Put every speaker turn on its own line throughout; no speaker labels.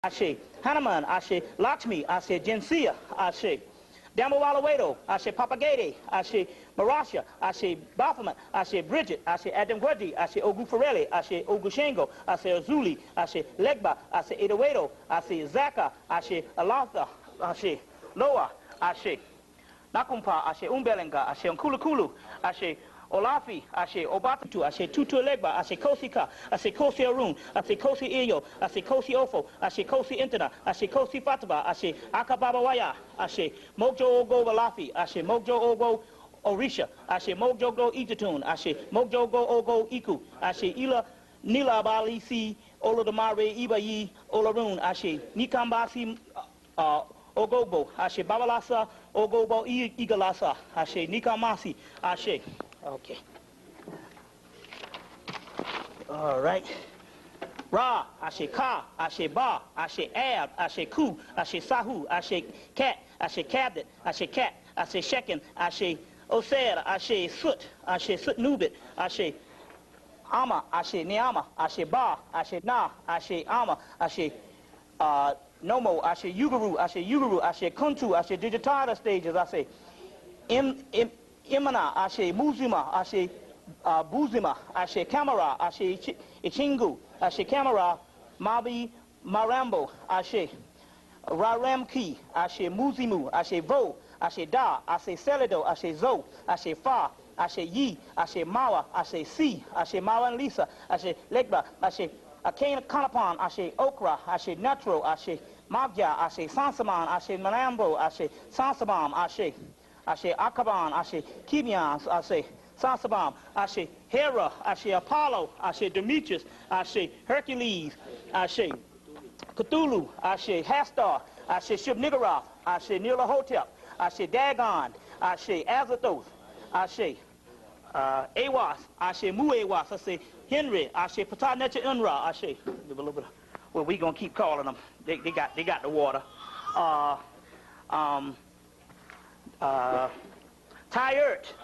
Ashe, Hanuman, Ashe, Lakshmi, Ashe, Jinsia, Ashe, Damawalawedo, Ashe, Papagade, Ashe, Marasha, Ashe, Baphomet, Ashe, Bridget, Ashe, Adam Gwaji, Ashe, Ogufarelli, Ashe, Ogushengo, Ashe, Azuli, Ashe, Legba, Ashe, Edowedo, Ashe, Zaka, Ashe, Alantha, Ashe, Loa, Ashe, Nakumpa, Ashe, Umbelenga, Ashe, Nkulukulu, Ashe, Olafi, Ashe, Obatu, Ashe, Tutu Legba, Ashe, Kosika, Ashe, Kosi Arun, Ashe, Kosi Iyo, Ashe, Kosi Ofo, Ashe, Kosi Intana, Ashe, Kosi Fataba, Ashe, Akababawaya, Ashe, Mojo Ogo Valafi, Ashe, Mojo Ogo Orisha, Ashe, Mojo Go Ijatun, Ashe, Mojo Go Ogo Iku, Ashe, Ila Nila Bali Si, Ola Damare, Ibayi, Olarun, Ashe, Nikambasi, Ogobo, Ashe, Babalasa, Ogobo Igalasa, Ashe, Nikamasi, Ashe. Okay. All right. Ra, Ashe Ka, Ashe Ba, Ashe Ab, Ashe Ku, Ashe Sahu, Ashe Cat, Ashe Cabinet, Ashe Cat, Ashe Shekin, Ashe Osed, Ashe Sut, Ashe Sut Nubit, Ashe Ama, Ashe Niama, Ashe Ba, Ashe Na, Ashe Ama, Ashe Nomo, Ashe Yuguru, Ashe Kuntu, Ashe Digitada stages, Ashe Imana, Ashe Muzima, Ashe Buzima, Ashe Kamara, Ashe Ichingu, Ashe Kamara, Mabi Marambo, Ashe Raramki, Ashe Muzimu, Ashe Vo, Ashe Da, Ashe Selido, Ashe Zo, Ashe Fa, Ashe Yi, Ashe Mawa, Ashe Si, Ashe Mawa and Lisa, Ashe Legba, Ashe Akane Kanapan, Ashe Okra, Ashe Natro, Ashe Magya, Ashe Sansaman, Ashe Manambo, Ashe Sansabam, Ashe Ashe Akaban, Ashe Kibian, Ashe Sansabam, Ashe Hera, Ashe Apollo, Ashe Demetrius, Ashe Hercules, Ashe Cthulhu, Ashe Hastar, Ashe Shub-Niggurath, Ashe Nilahotep, Ashe Dagon, Ashe Azathoth, Ashe Awas, Ashe Muewas, Ashe Henry, Ashe Patanecha Unra, Ashe. Give a little bit. Well, we gonna keep calling them. They got the water. Tyert,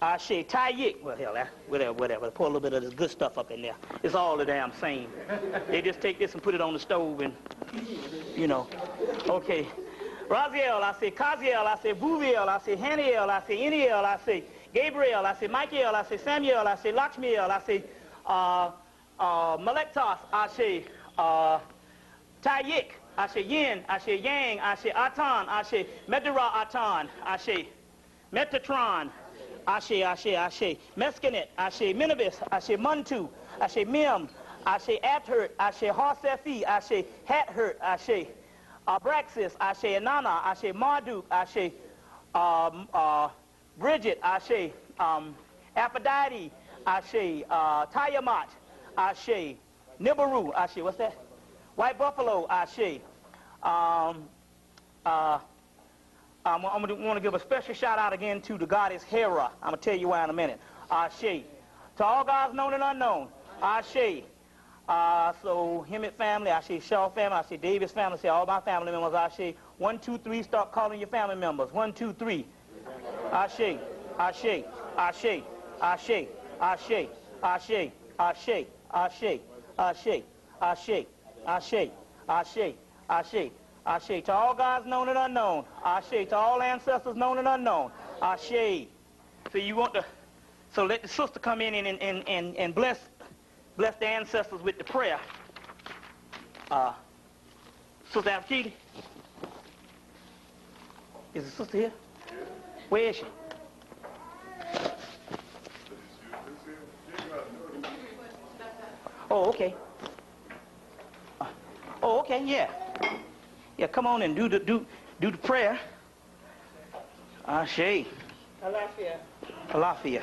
Ashe Tayik. Well, hell, whatever. Pour a little bit of this good stuff up in there. It's all the damn same. They just take this and put it on the stove and, you know. Okay. Raziel, I say Kaziel, I say Buviel, I say Haniel, I say Iniel, I say Gabriel, I say Michael, I say Samuel, I say Lakshmiel, I say Malektos, I say Tayik, I say Yin, I say Yang, I say Atan, I say Medura Atan, I say Metatron, I say Meskinet, I say Minibis, I say Muntu, I say Mim, I say Athert, I say Harsefi, I say Hathert, I say Abraxas, I say Anana, I say Marduk, I say Bridget, I say Aphrodite, I say Tiamat, I say Nibiru, I say what's that? White Buffalo, Ashe. I'm going to give a special shout out again to the goddess Hera. I'm going to tell you why in a minute. Ashe. To all gods known and unknown. Ashe. So Hemmitt family, Ashe Shaw family, Ashe Davis family, say all my family members, Ashe. 1, 2, 3, start calling your family members. 1, 2, 3. Ashe. Ashe. Ashe. Ashe. Ashe. Ashe. Ashe. Ashe. Ashe. Ashe. Ashe, Ashe, Ashe, Ashe, to all gods known and unknown. Ashe, to all ancestors known and unknown. Ashe. So you want to, so let the sister come in and bless the ancestors with the prayer. Sister Abchidi? Is the sister here? Where is she? Oh, okay. Oh, okay, yeah. Yeah, come on and do the prayer. Ashe.
Alafia.
Alafia.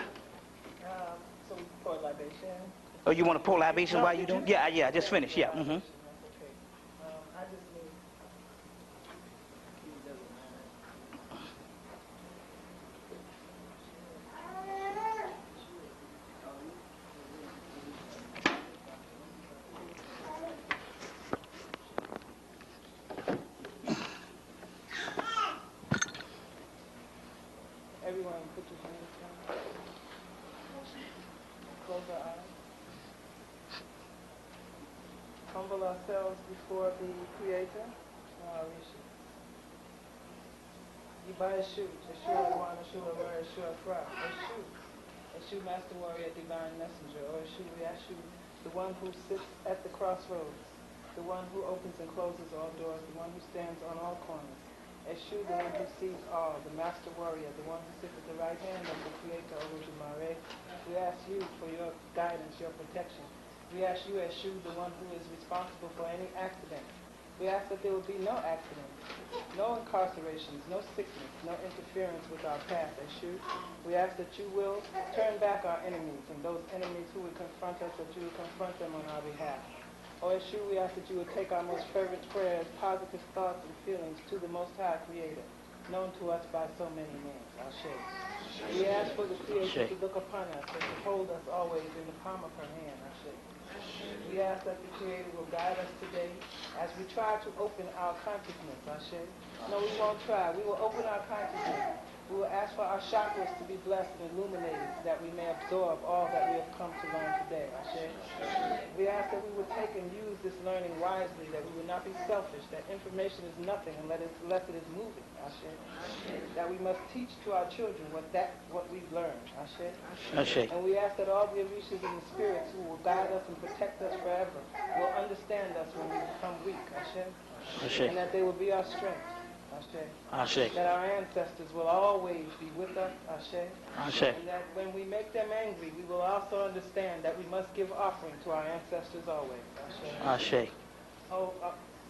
So we pour libation.
Oh, you want to pour libation while you doing? Yeah, I just finished, yeah. Mm-hmm.
Okay. I just need... Everyone put your hands down. Close our eyes. humble ourselves before the Creator. Eshu, Master Warrior, Divine Messenger. Or Eshu, the one who sits at the crossroads, the one who opens and closes all doors, the one who stands on all corners. Eshu, the one who sees all, the Master Warrior, the one who sits at the right hand of the Creator, Olodumare. We ask you for your guidance, your protection. We ask you, Eshu, the one who is responsible for any accident. We ask that there will be no accidents, no incarcerations, no sickness, no interference with our path, Eshu. We ask that you will turn back our enemies, and those enemies who would confront us, that you will confront them on our behalf. Oh, Eshu, we ask that you would take our most fervent prayers, positive thoughts and feelings to the Most High Creator, known to us by so many names, Ashe. We ask for the Creator to look upon us and to hold us always in the palm of her hand, Ashe. We ask that the Creator will guide us today as we try to open our consciousness, Ashe. No, we won't try. We will open our consciousness. We will ask for our chakras to be blessed and illuminated so that we may absorb all that we have come to learn today, Ashe. We ask that we would take and use this learning wisely, that we would not be selfish, that information is nothing unless it is moving, Ashe. That we must teach to our children what we've learned, Ashe.
Ashe.
And we ask that all the Orishas and the spirits who will guide us and protect us forever will understand us when we become weak, Ashe.
Ashe.
And that they will be our strength.
Ashe.
That our ancestors will always be with us, Ashe.
Ashe.
And that when we make them angry, we will also understand that we must give offering to our ancestors always, Ashe.
Ashe.
Oh,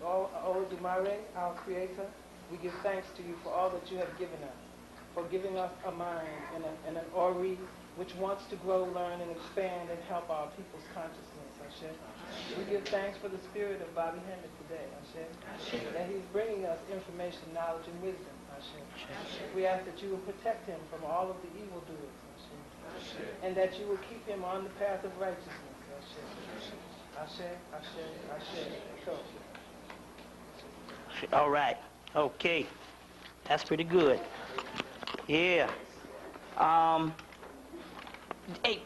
Dumare, our Creator, we give thanks to you for all that you have given us, for giving us a mind and an Ori which wants to grow, learn, and expand and help our people's consciousness, Ashe. We give thanks for the spirit of Bobby Hemmitt today, Ashe. That he's bringing us information, knowledge, and wisdom, Ashe. We ask that you will protect him from all of the evildoers, Ashe. And that you will keep him on the path of righteousness, Ashe. Ashe, Ashe, Ashe.
All right. Okay. That's pretty good. Yeah. Hey,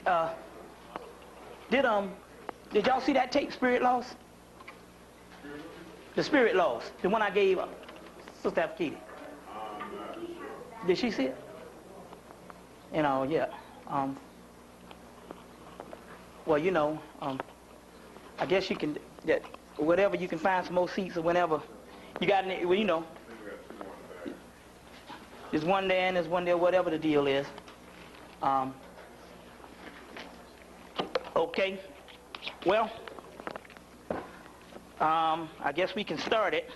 did y'all see that tape, Spirit Lost? The Spirit Lost, the one I gave Sister Apakita. Did she see it? You know, yeah. Well, you know, I guess you can, whatever you can find some more seats or whenever. You got, well, you know, there's one there and there's one there, whatever the deal is. Okay. Well, I guess we can start it.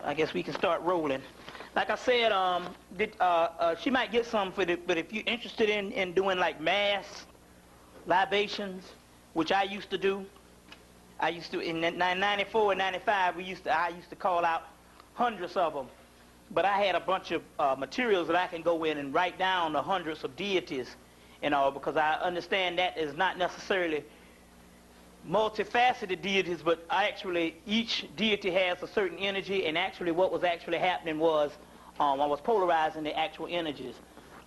I guess we can start rolling. Like I said, she might get some for it, but if you're interested in doing like mass libations, which I used to do, in 94 and 95, I used to call out hundreds of them. But I had a bunch of materials that I can go in and write down the hundreds of deities, you know, because I understand that is not necessarily multifaceted deities, but actually each deity has a certain energy, and actually what was actually happening was I was polarizing the actual energies.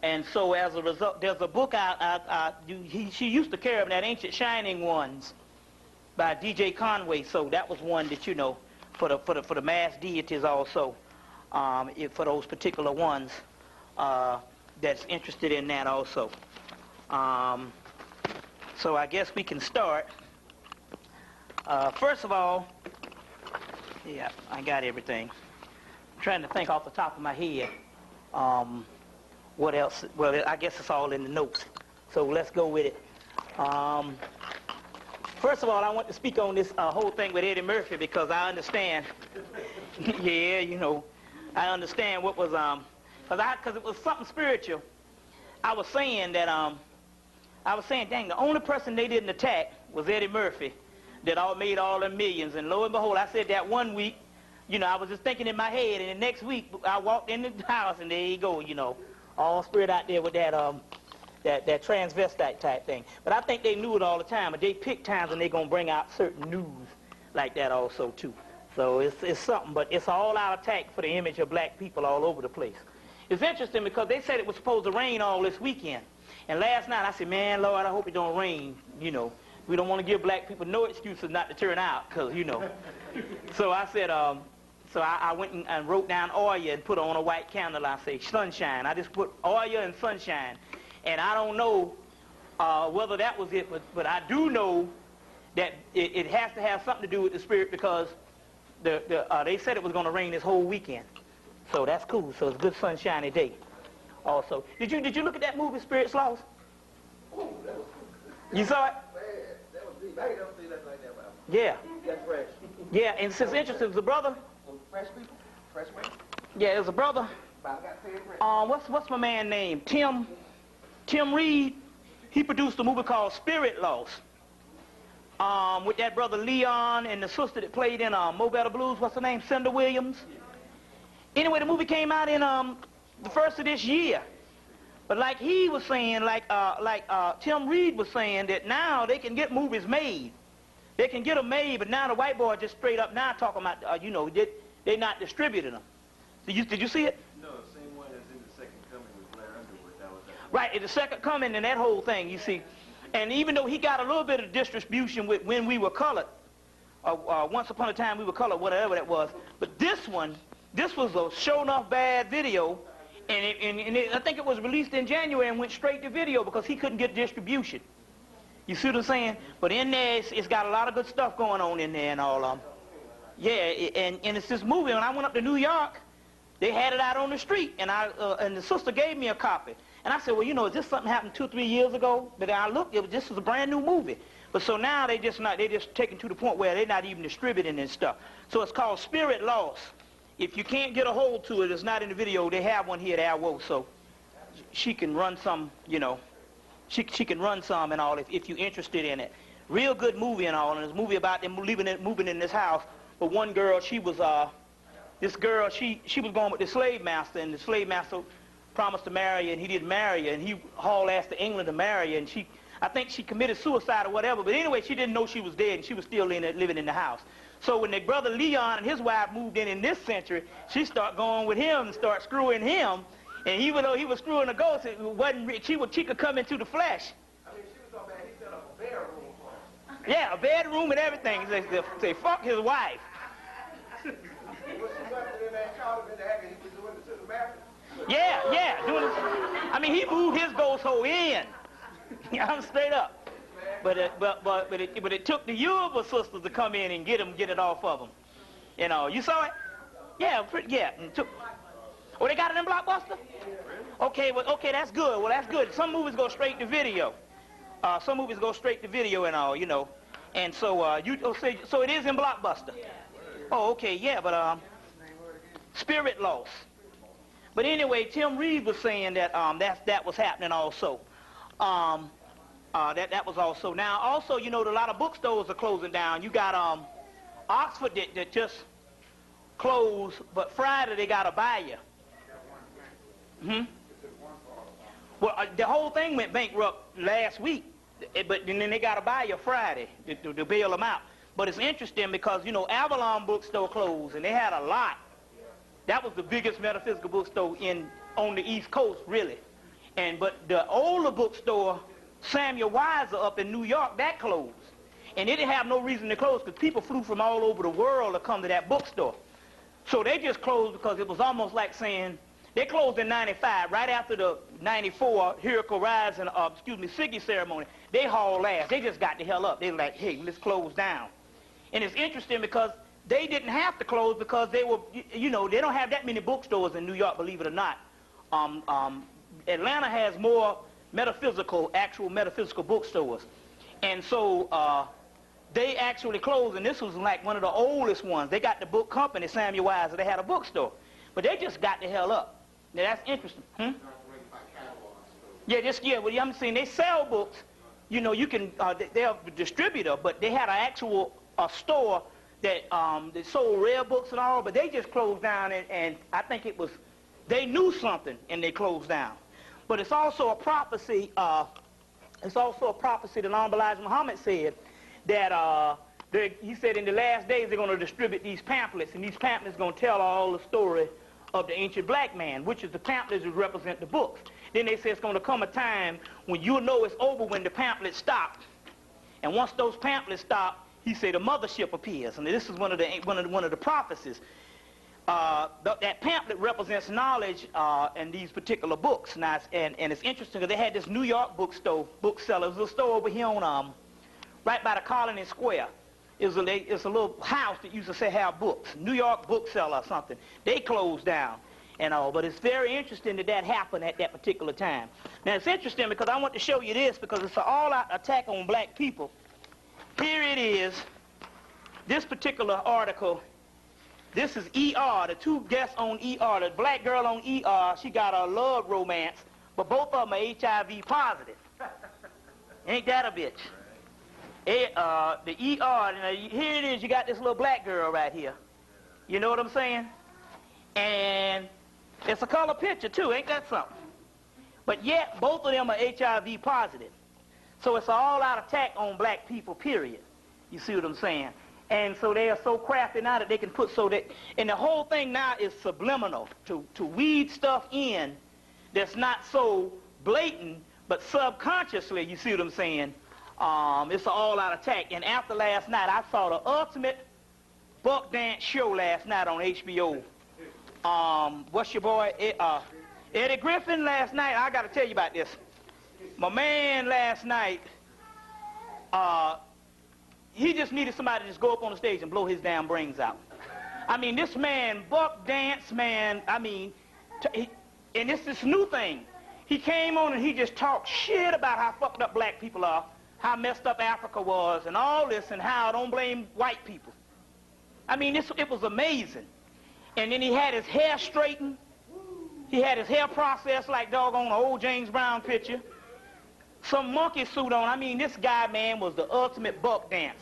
And so as a result, there's a book out, she used to carry them, that Ancient Shining Ones by D.J. Conway, so that was one that, you know, for the mass deities also, for those particular ones that's interested in that also. So I guess we can start. First of all, yeah, I got everything. I'm trying to think off the top of my head. What else? Well, I guess it's all in the notes. So let's go with it. First of all, I want to speak on this whole thing with Eddie Murphy because I understand. Yeah, you know, I understand what was because it was something spiritual. I was saying that dang, the only person they didn't attack was Eddie Murphy, that made all the millions. And lo and behold, I said that one week, you know, I was just thinking in my head, and the next week I walked in the house, and there you go, you know, all spread out there with that transvestite type thing. But I think they knew it all the time, but they pick times when they're gonna bring out certain news like that also too. So it's something, but it's all out attack for the image of black people all over the place. It's interesting because they said it was supposed to rain all this weekend. And last night I said, man, Lord, I hope it don't rain, you know, We don't want to give black people no excuses not to turn out, because, you know. So I said, so I went and wrote down Oya and put on a white candle. I say sunshine. I just put Oya and sunshine. And I don't know whether that was it, but I do know that it has to have something to do with the spirit, because they said it was going to rain this whole weekend. So that's cool. So it's a good sunshiny day also. Did you look at that movie, Spirits Lost?
Oh, that was good.
You saw it?
Man, that was deep. I ain't never seen nothing like that, man.
Yeah.
That's fresh.
Yeah, and it's just interesting. It was a brother.
Some fresh people? Fresh man?
Yeah, it was a brother.
But I got paid fresh.
What's my man name? Tim Reed. He produced a movie called Spirit Lost. With that brother Leon and the sister that played in Mo Better Blues. What's her name? Cinda Williams. Anyway, the movie came out in the first of this year. But like he was saying, Tim Reed was saying, that now they can get movies made. They can get them made, but now the white boy just straight up now talking about, you know, they're not distributing them. Did you see it?
No, the same one as in the Second Coming with Blair Underwood. That was that.
Right, in the Second Coming and that whole thing, you see. And even though he got a little bit of distribution with When We Were Colored, Once Upon a Time We Were Colored, whatever that was, but this one, this was a show-enough bad video, and I think it was released in January and went straight to video because he couldn't get distribution. You see what I'm saying? But in there, it's got a lot of good stuff going on in there and all. Yeah, and it's this movie. When I went up to New York, they had it out on the street, and the sister gave me a copy. And I said, well, you know, is this something happened 2-3 years ago? But I looked, this was a brand new movie. But so now they just taking to the point where they're not even distributing this stuff. So it's called Spirit Lost. If you can't get a hold to it, it's not in the video. They have one here at Alwo, so she can run some, you know. She can run some and all if you're interested in it. Real good movie and all, and it's a movie about them moving in this house. But one girl, she was was going with the slave master, and the slave master promised to marry her, and he didn't marry her, and he hauled ass to England to marry her, and I think she committed suicide or whatever. But anyway, she didn't know she was dead, and she was still living in the house. So when their brother Leon and his wife moved in this century, she started going with him and started screwing him. And even though he was screwing a ghost, it wasn't she could come into the flesh.
I mean, she was so bad, he set up a bedroom for her.
Yeah, a bedroom and everything. They fuck his wife.
Was she busted in that car in the act and he was doing it to the master?
Yeah, doing it. I mean, he moved his ghost hole in. I'm straight up. But it took the Yuba sisters to come in and get it off of him. You know, you saw it? Yeah, and took. Oh, they got it in Blockbuster? Okay, that's good. Well, that's good. Some movies go straight to video. Some movies go straight to video and all, you know. And so so it is in Blockbuster. Oh, okay, yeah, but Spirit Lost. But anyway, Tim Reed was saying that that was happening also. That was also. Now, also, you know, a lot of bookstores are closing down. You got Oxford that just closed, but Friday they got a buyer. Well, the whole thing went bankrupt last week, but then they got to buy you Friday to bail them out. But it's interesting because, you know, Avalon bookstore closed, and they had a lot. That was the biggest metaphysical bookstore on the East Coast, really. But the older bookstore, Samuel Weiser up in New York, that closed. And they didn't have no reason to close because people flew from all over the world to come to that bookstore. So they just closed because it was almost like saying, they closed in 95, right after the 94 Hurricane Rise and, Siggy ceremony. They hauled ass. They just got the hell up. They were like, hey, let's close down. And it's interesting because they didn't have to close because they were, you know, they don't have that many bookstores in New York, believe it or not. Atlanta has more actual metaphysical bookstores. And so they actually closed, and this was like one of the oldest ones. They got the book company, Samuel Weiser, they had a bookstore. But they just got the hell up. Now that's interesting. Well, I'm saying they sell books. You know, you can, they're a distributor, but they had an actual store that sold rare books and all, but they just closed down, and I think it was, they knew something and they closed down. But it's also a prophecy, that Honorable Elijah Muhammad said that he said in the last days they're going to distribute these pamphlets, and these pamphlets are going to tell all the story of the ancient black man, which is the pamphlets that represent the books. Then they say it's going to come a time when you'll know it's over when the pamphlets stop, And once those pamphlets stop, he said the mothership appears. And this is one of the prophecies. That pamphlet represents knowledge in these particular books. Now, and it's interesting because they had this New York bookseller. It was a store over here on right by the Colony Square. It's a little house that used to have books, New York bookseller or something. They closed down and all, but it's very interesting that happened at that particular time. Now, it's interesting because I want to show you this because it's an all-out attack on black people. Here it is, this particular article. This is ER, the two guests on ER. The black girl on ER, she got a love romance, but both of them are HIV positive. Ain't that a bitch? The ER, here it is, you got this little black girl right here. You know what I'm saying? And it's a color picture too, ain't that something? But yet, both of them are HIV positive. So it's an all-out attack on black people, period. You see what I'm saying? And so they are so crafty now that they can put and the whole thing now is subliminal, to weed stuff in that's not so blatant, but subconsciously, you see what I'm saying? It's an all-out attack. And after last night, I saw the ultimate buck dance show last night on HBO. What's your boy? Eddie Griffin last night. I got to tell you about this. My man last night, he just needed somebody to just go up on the stage and blow his damn brains out. I mean, this man, buck dance, man, I mean, and it's this new thing. He came on and he just talked shit about how fucked up black people are, how messed up Africa was, and all this, and how don't blame white people. I mean, it was amazing. And then he had his hair straightened. He had his hair processed like doggone an old James Brown picture. Some monkey suit on. I mean, this guy, man, was the ultimate buck dance.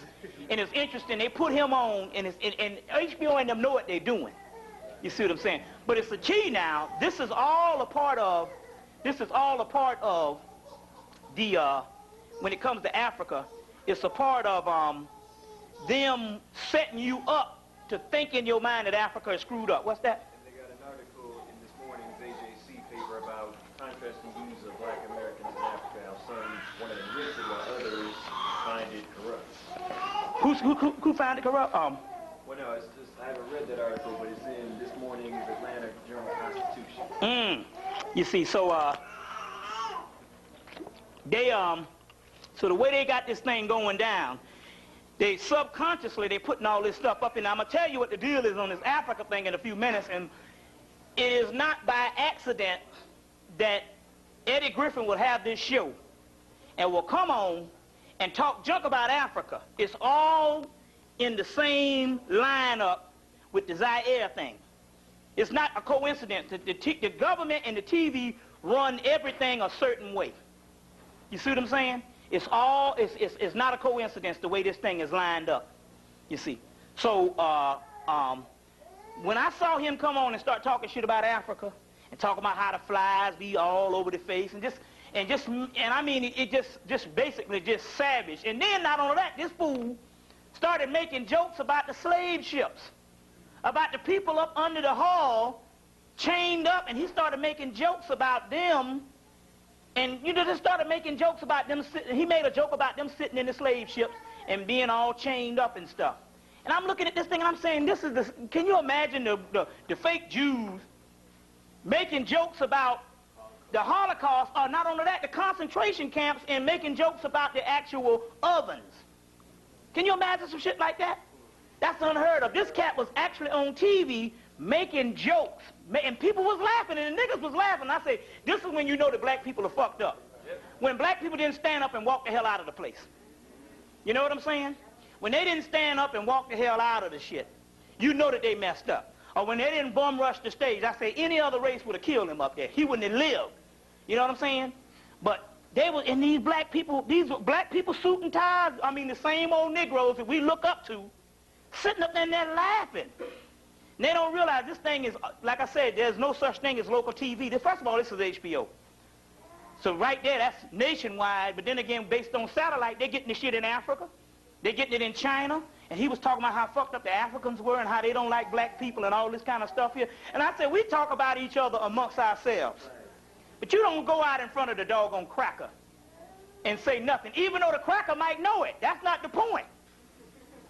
And it's interesting. They put him on, and HBO and them know what they're doing. You see what I'm saying? But it's a key now. This is all a part of the, when it comes to Africa, it's a part of them setting you up to think in your mind that Africa is screwed up. What's that?
And they got an article in this morning's AJC paper about contrasting views of black Americans in Africa, how some want to enrich it while others find it corrupt.
Who found it corrupt?
Well, no, it's just, I haven't read that article, but it's in this morning's Atlanta Journal-Constitution.
You see, so so the way they got this thing going down, they subconsciously, they're putting all this stuff up, and I'm going to tell you what the deal is on this Africa thing in a few minutes, and it is not by accident that Eddie Griffin will have this show and will come on and talk junk about Africa. It's all in the same lineup with the Zaire thing. It's not a coincidence. The government and the TV run everything a certain way. You see what I'm saying? It's not a coincidence the way this thing is lined up, you see. So when I saw him come on and start talking shit about Africa and talk about how the flies be all over the face and I mean it just basically just savage. And then not only that, this fool started making jokes about the slave ships, about the people up under the hull chained up, and he started making jokes about them. And, you know, just started making jokes about them. He made a joke about them sitting in the slave ships and being all chained up and stuff. And I'm looking at this thing and I'm saying, can you imagine the fake Jews making jokes about the Holocaust, or not only that, the concentration camps, and making jokes about the actual ovens? Can you imagine some shit like that? That's unheard of. This cat was actually on TV making jokes, and people was laughing, and the niggas was laughing. I say, this is when you know that black people are fucked up. When black people didn't stand up and walk the hell out of the place. You know what I'm saying? When they didn't stand up and walk the hell out of the shit, you know that they messed up. Or when they didn't bum rush the stage, I say any other race would have killed him up there. He wouldn't have lived. You know what I'm saying? But they were, and these black people suit and ties, I mean the same old Negroes that we look up to, sitting up in there laughing. And they don't realize this thing is, like I said, there's no such thing as local TV. First of all, this is HBO. So right there, that's nationwide. But then again, based on satellite, they're getting the shit in Africa. They're getting it in China. And he was talking about how fucked up the Africans were and how they don't like black people and all this kind of stuff here. And I said, we talk about each other amongst ourselves. But you don't go out in front of the doggone cracker and say nothing, even though the cracker might know it. That's not the point.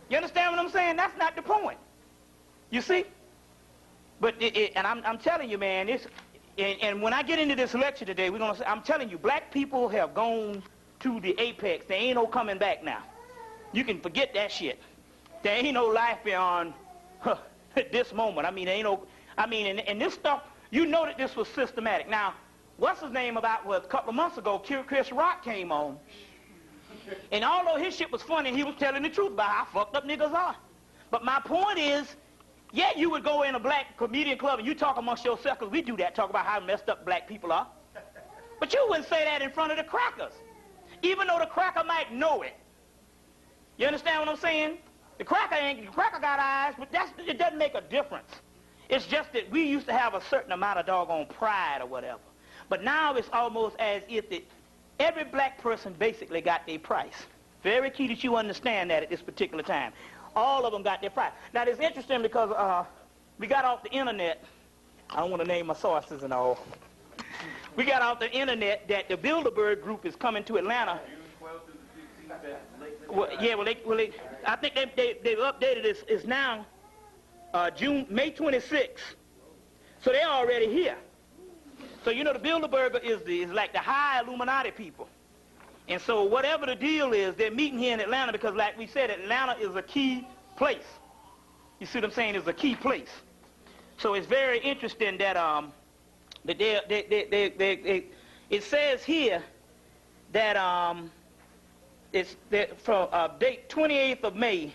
You understand what I'm saying? That's not the point. You see? But and I'm telling you, man, and when I get into this lecture today, I'm telling you, black people have gone to the apex. There ain't no coming back now. You can forget that shit. There ain't no life beyond this moment. I mean, there ain't no. I mean, and this stuff, you know that this was systematic. Now, what's his name about a couple of months ago, Chris Rock came on. And although his shit was funny, he was telling the truth about how fucked up niggas are. But my point is, yeah, you would go in a black comedian club and you talk amongst yourself, because we do that, talk about how messed up black people are. But you wouldn't say that in front of the crackers, even though the cracker might know it. You understand what I'm saying? The cracker got eyes, but it doesn't make a difference. It's just that we used to have a certain amount of doggone pride or whatever. But now it's almost as if every black person basically got their price. Very key that you understand that at this particular time. All of them got their price. Now, it's interesting because we got off the internet. I don't want to name my sources and all. We got off the internet that the Bilderberg group is coming to Atlanta. Well, yeah, I think they've updated this. It's now May 26th. So they're already here. So, you know, the Bilderberger is like the high Illuminati people. And so whatever the deal is, they're meeting here in Atlanta because, like we said, Atlanta is a key place. You see what I'm saying? It's a key place. So it's very interesting that it says here that it's from date 28th of May.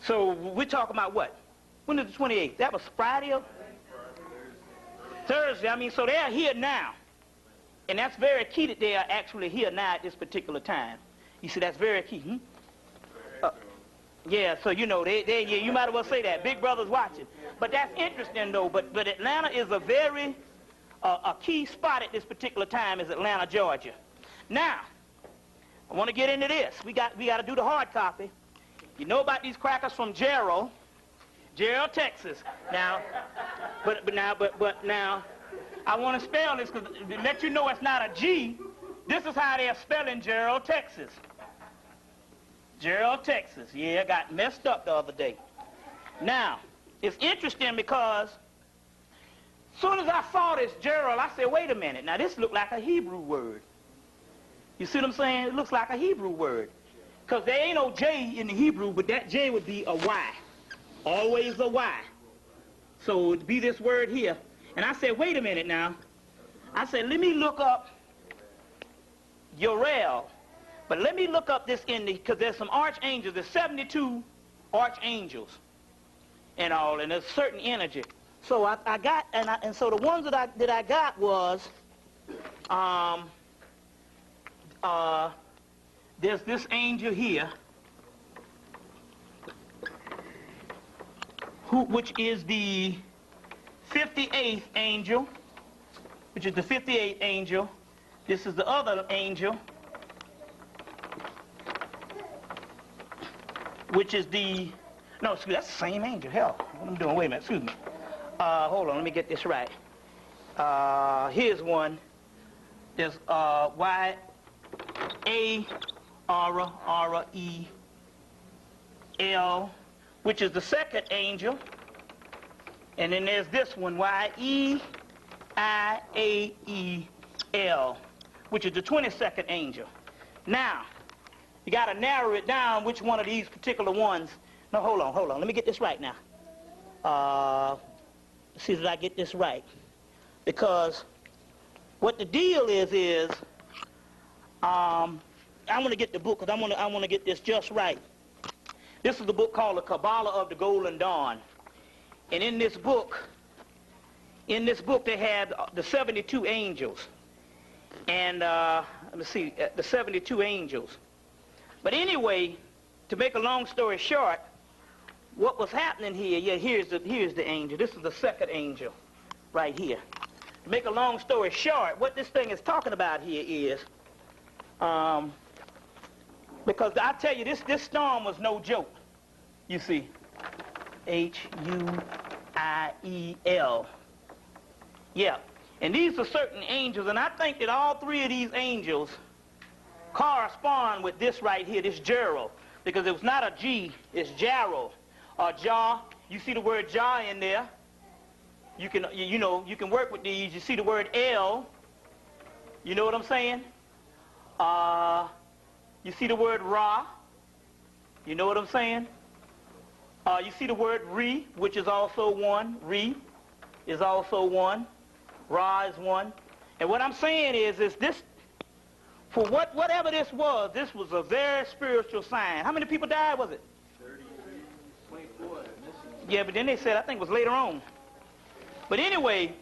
So we're talking about what? When is the 28th? That was Friday or Thursday. I mean, so they're here now. And that's very key that they are actually here now at this particular time. You see, that's very key. Yeah, so you know, you might as well say that. Big Brother's watching. But that's interesting, though. But Atlanta is a very a key spot at this particular time is Atlanta, Georgia. Now, I want to get into this. We got to do the hard copy. You know about these crackers from Gerald, Texas. Now, but now, I want to spell this because to let you know it's not a G. This is how they're spelling Gerald, Texas. Gerald, Texas. Yeah, got messed up the other day. Now, it's interesting because as soon as I saw this Gerald, I said, wait a minute. Now, this looked like a Hebrew word. You see what I'm saying? It looks like a Hebrew word. Because there ain't no J in the Hebrew, but that J would be a Y. Always a Y. So it would be this word here. And I said, wait a minute now. I said, let me look up Yorel. But let me look up this because there's some archangels. There's 72 archangels and all, and there's certain energy. So I got, and so the ones that I got was, there's this angel here, which is the 58th angel, which is the 58th angel. This is the other angel, which is the, no, excuse me, that's the same angel. Hell, what am I doing? Wait a minute, excuse me. Hold on, let me get this right. Here's one. There's Y-A-R-E-L, which is the second angel. And then there's this one, Y-E-I-A-E-L, which is the 22nd angel. Now, you got to narrow it down which one of these particular ones. No, hold on. Let me get this right now. Let's see if I get this right. Because what the deal is I want to get the book because I want to get this just right. This is the book called The Kabbalah of the Golden Dawn. And in this book they had the 72 angels. And let me see, the 72 angels. But anyway, to make a long story short, what was happening here, yeah, here's the angel. This is the second angel right here. To make a long story short, what this thing is talking about here is, because I tell you, this storm was no joke, you see. H-U-I-E-L. Yeah, and these are certain angels, and I think that all three of these angels correspond with this right here, this Gerald, because it was not a G, it's Gerald, or Jah. You see the word Jah in there. You can, you know, you can work with these. You see the word L. You know what I'm saying? You see the word Ra. You know what I'm saying? You see the word Re, which is also one. Re is also one. Ra is one. And what I'm saying is this, for whatever this was a very spiritual sign. How many people died, was it?
30, 24.
Yeah, but then they said, I think it was later on. But anyway,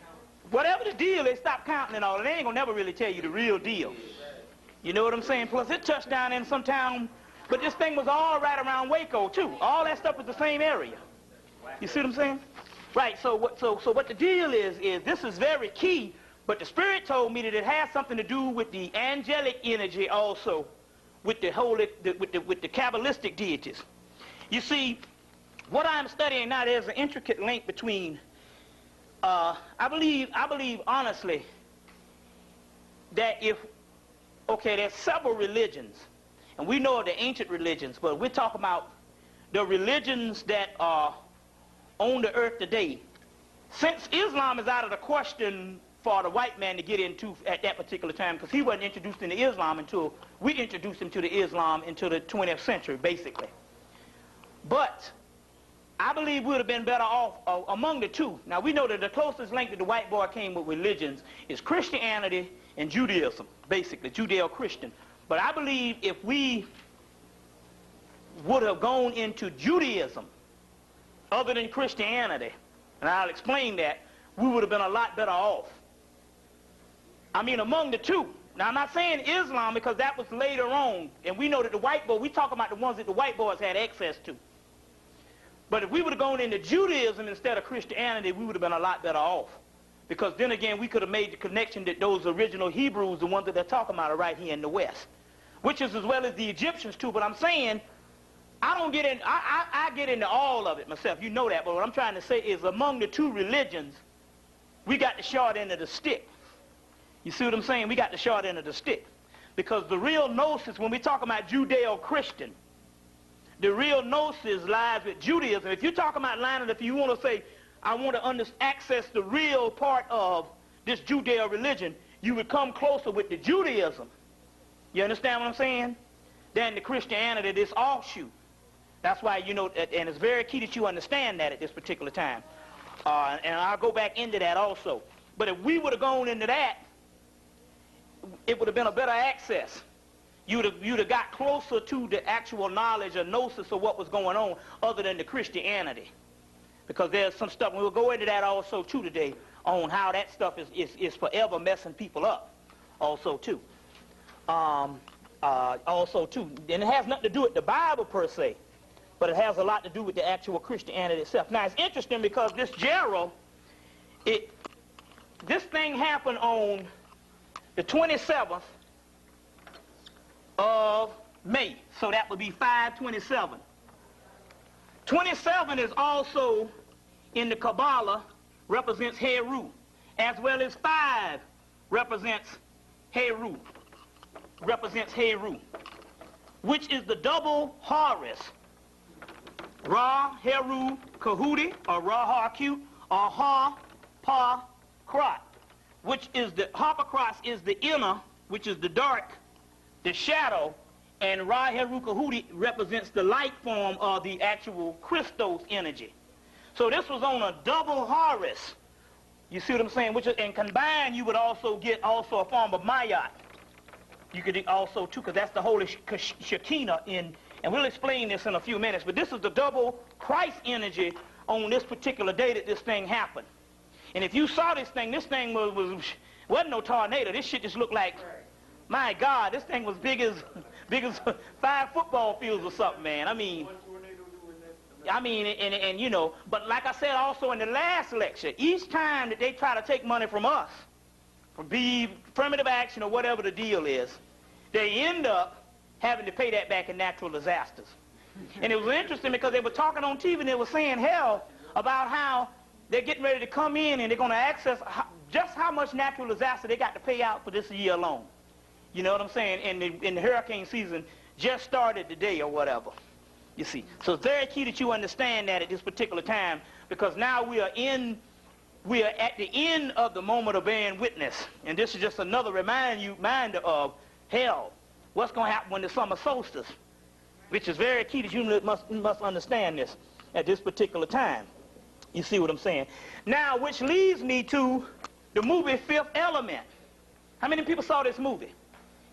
whatever the deal, they stopped counting and all. They ain't gonna never really tell you the real deal. You know what I'm saying? Plus, it touched down in some town, but this thing was all right around Waco, too. All that stuff was the same area. You see what I'm saying? Right, so what the deal is this is very key, but the Spirit told me that it has something to do with the angelic energy also, with the holy, with the Kabbalistic deities. You see, what I'm studying now, there's an intricate link between, I believe honestly, that there's several religions, and we know of the ancient religions, but we're talking about the religions that are on the earth today. Since Islam is out of the question for the white man to get into at that particular time, because he wasn't introduced into Islam until we introduced him to the Islam into the 20th century, basically. But I believe we would have been better off among the two. Now, we know that the closest link that the white boy came with religions is Christianity and Judaism, basically, Judeo-Christian. But I believe if we would have gone into Judaism, other than Christianity, and I'll explain that, we would have been a lot better off. I mean, among the two. Now, I'm not saying Islam because that was later on, and we know that the white boy, we talk about the ones that the white boys had access to. But if we would have gone into Judaism instead of Christianity, we would have been a lot better off. Because then again, we could have made the connection that those original Hebrews, the ones that they're talking about, are right here in the West. Which is as well as the Egyptians too, but I'm saying, I get into all of it myself, you know that, but what I'm trying to say is among the two religions, we got the short end of the stick. You see what I'm saying? We got the short end of the stick. Because the real gnosis, when we talk about Judeo-Christian, the real gnosis lies with Judaism. If you're talking about lining, if you want to say, I want to access the real part of this Judeo religion, you would come closer with the Judaism. You understand what I'm saying? Than the Christianity, this offshoot. That's why, you know, and it's very key that you understand that at this particular time. And I'll go back into that also. But if we would have gone into that, it would have been a better access. You'd have got closer to the actual knowledge or gnosis of what was going on other than the Christianity. Because there's some stuff, and we'll go into that also too today, on how that stuff is forever messing people up also too. Also too. And it has nothing to do with the Bible per se, but it has a lot to do with the actual Christianity itself. Now, it's interesting because this Gerald, this thing happened on the 27th of May. So that would be 5/27. 27 is also in the Kabbalah represents Heru, as well as 5 represents Heru. Which is the double Horus. Ra, Heru, Kahudi, or Ra, Ha-Q, or Ha, Pa, Krat, which is the, Harpacross is the inner, which is the dark, the shadow, and Ra, Heru, Kahudi represents the light form of the actual Christos energy. So this was on a double Horus. You see what I'm saying? Which is, and combined, you would also get also a form of Mayat. You could also too, because that's the holy Shekinah in, and we'll explain this in a few minutes, but this is the double Christ energy on this particular day that this thing happened. And if you saw this thing wasn't no tornado. This shit just looked like, my God, this thing was big as 5 football fields or something, man. I mean, and you know, but like I said also in the last lecture, each time that they try to take money from us, be affirmative action or whatever the deal is, they end up having to pay that back in natural disasters. And it was interesting because they were talking on TV and they were saying, hell, about how they're getting ready to come in and they're going to access just how much natural disaster they got to pay out for this year alone. You know what I'm saying? And the hurricane season just started today or whatever. You see. So it's very key that you understand that at this particular time, because now we are at the end of the moment of bearing witness. And this is just another reminder of hell. What's going to happen when the summer solstice? Which is very key that you must understand this at this particular time. You see what I'm saying? Now, which leads me to the movie Fifth Element. How many people saw this movie?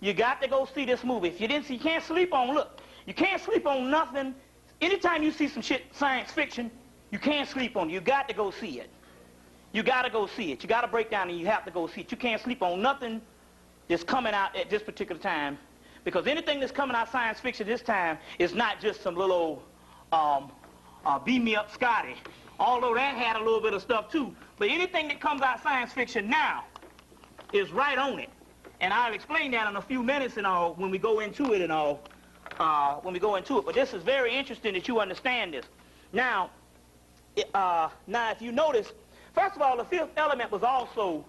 You got to go see this movie. If you didn't see, you can't sleep on, look, you can't sleep on nothing. Anytime you see some shit, science fiction, you can't sleep on it. You got to go see it. You got to go see it. You got to break down and you have to go see it. You can't sleep on nothing that's coming out at this particular time, because anything that's coming out science fiction this time is not just some little beam me up Scotty, although that had a little bit of stuff too. But anything that comes out science fiction now is right on it. And I'll explain that in a few minutes and all when we go into it and all. But this is very interesting that you understand this. Now, if you notice, first of all, the Fifth Element was also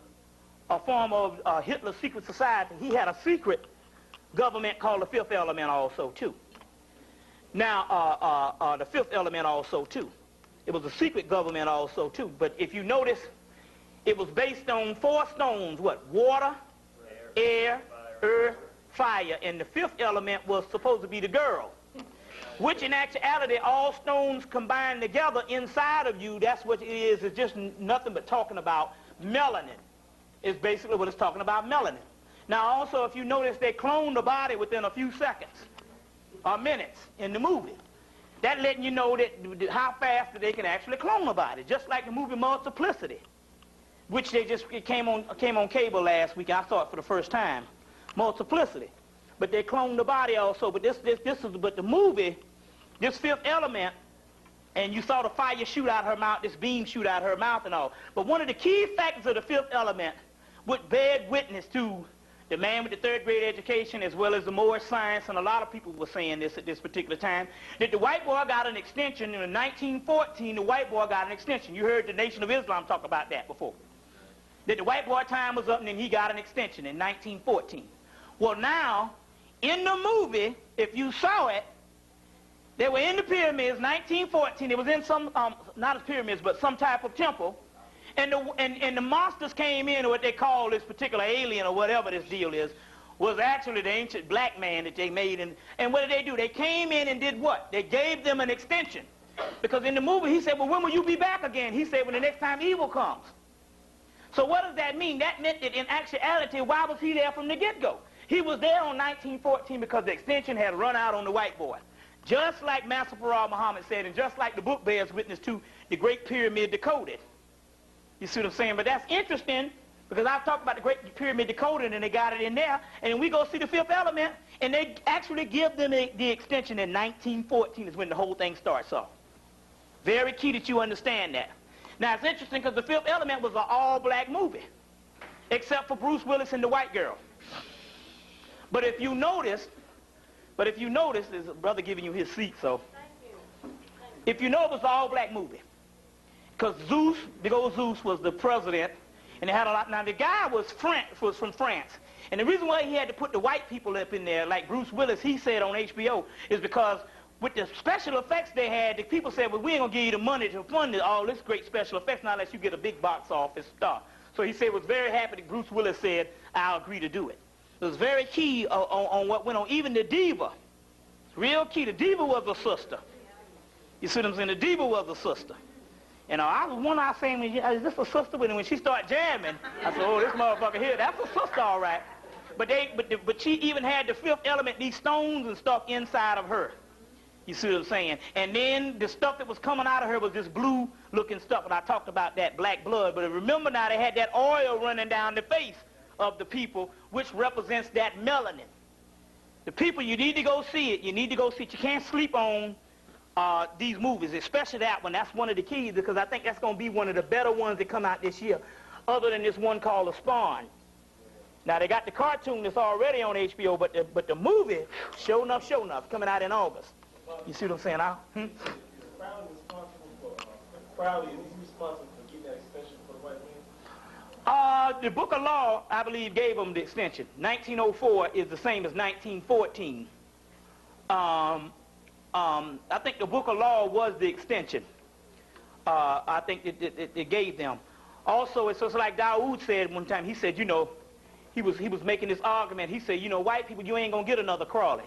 a form of Hitler's secret society. He had a secret government called the Fifth Element also too. Now, the Fifth Element also too. It was a secret government also too. But if you notice, it was based on 4 stones. What? Water, air, earth, fire. And the fifth element was supposed to be the girl. Which in actuality, all stones combined together inside of you, that's what it is. It's just nothing but talking about melanin. It's basically what it's talking about, melanin. Now also, if you notice, they cloned the body within a few seconds or minutes in the movie. That letting you know that how fast they can actually clone a body, just like the movie Multiplicity, which it came on cable last week. I saw it for the first time, Multiplicity. But they cloned the body also. But but the movie, this Fifth Element, and you saw the fire shoot out her mouth, this beam shoot out her mouth and all. But one of the key factors of the Fifth Element would bear witness to the man with the 3rd grade education, as well as the Moorish science, and a lot of people were saying this at this particular time, that the white boy got an extension. In 1914, the white boy got an extension. You heard the Nation of Islam talk about that before. That the white boy time was up and then he got an extension in 1914. Well, now, in the movie, if you saw it, they were in the pyramids, 1914. It was in some, not as pyramids, but some type of temple. And the monsters came in, or what they call this particular alien or whatever this deal is, was actually the ancient black man that they made. And what did they do? They came in and did what? They gave them an extension. Because in the movie, he said, well, when will you be back again? He said, when the next time evil comes. So what does that mean? That meant that in actuality, why was he there from the get-go? He was there on 1914 because the extension had run out on the white boy. Just like Master Farrar Muhammad said, and just like the book bears witness to, the Great Pyramid Decoded. You see what I'm saying? But that's interesting, because I've talked about the Great Pyramid Decoded, and they got it in there. And then we go see the Fifth Element, and they actually give them the extension in 1914 is when the whole thing starts off. Very key that you understand that. Now, it's interesting because the Fifth Element was an all-black movie, except for Bruce Willis and the white girl. But if you notice, there's a brother giving you his seat, so. If you know, it was an all-black movie. Because Zeus, big old Zeus, was the president, and they had a lot. Now, the guy was from France. And the reason why he had to put the white people up in there, like Bruce Willis, he said on HBO, is because with the special effects they had, the people said, well, we ain't going to give you the money to fund all this great special effects, not unless you get a big box office star. So he said, was very happy that Bruce Willis said, I'll agree to do it. It was very key on what went on. Even the diva, real key. The diva was a sister. You see what I'm saying? The diva was a sister. And I was saying, is this a sister? When she started jamming, I said, oh, this motherfucker here, that's a sister, all right. But she even had the Fifth Element, these stones and stuff inside of her. You see what I'm saying? And then the stuff that was coming out of her was this blue-looking stuff, and I talked about that, black blood. But remember now, they had that oil running down the face of the people, which represents that melanin. The people, you need to go see it. You need to go see it. You can't sleep on these movies, especially that one. That's one of the keys, because I think that's going to be one of the better ones that come out this year, other than this one called The Spawn. Now, they got the cartoon that's already on HBO, but the movie, sure enough, coming out in August. You see what I'm saying?
Is Crowley responsible for, is he responsible for getting that extension for the white man?
The Book of Law, I believe, gave them the extension. 1904 is the same as 1914. I think the Book of Law was the extension. I think it gave them. Also, it's just like Dawood said one time. He said, you know, he was making this argument. He said, you know, white people, you ain't gonna get another Crawley.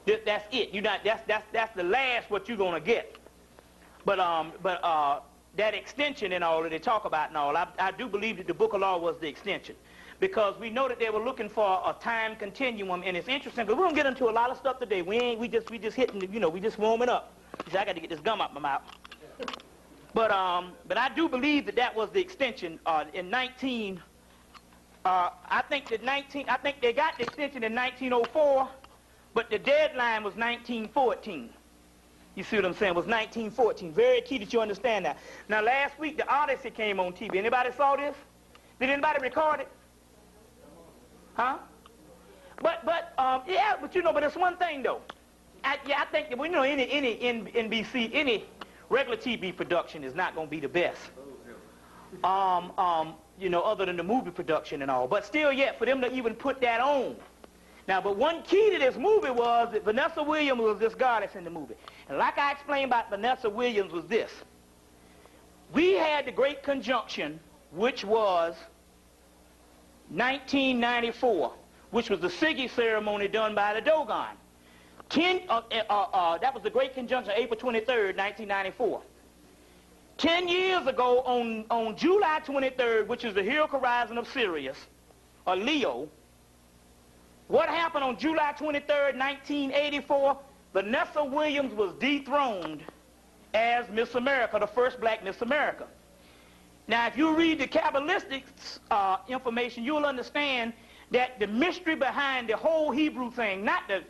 That's it. You not. That's the last what you're gonna get. But that extension and all that they talk about and all, I do believe that the Book of Law was the extension, because we know that they were looking for a time continuum, and it's interesting because we don't get into a lot of stuff today. We just hitting, you know, we just warming up. See, I got to get this gum out my mouth. But I do believe that was the extension in 19. I think they got the extension in 1904, but the deadline was 1914. You see what I'm saying? It was 1914. Very key that you understand that. Now, last week, the Odyssey came on TV. Anybody saw this? Did anybody record it? Huh? But yeah, but you know, but it's one thing, though. I think that, well, you know, any NBC, any regular TV production is not going to be the best. You know, other than the movie production and all. But still yet, for them to even put that on. Now, but one key to this movie was that Vanessa Williams was this goddess in the movie. And like I explained about Vanessa Williams was this. We had the Great Conjunction, which was 1994, which was the Siggy ceremony done by the Dogon. That was the Great Conjunction, April 23rd, 1994. 10 years ago, on July 23rd, which is the Heroic Horizon of Sirius, or Leo, what happened on July 23rd, 1984? Vanessa Williams was dethroned as Miss America, the first black Miss America. Now, if you read the Kabbalistic information, you'll understand that the mystery behind the whole Hebrew thing, not the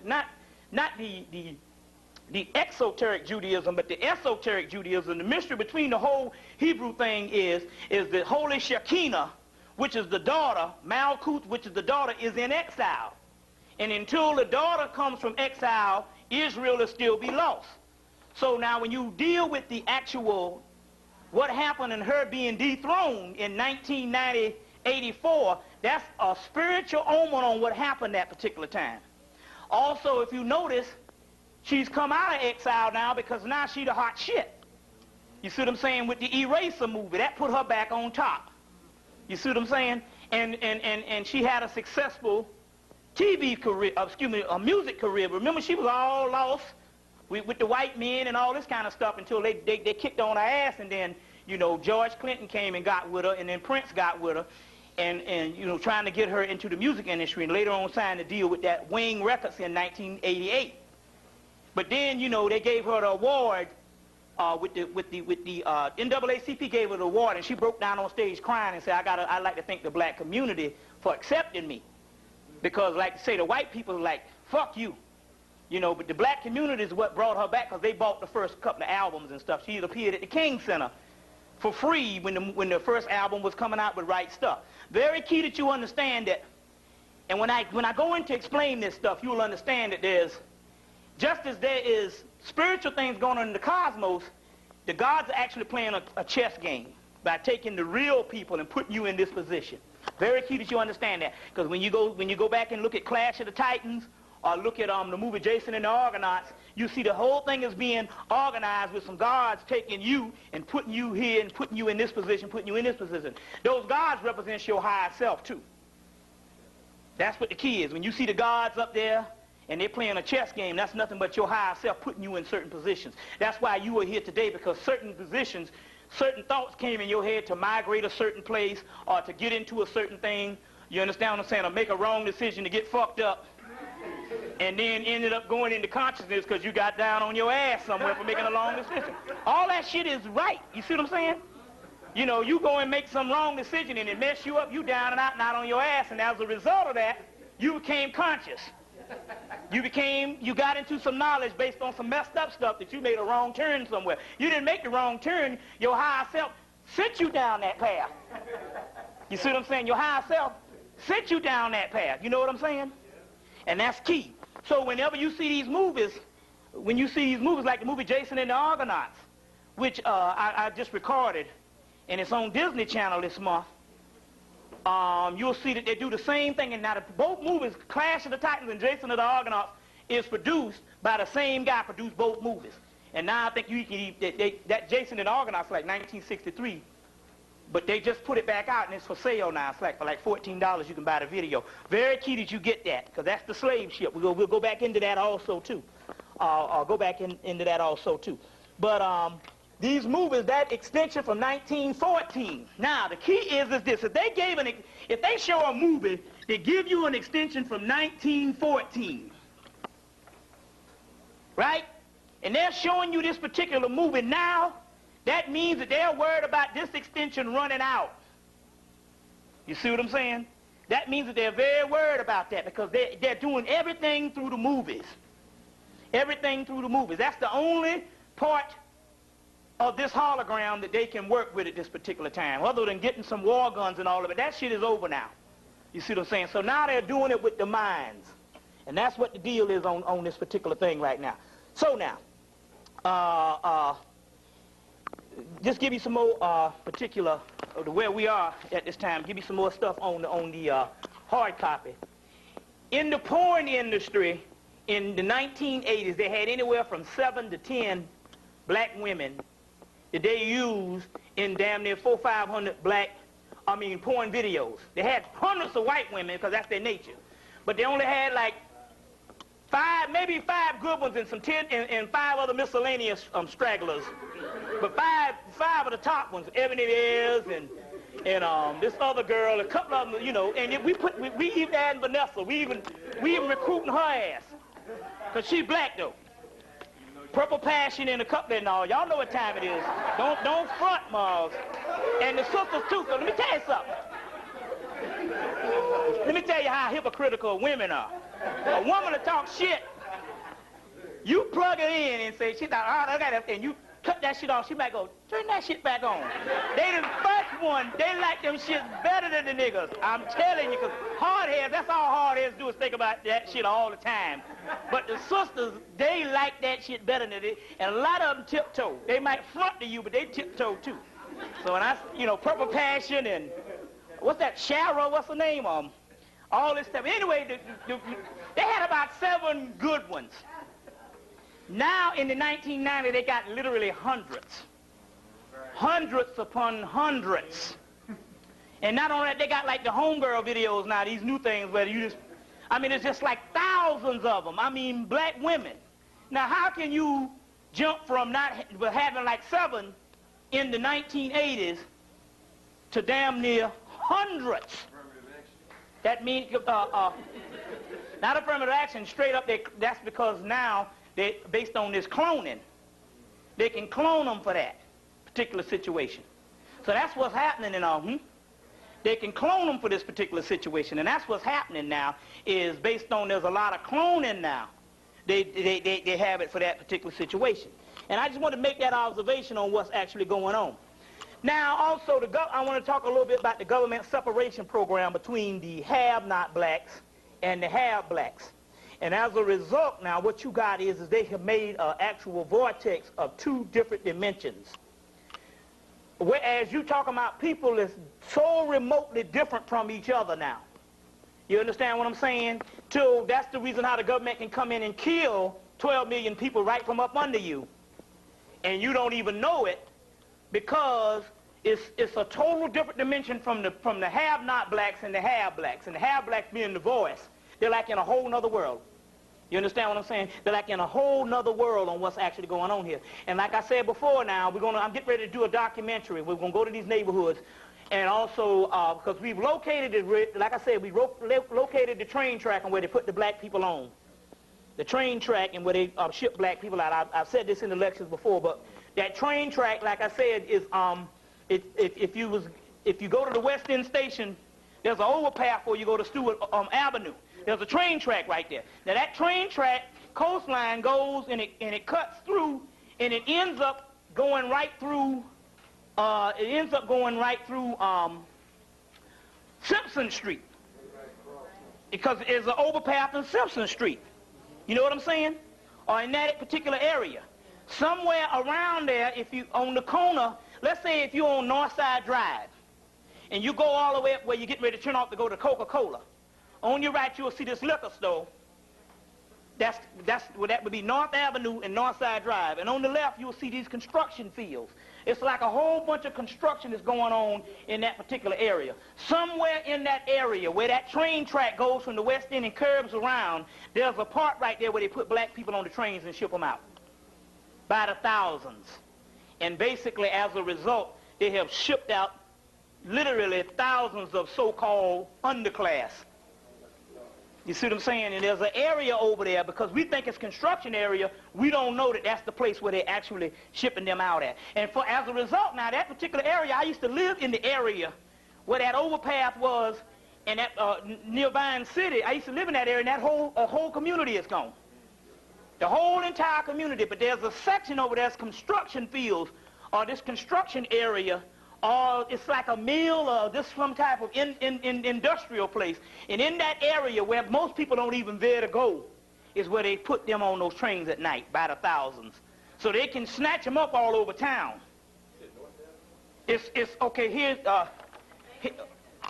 exoteric Judaism, but the esoteric Judaism, the mystery between the whole Hebrew thing is the holy Shekinah, which is the daughter, Malkuth, which is the daughter, is in exile. And until the daughter comes from exile, Israel will still be lost. So now when you deal with the actual, what happened in her being dethroned in 1984, that's a spiritual omen on what happened that particular time. Also, if you notice, she's come out of exile now because now she's the hot shit. You see what I'm saying? With the Eraser movie, that put her back on top. You see what I'm saying? And she had a successful TV career, a music career. Remember, she was all lost with the white men and all this kind of stuff until they kicked on her ass, and then, you know, George Clinton came and got with her, and then Prince got with her, and you know, trying to get her into the music industry, and later on signed a deal with that Wing Records in 1988. But then, you know, they gave her the award with the NAACP gave her the award, and she broke down on stage crying and said, I'd like to thank the black community for accepting me. Because, like I say, the white people are like, fuck you. You know, but the black community is what brought her back, because they bought the first couple of albums and stuff. She had appeared at the King Center for free when the first album was coming out with Right Stuff. Very key that you understand that. And when I go in to explain this stuff, you'll understand that there's, just as there is spiritual things going on in the cosmos, the gods are actually playing a chess game by taking the real people and putting you in this position. Very key that you understand that, because when you go back and look at Clash of the Titans, or look at the movie Jason and the Argonauts, you see the whole thing is being organized with some gods taking you and putting you here and putting you in this position, putting you in this position. Those gods represent your higher self too. That's what the key is. When you see the gods up there and they're playing a chess game, that's nothing but your higher self putting you in certain positions. That's why you are here today, because certain positions, certain thoughts came in your head to migrate a certain place or to get into a certain thing. You understand what I'm saying? Or make a wrong decision to get fucked up, and then ended up going into consciousness because you got down on your ass somewhere for making a wrong decision. All that shit is right. You see what I'm saying? You know, you go and make some wrong decision and it mess you up, you down and out and out on your ass, and as a result of that, you became conscious. You got into some knowledge based on some messed up stuff that you made a wrong turn somewhere. You didn't make the wrong turn. Your higher self sent you down that path. You see what I'm saying? Your higher self sent you down that path. You know what I'm saying? And that's key. So whenever you see these movies, when you see these movies like the movie Jason and the Argonauts, which I just recorded, and it's on Disney Channel this month, you'll see that they do the same thing. And now both movies, Clash of the Titans and Jason of the Argonauts, is produced by the same guy, produced both movies. And now I think you can that Jason and the Argonauts like 1963, but they just put it back out and it's for sale now. It's like for like $14 you can buy the video. Very key that you get that, because that's the slave ship. We'll go back into that also too. I'll go back into that also too. But these movies, that extension from 1914. Now the key is this: if they show a movie, they give you an extension from 1914, right? And they're showing you this particular movie now, that means that they're worried about this extension running out. You see what I'm saying? That means that they're very worried about that, because they're doing everything through the movies. Everything through the movies. That's the only part of this hologram that they can work with at this particular time, other than getting some war guns and all of it. That shit is over now. You see what I'm saying? So now they're doing it with the minds. And that's what the deal is on this particular thing right now. So now, just give you some more particular where we are at this time. Give you some more stuff on the hard copy. In the porn industry, in the 1980s, they had anywhere from 7 to 10 black women that they used in damn near 400 or 500 porn videos. They had hundreds of white women, because that's their nature, but they only had like maybe five good ones and some 10 and 5 other miscellaneous stragglers. But five of the top ones, Ebony Ayers and this other girl, a couple of them, you know. And we even adding Vanessa. We even recruiting her ass, cause she's black though. Purple Passion and a couple and all. Y'all know what time it is. Don't front, Mars. And the sisters too. So let me tell you something. Let me tell you how hypocritical women are. A woman to talk shit, you plug it in and say, she's like, oh, I got it, and you cut that shit off, she might go, turn that shit back on. They the first one, they like them shits better than the niggas. I'm telling you, because hardheads, that's all hardheads do is think about that shit all the time. But the sisters, they like that shit better than it, and a lot of them tiptoe. They might front to you, but they tiptoe too. So when Purple Passion and, what's that, Shara, what's her name? All this stuff. Anyway, they had about 7 good ones. Now in the 1990s, they got literally hundreds. Hundreds upon hundreds. And not only that, they got like the homegirl videos now, these new things where you just, it's just like thousands of them. Black women. Now how can you jump from having like 7 in the 1980s to damn near hundreds? That means, not affirmative action, straight up, that's because now, based on this cloning, they can clone them for that particular situation. So that's what's happening in all. They can clone them for this particular situation, and that's what's happening now, is based on there's a lot of cloning now. They have it for that particular situation. And I just want to make that observation on what's actually going on. Now, also, I want to talk a little bit about the government separation program between the have-not blacks and the have-blacks. And as a result, now, what you got is they have made an actual vortex of 2 different dimensions. Whereas you talking about people that's so remotely different from each other now. You understand what I'm saying? So that's the reason how the government can come in and kill 12 million people right from up under you. And you don't even know it, because it's a total different dimension from the have-not blacks and the have-blacks. And the have-blacks being the voice. They're like in a whole nother world. You understand what I'm saying? They're like in a whole nother world on what's actually going on here. And like I said before now, I'm getting ready to do a documentary. We're going to go to these neighborhoods. And also, because we've located it, like I said, we located the train track and where they put the black people on. The train track and where they ship black people out. I've said this in the lectures before, but that train track, like I said, is if you go to the West End Station, there's an overpass before you go to Stewart Avenue. There's a train track right there. Now that train track coastline goes and it cuts through, and it ends up going right through. Simpson Street, because there's an overpass on Simpson Street. You know what I'm saying? Or in that particular area. Somewhere around there, if you on the corner, let's say if you're on Northside Drive, and you go all the way up where you're getting ready to turn off to go to Coca-Cola. On your right, you'll see this liquor store. That would be North Avenue and Northside Drive. And on the left, you'll see these construction fields. It's like a whole bunch of construction is going on in that particular area. Somewhere in that area where that train track goes from the west end and curves around, there's a part right there where they put black people on the trains and ship them out by the thousands. And basically, as a result, they have shipped out literally thousands of so-called underclass. You see what I'm saying? And there's an area over there, because we think it's construction area, we don't know that that's the place where they're actually shipping them out at. And as a result, now, that particular area, I used to live in the area where that overpass was, and that near Vine City. I used to live in that area, and that whole community is gone. The whole entire community. But there's a section over there, that's construction fields, or this construction area, or it's like a mill or just some type of industrial place. And in that area where most people don't even dare to go is where they put them on those trains at night by the thousands. So they can snatch them up all over town. It's okay, here's, well,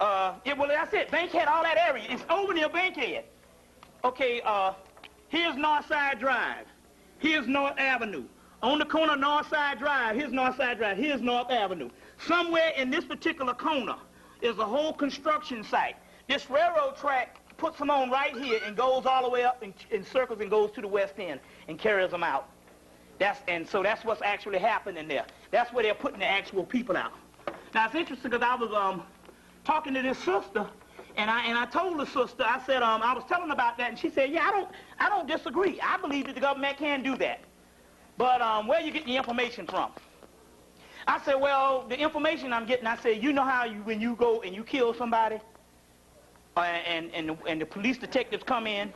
that's it. Bankhead, all that area. It's over near Bankhead. Okay, here's Northside Drive. Here's North Avenue. On the corner of Northside Drive, here's Northside Drive, here's North Avenue. Somewhere in this particular corner is a whole construction site. This railroad track puts them on right here and goes all the way up in circles and goes to the west end and carries them out. So that's what's actually happening there. That's where they're putting the actual people out. Now, it's interesting because I was talking to this sister, and I told the sister, I said, I was telling her about that, and she said, yeah, I don't disagree. I believe that the government can do that. But where you get the information from? I said, well, the information I'm getting, I said, you know how when you go and you kill somebody, and the police detectives come in,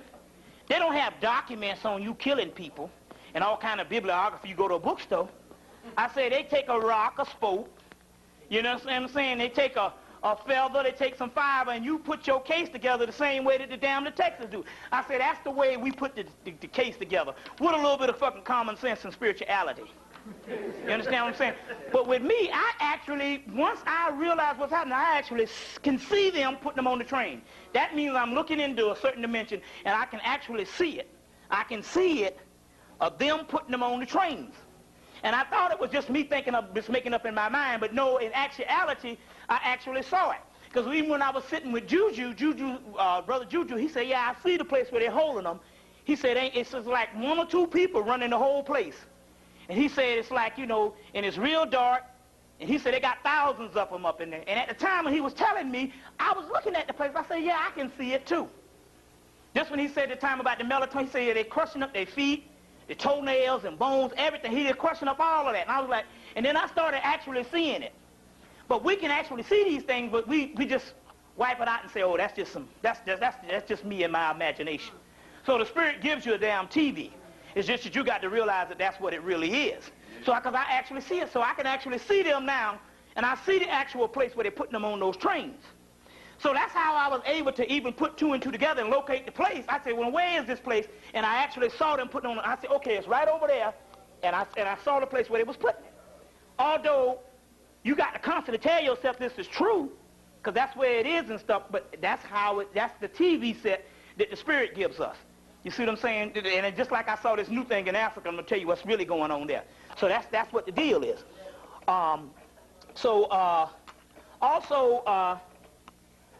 they don't have documents on you killing people and all kind of bibliography. You go to a bookstore. I said, they take a rock, a spoke, you know what I'm saying? They take a feather, they take some fiber, and you put your case together the same way that the damn detectives do. I said, that's the way we put the case together, with a little bit of fucking common sense and spirituality. You understand what I'm saying? But with me, I actually, once I realize what's happening, I actually can see them putting them on the train. That means I'm looking into a certain dimension, and I can actually see it. I can see it of them putting them on the trains. And I thought it was just me thinking of just making up in my mind, but no, in actuality, I actually saw it. Because even when I was sitting with Brother Juju, he said, yeah, I see the place where they're holding them. He said, it's just like one or two people running the whole place. And he said, it's like, you know, and it's real dark. And he said, they got thousands of them up in there. And at the time when he was telling me, I was looking at the place. I said, yeah, I can see it too. Just when he said the time about the melatonin, he said, yeah, they're crushing up their feet, the toenails and bones, everything. He was crushing up all of that. And I was like, and then I started actually seeing it. But we can actually see these things, but we just wipe it out and say, oh, that's just me and my imagination. So the Spirit gives you a damn TV. It's just that you got to realize that that's what it really is. So, because I actually see it, so I can actually see them now, and I see the actual place where they're putting them on those trains. So that's how I was able to even put two and two together and locate the place. I said, well, where is this place? And I actually saw them putting on. I said, okay, it's right over there, and I saw the place where they was putting it. Although you got to constantly tell yourself this is true, because that's where it is and stuff. But that's the TV set that the Spirit gives us. You see what I'm saying? And just like I saw this new thing in Africa, I'm going to tell you what's really going on there. So that's what the deal is.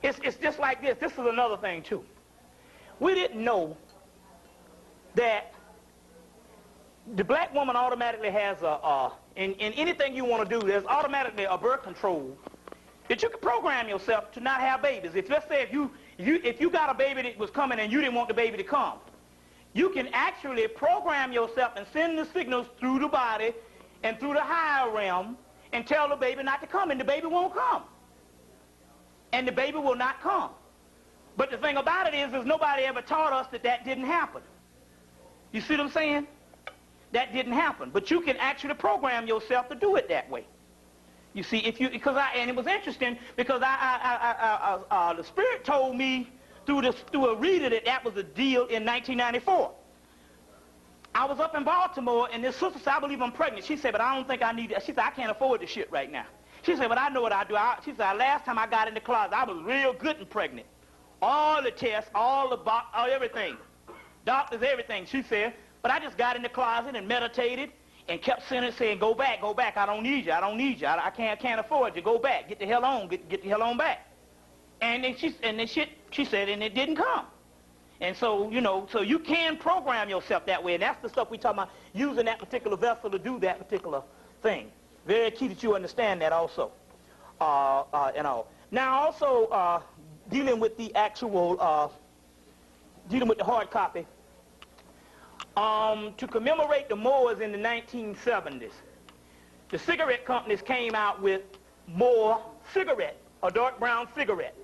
It's just like this. This is another thing, too. We didn't know that the black woman automatically has in anything you want to do, there's automatically a birth control that you can program yourself to not have babies. If, let's say, if you got a baby that was coming and you didn't want the baby to come, you can actually program yourself and send the signals through the body and through the higher realm and tell the baby not to come, and the baby won't come. And the baby will not come. But the thing about it is nobody ever taught us that didn't happen. You see what I'm saying? That didn't happen. But you can actually program yourself to do it that way. You see, and it was interesting because the Spirit told me through a reader that was a deal in 1994. I was up in Baltimore, and this sister said, I believe I'm pregnant. She said, but I don't think I need it. She said, I can't afford this shit right now. She said, but I know what I do. She said, last time I got in the closet, I was real good and pregnant. All the tests, all the everything. Doctors, everything. She said, but I just got in the closet and meditated and kept saying, go back, I don't need you, I can't afford you, go back, get the hell on, get the hell on back. And then she said, and it didn't come. And so, you know, so you can program yourself that way, and that's the stuff we talk about, using that particular vessel to do that particular thing. Very key that you understand that also, and all. Now also, dealing with the actual, dealing with the hard copy, to commemorate the Moors in the 1970s, the cigarette companies came out with Moor cigarette, a dark brown cigarette.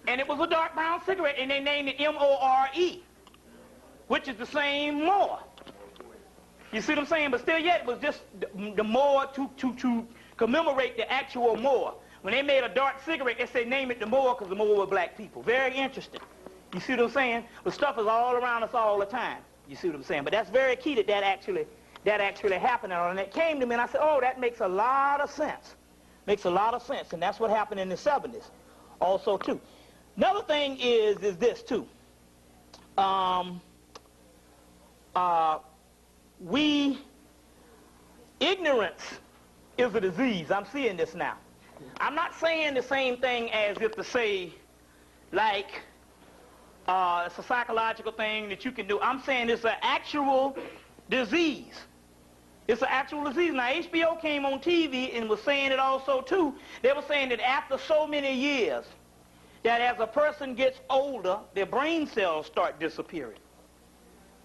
And it was a dark brown cigarette, and they named it M-O-R-E, which is the same Moor. You see what I'm saying? But still yet, it was just the Moor to commemorate the actual Moor. When they made a dark cigarette, they said name it the Moor because the Moor were black people. Very interesting. You see what I'm saying? But stuff is all around us all the time. You see what I'm saying? But that's very key that actually happened. And it came to me, and I said, oh, that makes a lot of sense. Makes a lot of sense. And that's what happened in the 70s also, too. Another thing is this, too. Ignorance is a disease. I'm seeing this now. I'm not saying the same thing as if to say, like, it's a psychological thing that you can do. I'm saying it's an actual disease. It's an actual disease. Now, HBO came on TV and was saying it also, too. They were saying that after so many years, that as a person gets older, their brain cells start disappearing.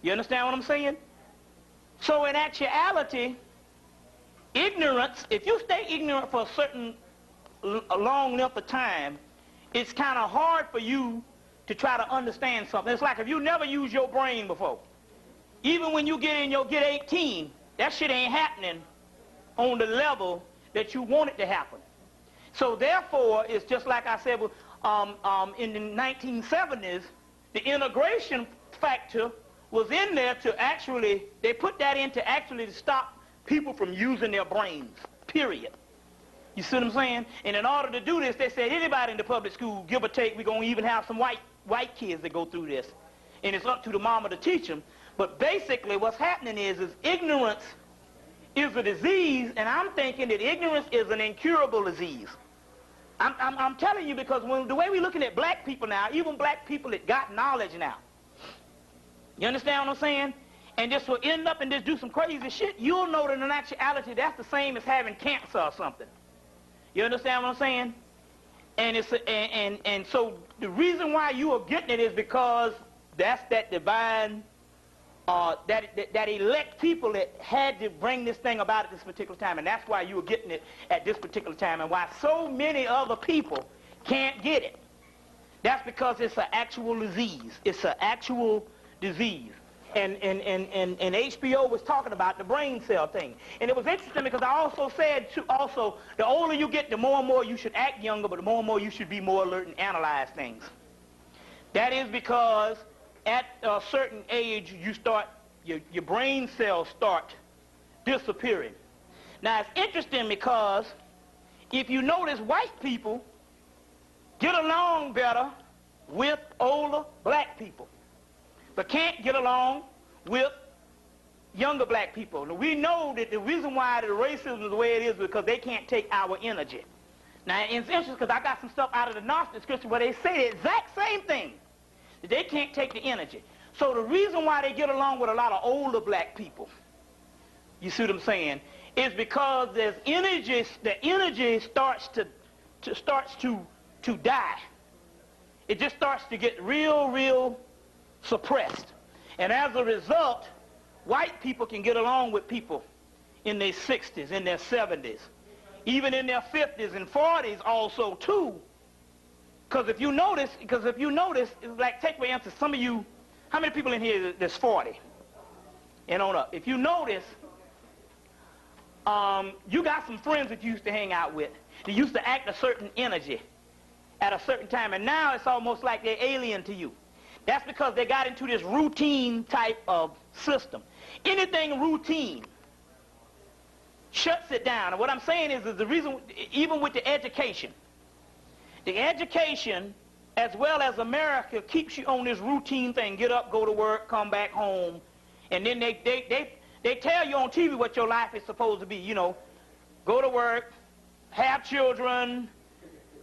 You understand what I'm saying? So in actuality, ignorance, if you stay ignorant for a long enough of time, it's kind of hard for you to try to understand something. It's like if you never used your brain before. Even when you get 18, that shit ain't happening on the level that you want it to happen. So therefore, it's just like I said, in the 1970s, the integration factor was in there to actually, they put that in to actually stop people from using their brains, period. You see what I'm saying? And in order to do this, they said anybody in the public school, give or take, we're going to even have some white kids that go through this. And it's up to the mama to teach them. But basically what's happening is ignorance is a disease, and I'm thinking that ignorance is an incurable disease. I'm telling you, because the way we're looking at black people now, even black people that got knowledge now, you understand what I'm saying? And this will end up and just do some crazy shit, you'll know that in actuality that's the same as having cancer or something. You understand what I'm saying? And it's and so the reason why you are getting it is because that's that divine that elect people that had to bring this thing about at this particular time, and that's why you were getting it at this particular time, and why so many other people can't get it. That's because it's an actual disease. It's an actual disease. And HBO was talking about the brain cell thing. And it was interesting because I also said, the older you get, the more and more you should act younger, but the more and more you should be more alert and analyze things. That is because at a certain age, your brain cells start disappearing. Now, it's interesting because if you notice, white people get along better with older black people, but can't get along with younger black people. Now, we know that the reason why the racism is the way it is because they can't take our energy. Now, it's interesting because I got some stuff out of the Gnostic scripture where they say the exact same thing, that they can't take the energy. So the reason why they get along with a lot of older black people, you see what I'm saying, is because there's energy, the energy starts to die. It just starts to get real suppressed. And as a result, white people can get along with people in their 60s, in their 70s, even in their 50s and 40s also too. Because if you notice, it's like, take for instance, some of you, how many people in here that's 40 and on up? If you notice, you got some friends that you used to hang out with. They used to act a certain energy at a certain time, and now it's almost like they're alien to you. That's because they got into this routine type of system. Anything routine shuts it down. And what I'm saying is the reason, even with the education, as well as America keeps you on this routine thing. Get up, go to work, come back home. And then they tell you on TV what your life is supposed to be. You know, go to work, have children,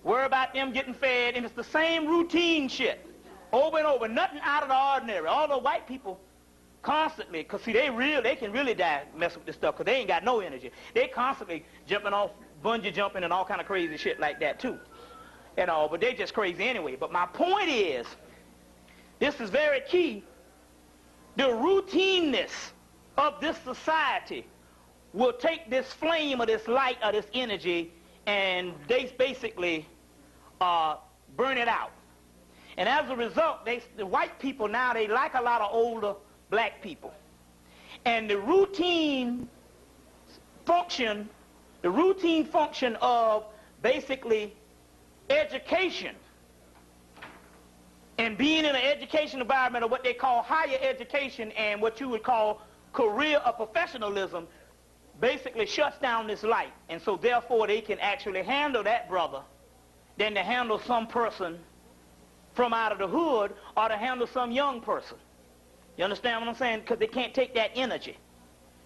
worry about them getting fed. And it's the same routine shit over and over. Nothing out of the ordinary. All the white people constantly, because see, they can really die messing with this stuff because they ain't got no energy. They constantly jumping off, bungee jumping and all kind of crazy shit like that too. And all, but they're just crazy anyway. But my point is, this is very key. The routineness of this society will take this flame or this light or this energy and they basically burn it out. And as a result, the white people now, they like a lot of older black people. And the routine function of basically education and being in an education environment or what they call higher education and what you would call career or professionalism basically shuts down this light. And so therefore they can actually handle that brother than to handle some person from out of the hood or to handle some young person. You understand what I'm saying? Because they can't take that energy.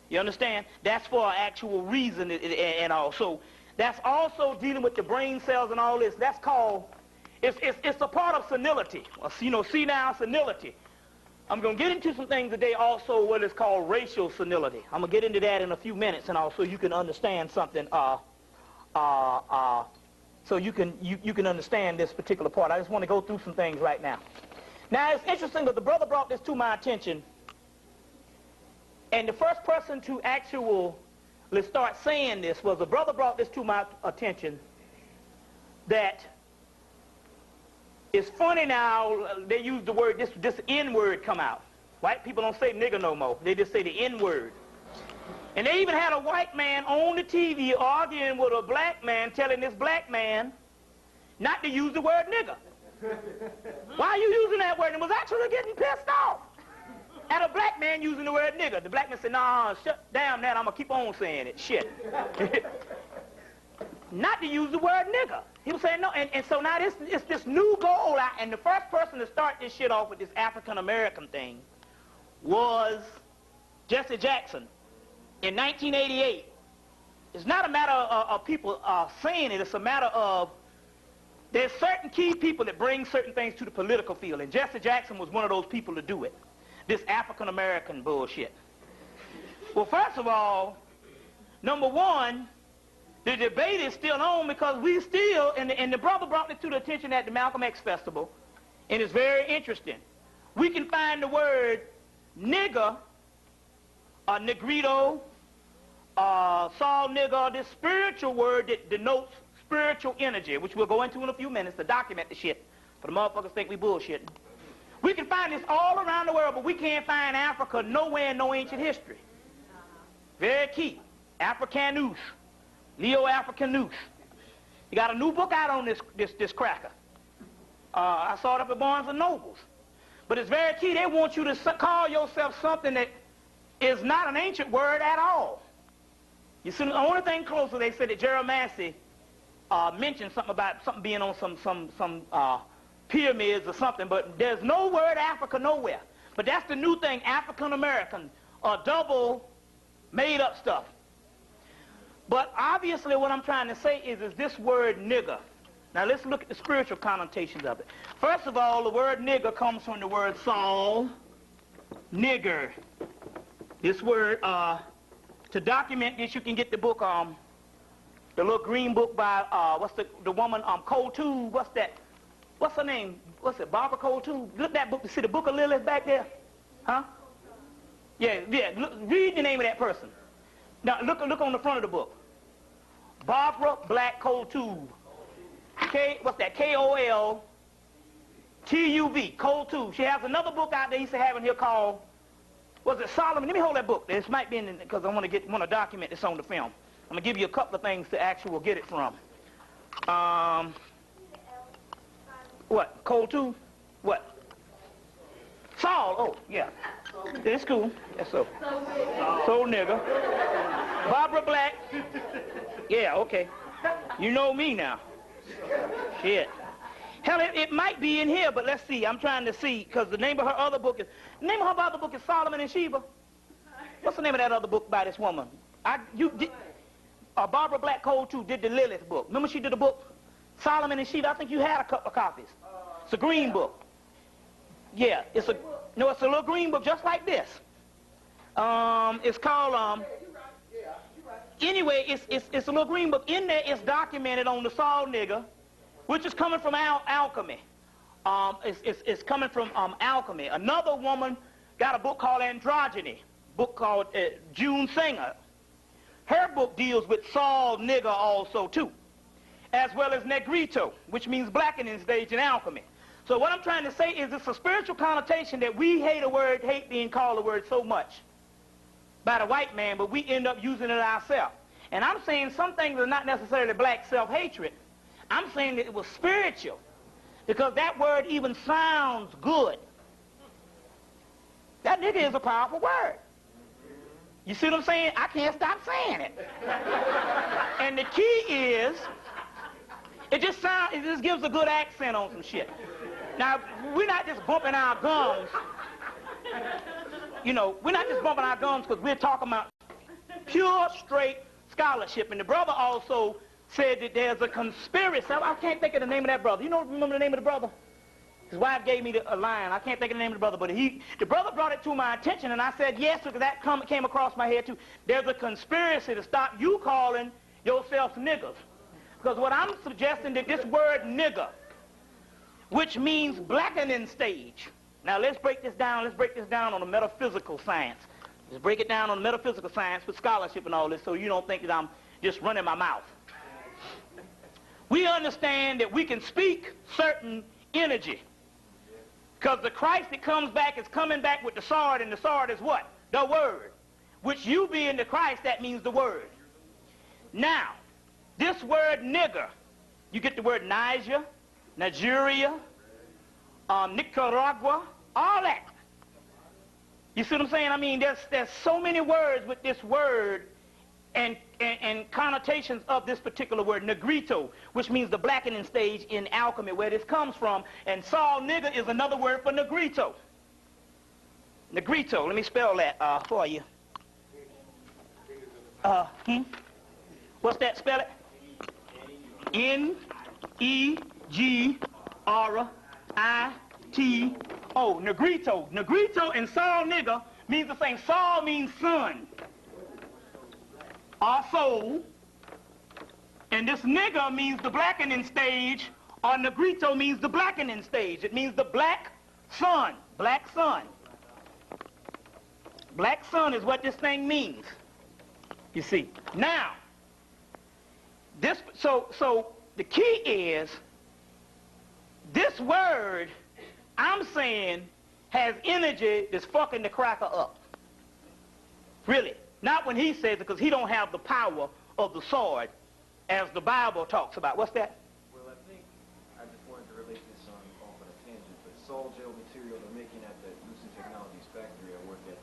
You understand? That's for an actual reason and all. So that's also dealing with the brain cells and all this. That's called, it's a part of senility. You know, senile senility. I'm going to get into some things today also what is called racial senility. I'm going to get into that in a few minutes and also you can understand something, so you can understand this particular part. I just want to go through some things right now. Now, it's interesting that the brother brought this to my attention, and the first person to actually start saying this was the brother brought this to my attention that it's funny now, they use the word, this N-word come out. White people don't say nigger no more. They just say the N-word. And they even had a white man on the TV arguing with a black man, telling this black man not to use the word nigger. Why are you using that word? And was actually getting pissed off at a black man using the word nigger. The black man said, nah, shut down that, I'm going to keep on saying it. Shit. Not to use the word nigger. He was saying no. And so now it's this new goal. And the first person to start this shit off with this African-American thing was Jesse Jackson in 1988. It's not a matter of people saying it. It's a matter of there's certain key people that bring certain things to the political field, and Jesse Jackson was one of those people to do it. This African-American bullshit. Well, first of all, number one, the debate is still on because we still, and the brother brought it to the attention at the Malcolm X Festival, and it's very interesting. We can find the word nigger, or negrito, Saul nigger, this spiritual word that denotes spiritual energy, which we'll go into in a few minutes to document the shit. For the motherfuckers think we bullshitting. We can find this all around the world, but we can't find Africa nowhere in no ancient history. Very key. Africanus. Neo-Africanus. You got a new book out on this cracker. I saw it up at Barnes & Nobles. But it's very key. They want you to call yourself something that is not an ancient word at all. You see, the only thing closer, they said that Gerald Massey mentioned something about something being on some pyramids or something, but there's no word Africa nowhere. But that's the new thing, African-American, double made-up stuff. But obviously what I'm trying to say is this word nigger. Now let's look at the spiritual connotations of it. First of all, the word nigger comes from the word Saul, nigger. This word, to document this, you can get the book, the little green book by, what's the woman, Coltube, what's that? What's her name? What's it, Barbara Coltube? Look that book, see the Book of Lilies back there? Huh? Yeah, look, read the name of that person. Now look on the front of the book. Barbara Black Coltube. What's that? Koltuv. Coltube. She has another book out there he used to have in here called, was it Solomon? Let me hold that book. This might be in, because I want to document this on the film. I'm gonna give you a couple of things to actually get it from. What? Coltube? What? Saul. Oh, yeah. It's cool. That's so. Soul nigga. Barbara Black. Yeah, okay. You know me now. Shit. Hell, it might be in here, but let's see. I'm trying to see, because the name of her other book is, the name of her other book is Solomon and Sheba. What's the name of that other book by this woman? Barbara Black Cole, too, did the Lilith book. Remember she did the book? Solomon and Sheba. I think you had a couple of copies. It's a green book. Yeah, it's a little green book just like this. It's called, anyway, it's a little green book. In there, it's documented on the Saul nigger, which is coming from alchemy. It's coming from alchemy. Another woman got a book called Androgyny, book called June Singer. Her book deals with Saul nigger also too, as well as Negrito, which means blackening stage in alchemy. So what I'm trying to say is it's a spiritual connotation that we hate being called a word so much by the white man, but we end up using it ourselves. And I'm saying some things are not necessarily black self-hatred. I'm saying that it was spiritual, because that word even sounds good. That nigga is a powerful word. You see what I'm saying? I can't stop saying it. And the key is, it just gives a good accent on some shit. Now, we're not just bumping our gums. You know, we're not just bumping our gums because we're talking about pure, straight scholarship. And the brother also said that there's a conspiracy. I can't think of the name of that brother. You don't remember the name of the brother? His wife gave me a line. I can't think of the name of the brother, but the brother brought it to my attention, and I said yes, because that came across my head too. There's a conspiracy to stop you calling yourself niggers. Because what I'm suggesting that this word nigger, which means blackening stage. Now let's break this down. Let's break this down on a metaphysical science. Let's break it down on metaphysical science with scholarship and all this, so you don't think that I'm just running my mouth. We understand that we can speak certain energy. Because the Christ that comes back is coming back with the sword, and the sword is what? The word. Which you being the Christ, that means the word. Now, this word nigger, you get the word Niger, Nigeria, Nicaragua, all that. You see what I'm saying? I mean, there's so many words with this word and connotations of this particular word, Negrito, which means the blackening stage in alchemy, where this comes from. And Saul nigger is another word for Negrito. Negrito, let me spell that for you. What's that? Spell it. N-E-G-R-I-T-O. Negrito. Negrito and Saul nigger means the same. Saul means son. Our soul, and this nigger means the blackening stage, or Negrito means the blackening stage. It means the black sun, black sun. Black sun is what this thing means, you see. Now, so the key is, this word, I'm saying, has energy that's fucking the cracker up. Really. Not when he says it, because he don't have the power of the sword, as the Bible talks about. What's that?
Well, I think I just wanted to relate this off on a tangent, but sol gel material they're making at the Lucent Technologies factory I work at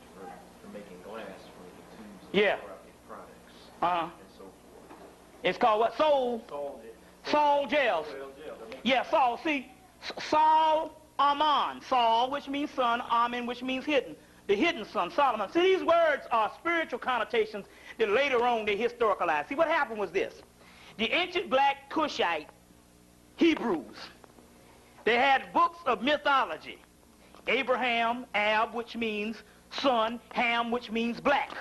for making glass for the tubes of optic products and so forth.
It's called what? Sol gels. Yeah, Sol. See, Sol, Aman. Sol, which means son, Amen, which means hidden. The hidden son, Solomon. See, these words are spiritual connotations that later on they historicalized. See, what happened was this. The ancient black Cushite Hebrews, they had books of mythology. Abraham, Ab, which means son, Ham, which means black.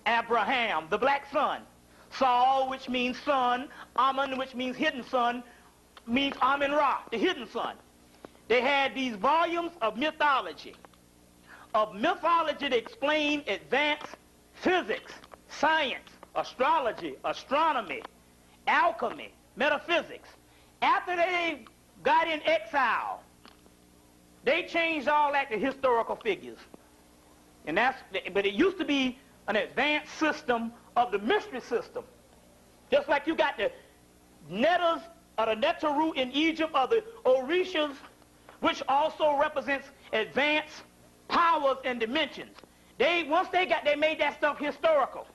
Abraham, the black son. Saul, which means son. Ammon, which means hidden son, means Amen-Ra, the hidden son. They had these volumes of mythology. That explain advanced physics, science, astrology, astronomy, alchemy, metaphysics. After they got in exile, they changed all that to historical figures. But it used to be an advanced system of the mystery system. Just like you got the Netters or the Netaru in Egypt, or the Orishas, which also represents advanced powers and dimensions. Once they made that stuff historical.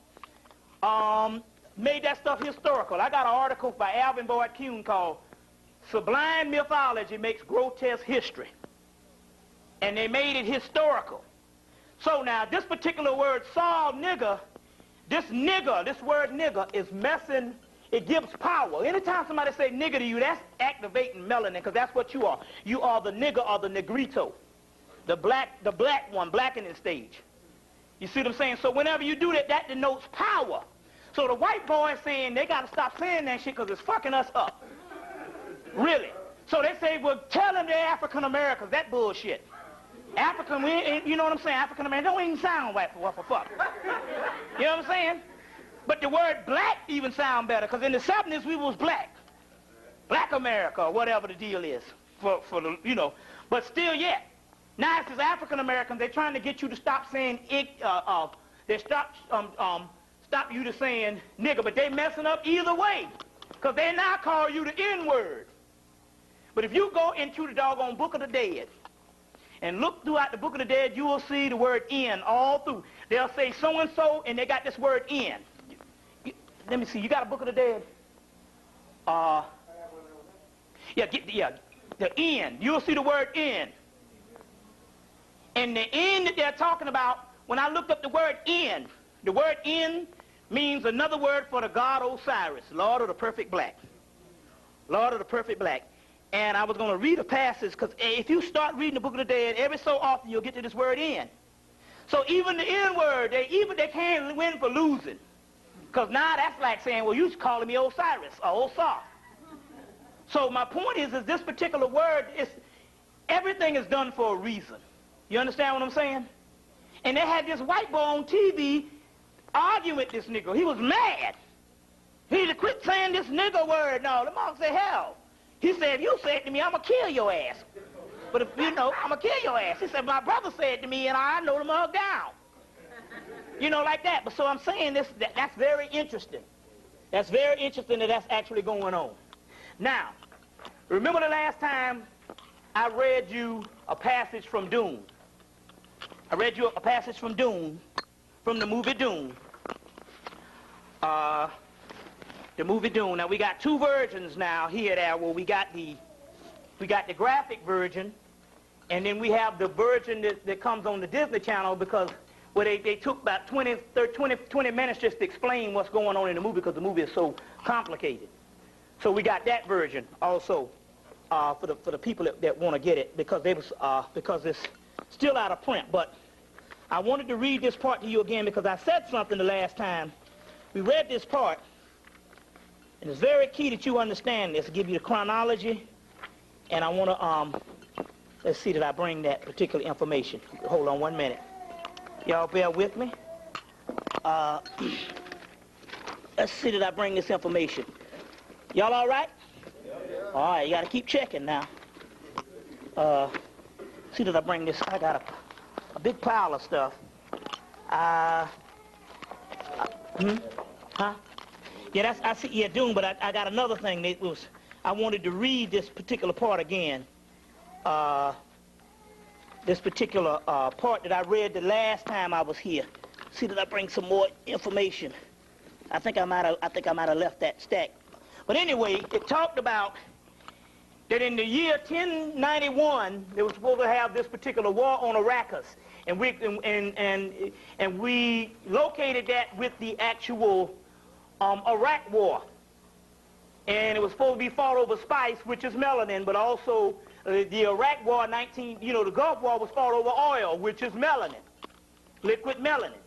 Made that stuff historical. I got an article by Alvin Boyd Kuhn called Sublime Mythology Makes Grotesque History. And they made it historical. So now, this particular word, Saul nigger, this word nigger is messing, it gives power. Anytime somebody say nigger to you, that's activating melanin, because that's what you are. You are the nigger or the negrito. The black one, blackening stage. You see what I'm saying? So whenever you do that, that denotes power. So the white boy is saying they got to stop saying that shit because it's fucking us up. Really. So they say, well, tell them they're African Americans. That bullshit. African, you know what I'm saying? African American don't even sound white for what the fuck. You know what I'm saying? But the word black even sound better, because in the 70s we was black. Black America, or whatever the deal is. For the, you know. But still yet. Now it's African Americans, they're trying to get you to stop saying they stop you to saying nigger, but they messing up either way. Because they now call you the N-word. But if you go into the doggone Book of the Dead and look throughout the Book of the Dead, you will see the word N all through. They'll say so-and-so, and they got this word N. Let me see, you got a Book of the Dead? The N. You'll see the word N. And the N that they're talking about, when I looked up the word N means another word for the god Osiris, Lord of the perfect black. Lord of the perfect black. And I was going to read a passage, because if you start reading the Book of the Dead, every so often you'll get to this word N. So even the N word, they can't win for losing. Because now that's like saying, well, you're calling me Osiris or Osar. So my point is this particular word, everything is done for a reason. You understand what I'm saying? And they had this white boy on TV arguing with this nigga. He was mad. He said, quit saying this nigger word. No, the monk said, hell. He said, if you say it to me, I'm going to kill your ass. But if you know, I'm going to kill your ass. He said, my brother said it to me, and I know the mug down. You know, like that. But so I'm saying that's very interesting. That's very interesting that that's actually going on. Now, remember the last time I read you a passage from Dune? I read you a passage from Dune, from the movie Dune. The movie Dune. Now we got two versions now here there. Well, we got the graphic version, and then we have the version that comes on the Disney Channel, because where they took about 20 minutes just to explain what's going on in the movie, because the movie is so complicated. So we got that version also for the people that want to get it, because it's still out of print. But I wanted to read this part to you again, because I said something the last time. We read this part, and it's very key that you understand this. To give you the chronology, and I want to let's see that I bring that particular information. Hold on 1 minute. Y'all bear with me. Let's see that I bring this information. Y'all all right? All right, you got to keep checking now. See that I bring this. I got a big pile of stuff. Yeah, I see. Yeah, Dune. But I got another thing. I wanted to read this particular part again. This particular part that I read the last time I was here. See that I bring some more information. I think I might have left that stack. But anyway, it talked about that in the year 1091 they were supposed to have this particular war on Arrakis, and we located that with the actual Iraq war, and it was supposed to be fought over spice, which is melanin, but also the Iraq war the Gulf War was fought over oil, which is melanin, liquid melanin.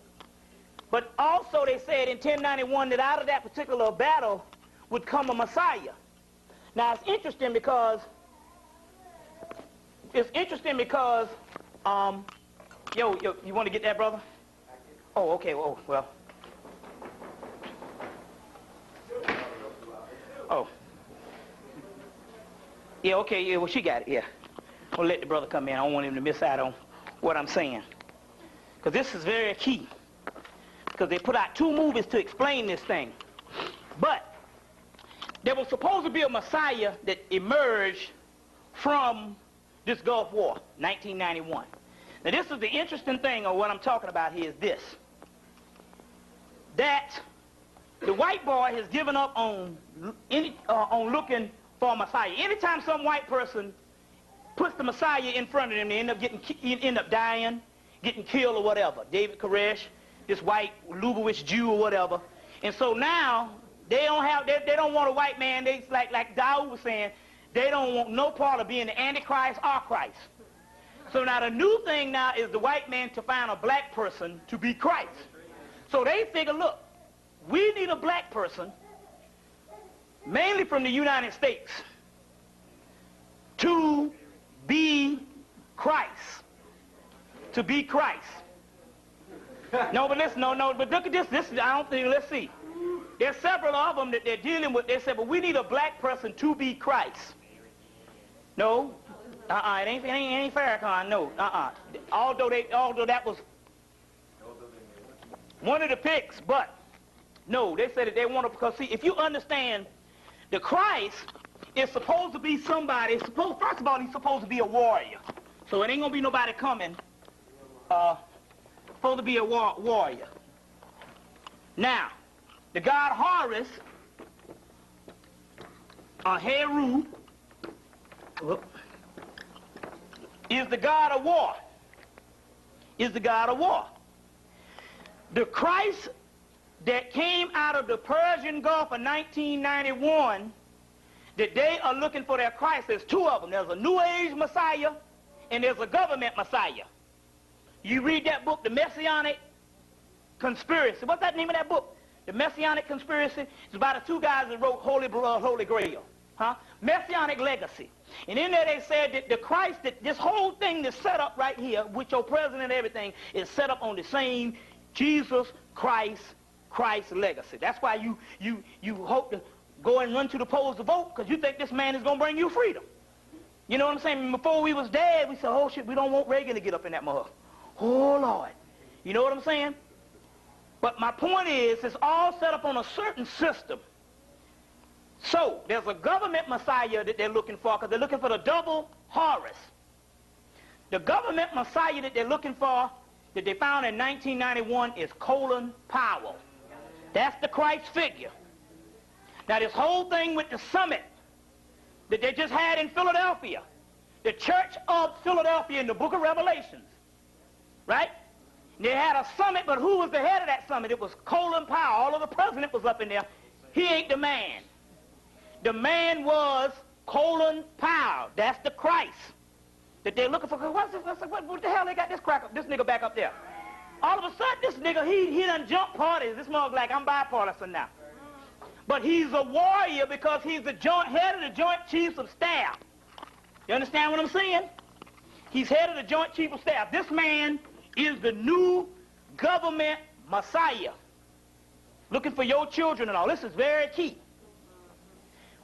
But also they said in 1091 that out of that particular battle would come a Messiah. Now it's interesting because yo, you want to get that, brother? Oh, okay. Oh, well. Oh. Yeah, okay. Yeah, well, she got it. Yeah. We'll let the brother come in. I don't want him to miss out on what I'm saying, because this is very key. Because they put out 2 movies to explain this thing, but there was supposed to be a Messiah that emerged from this Gulf War, 1991. Now this is the interesting thing of what I'm talking about here is this. That the white boy has given up on looking for a Messiah. Anytime some white person puts the Messiah in front of them, they end up dying, getting killed or whatever. David Koresh, this white Lubavitch Jew or whatever. And so now they don't want a white man. They like Dawood was saying, they don't want no part of being the Antichrist or Christ. So now the new thing now is the white man to find a black person to be Christ. So they figure, look, we need a black person, mainly from the United States, to be Christ. To be Christ. No, but listen, no, but look at this. I don't think, let's see. There's several of them that they're dealing with. They said, but we need a black person to be Christ. No, it ain't Farrakhan, no, Although that was one of the picks, but no, they said that they want to, because see, if you understand, the Christ is supposed to be somebody, first of all, he's supposed to be a warrior. So it ain't going to be nobody coming, supposed to be a warrior. Now, the god Horus, or Heru, is the god of war. Is the god of war. The Christ that came out of the Persian Gulf in 1991, that they are looking for their Christ, there's two of them. There's a New Age Messiah and there's a government Messiah. You read that book, The Messianic Conspiracy. What's that name of that book? The Messianic Conspiracy. It's about the two guys that wrote Holy Grail. Messianic Legacy. And in there they said that the Christ, that this whole thing that's set up right here, with your president and everything, is set up on the same Jesus Christ legacy. That's why you hope to go and run to the polls to vote, because you think this man is going to bring you freedom. You know what I'm saying? Before we was dead, we said, oh shit, we don't want Reagan to get up in that mug. Oh Lord. You know what I'm saying? But my point is, it's all set up on a certain system. So, there's a government Messiah that they're looking for, because they're looking for the double Horus. The government Messiah that they're looking for, that they found in 1991, is Colin Powell. That's the Christ figure. Now, this whole thing with the summit that they just had in Philadelphia, the Church of Philadelphia in the book of Revelations, right? They had a summit, but who was the head of that summit? It was Colin Powell. All of the president was up in there. He ain't the man. The man was Colin Powell. That's the Christ that they're looking for. What the hell they got this nigga back up there? All of a sudden, this nigga, he done jumped parties. This mug like, I'm bipartisan now. But he's a warrior because he's the head of the Joint Chiefs of Staff. You understand what I'm saying? He's head of the Joint Chiefs of Staff. This man is the new government Messiah. Looking for your children and all. This is very key.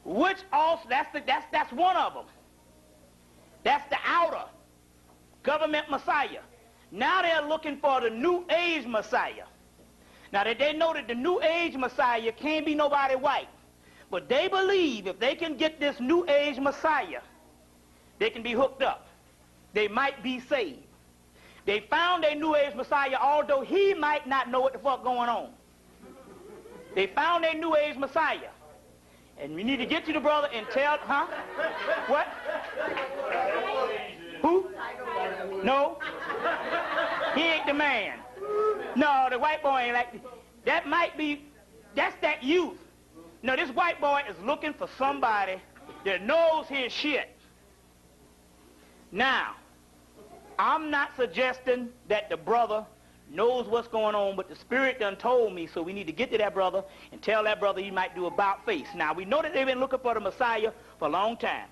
Which also, that's one of them. That's the outer government Messiah. Now they're looking for the New Age Messiah. Now they know that the New Age Messiah can't be nobody white. But they believe if they can get this New Age Messiah, they can be hooked up. They might be saved. They found a New Age Messiah, although he might not know what the fuck going on. They found a New Age Messiah. And we need to get to the brother and tell, What? Who? No. He ain't the man. No, the white boy ain't like that. That's that youth. No, this white boy is looking for somebody that knows his shit. Now, I'm not suggesting that the brother knows what's going on, but the Spirit done told me, so we need to get to that brother and tell that brother he might do about face. Now, we know that they've been looking for the Messiah for a long time.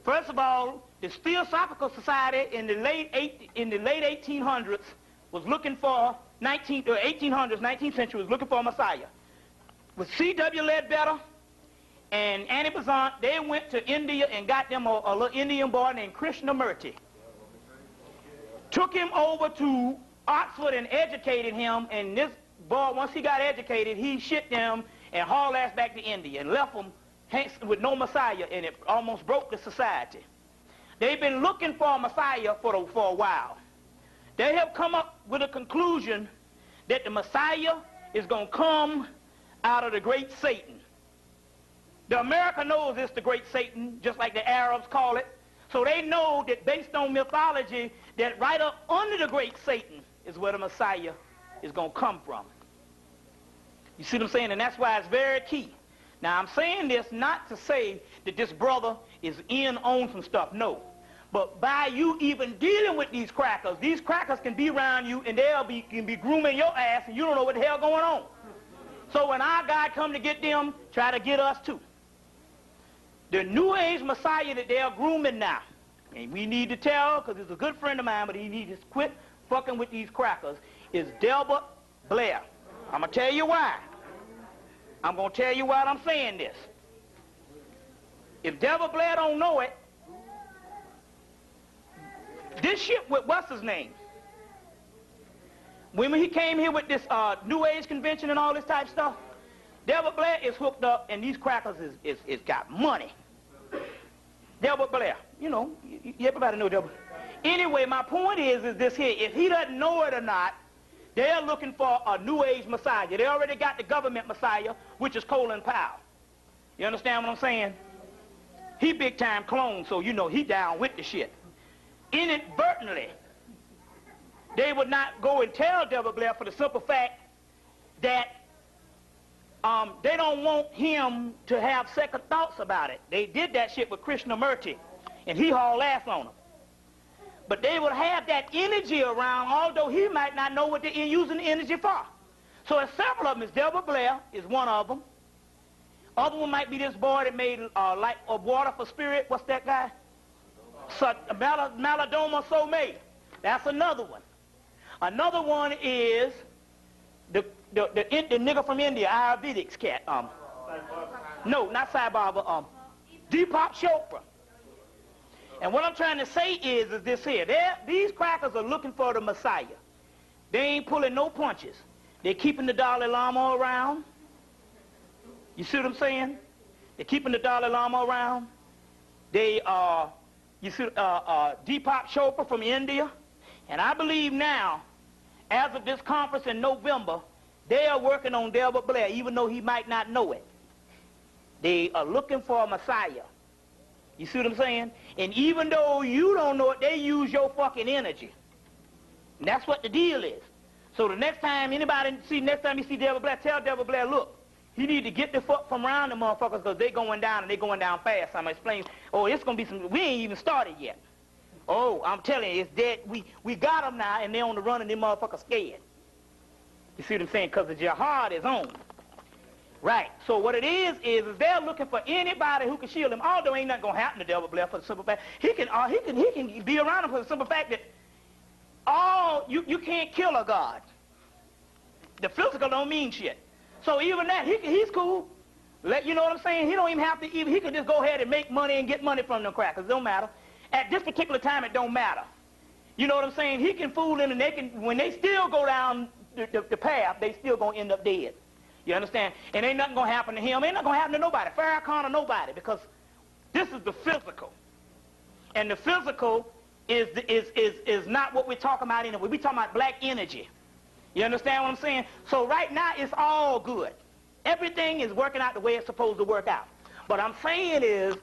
First of all, the Theosophical Society in the late 1800s was looking for 19th century was looking for a Messiah. With C.W. Ledbetter and Annie Besant, they went to India and got them a little Indian boy named Krishnamurti. Took him over to Oxford and educated him, and this boy, once he got educated, he shipped them and hauled ass back to India and left them with no Messiah, and it almost broke the society. They've been looking for a Messiah for a while. They have come up with a conclusion that the Messiah is going to come out of the great Satan. The America knows it's the great Satan, just like the Arabs call it. So they know that based on mythology, that right up under the great Satan is where the Messiah is going to come from. You see what I'm saying? And that's why it's very key. Now, I'm saying this not to say that this brother is in on some stuff. No. But by you even dealing with these crackers can be around you and can be grooming your ass and you don't know what the hell going on. So when our God come to get them, try to get us too. The New Age Messiah that they're grooming now, and we need to tell, because he's a good friend of mine, but he needs to quit fucking with these crackers, is Delbert Blair. I'm going to tell you why. I'm going to tell you why I'm saying this. If Delbert Blair don't know it, this shit with what's his name? When he came here with this New Age convention and all this type of stuff, Delbert Blair is hooked up, and these crackers is got money. Delbert Blair, you know, everybody know Delbert. Anyway, my point is this here. If he doesn't know it or not, they're looking for a New Age Messiah. They already got the government Messiah, which is Colin Powell. You understand what I'm saying? He big time clone, so you know he down with the shit. Inadvertently, they would not go and tell Delbert Blair for the simple fact that they don't want him to have second thoughts about it. They did that shit with Krishnamurti, and he hauled ass on them. But they would have that energy around, although he might not know what they're using the energy for. So there's several of them. Delbert Blair is one of them. Other one might be this boy that made light of water for spirit. What's that guy? Maladoma Somé. That's another one. Another one is the nigga from India, Ayurvedics cat. No, not Sai Baba. Deepak Chopra. And what I'm trying to say is this here. These crackers are looking for the Messiah. They ain't pulling no punches. They're keeping the Dalai Lama around. You see what I'm saying? They're keeping the Dalai Lama around. They you see Deepak Chopra from India. And I believe now, as of this conference in November, they are working on Delbert Blair, even though he might not know it. They are looking for a Messiah. You see what I'm saying? And even though you don't know it, they use your fucking energy. And that's what the deal is. So the next time next time you see Delbert Blair, tell Delbert Blair, look, he need to get the fuck from around the motherfuckers because they going down and they going down fast. I'm going to explain. Oh, it's going to be some, we ain't even started yet. Oh, I'm telling you, it's dead. We got them now and they on the run and them motherfuckers scared. You see what I'm saying? Because the jihad is on. Right. So what it is they're looking for anybody who can shield him. Although ain't nothing gonna happen to Delbert Blair for the simple fact he can be around him for the simple fact that you can't kill a god. The physical don't mean shit. So even that he's cool. You know what I'm saying? He don't even have to he can just go ahead and make money and get money from them crackers. It don't matter. At this particular time it don't matter. You know what I'm saying? He can fool them and when they still go down the path, they still gonna end up dead. You understand? And ain't nothing gonna happen to him. Ain't nothing gonna happen to nobody. Farrakhan or nobody, because this is the physical. And the physical is not what we're talking about anyway. We're talking about black energy. You understand what I'm saying? So right now it's all good. Everything is working out the way it's supposed to work out. But I'm saying is,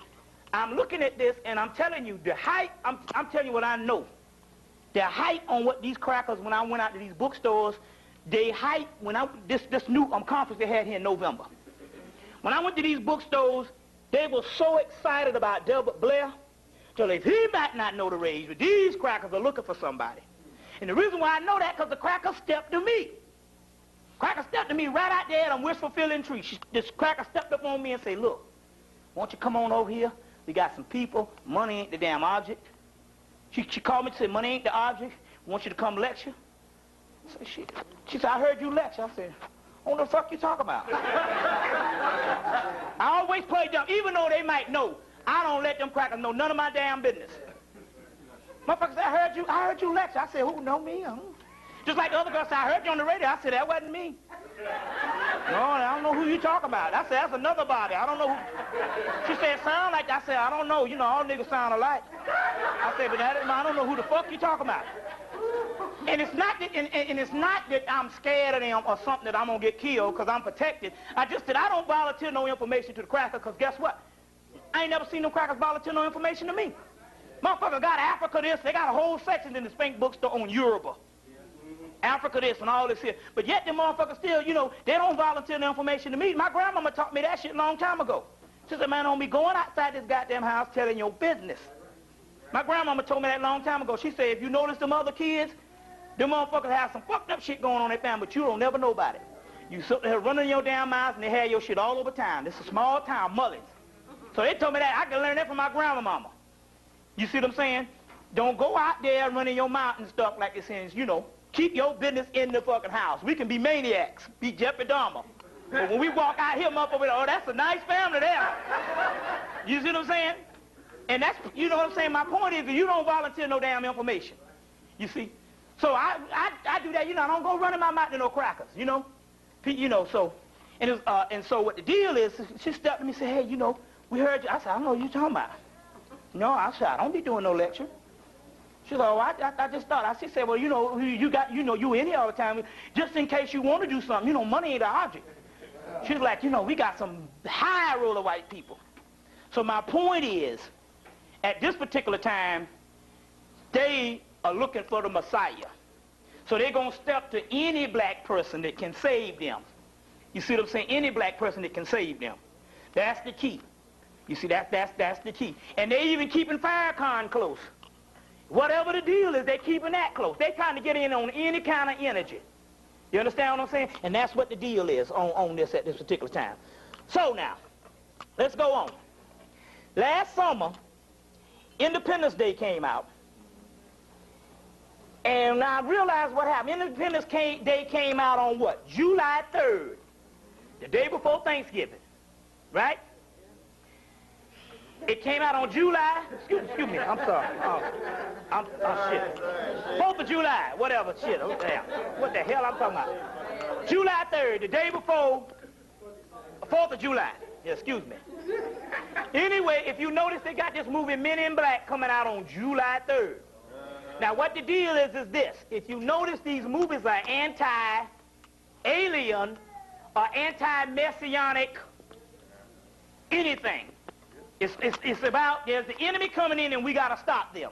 I'm looking at this and I'm telling you the hype. I'm telling you what I know. The hype on what these crackers, when I went out to these bookstores, they hype when this new conference they had here in November. When I went to these bookstores, they were so excited about Delbert Blair, till he might not know the rage, but these crackers are looking for somebody. And the reason why I know that, because the cracker stepped to me. Cracker stepped to me right out there at a wish-fulfilling tree. This cracker stepped up on me and said, look, won't you come on over here? We got some people. Money ain't the damn object. She called me and said, money ain't the object. I want you to come lecture. She said, I heard you lecture. I said, what the fuck you talking about? I always play dumb, even though they might know. I don't let them crackers know none of my damn business. Motherfuckers said, I heard you lecture. I said, who know me? Just like the other girl said, I heard you on the radio. I said, that wasn't me. No, I don't know who you talking about. I said, that's another body. I don't know who. She said, sound like that. I said, I don't know. You know, all niggas sound alike. I said, but I don't know who the fuck you talking about. And it's not that, and it's not that I'm scared of them or something that I'm going to get killed because I'm protected. I just said I don't volunteer no information to the cracker because guess what? I ain't never seen them crackers volunteer no information to me. Motherfucker got Africa this. They got a whole section in the Spank bookstore on Yoruba. Africa this and all this here. But yet them motherfuckers still, you know, they don't volunteer the information to me. My grandmama taught me that shit a long time ago. She said, man, don't be going outside this goddamn house telling your business. My grandmama told me that a long time ago. She said, if you notice them other kids, them motherfuckers have some fucked up shit going on in their family, but you don't never know about it. You sit there running your damn mouths and they have your shit all over town. This is a small town, Mullins. So they told me that. I can learn that from my grandmama. You see what I'm saying? Don't go out there running your mouth and stuff like this and, you know, keep your business in the fucking house. We can be maniacs, be Jeffrey Dahmer. But when we walk out here, motherfucker, oh, that's a nice family there. You see what I'm saying? And that's, you know what I'm saying? My point is that you don't volunteer no damn information. You see? So I do that, you know, I don't go running my mouth to no crackers, you know? You know, so, and so what the deal is, she stepped to me and said, hey, you know, we heard you. I said, I don't know what you're talking about. No, I said, I don't be doing no lecture. She said, oh, I just thought. She said, well, you know, you in here all the time, just in case you want to do something. You know, money ain't the object. She's like, you know, we got some high roller white people. So my point is, at this particular time, they are looking for the Messiah. So they're going to step to any black person that can save them. You see what I'm saying? Any black person that can save them. That's the key. You see, that's the key. And they even keeping Farrakhan close. Whatever the deal is, they keeping that close. They trying to get in on any kind of energy. You understand what I'm saying? And that's what the deal is on this at this particular time. So now, let's go on. Last summer, Independence Day came out. And I realized what happened. Independence Day came out on what? July 3rd, the day before Thanksgiving, right? It came out on July, excuse me, I'm sorry. Shit. 4th of July, whatever, shit. Oh, damn. What the hell I'm talking about? July 3rd, the day before 4th of July. Yeah, excuse me. Anyway, if you notice, they got this movie Men in Black coming out on July 3rd. Now, what the deal is this. If you notice, these movies are anti-alien or anti-messianic anything. It's about there's the enemy coming in and we got to stop them.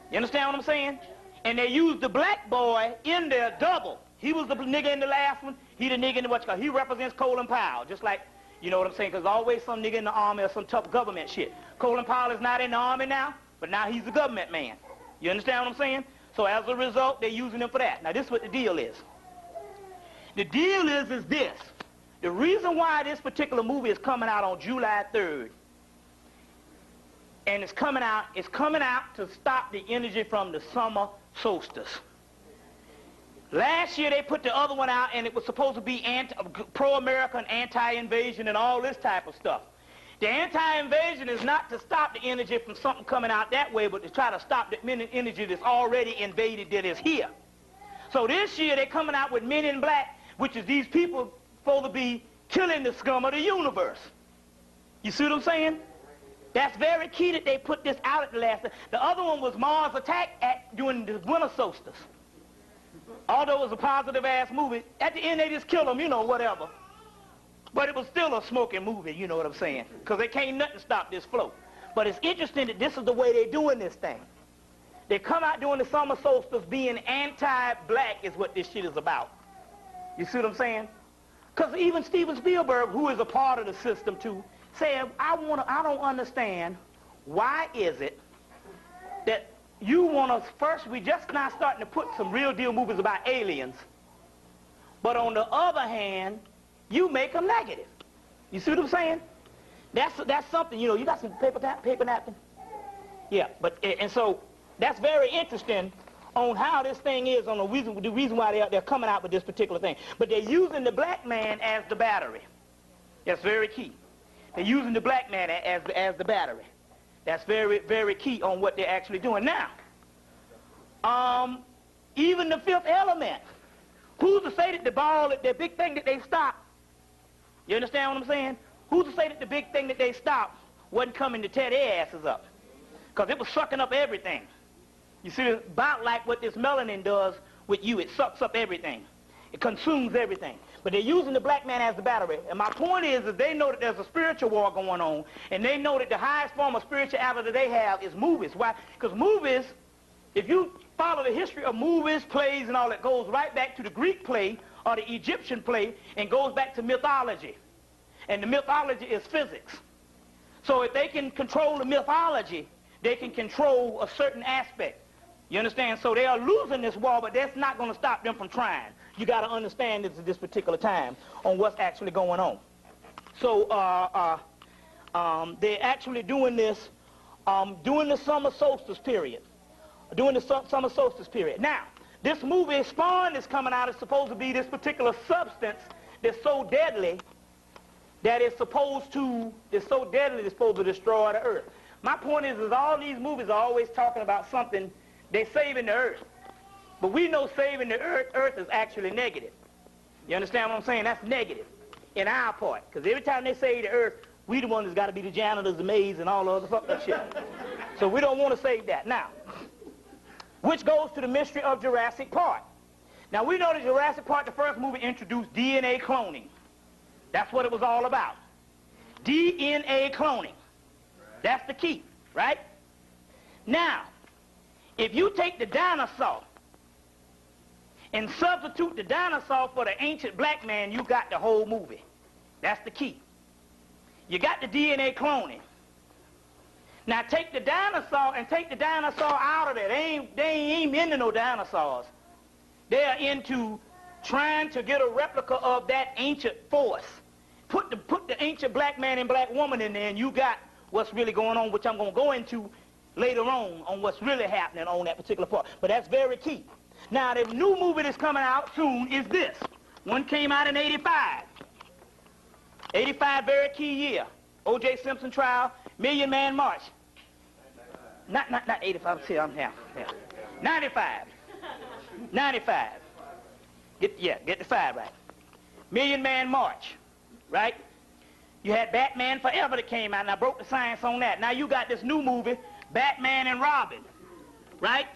You understand what I'm saying? And they used the black boy in there double. He was the nigga in the last one. He the nigga in the what you call. He represents Colin Powell, just like, you know what I'm saying? Because always some nigga in the army or some tough government shit. Colin Powell is not in the army now, but now he's a government man. You understand what I'm saying? So as a result, they're using him for that. Now this is what the deal is. The deal is this. The reason why this particular movie is coming out on July 3rd, and it's coming out to stop the energy from the summer solstice. Last year they put the other one out and it was supposed to be pro-American, anti-invasion and all this type of stuff. The anti-invasion is not to stop the energy from something coming out that way, but to try to stop the energy that's already invaded that is here. So this year they're coming out with Men in Black, which is these people supposed to be killing the scum of the universe. You see what I'm saying? That's very key that they put this out at the last. The other one was Mars Attack during the winter solstice. Although it was a positive-ass movie, at the end they just killed them, you know, whatever. But it was still a smoking movie, you know what I'm saying? Because they can't nothing stop this flow. But it's interesting that this is the way they're doing this thing. They come out during the summer solstice being anti-black is what this shit is about. You see what I'm saying? Because even Steven Spielberg, who is a part of the system too, said, I don't understand why is it that you want to, first we just now starting to put some real deal movies about aliens, but on the other hand, you make them negative. You see what I'm saying? That's something, you know, you got some paper napkin? Yeah, but, and so that's very interesting on how this thing is, on the reason why they're coming out with this particular thing. But they're using the black man as the battery. That's very key. They're using the black man as the battery. That's very, very key on what they're actually doing. Now, even the Fifth Element, Who's to say that the ball, that big thing that they stopped, you understand what I'm saying? Who's to say that the big thing that they stopped wasn't coming to tear their asses up? Because it was sucking up everything. You see, it's about like what this melanin does with you. It sucks up everything. It consumes everything. But they're using the black man as the battery. And my point is that they know that there's a spiritual war going on, and they know that the highest form of spirituality they have is movies. Why? Because movies, if you follow the history of movies, plays, and all that, goes right back to the Greek play or the Egyptian play and goes back to mythology. And the mythology is physics. So if they can control the mythology, they can control a certain aspect. You understand? So they are losing this war, but that's not going to stop them from trying. You got to understand this at this particular time on what's actually going on. So they're actually doing this during the summer solstice period. During the summer solstice period. Now, this movie Spawn is coming out. It's supposed to be this particular substance that's so deadly that it's supposed to destroy the earth. My point is all these movies are always talking about something. They're saving the earth. But we know saving the earth is actually negative. You understand what I'm saying? That's negative in our part. Because every time they save the earth, we the ones that's got to be the janitors, the maids, and all the other fucked up shit. So we don't want to save that. Now, which goes to the mystery of Jurassic Park. Now, we know that Jurassic Park, the first movie, introduced DNA cloning. That's what it was all about. DNA cloning. That's the key, right? Now, if you take the dinosaur and substitute the dinosaur for the ancient black man, you got the whole movie. That's the key. You got the DNA cloning. Now take the dinosaur and take the dinosaur out of it. They ain't into no dinosaurs. They are into trying to get a replica of that ancient force. Put the ancient black man and black woman in there, and you got what's really going on, which I'm going to go into later on what's really happening on that particular part. But that's very key. Now, the new movie that's coming out soon is this. One came out in 85. 85, very key year. O.J. Simpson trial, Million Man March. Not 85, see, I'm here. 95. 95. Get the 5 right. Million Man March, right? You had Batman Forever that came out, and I broke the science on that. Now you got this new movie, Batman and Robin, right?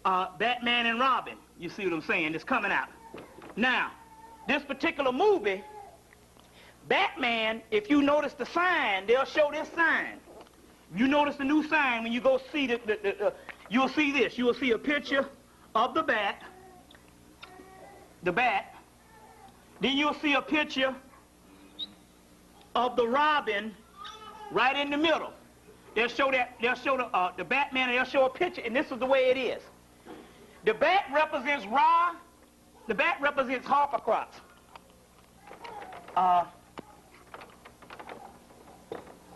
Batman and Robin, you see what I'm saying? It's coming out. Now, this particular movie, Batman, if you notice the sign, they'll show this sign. You notice the new sign when you go see you'll see this. You will see a picture of the bat. Then you'll see a picture of the Robin right in the middle. They'll show the Batman, and they'll show a picture, and this is the way it is. The bat represents Ra. The bat represents Harpocrats.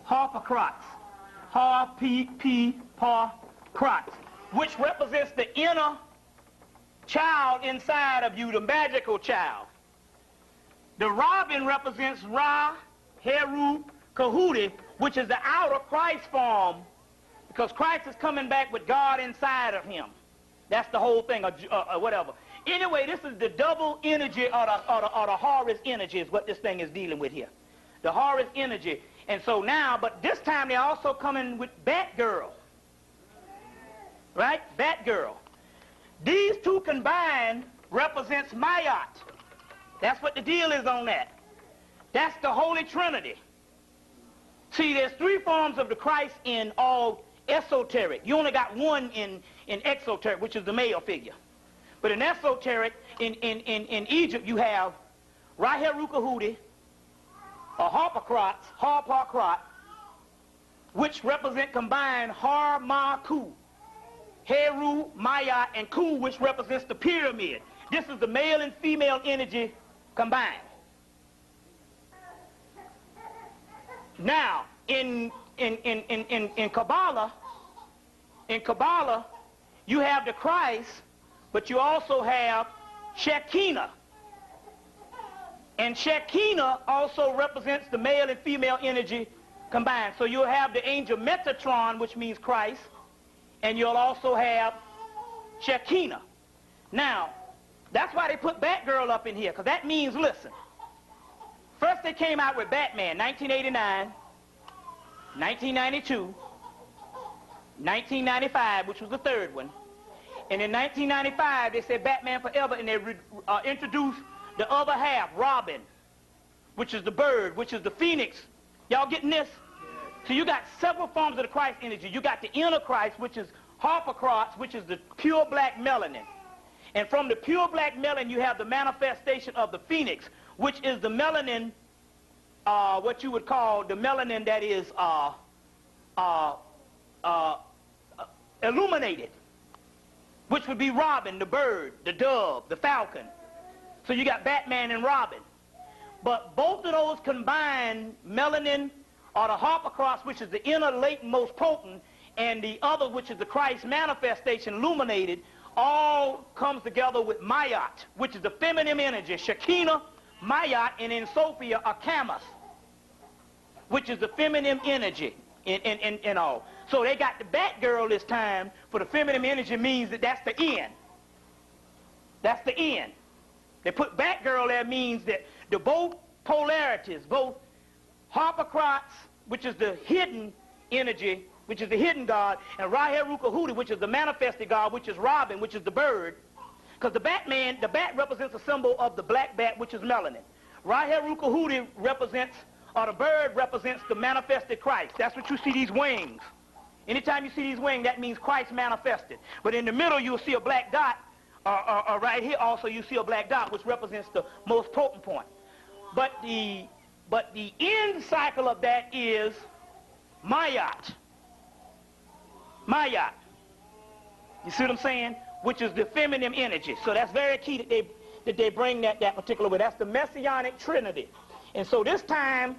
Harpocrats. Harpocrats, which represents the inner child inside of you, the magical child. The Robin represents Ra, Heru, Kahuti, which is the outer Christ form, because Christ is coming back with God inside of him. That's the whole thing, or whatever. Anyway, this is the double energy, or the Horus energy is what this thing is dealing with here. The Horus energy. And so now, but this time they're also coming with Batgirl. Right? Batgirl. These two combined represents Mayat. That's what the deal is on that. That's the Holy Trinity. See, there's 3 forms of the Christ in all esoteric. You only got one in exoteric, which is the male figure. But in esoteric, in Egypt, you have Raherukahuti, or Harpocrat, which represent combined Har, Ma, Ku. Heru, Maya, and Ku, which represents the pyramid. This is the male and female energy combined. Now, in Kabbalah, you have the Christ, but you also have Shekinah. And Shekinah also represents the male and female energy combined. So you'll have the angel Metatron, which means Christ, and you'll also have Shekinah. Now, That's why they put Batgirl up in here, because that means, listen, first they came out with Batman, 1989, 1992, 1995, which was the third one. And in 1995, they said Batman Forever, and they introduced the other half, Robin, which is the bird, which is the phoenix. Y'all getting this? So you got several forms of the Christ energy. You got the inner Christ, which is Harpocross, which is the pure black melanin. And from the pure black melanin, you have the manifestation of the phoenix, which is the melanin, what you would call the melanin that is illuminated, which would be Robin, the bird, the dove, the falcon. So you got Batman and Robin. But both of those combined melanin, or the Harpocross, which is the inner latent most potent, and the other, which is the Christ manifestation illuminated, all comes together with Mayat, which is the feminine energy. Shekinah, Mayat, and in Sophia, Akamas, which is the feminine energy in all. So they got the Batgirl this time for the feminine energy, means that that's the end. That's the end. They put Batgirl there, means that the both polarities, both Harpocross, which is the hidden energy, which is the hidden God, and Raherukahuti, which is the manifested God, which is Robin, which is the bird. Because the bat represents a symbol of the black bat, which is melanin. Raherukahuti represents, or the bird represents the manifested Christ. That's what you see, these wings. Anytime you see these wings, that means Christ manifested. But in the middle, you'll see a black dot, or right here also you see a black dot, which represents the most potent point. But the end cycle of that is Mayat. Mayat. You see what I'm saying? Which is the feminine energy. So that's very key that they bring that particular way. That's the Messianic Trinity. And so this time,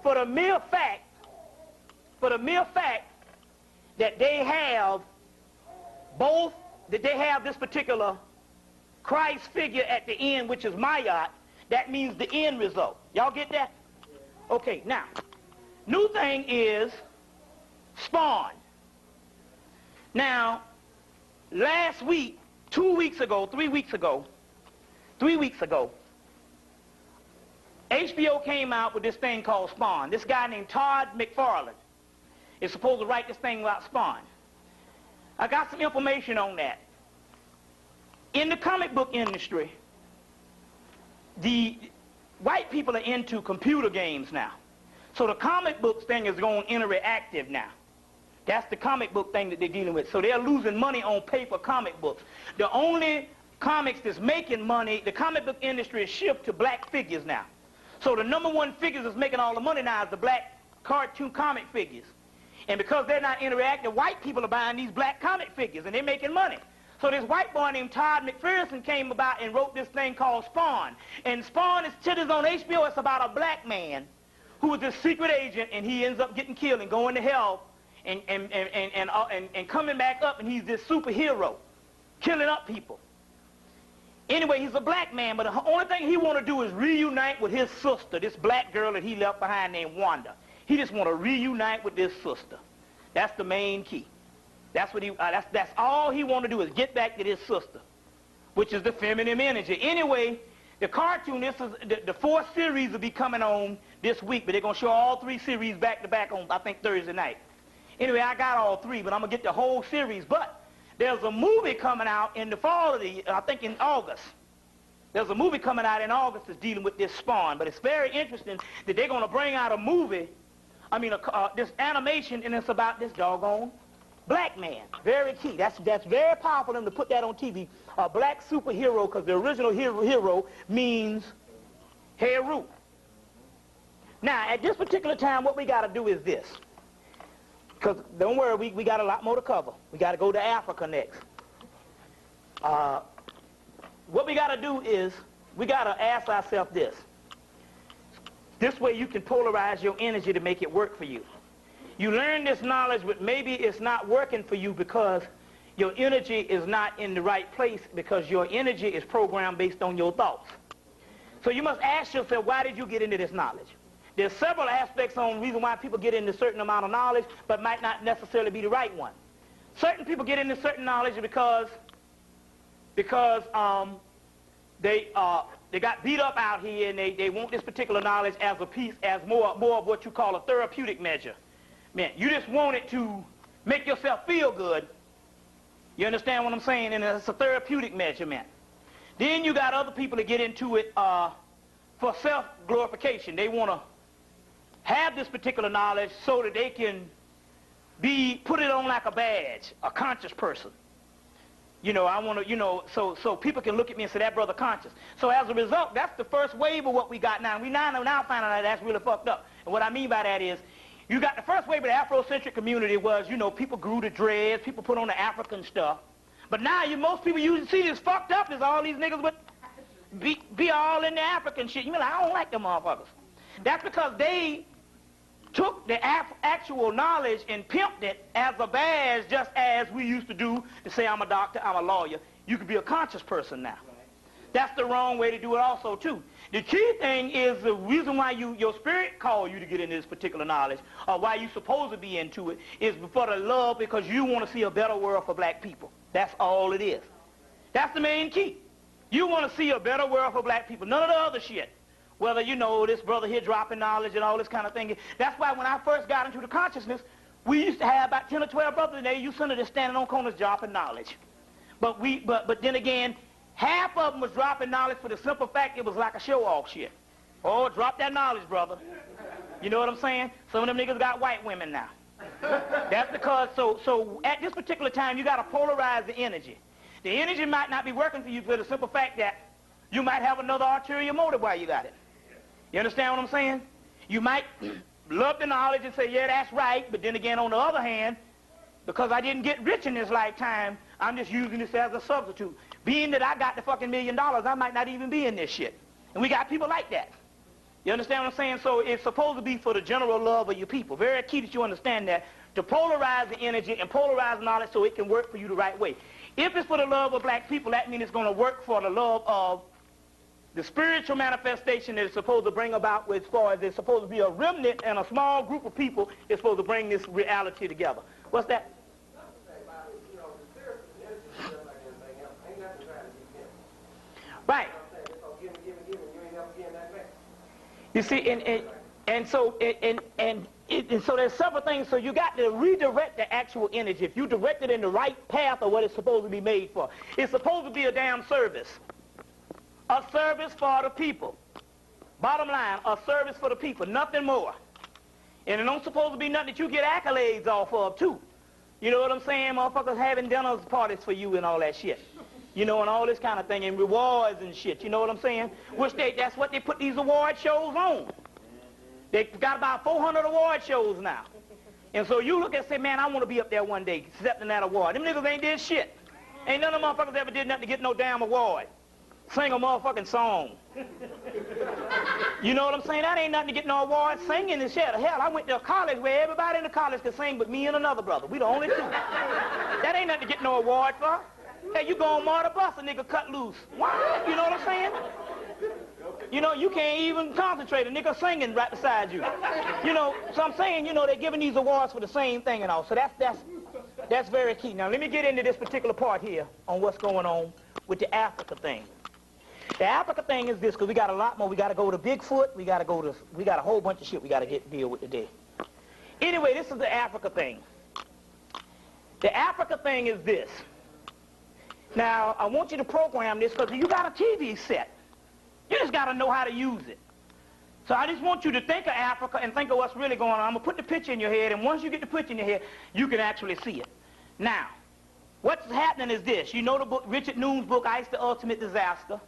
for the mere fact that they have both, that they have this particular Christ figure at the end, which is Mayat, that means the end result. Y'all get that? Okay, now, new thing is spawn. Now, last week, 2 weeks ago, 3 weeks ago, HBO came out with this thing called Spawn. This guy named Todd McFarlane is supposed to write this thing about Spawn. I got some information on that. In the comic book industry, the white people are into computer games now. So the comic book thing is going interactive now. That's the comic book thing that they're dealing with. So they're losing money on paper comic books. The only comics that's making money, the comic book industry is shifted to black figures now. So the number one figures that's making all the money now is the black cartoon comic figures. And because they're not interactive, white people are buying these black comic figures and they're making money. So this white boy named Todd McPherson came about and wrote this thing called Spawn. And Spawn is on HBO. It's about a black man who is a secret agent, and he ends up getting killed and going to hell and coming back up, and he's this superhero, killing up people. Anyway, he's a black man, but the only thing he want to do is reunite with his sister, this black girl that he left behind named Wanda. He just want to reunite with this sister. That's the main key. That's what that's all he want to do, is get back to his sister, which is the feminine energy. Anyway, the cartoon, this is the fourth series will be coming on this week, but they're going to show all 3 series back to back on, I think, Thursday night. Anyway, I got all 3, but I'm going to get the whole series. But there's a movie coming out in the fall of the year, I think in August. There's a movie coming out in August that's dealing with this Spawn. But it's very interesting that they're going to bring out a movie, this animation, and it's about this doggone black man. Very key. That's very powerful for them to put that on TV. A black superhero, because the original hero means Heru. Now, at this particular time, what we got to do is this. Because don't worry, we got a lot more to cover. We got to go to Africa next. What we got to do is we got to ask ourselves this. This way you can polarize your energy to make it work for you. You learn this knowledge, but maybe it's not working for you because your energy is not in the right place, because your energy is programmed based on your thoughts. So you must ask yourself, why did you get into this knowledge? There's several aspects on the reason why people get into a certain amount of knowledge, but might not necessarily be the right one. Certain people get into certain knowledge because they got beat up out here, and they want this particular knowledge as a piece, as more of what you call a therapeutic measure. Man, you just want it to make yourself feel good. You understand what I'm saying? And it's a therapeutic measurement. Then you got other people that get into it for self-glorification. They want to have this particular knowledge so that they can put it on like a badge, a conscious person. You know, I want to, you know, so people can look at me and say, that brother conscious. So as a result, that's the first wave of what we got now. We now finding out that's really fucked up. And what I mean by that is, you got the first wave of the Afrocentric community was, you know, people grew the dreads, people put on the African stuff. But now most people you see this fucked up is all these niggas with be all in the African shit. You mean like, I don't like them motherfuckers. That's because they took the actual knowledge and pimped it as a badge, just as we used to do to say, I'm a doctor, I'm a lawyer. You could be a conscious person now. That's the wrong way to do it also, too. The key thing is the reason why your spirit called you to get into this particular knowledge, or why you're supposed to be into it, is for the love, because you want to see a better world for black people. That's all it is. That's the main key. You want to see a better world for black people. None of the other shit. Whether, you know, this brother here dropping knowledge and all this kind of thing. That's why when I first got into the consciousness, we used to have about 10 or 12 brothers in there. You seen just standing on corners dropping knowledge. But then again, half of them was dropping knowledge for the simple fact it was like a show-off shit. Oh, drop that knowledge, brother. You know what I'm saying? Some of them niggas got white women now. That's because, so at this particular time, you got to polarize the energy. The energy might not be working for you for the simple fact that you might have another ulterior motive while you got it. You understand what I'm saying? You might love the knowledge and say, yeah, that's right, but then again, on the other hand, because I didn't get rich in this lifetime, I'm just using this as a substitute. Being that I got the fucking $1 million, I might not even be in this shit. And we got people like that. You understand what I'm saying? So it's supposed to be for the general love of your people. Very key that you understand that, to polarize the energy and polarize knowledge so it can work for you the right way. If it's for the love of black people, that means it's going to work for the love of the spiritual manifestation that it's supposed to bring about, as far as there's supposed to be a remnant and a small group of people that's supposed to bring this reality together. What's that? Right. You see, and so there's several things. So you got to redirect the actual energy. If you direct it in the right path of what it's supposed to be made for, it's supposed to be a damn service. A service for the people. Bottom line, a service for the people, nothing more. And it don't supposed to be nothing that you get accolades off of, too. You know what I'm saying? Motherfuckers having dinner parties for you and all that shit. You know, and all this kind of thing, and rewards and shit. You know what I'm saying? Which that's what they put these award shows on. They got about 400 award shows now. And so you look and say, man, I want to be up there one day accepting that award. Them niggas ain't did shit. Ain't none of them motherfuckers ever did nothing to get no damn award. Sing a motherfucking song. You know what I'm saying? That ain't nothing to get no award. Singing and shit. Hell, I went to a college where everybody in the college could sing but me and another brother. We the only two. That ain't nothing to get no award for. Hey, you go on more the bus, a nigga cut loose. What? You know what I'm saying? You know, you can't even concentrate. A nigga singing right beside you. You know, so I'm saying, you know, they're giving these awards for the same thing and all. So that's very key. Now, let me get into this particular part here on what's going on with the Africa thing. The Africa thing is this, because we got a lot more. We got to go to Bigfoot. We got a whole bunch of shit we got to deal with today. Anyway, this is the Africa thing. The Africa thing is this. Now, I want you to program this because you got a TV set. You just got to know how to use it. So I just want you to think of Africa and think of what's really going on. I'm going to put the picture in your head, and once you get the picture in your head, you can actually see it. Now, what's happening is this. You know the book, Richard Noon's book, Ice the Ultimate Disaster,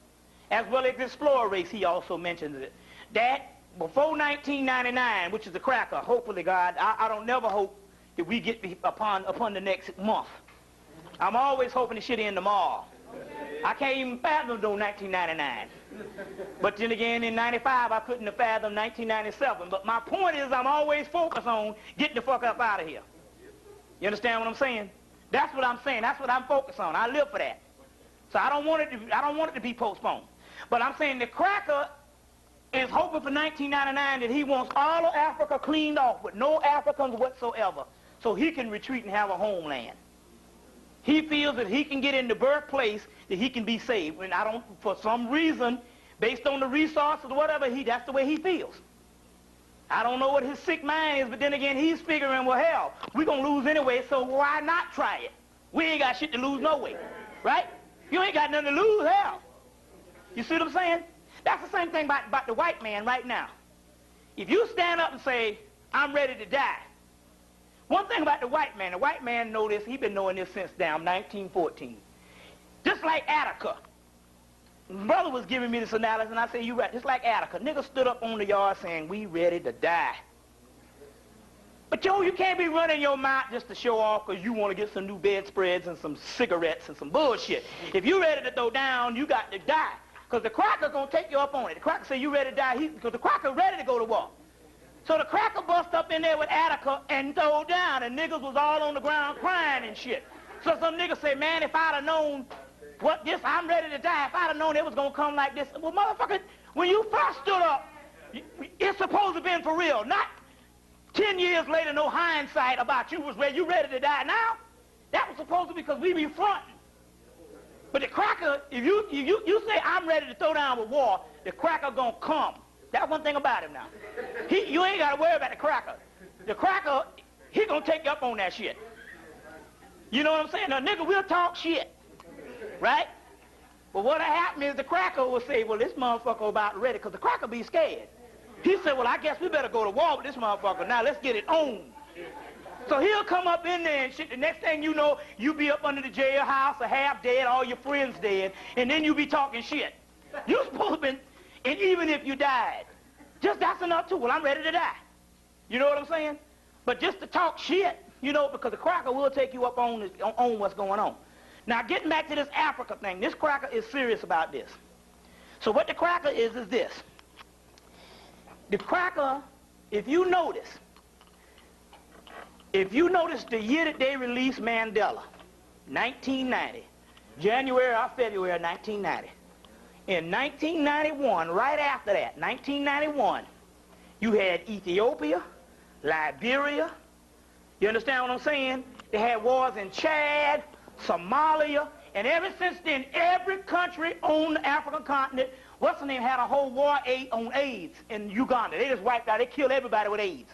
as well as the Explorer Race, he also mentions it. That, before 1999, which is the cracker, hopefully, God, I don't never hope that we get upon the next month. I'm always hoping the shit end tomorrow. I can't even fathom no 1999. But then again, in 95, I couldn't have fathomed 1997. But my point is, I'm always focused on getting the fuck up out of here. You understand what I'm saying? That's what I'm saying. That's what I'm focused on. I live for that. So I don't want it to be postponed. But I'm saying the cracker is hoping for 1999 that he wants all of Africa cleaned off with no Africans whatsoever, so he can retreat and have a homeland. He feels that he can get in the birthplace that he can be saved. And I don't, for some reason, based on the resources or whatever, that's the way he feels. I don't know what his sick mind is, but then again, he's figuring, well, hell, we're going to lose anyway, so why not try it? We ain't got shit to lose no way, right? You ain't got nothing to lose, hell. You see what I'm saying? That's the same thing about the white man right now. If you stand up and say, I'm ready to die, one thing about the white man know this, he's been knowing this since damn 1914. Just like Attica. Brother was giving me this analysis, and I said, you right, just like Attica. Niggas stood up on the yard saying, we ready to die. But yo, you can't be running your mouth just to show off because you want to get some new bedspreads and some cigarettes and some bullshit. If you ready to throw down, you got to die. Because the cracker going to take you up on it. The cracker say you ready to die, because the cracker ready to go to war. So the cracker bust up in there with Attica and throw down, and niggas was all on the ground crying and shit. So some niggas say, man, if I'd have known what this, I'm ready to die, if I'd have known it was going to come like this. Well, motherfucker, when you first stood up, it's supposed to have been for real. Not 10 years later, no hindsight about you was where you ready to die now. That was supposed to be because we be fronting. But the cracker, if you say, I'm ready to throw down with war, the cracker going to come. That's one thing about him now. You ain't got to worry about the cracker. The cracker, he going to take you up on that shit. You know what I'm saying? Now, nigga, we'll talk shit, right? But what'll happen is the cracker will say, well, this motherfucker about ready, because the cracker be scared. He said, well, I guess we better go to war with this motherfucker. Now, let's get it on. So he'll come up in there and shit. The next thing you know, you be up under the jailhouse, or half dead, all your friends dead, and then you be talking shit. You supposed to be, and even if you died, just that's enough too. Well, I'm ready to die. You know what I'm saying? But just to talk shit, you know, because the cracker will take you up on what's going on. Now, getting back to this Africa thing, this cracker is serious about this. So what the cracker is this. The cracker, if you notice the year that they released Mandela, 1990, January or February 1990. In 1991, right after that, 1991, you had Ethiopia, Liberia. You understand what I'm saying? They had wars in Chad, Somalia, and ever since then, every country on the African continent, what's the name, had a whole war on AIDS in Uganda. They just wiped out, they killed everybody with AIDS.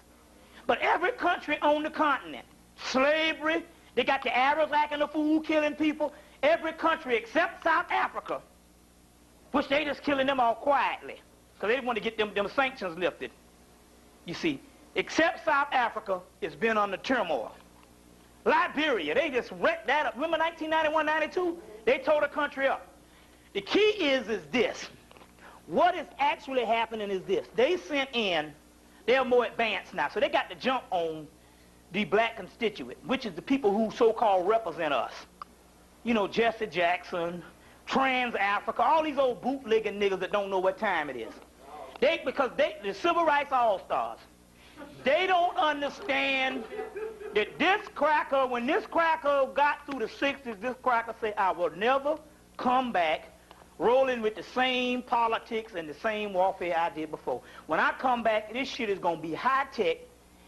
But every country on the continent, slavery, they got the Arabs acting a fool, killing people. Every country except South Africa, which they just killing them all quietly, because they want to get them sanctions lifted. You see, except South Africa, it's been under turmoil. Liberia, they just wrecked that up. Remember 1991, 92? They tore the country up. The key is this. What is actually happening is this. They sent in, they're more advanced now, so they got the jump on the black constituent, which is the people who so-called represent us. You know, Jesse Jackson, Trans-Africa, all these old bootlegging niggas that don't know what time it is. Because the civil rights all-stars, they don't understand that this cracker, when this cracker got through the 60s, this cracker said, I will never come back rolling with the same politics and the same warfare I did before. When I come back, this shit is going to be high-tech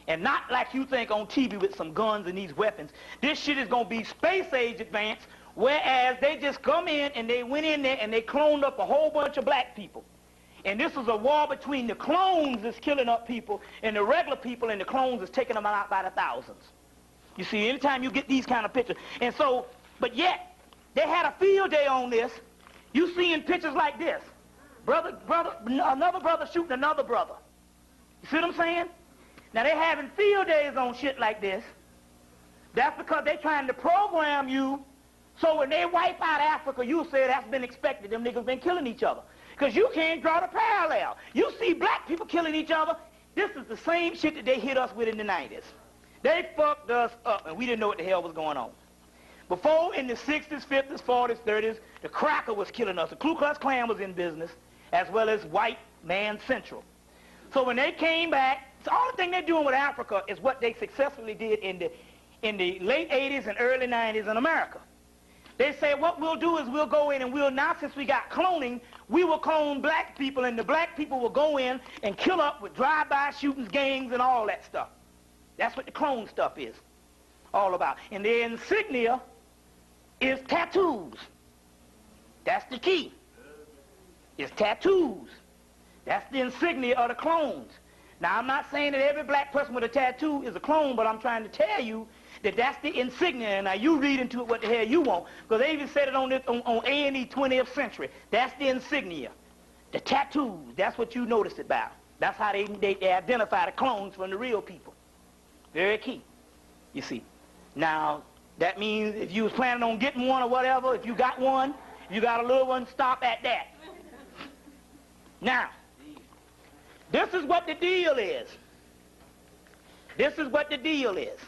and not like you think on TV with some guns and these weapons. This shit is going to be space-age advanced, whereas they just come in and they went in there and they cloned up a whole bunch of black people. And this is a war between the clones that's killing up people and the regular people, and the clones is taking them out by the thousands. You see, anytime you get these kind of pictures. And so, but yet, they had a field day on this. You seeing pictures like this. Another brother shooting another brother. You see what I'm saying? Now, they're having field days on shit like this. That's because they're trying to program you so when they wipe out Africa, you'll say that's been expected. Them niggas been killing each other. Because you can't draw the parallel. You see black people killing each other. This is the same shit that they hit us with in the 90s. They fucked us up, and we didn't know what the hell was going on. Before, in the 60s, 50s, 40s, 30s, the cracker was killing us. The Ku Klux Klan was in business, as well as White Man Central. So when they came back, the only thing they're doing with Africa is what they successfully did in the late 80s and early 90s in America. They say what we'll do is we'll go in and we'll, now since we got cloning, we will clone black people, and the black people will go in and kill up with drive-by shootings, gangs, and all that stuff. That's what the clone stuff is all about. And their insignia is tattoos. That's the key. It's tattoos. That's the insignia of the clones. Now, I'm not saying that every black person with a tattoo is a clone, but I'm trying to tell you that that's the insignia. Now, you read into it what the hell you want, because they even said it on A&E 20th Century. That's the insignia. The tattoos, that's what you notice about. That's how they identify the clones from the real people. Very key, you see. Now, that means if you was planning on getting one or whatever, if you got one, you got a little one, stop at that. Now, this is what the deal is. This is what the deal is.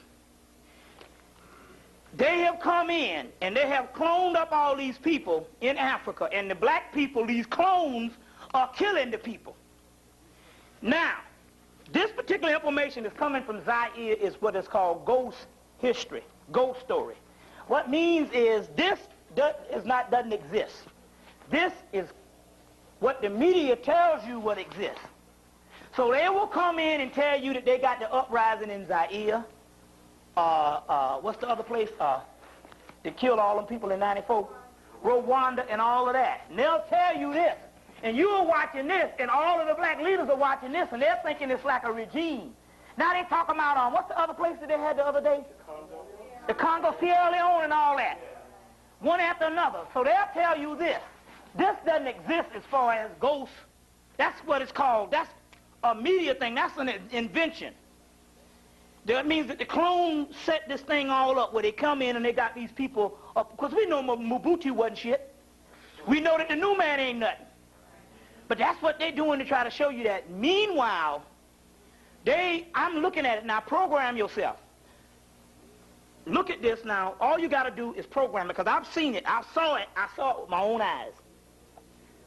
They have come in and they have cloned up all these people in Africa, and the black people, these clones, are killing the people. Now, this particular information is coming from Zaire is what is called ghost history, ghost story. What means is this doesn't exist. This is what the media tells you what exists. So they will come in and tell you that they got the uprising in Zaire. What's the other place? They killed all them people in 94. Rwanda and all of that. And they'll tell you this. And you are watching this, and all of the black leaders are watching this, and they're thinking it's like a regime. Now they talking about, what's the other place that they had the other day? The Congo, Sierra Leone, and all that. One after another. So they'll tell you this. This doesn't exist as far as ghosts. That's what it's called. That's a media thing. That's an invention. That means that the clone set this thing all up where they come in and they got these people up. Because we know Mobutu wasn't shit. We know that the new man ain't nothing. But that's what they're doing to try to show you that. Meanwhile, I'm looking at it now. Program yourself. Look at this now. All you got to do is program it, because I've seen it. I saw it with my own eyes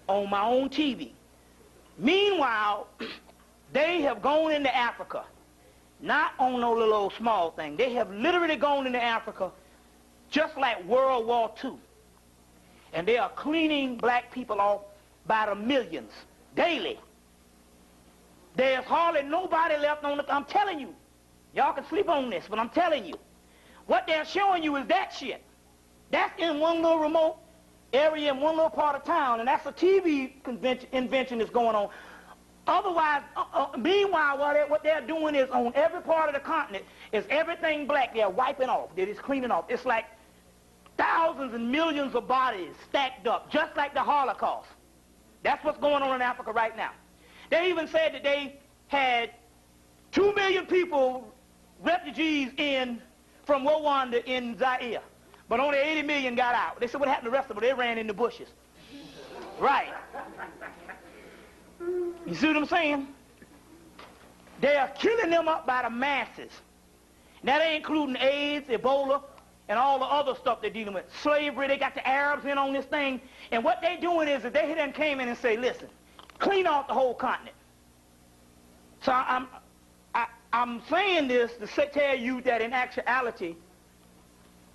on my own TV. Meanwhile, they have gone into Africa, not on no little old small thing. They have literally gone into Africa just like World War II. And they are cleaning black people off by the millions daily. There's hardly nobody left on the... I'm telling you. Y'all can sleep on this, but I'm telling you. What they're showing you is that shit. That's in one little remote area in one little part of town, and that's a TV invention that's going on. Otherwise, meanwhile, what they're doing is on every part of the continent is everything black they're wiping off. They're just cleaning off. It's like thousands and millions of bodies stacked up, just like the Holocaust. That's what's going on in Africa right now. They even said that they had 2 million people, refugees from Rwanda in Zaire, but only 80 million got out. They said, what happened to the rest of them? They ran in the bushes. Right. You see what I'm saying? They are killing them up by the masses. Now they including AIDS, Ebola, and all the other stuff they're dealing with. Slavery, they got the Arabs in on this thing. And what they're doing is that they then came in and say, listen, clean off the whole continent. So I'm saying this to tell you that in actuality,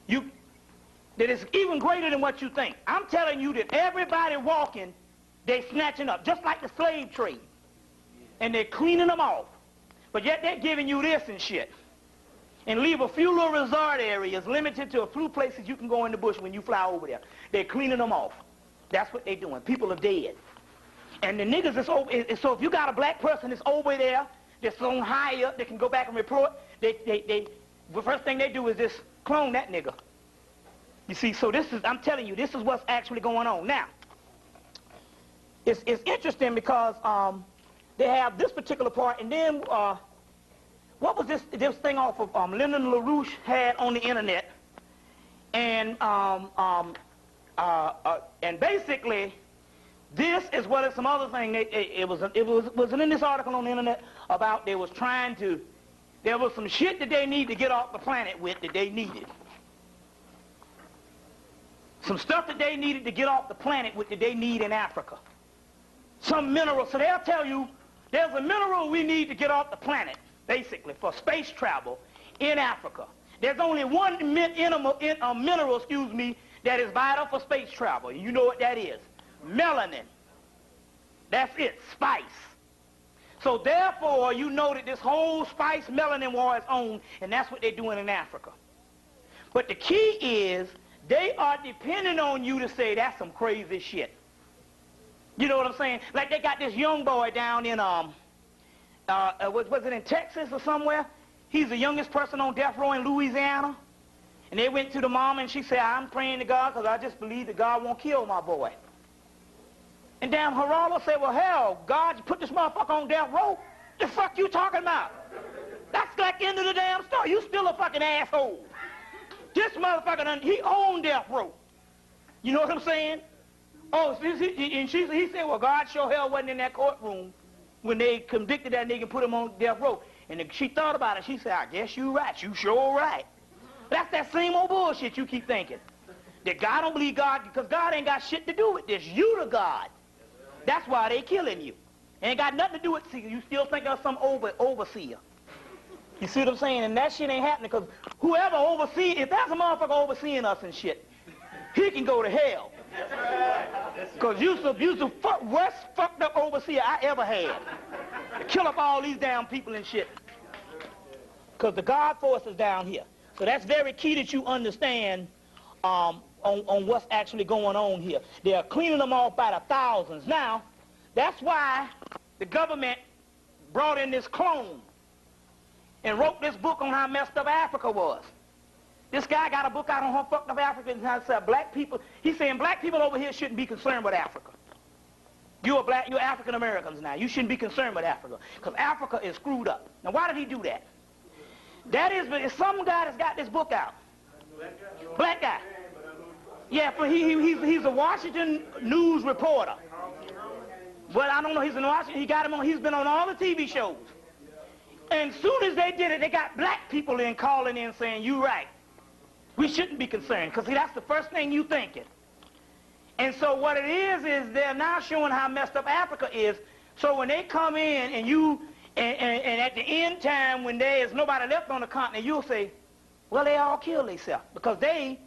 that it's even greater than what you think. I'm telling you that everybody walking, they snatching up, just like the slave trade. And they're cleaning them off. But yet they're giving you this and shit. And leave a few little resort areas limited to a few places you can go in the bush when you fly over there. They're cleaning them off. That's what they're doing. People are dead. And the niggas is over, so if you got a black person that's over there, that's on high up, they can go back and report, the first thing they do is just clone that nigga. You see, so I'm telling you, this is what's actually going on. Now, it's interesting because they have this particular part, and then what was this thing off of Lyndon LaRouche had on the internet, and basically this is what is some other thing. It was in this article on the internet about there was some shit that they need to get off the planet with that they needed. Some stuff that they needed to get off the planet with that they need in Africa. Some mineral. So they'll tell you there's a mineral we need to get off the planet, basically, for space travel in Africa. There's only one mineral, that is vital for space travel. You know what that is. Melanin. That's it. Spice. So therefore, you know that this whole spice melanin war is on, and that's what they're doing in Africa. But the key is they are depending on you to say that's some crazy shit. You know what I'm saying? Like they got this young boy down in, was it in Texas or somewhere? He's the youngest person on death row in Louisiana. And they went to the mom and she said, I'm praying to God because I just believe that God won't kill my boy. And damn Geraldo said, well, hell, God, you put this motherfucker on death row? The fuck you talking about? That's like the end of the damn story. You still a fucking asshole. This motherfucker, he owned death row. You know what I'm saying? Oh, and he said, well, God sure hell wasn't in that courtroom when they convicted that nigga and put him on death row. And she thought about it. She said, I guess you right. You sure right. That's that same old bullshit you keep thinking. That God don't believe God because God ain't got shit to do with this. You the God. That's why they killing you. Ain't got nothing to do with you. You still think of some overseer. You see what I'm saying? And that shit ain't happening because whoever oversees, if there's a motherfucker overseeing us and shit, he can go to hell. Because you the worst fucked up overseer I ever had. To kill up all these damn people and shit. Because the God force is down here. So that's very key that you understand on what's actually going on here. They're cleaning them off by the thousands. Now, that's why the government brought in this clone and wrote this book on how messed up Africa was. This guy got a book out on how fucked up Africa and how said black people, he's saying black people over here shouldn't be concerned with Africa. You're African Americans now. You shouldn't be concerned with Africa because Africa is screwed up. Now, why did he do that? That is, it's some guy that's got this book out. Black guy. Yeah, he's a Washington news reporter. Well, I don't know, he's in Washington. He got him on, he's been on all the TV shows. And as soon as they did it, they got black people in calling in saying, you right. We shouldn't be concerned, because see, that's the first thing you thinking. And so what it is they're now showing how messed up Africa is. So when they come in and you, and at the end time when there is nobody left on the continent, you'll say, well, they all killed themselves. Because they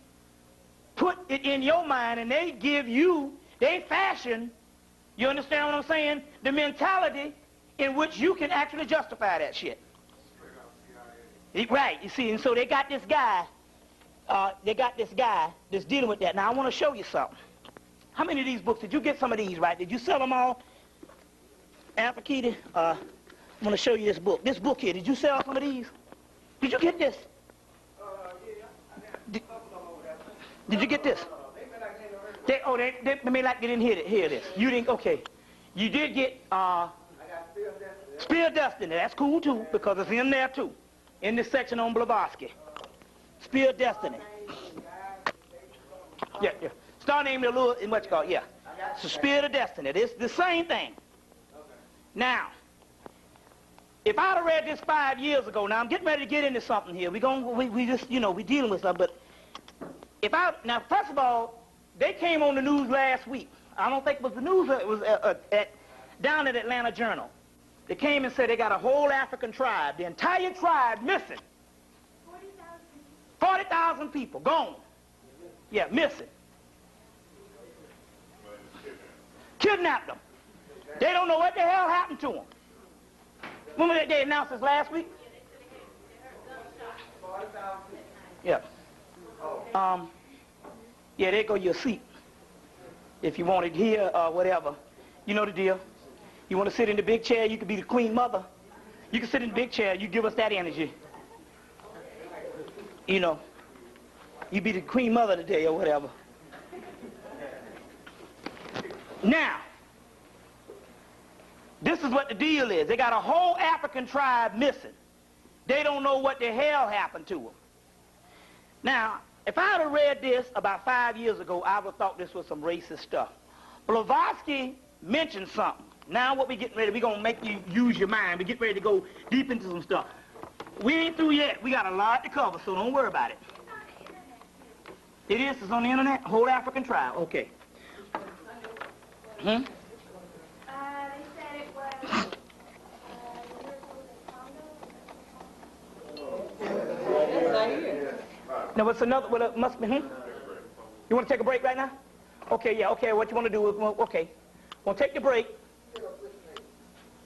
put it in your mind and they give you, they fashion, you understand what I'm saying? The mentality in which you can actually justify that shit. Right, you see, and so they got this guy that's dealing with that. Now, I want to show you something. How many of these books, did you get some of these, right? Did you sell them all? Alpha-Kitty, I'm going to show you this book. This book here, did you sell some of these? Did you get this? Did you get this? They may like they didn't hear this. You didn't, okay. You did get Spear Destiny. That's cool too, because it's in there too. In this section on Blavatsky. Spear Destiny. Yeah. Star named a little, what's called, yeah. So Spear of Destiny. It's the same thing. Now, if I'd have read this 5 years ago, now I'm getting ready to get into something here. We just, you know, we dealing with something, but now first of all, they came on the news last week. I don't think it was the news, it was down at Atlanta Journal. They came and said they got a whole African tribe, the entire tribe missing. 40,000 people, gone. Yeah, missing. Kidnapped them. They don't know what the hell happened to them. Remember that they announced this last week? Yeah. Yeah, there go your seat. If you wanted here or whatever. You know the deal. You want to sit in the big chair, you could be the Queen Mother. You can sit in the big chair, you give us that energy. You know, you be the Queen Mother today or whatever. Now, this is what the deal is. They got a whole African tribe missing. They don't know what the hell happened to them. Now, if I had read this about 5 years ago, I would have thought this was some racist stuff. Blavatsky mentioned something. Now what we getting ready, we're going to make you use your mind. We get ready to go deep into some stuff. We ain't through yet. We got a lot to cover, so don't worry about it. It is? It's on the internet? Whole African tribe. Okay.
They said it was
Now what's another, well, it must be, You want to take a break right now? Okay, yeah, okay, what you want to do is, okay. Want to take the break.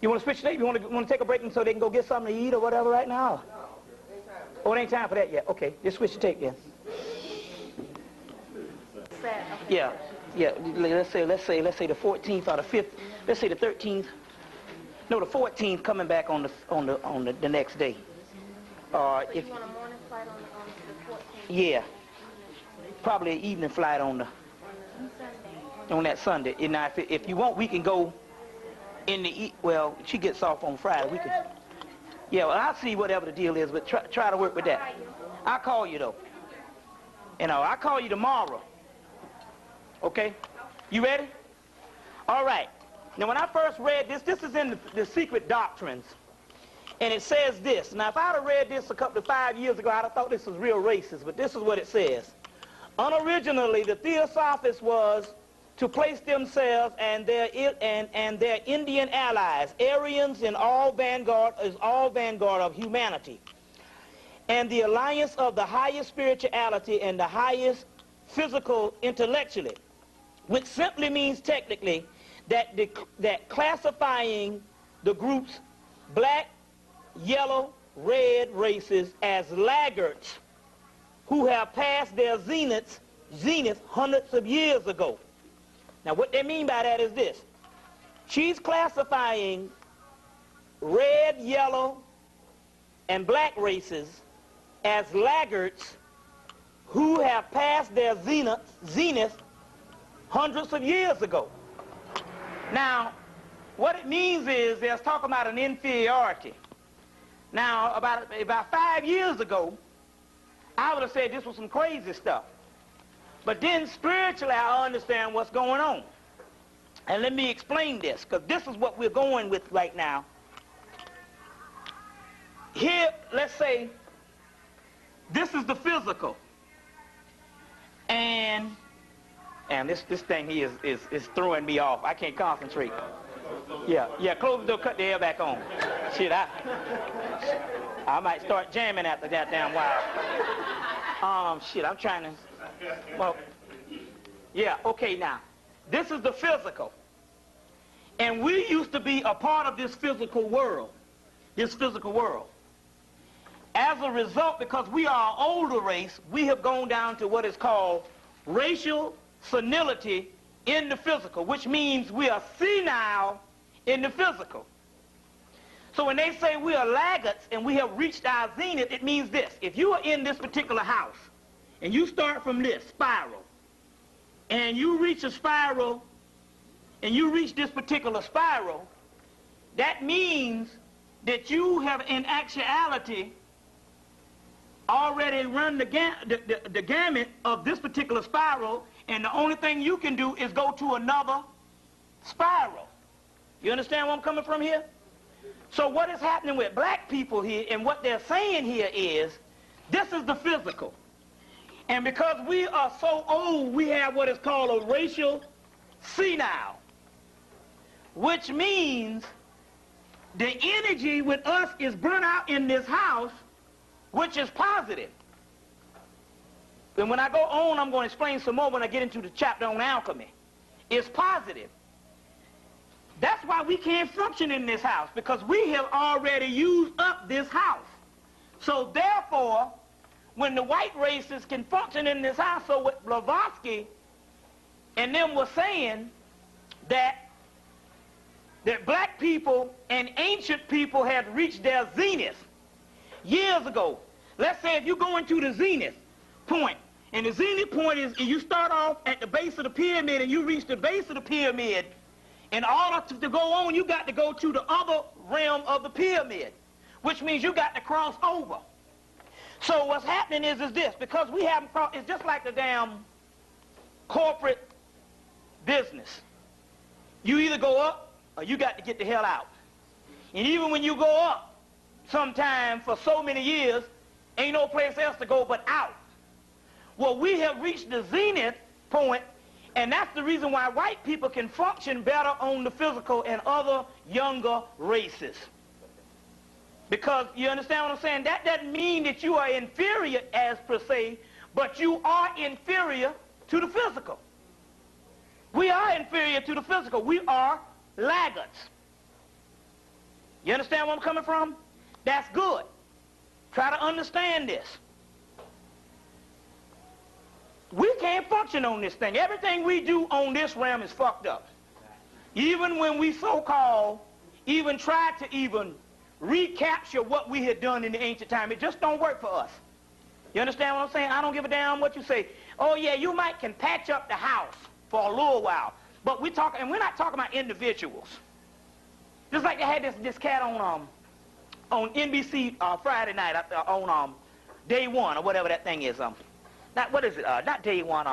You want to switch tape? You want to take a break so they can go get something to eat or whatever right now? Oh, it ain't time for that yet. Okay, just switch the tape then. Yeah, yeah. Let's say the 14th or the 5th. Let's say the 13th. No, the 14th coming back on the next day.
So you want a morning flight on the 14th?
Yeah, probably an evening flight on that Sunday. And now, if you want, we can go in the well. She gets off on Friday. We can. Yeah, well, I'll see whatever the deal is, but try to work with that. I'll call you though. I'll call you tomorrow. Okay? You ready? All right. Now, when I first read this is in the Secret Doctrines. And it says this. Now, if I'd have read this 5 years ago, I'd have thought this was real racist, but this is what it says. Unoriginally, the Theosophists was to place themselves and their Indian allies, Aryans, in all vanguard of humanity, and the alliance of the highest spirituality and the highest physical intellectually, which simply means technically that classifying the groups black, yellow, red races as laggards who have passed their zenith hundreds of years ago. Now, what they mean by that is this. She's classifying red, yellow, and black races as laggards who have passed their zenith hundreds of years ago. Now, what it means is they're talking about an inferiority. Now, about 5 years ago, I would have said this was some crazy stuff. But then spiritually, I understand what's going on. And let me explain this, because this is what we're going with right now. Here, let's say, this is the physical. And this thing here is throwing me off. I can't concentrate. Yeah, close the door, cut the air back on. Shit, I might start jamming after that damn while. Shit, I'm trying to, well, yeah, okay now. This is the physical. And we used to be a part of this physical world. As a result, because we are an older race, we have gone down to what is called racial senility in the physical, which means we are senile in the physical. So when they say we are laggards and we have reached our zenith, it means this. If you are in this particular house and you start from this spiral and you reach a spiral and you reach this particular spiral, that means that you have in actuality already run the gamut of this particular spiral, and the only thing you can do is go to another spiral. You understand where I'm coming from here? So what is happening with black people here, and what they're saying here is, this is the physical. And because we are so old, we have what is called a racial senile, which means the energy with us is burnt out in this house, which is positive. And when I go on, I'm going to explain some more when I get into the chapter on alchemy. It's positive. That's why we can't function in this house, because we have already used up this house. So therefore, when the white races can function in this house, so what Blavatsky and them were saying that black people and ancient people had reached their zenith years ago. Let's say if you go into the zenith point, and the zenith point is you start off at the base of the pyramid and you reach the base of the pyramid. In order to go on, you got to go to the other realm of the pyramid, which means you got to cross over. So what's happening is this, because we haven't crossed, it's just like the damn corporate business. You either go up or you got to get the hell out. And even when you go up, sometime for so many years, ain't no place else to go but out. Well, we have reached the zenith point, and that's the reason why white people can function better on the physical and other younger races. Because, you understand what I'm saying? That doesn't mean that you are inferior as per se, but you are inferior to the physical. We are inferior to the physical. We are laggards. You understand where I'm coming from? That's good. Try to understand this. we can't function on this thing. Everything we do on this realm is fucked up. Even when we so-called even tried to even recapture what we had done in the ancient time, it just don't work for us. You understand what I'm saying? I don't give a damn what you say. Oh yeah, you might can patch up the house for a little while, but we're not talking about individuals. Just like they had this cat on NBC Friday night on Day One or whatever that thing is. What is it? Not Day One.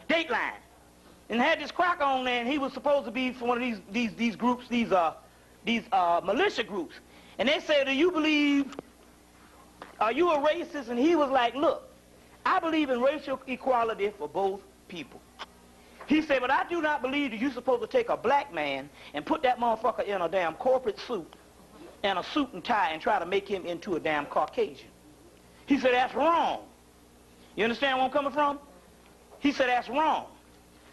Dateline. And had this crack on there, and he was supposed to be from one of these groups, these militia groups. And they said, "Do you believe? Are you a racist?" And he was like, "Look, I believe in racial equality for both people." He said, "But I do not believe that you're supposed to take a black man and put that motherfucker in a damn corporate suit and a suit and tie and try to make him into a damn Caucasian." He said, "That's wrong." You understand where I'm coming from? He said, "That's wrong."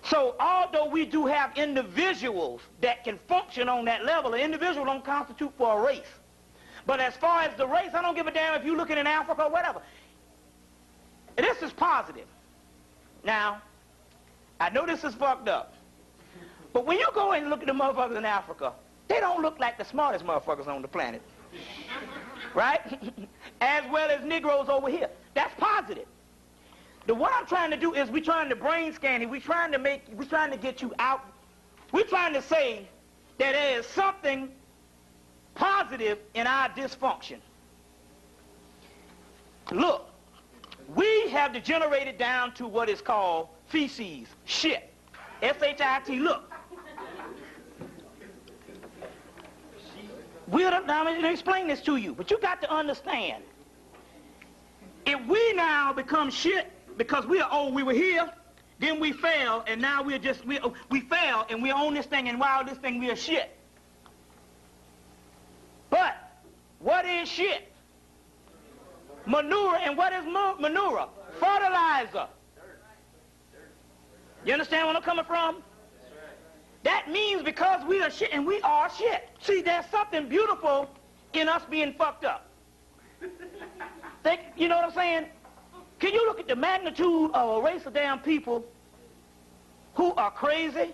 So although we do have individuals that can function on that level, an individual don't constitute for a race. But as far as the race, I don't give a damn if you're looking in Africa or whatever. This is positive. Now, I know this is fucked up. But when you go and look at the motherfuckers in Africa, they don't look like the smartest motherfuckers on the planet. Right? As well as Negroes over here. That's positive. What I'm trying to do is we're trying to brain scan it. We're trying to get you out. We're trying to say that there is something positive in our dysfunction. Look, we have degenerated down to what is called feces, shit. S-H-I-T, look. I'm going to explain this to you, but you got to understand. If we now become shit, because we were here, then we fell, and now we fell, and we own this thing, and wow, this thing, we are shit. But, what is shit? Manure, and what is manure? Fertilizer. You understand where I'm coming from? That means because we are shit, and we are shit. See, there's something beautiful in us being fucked up. You know what I'm saying? Can you look at the magnitude of a race of damn people who are crazy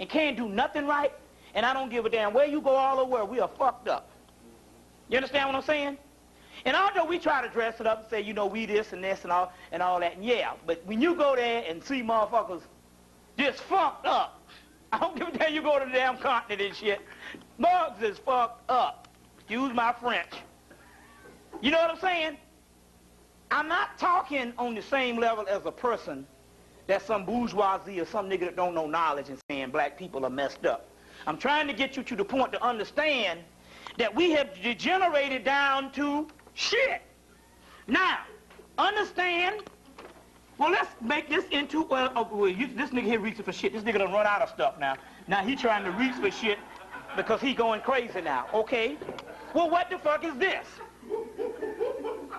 and can't do nothing right, and I don't give a damn where you go all over the world, we are fucked up. You understand what I'm saying? And although we try to dress it up and say, you know, we this and all that, and yeah, but when you go there and see motherfuckers just fucked up, I don't give a damn you go to the damn continent and shit, bugs is fucked up. Excuse my French. You know what I'm saying? I'm not talking on the same level as a person that's some bourgeoisie or some nigga that don't know knowledge and saying black people are messed up. I'm trying to get you to the point to understand that we have degenerated down to shit. Now, understand, well, let's make this into, this nigga here reaching for shit. This nigga done run out of stuff now. Now he trying to reach for shit because he going crazy now, okay? Well, what the fuck is this?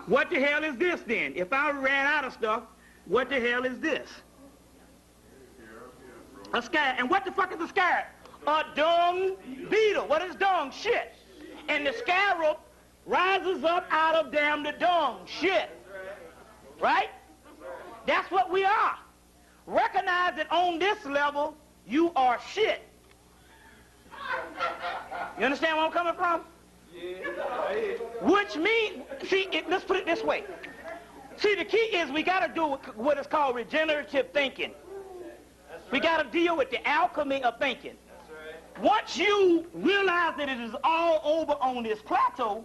What the hell is this then? If I ran out of stuff, what the hell is this? A scarab. And what the fuck is a scarab? A dung beetle. What is dung? Shit. And the scarab rises up out of damn the dung. Shit. Right? That's what we are. Recognize that on this level, you are shit. You understand where I'm coming from? Which means, see, let's put it this way. See, the key is we got to do what is called regenerative thinking. We got to deal with the alchemy of thinking. Once you realize that it is all over on this plateau,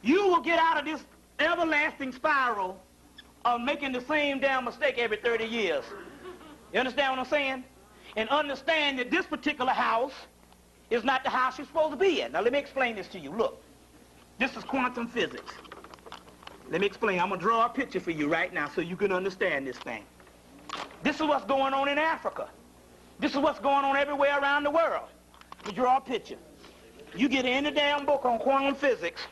you will get out of this everlasting spiral of making the same damn mistake every 30 years. You understand what I'm saying? And understand that this particular house is not the house you're supposed to be in. Now let me explain this to you. Look, this is quantum physics. Let me explain. I'm going to draw a picture for you right now so you can understand this thing. This is what's going on in Africa. This is what's going on everywhere around the world. Let me draw a picture. You get any damn book on quantum physics,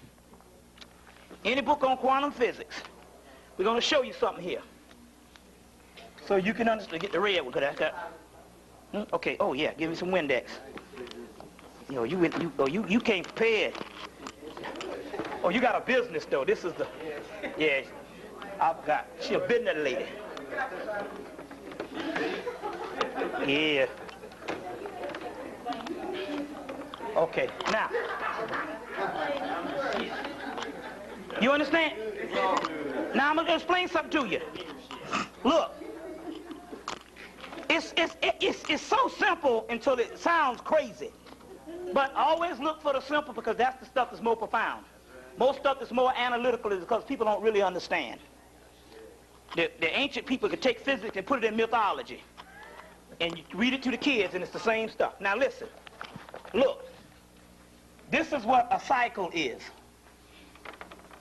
any book on quantum physics, we're going to show you something here. So you can understand. Get the red one. Okay, oh yeah, give me some Windex. You know, you came prepared. Oh, you got a business though. This is the, yeah, I've got, she a business lady. Yeah. Okay, now. You understand? Now I'm going to explain something to you. Look. It's so simple until it sounds crazy. But always look for the simple because that's the stuff that's more profound. Most stuff that's more analytical is because people don't really understand. The ancient people could take physics and put it in mythology. And you read it to the kids and it's the same stuff. Now listen. Look. This is what a cycle is.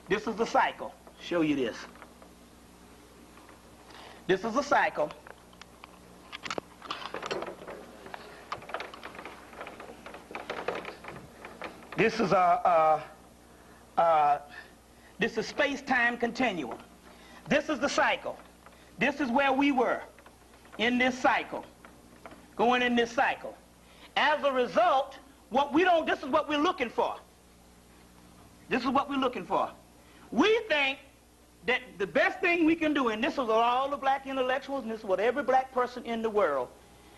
This is the cycle. Show you this. This is a cycle. This is space-time continuum. This is the cycle. This is where we were in this cycle, going in this cycle. As a result, this is what we're looking for. This is what we're looking for. We think that the best thing we can do, and this is what all the black intellectuals, and this is what every black person in the world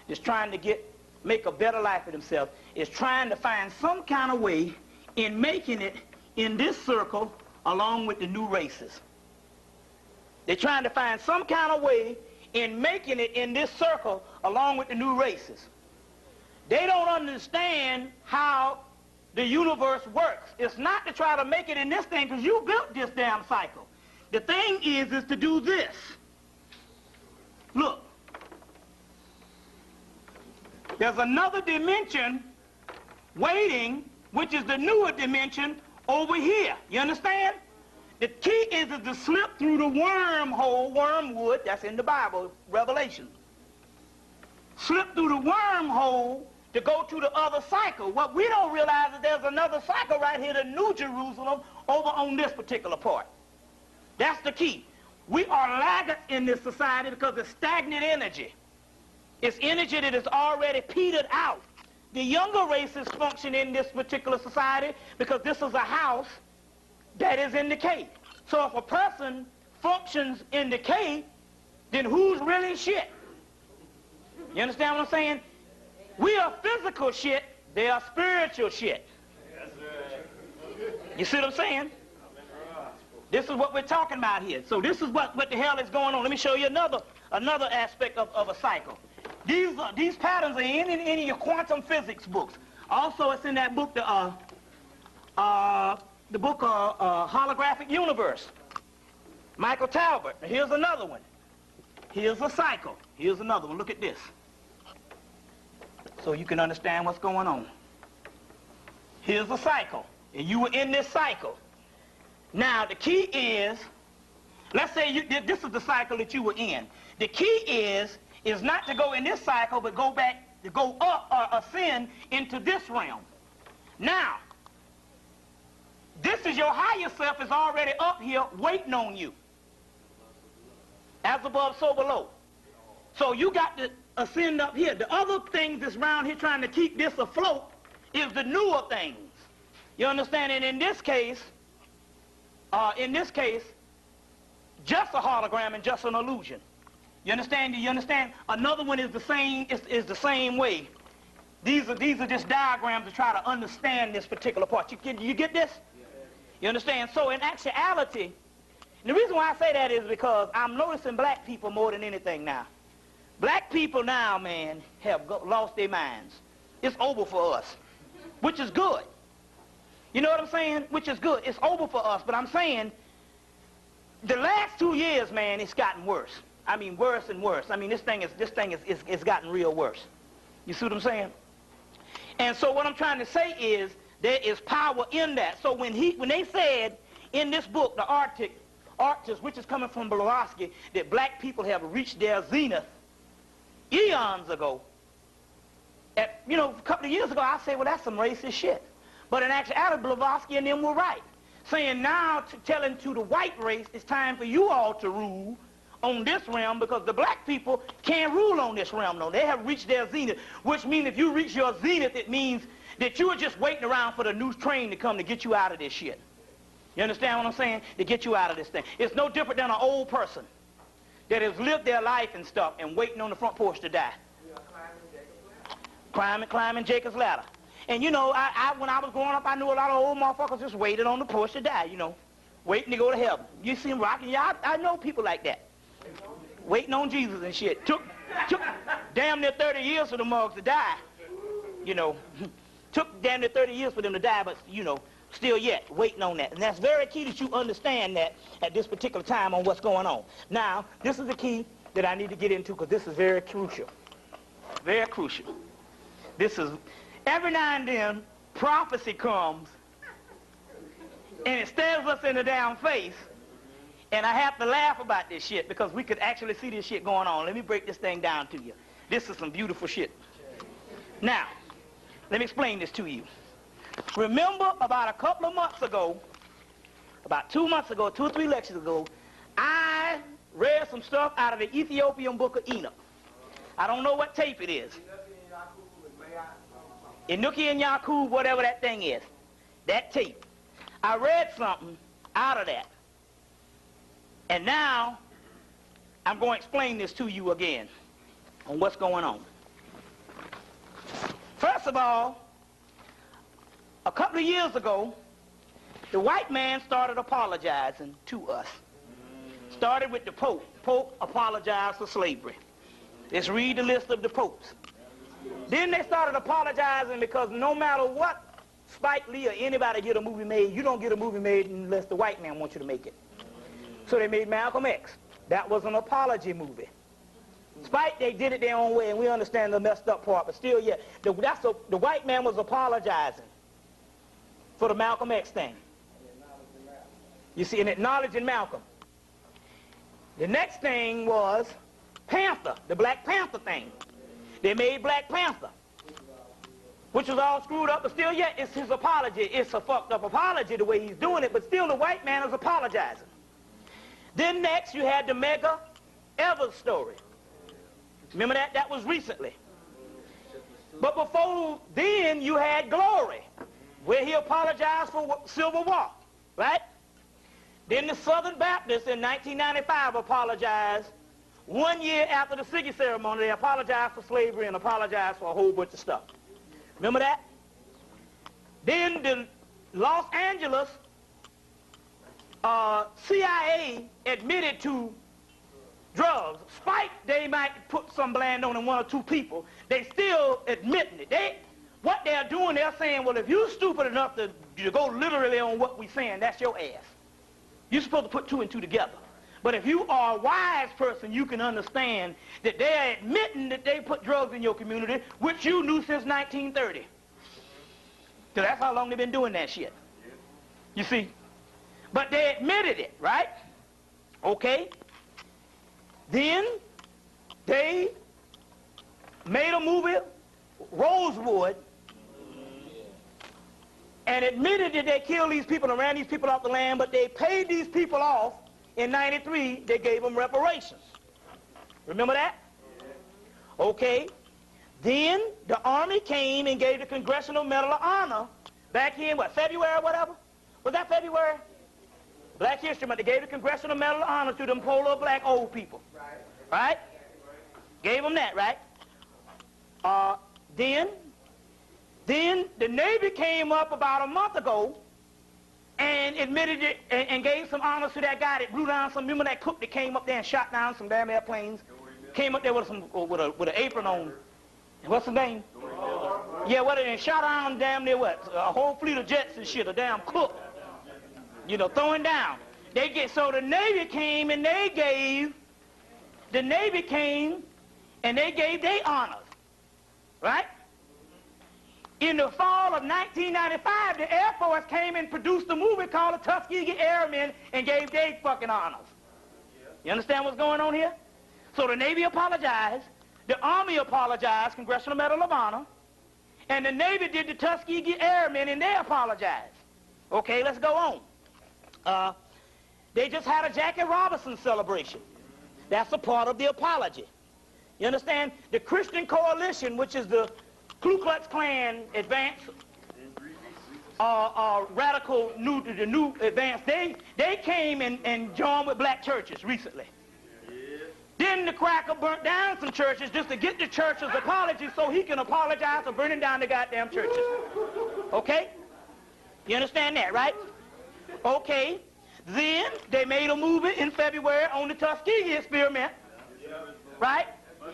is trying to make a better life for themselves, is trying to find some kind of way in making it in this circle along with the new races. They're trying to find some kind of way in making it in this circle along with the new races. They don't understand how the universe works. It's not to try to make it in this thing because you built this damn cycle. The thing is to do this. Look. There's another dimension waiting, which is the newer dimension over here. You understand? The key is to slip through the wormhole, wormwood, that's in the Bible, Revelation. Slip through the wormhole to go to the other cycle. What we don't realize is there's another cycle right here, the New Jerusalem, over on this particular part. That's the key. We are laggards in this society because it's stagnant energy. It's energy that is already petered out. The younger races function in this particular society because this is a house that is in decay. So if a person functions in decay, then who's really shit? You understand what I'm saying? We are physical shit, they are spiritual shit. You see what I'm saying? This is what we're talking about here. So this is what the hell is going on. Let me show you another aspect of a cycle. These patterns are in your quantum physics books. Also, it's in that book, the book Holographic Universe. Michael Talbot. Here's another one. Here's a cycle. Here's another one. Look at this. So you can understand what's going on. Here's a cycle. And you were in this cycle. Now, the key is, let's say this is the cycle that you were in. The key is not to go in this cycle, but go back, to go up or ascend into this realm. Now, this is your higher self is already up here waiting on you. As above, so below. So you got to ascend up here. The other things that's around here trying to keep this afloat is the newer things. You understand? And in this case, just a hologram and just an illusion. You understand? Do you understand? Another one is the same. Is the same way. These are just diagrams to try to understand this particular part. You get this? You understand? So in actuality, the reason why I say that is because I'm noticing black people more than anything now. Black people now, man, have lost their minds. It's over for us, which is good. You know what I'm saying? Which is good. It's over for us, but I'm saying the last 2 years, man, it's gotten worse. I mean, worse and worse. I mean, this thing is gotten real worse. You see what I'm saying? And so what I'm trying to say is there is power in that. So when they said in this book, the Arctic, which is coming from Blavatsky, that black people have reached their zenith eons ago. A couple of years ago, I said, well, that's some racist shit. But in actuality, Blavatsky and them were right. Saying now, telling to the white race, it's time for you all to rule on this realm because the black people can't rule on this realm, no. They have reached their zenith, which means if you reach your zenith, it means that you are just waiting around for the new train to come to get you out of this shit. You understand what I'm saying? To get you out of this thing. It's no different than an old person that has lived their life and stuff and waiting on the front porch to die. Climbing Jacob's ladder. And you know, when I was growing up, I knew a lot of old motherfuckers just waited on the porch to die, you know, waiting to go to heaven. You see them rocking, yeah, I know people like that. Waiting on Jesus and shit. Took damn near 30 years for the mugs to die, you know. Took damn near 30 years for them to die, but, you know, still yet waiting on that. And that's very key that you understand that at this particular time on what's going on. Now, this is the key that I need to get into because this is very crucial. Very crucial. This is, every now and then, prophecy comes and it stares us in the damn face, and I have to laugh about this shit because we could actually see this shit going on. Let me break this thing down to you. This is some beautiful shit. Now, let me explain this to you. Remember about a couple of months ago, about 2 months ago, 2 or 3 lectures ago, I read some stuff out of the Ethiopian book of Enoch. I don't know what tape it is. Inuki and Yakub, whatever that thing is. That tape. I read something out of that. And now, I'm going to explain this to you again on what's going on. First of all, a couple of years ago, the white man started apologizing to us. Started with the Pope. Pope apologized for slavery. Let's read the list of the popes. Then they started apologizing because no matter what Spike Lee or anybody get a movie made, you don't get a movie made unless the white man wants you to make it. So they made Malcolm X. That was an apology movie. Spike, they did it their own way, and we understand the messed up part, but still, yeah, the white man was apologizing for the Malcolm X thing. You see, and acknowledging Malcolm. The next thing was Panther, the Black Panther thing. They made Black Panther, which was all screwed up, but still, yeah, it's his apology. It's a fucked up apology the way he's doing it, but still the white man is apologizing. Then next, you had the Medgar Evers story. Remember that? That was recently. But before then, you had Glory, where he apologized for Civil War, right? Then the Southern Baptists in 1995 apologized. 1 year after the Siggy ceremony, they apologized for slavery and apologized for a whole bunch of stuff. Remember that? Then the Los Angeles CIA admitted to drugs. Spite they might put some blame on 1 or 2 people, they still admitting it. What they're doing, they're saying, well, if you're stupid enough to go literally on what we're saying, that's your ass. You're supposed to put 2 and 2 together. But if you are a wise person, you can understand that they're admitting that they put drugs in your community, which you knew since 1930. So that's how long they've been doing that shit. You see? But they admitted it, right? Okay. Then they made a movie, Rosewood, and admitted that they killed these people and ran these people off the land, but they paid these people off. In 93, they gave them reparations. Remember that? Okay. Then the Army came and gave the Congressional Medal of Honor back in, what, February or whatever? Was that February? Black History Month. They gave the Congressional Medal of Honor to them poor little black old people. Right? Gave them that, right? Then the Navy came up about a month ago and admitted it and gave some honors to that guy that blew down some. Remember that cook that came up there and shot down some damn airplanes? Came up there with an apron on. What's his name? Yeah, what? And shot down damn near what? A whole fleet of jets and shit. A damn cook. You know, throwing down. So the Navy came and they gave. The Navy came and they gave their honors, right? In the fall of 1995, the Air Force came and produced a movie called The Tuskegee Airmen and gave their fucking honors. You understand what's going on here? So the Navy apologized, the Army apologized, Congressional Medal of Honor, and the Navy did the Tuskegee Airmen and they apologized. Okay, let's go on. They just had a Jackie Robinson celebration. That's a part of the apology. You understand? The Christian Coalition, which is the Ku Klux Klan advance, radical the new advance, they came and joined with black churches recently. Then the cracker burnt down some churches just to get the church's apology so he can apologize for burning down the goddamn churches. Okay? You understand that, right? Okay. Then they made a movie in February on the Tuskegee experiment. Right?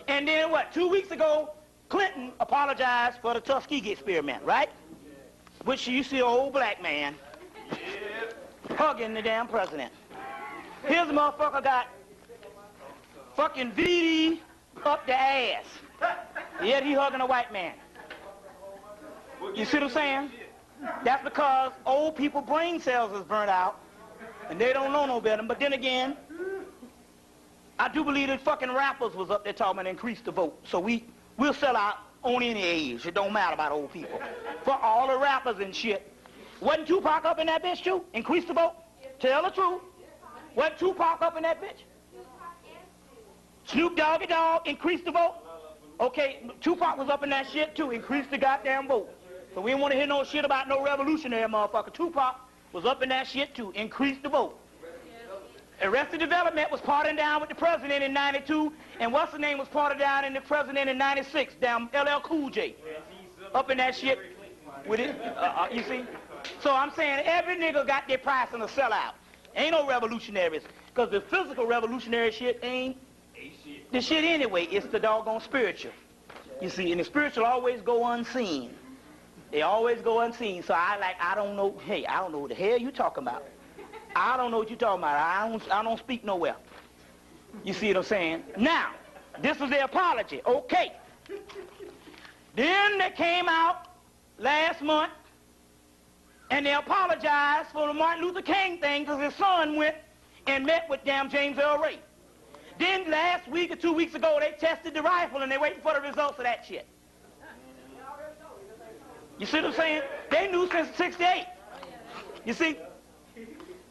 And then what? 2 weeks ago, Clinton apologized for the Tuskegee experiment, right? Which you see an old black man hugging the damn president. Here's a motherfucker got fucking VD up the ass. Yet he hugging a white man. You see what I'm saying? That's because old people brain cells is burnt out and they don't know no better. But then again, I do believe that fucking rappers was up there talking about increase the vote. So we'll sell out on any age. It don't matter about old people. For all the rappers and shit. Wasn't Tupac up in that bitch too? Increase the vote? Tell the truth. Wasn't Tupac up in that bitch? Snoop Doggy Dogg, increase the vote? Okay, Tupac was up in that shit too, increase the goddamn vote. So we didn't want to hear no shit about no revolutionary motherfucker. Tupac was up in that shit too, increase the vote. Arrested Development was partying down with the president in 92, and what's the name was partying down in the president in 96, damn LL Cool J. Up in that shit with it, you see? So I'm saying every nigga got their price in a sellout. Ain't no revolutionaries, because the physical revolutionary shit ain't the shit anyway. It's the doggone spiritual. You see, and the spiritual always go unseen. They always go unseen. So I don't know, hey, I don't know what the hell you talking about. I don't know what you're talking about. I don't speak nowhere. You see what I'm saying? Now, this was their apology. Okay. Then they came out last month and they apologized for the Martin Luther King thing because his son went and met with damn James L. Ray. Then last week or 2 weeks ago, they tested the rifle and they're waiting for the results of that shit. You see what I'm saying? They knew since '68. You see?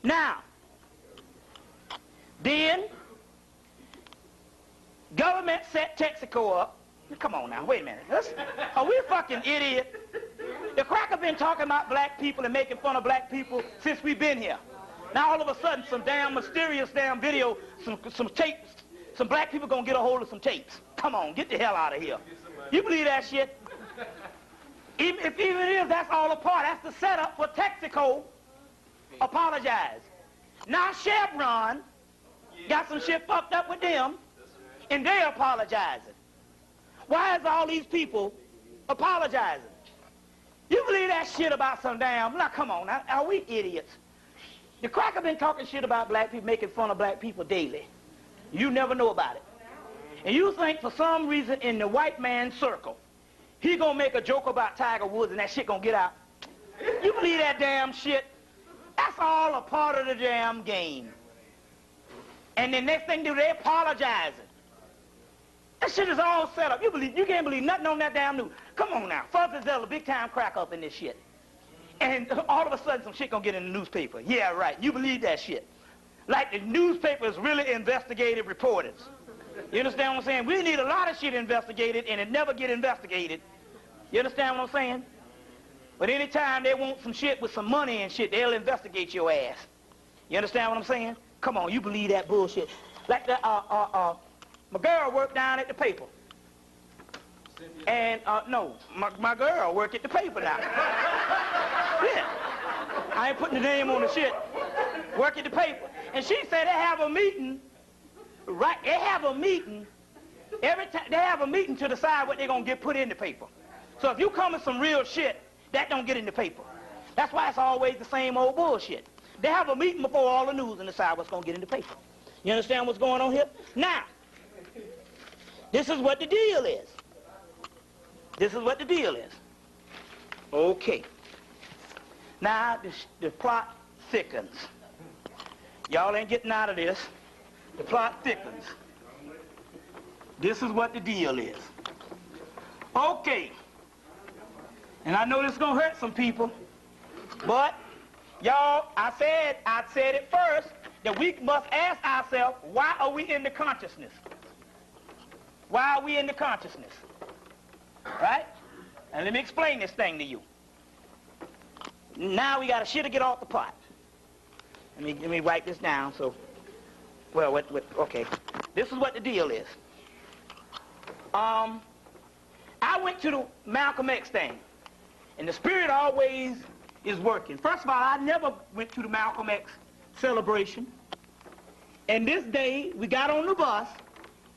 Now, then, government set Texaco up. Come on now, wait a minute. Are we fucking idiots? The cracker been talking about black people and making fun of black people since we've been here. Now all of a sudden, some damn mysterious damn video, some tapes, some black people gonna get a hold of some tapes. Come on, get the hell out of here. You believe that shit? Even if it is, that's all a part. That's the setup for Texaco. Apologize. Now Chevron got some shit fucked up with them, and they apologizing. Why is all these people apologizing? You believe that shit about some damn, now come on, now, are we idiots? The cracker been talking shit about black people, making fun of black people daily. You never know about it. And you think for some reason in the white man's circle, he gonna make a joke about Tiger Woods and that shit gonna get out. You believe that damn shit? That's all a part of the damn game. And the next thing they apologizing. That shit is all set up. You can't believe nothing on that damn news. Come on now, Fuzzy Zella, big time crack up in this shit. And all of a sudden some shit gonna get in the newspaper. Yeah, right, you believe that shit. Like the newspapers really investigative reporters. You understand what I'm saying? We need a lot of shit investigated and it never get investigated. You understand what I'm saying? But anytime they want some shit with some money and shit, they'll investigate your ass. You understand what I'm saying? Come on, you believe that bullshit. Like the, my girl worked down at the paper. And, no, my girl worked at the paper now. Yeah. I ain't putting the name on the shit. Work at the paper. And she said they have a meeting, right, they have a meeting, every time, they have a meeting to decide what they're gonna get put in the paper. So if you come with some real shit, that don't get in the paper. That's why it's always the same old bullshit. They have a meeting before all the news and decide what's going to get in the paper. You understand what's going on here? Now, this is what the deal is. This is what the deal is. Okay. Now, the plot thickens. Y'all ain't getting out of this. The plot thickens. This is what the deal is. Okay. And I know this is going to hurt some people, but y'all, I said it first, that we must ask ourselves, why are we in the consciousness? Why are we in the consciousness? Right? And let me explain this thing to you. Now we got a shit to get off the pot. Let me write this down so, well, okay. This is what the deal is. I went to the Malcolm X thing, and the Spirit always is working. First of all, I never went to the Malcolm X celebration. And this day, we got on the bus,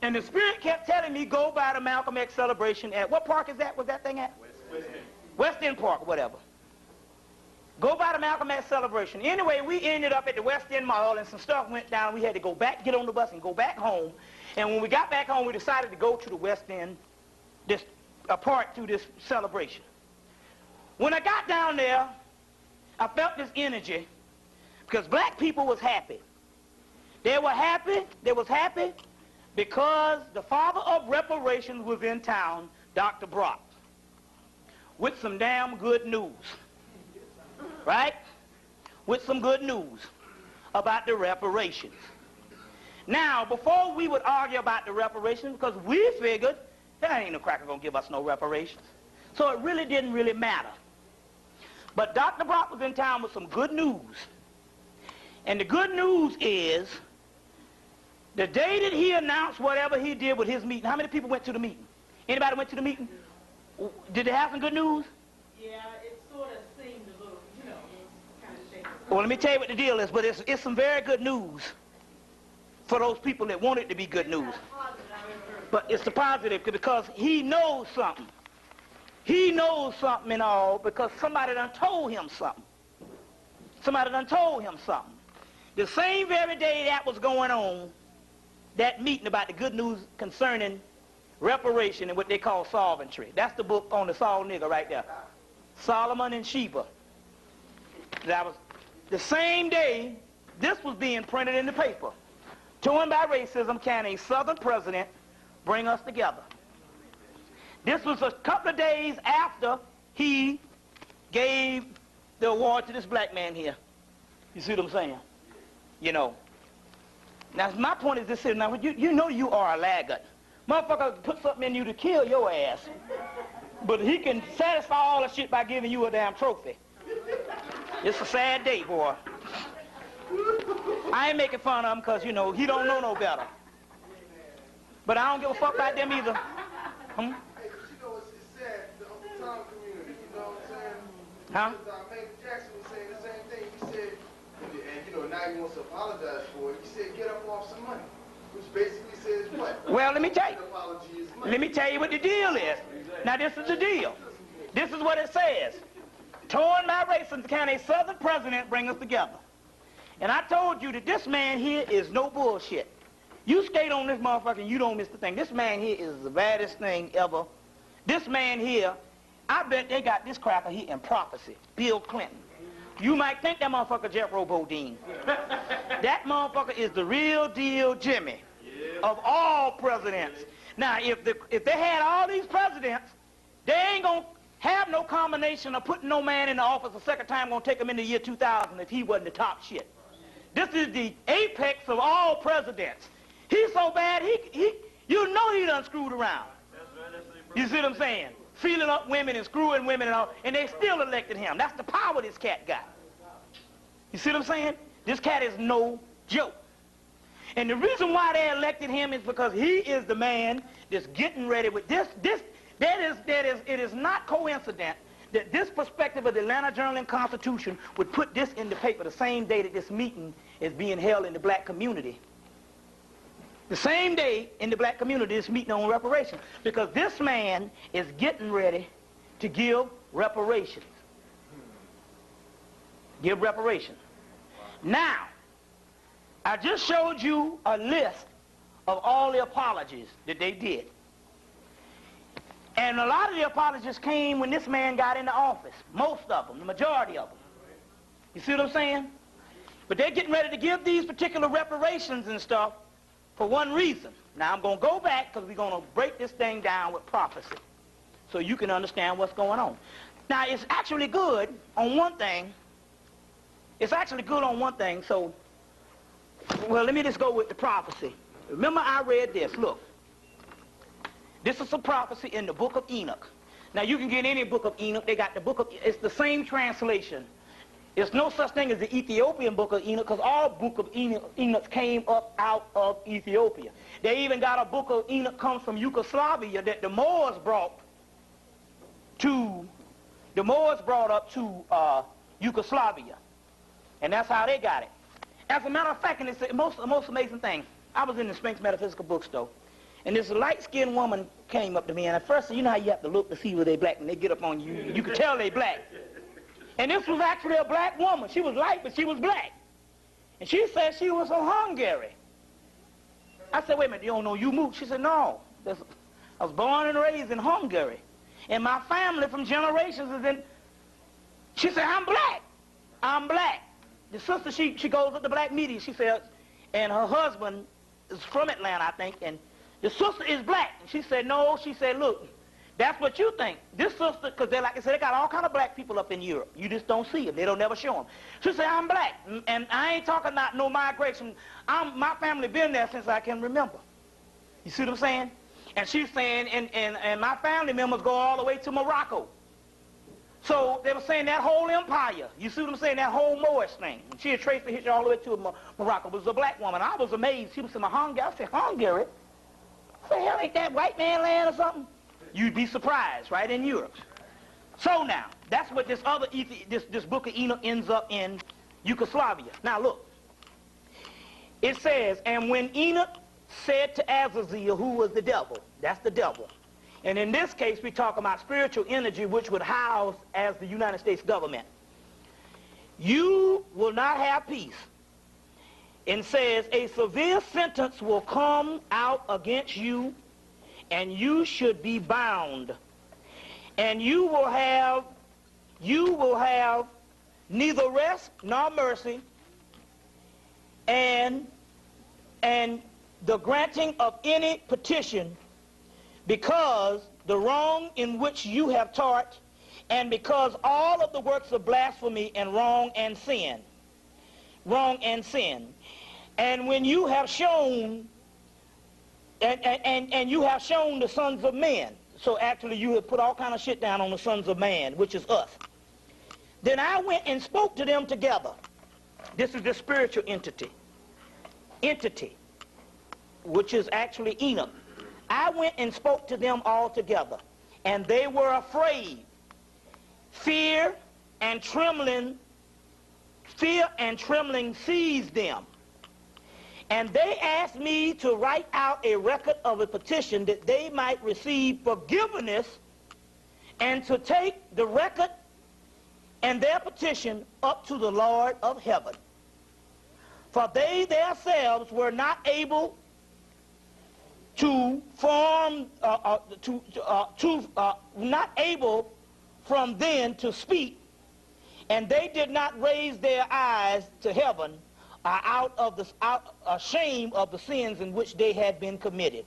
and the Spirit kept telling me, go by the Malcolm X celebration at, what park is that? Was that thing at? West End Park, whatever. Go by the Malcolm X celebration. Anyway, we ended up at the West End Mall, and some stuff went down. We had to go back, get on the bus, and go back home. And when we got back home, we decided to go to the West End, a part to this celebration. When I got down there, I felt this energy because black people was happy. They were happy because the father of reparations was in town, Dr. Brock, with some damn good news, right? With some good news about the reparations. Now, before we would argue about the reparations, because we figured there ain't no cracker gonna give us no reparations, so it really didn't really matter. But Dr. Brock was in town with some good news. And the good news is, the day that he announced whatever he did with his meeting, how many people went to the meeting? Anybody went to the meeting? Did they have some good news?
Yeah, it sort of seemed a little, you know, it was kind of shaky.
Well, let me tell you what the deal is, but it's some very good news for those people that want it to be good news. But it's the positive because he knows something. He knows something and all because somebody done told him something. Somebody done told him something. The same very day that was going on, that meeting about the good news concerning reparation and what they call solventry. That's the book on the Saul nigger right there. Solomon and Sheba. That was the same day this was being printed in the paper. Torn by racism, can a Southern president bring us together? This was a couple of days after he gave the award to this black man here. You see what I'm saying? You know. Now, my point is this here. Now, you know you are a laggard. Motherfucker put something in you to kill your ass. But he can satisfy all the shit by giving you a damn trophy. It's a sad day, boy. I ain't making fun of him because, you know, he don't know no better. But I don't give a fuck about them either.
Hey, but you know what's sad? The Uncle Tom community, you know what I'm saying?
Huh?
Because Major Jackson was saying the same thing. He said, and you know, now he wants to apologize for it. He said, get up off some money. Which basically says what?
Well, let me tell you.
An apology is money.
Let me tell you what the deal is. Now, this is the deal. This is what it says. Torn by racism, can a Southern president bring us together? And I told you that this man here is no bullshit. You skate on this motherfucker and you don't miss the thing. This man here is the baddest thing ever. This man here, I bet they got this cracker here in prophecy. Bill Clinton. You might think that motherfucker Jethro Bodine. That motherfucker is the real deal Jimmy of all presidents. Now, if they had all these presidents, they ain't gonna have no combination of putting no man in the office a second time gonna take him in the year 2000 if he wasn't the top shit. This is the apex of all presidents. He's so bad, you know he done screwed around. You see what I'm saying? Feeling up women and screwing women and all, and they still elected him. That's the power this cat got. You see what I'm saying? This cat is no joke. And the reason why they elected him is because he is the man that's getting ready with this. It is not coincident that this perspective of the Atlanta Journal and Constitution would put this in the paper the same day that this meeting is being held in the black community. The same day in the black community is meeting on reparations. Because this man is getting ready to give reparations. Give reparations. Now, I just showed you a list of all the apologies that they did. And a lot of the apologies came when this man got into office. Most of them, the majority of them. You see what I'm saying? But they're getting ready to give these particular reparations and stuff for one reason. Now, I'm going to go back because we're going to break this thing down with prophecy so you can understand what's going on. Now, it's actually good on one thing. It's actually good on one thing, so, well, let me just go with the prophecy. Remember, I read this. Look. This is a prophecy in the book of Enoch. Now, you can get any book of Enoch. They got the book of, it's the same translation. There's no such thing as the Ethiopian book of Enoch, because all book of Enoch came up out of Ethiopia. They even got a book of Enoch comes from Yugoslavia that the Moors brought up to Yugoslavia. And that's how they got it. As a matter of fact, and it's the most amazing thing, I was in the Sphinx Metaphysical Bookstore, and this light-skinned woman came up to me, and at first, you know how you have to look to see whether they're black, and they get up on you, you can tell they're black. And this was actually a black woman. She was light, but she was black. And she said she was from Hungary. I said, wait a minute, you don't know you moved? She said, no. I was born and raised in Hungary. And my family from generations is in... She said, I'm black. I'm black. The sister, she goes with the black media, she said, and her husband is from Atlanta, I think, and the sister is black. And she said, no. She said, look, that's what you think. This sister, because they like I said, they got all kind of black people up in Europe. You just don't see them. They don't never show them. She said, I'm black, and I ain't talking about no migration. My family been there since I can remember. You see what I'm saying? And she's saying, and my family members go all the way to Morocco. So they were saying that whole empire, you see what I'm saying, that whole Moorish thing. She had traced the history all the way to Morocco. It was a black woman. I was amazed. She was in Hungary. I said, Hungary? I said, hell, ain't that white man land or something? You'd be surprised, right, in Europe. So now, that's what this other, this book of Enoch ends up in Yugoslavia. Now look, it says, and when Enoch said to Azazel, who was the devil, that's the devil. And in this case, we talk about spiritual energy, which would house as the United States government. You will not have peace. And says, a severe sentence will come out against you, and you should be bound. And you will have neither rest nor mercy, and the granting of any petition, because the wrong in which you have taught, and because all of the works of blasphemy and wrong and sin, and when you have shown, and you have shown the sons of men, so actually you have put all kind of shit down on the sons of man, which is us. Then I went and spoke to them together. This is the spiritual entity, which is fear Enoch. I went and spoke to them all together, and they were afraid. Fear and trembling seized them. And they asked me to write out a record of a petition that they might receive forgiveness, and to take the record and their petition up to the Lord of heaven. For they themselves were not able to form, not able from then to speak, and they did not raise their eyes to heaven out of shame of the sins in which they had been committed.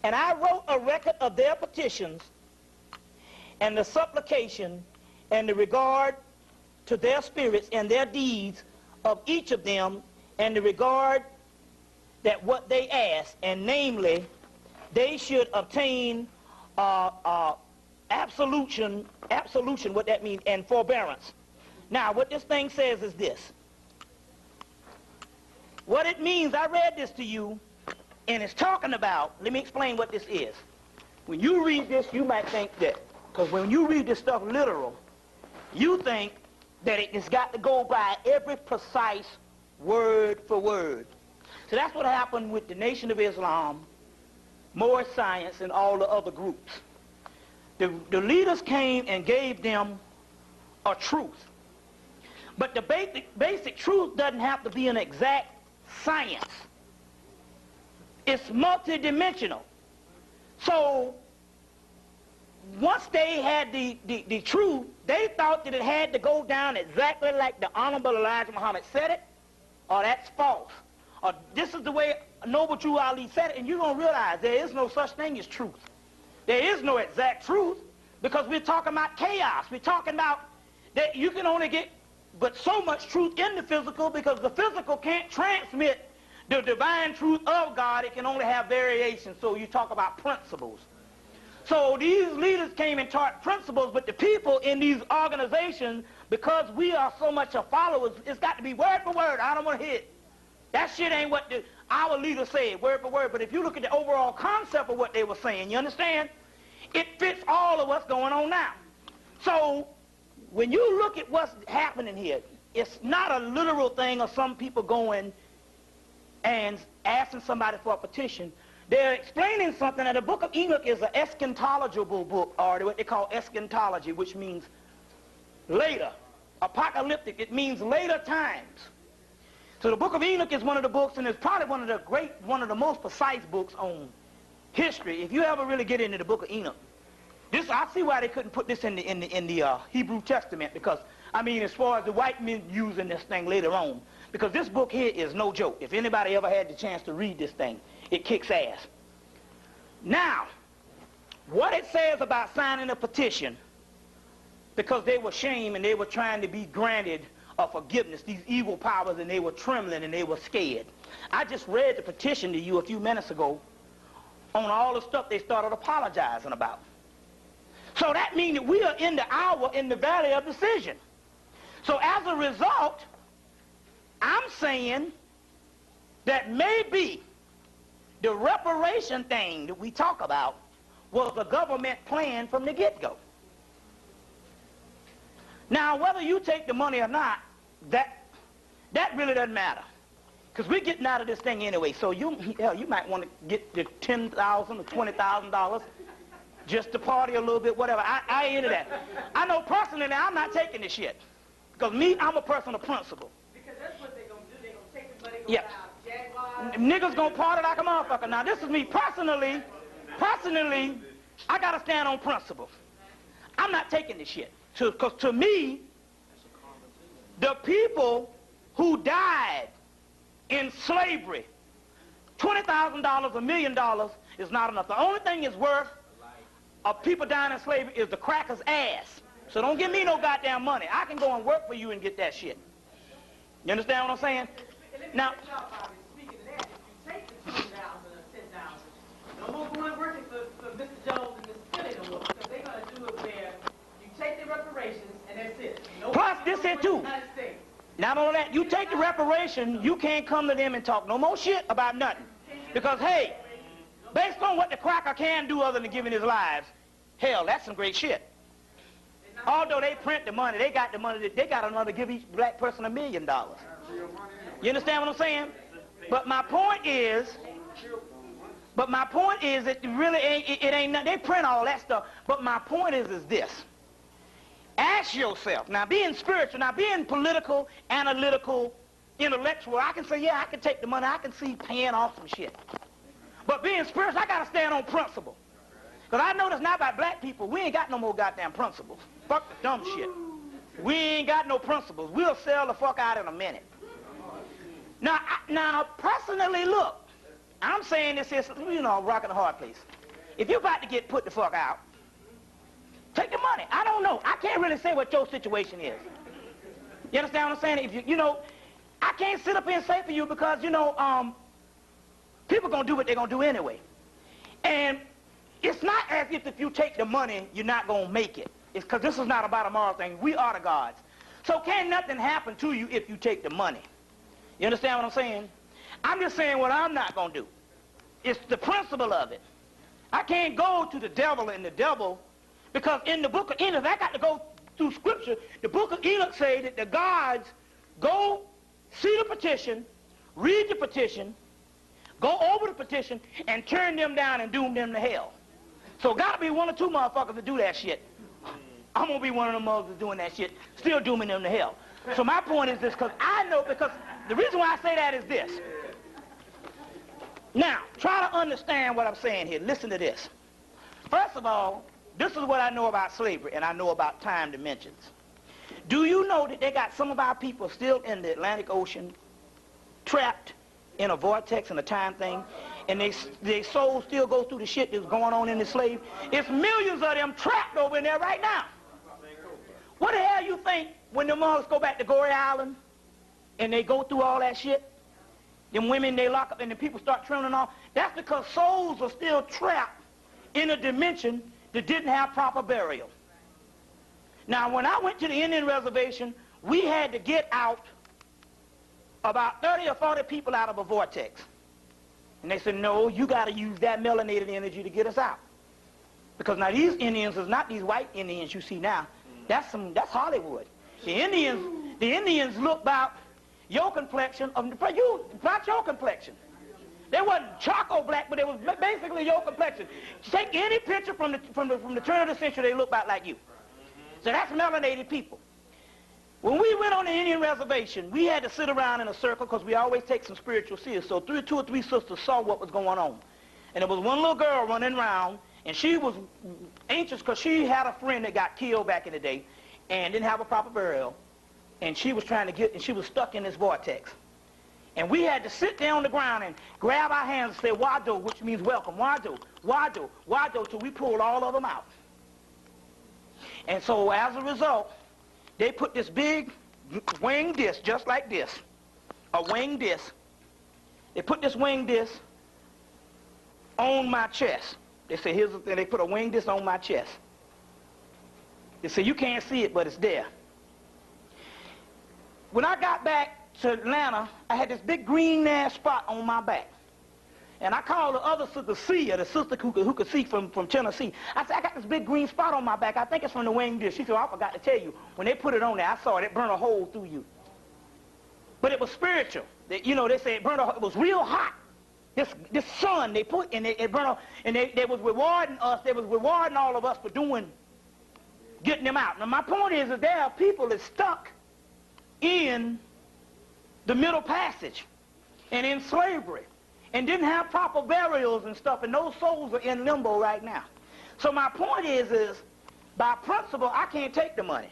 And I wrote a record of their petitions and the supplication and the regard to their spirits and their deeds of each of them, and the regard that what they asked, and namely, they should obtain absolution, what that means, and forbearance. Now, what this thing says is this. What it means, I read this to you, and it's talking about, let me explain what this is. When you read this, you might think that, because when you read this stuff literal, you think that it's got to go by every precise word for word. So that's what happened with the Nation of Islam, Moorish Science, and all the other groups. The leaders came and gave them a truth. But the basic truth doesn't have to be an exact science. It's multidimensional. So once they had the truth, they thought that it had to go down exactly like the Honorable Elijah Muhammad said it, or that's false. Or this is the way Noble Drew Ali said it, and you're going to realize there is no such thing as truth. There is no exact truth, because we're talking about chaos. We're talking about that you can only get but so much truth in the physical, because the physical can't transmit the divine truth of God. It can only have variations. So you talk about principles. So these leaders came and taught principles, but the people in these organizations because we are so much of followers, it's got to be word for word. I don't want to hear it. That shit ain't what our leader said, word for word. But if you look at the overall concept of what they were saying, you understand? It fits all of what's going on now. So when you look at what's happening here, it's not a literal thing of some people going and asking somebody for a petition. They're explaining something, and the book of Enoch is an eschatological book, or what they call eschatology, which means later. Apocalyptic, it means later times. So the book of Enoch is one of the books, and it's probably one of the most precise books on history. If you ever really get into the book of Enoch, I see why they couldn't put this in the Hebrew Testament, because, I mean, as far as the white men using this thing later on, because this book here is no joke. If anybody ever had the chance to read this thing, it kicks ass. Now, what it says about signing a petition, because they were shamed and they were trying to be granted forgiveness, these evil powers, and they were trembling and they were scared. I just read the petition to you a few minutes ago on all the stuff they started apologizing about. So that means that we are in the hour in the valley of decision. So as a result, I'm saying that maybe the reparation thing that we talk about was a government plan from the get-go. Now, whether you take the money or not, that really doesn't matter, because we're getting out of this thing anyway. So you might want to get the $10,000 or $20,000 just to party a little bit, whatever. I ain't into that. I know personally I'm not taking this shit, because me, I'm a person of principle.
Because that's what they're going to do. They're going to take the money, go buy Jaguars.
Niggas gonna party like a motherfucker. Now, this is me personally, I got to stand on principle. I'm not taking this shit. Because to me, the people who died in slavery, $20,000, $1 million is not enough. The only thing is worth of people dying in slavery is the cracker's ass. So don't give me no goddamn money. I can go and work for you and get that shit. You understand what I'm saying? Now,
speaking of that, if you take the $20,000 or $10,000, no more going working for Mr. Jones and Mr. Philly no more, because they're going to do it where you take the reparations and that's it. No
plus this here too. Not only that, you take the reparation, you can't come to them and talk no more shit about nothing. Because, hey, based on what the cracker can do other than giving his lives, hell, that's some great shit. Although they print the money, they got the money, they got enough to give each black person $1 million. You understand what I'm saying? But my point is that really it ain't nothing. They print all that stuff. But my point is this. Ask yourself, now being spiritual, now being political, analytical, intellectual, I can say, yeah, I can take the money, I can see paying off some shit. But being spiritual, I got to stand on principle. Because I notice now by black people, we ain't got no more goddamn principles. Fuck the dumb shit. We ain't got no principles. We'll sell the fuck out in a minute. Now, personally, look, I'm saying this is, rocking the hard place. If you're about to get put the fuck out, take the money. I don't know. I can't really say what your situation is. You understand what I'm saying? If I can't sit up here and say for you because, people gonna do what they're gonna do anyway. And it's not as if you take the money, you're not gonna make it. It's because this is not about a moral thing. We are the gods. So can't nothing happen to you if you take the money. You understand what I'm saying? I'm just saying what I'm not gonna do. It's the principle of it. I can't go to the devil and the devil, because in the book of Enoch, I got to go through scripture. The book of Enoch say that the gods go see the petition, read the petition, go over the petition, and turn them down and doom them to hell. So got to be one or two motherfuckers to do that shit. I'm going to be one of them motherfuckers doing that shit, still dooming them to hell. So my point is this, because the reason why I say that is this. Now, try to understand what I'm saying here. Listen to this. First of all, this is what I know about slavery, and I know about time dimensions. Do you know that they got some of our people still in the Atlantic Ocean, trapped in a vortex and a time thing, and their souls still go through the shit that's going on in the slave? It's millions of them trapped over in there right now. What the hell you think when the mothers go back to Goree Island and they go through all that shit? Them women, they lock up and the people start trembling off. That's because souls are still trapped in a dimension that didn't have proper burial. Now, when I went to the Indian reservation, we had to get out about 30 or 40 people out of a vortex. And they said, no, you got to use that melanated energy to get us out. Because now these Indians is not these white Indians you see now. That's Hollywood. The Indians look about your complexion, about your complexion. They wasn't charcoal black, but they was basically your complexion. Take any picture from the turn of the century, they look about like you. So that's melanated people. When we went on the Indian reservation, we had to sit around in a circle because we always take some spiritual seers. So two or three sisters saw what was going on. And there was one little girl running around, and she was anxious because she had a friend that got killed back in the day and didn't have a proper burial. And she was trying to get, and she was stuck in this vortex. And we had to sit down on the ground and grab our hands and say, Wado, which means welcome. Wado, Wado, Wado, till we pulled all of them out. And so as a result, they put this big winged disc, just like this, a winged disc. They put this winged disc on my chest. They say, here's the thing, they put a winged disc on my chest. They say, you can't see it, but it's there. When I got back to Atlanta, I had this big green ass spot on my back. And I called the other sister, Sia, the sister who could see from Tennessee. I said, I got this big green spot on my back. I think it's from the winged disc. She said, oh, I forgot to tell you. When they put it on there, I saw it. It burned a hole through you. But it was spiritual. They say it burned a hole. It was real hot. This sun they put, and it burned a, and they was rewarding us. They was rewarding all of us for getting them out. Now, my point is that there are people that stuck in the Middle Passage and in slavery and didn't have proper burials and stuff, and those souls are in limbo right now. So my point is by principle, I can't take the money.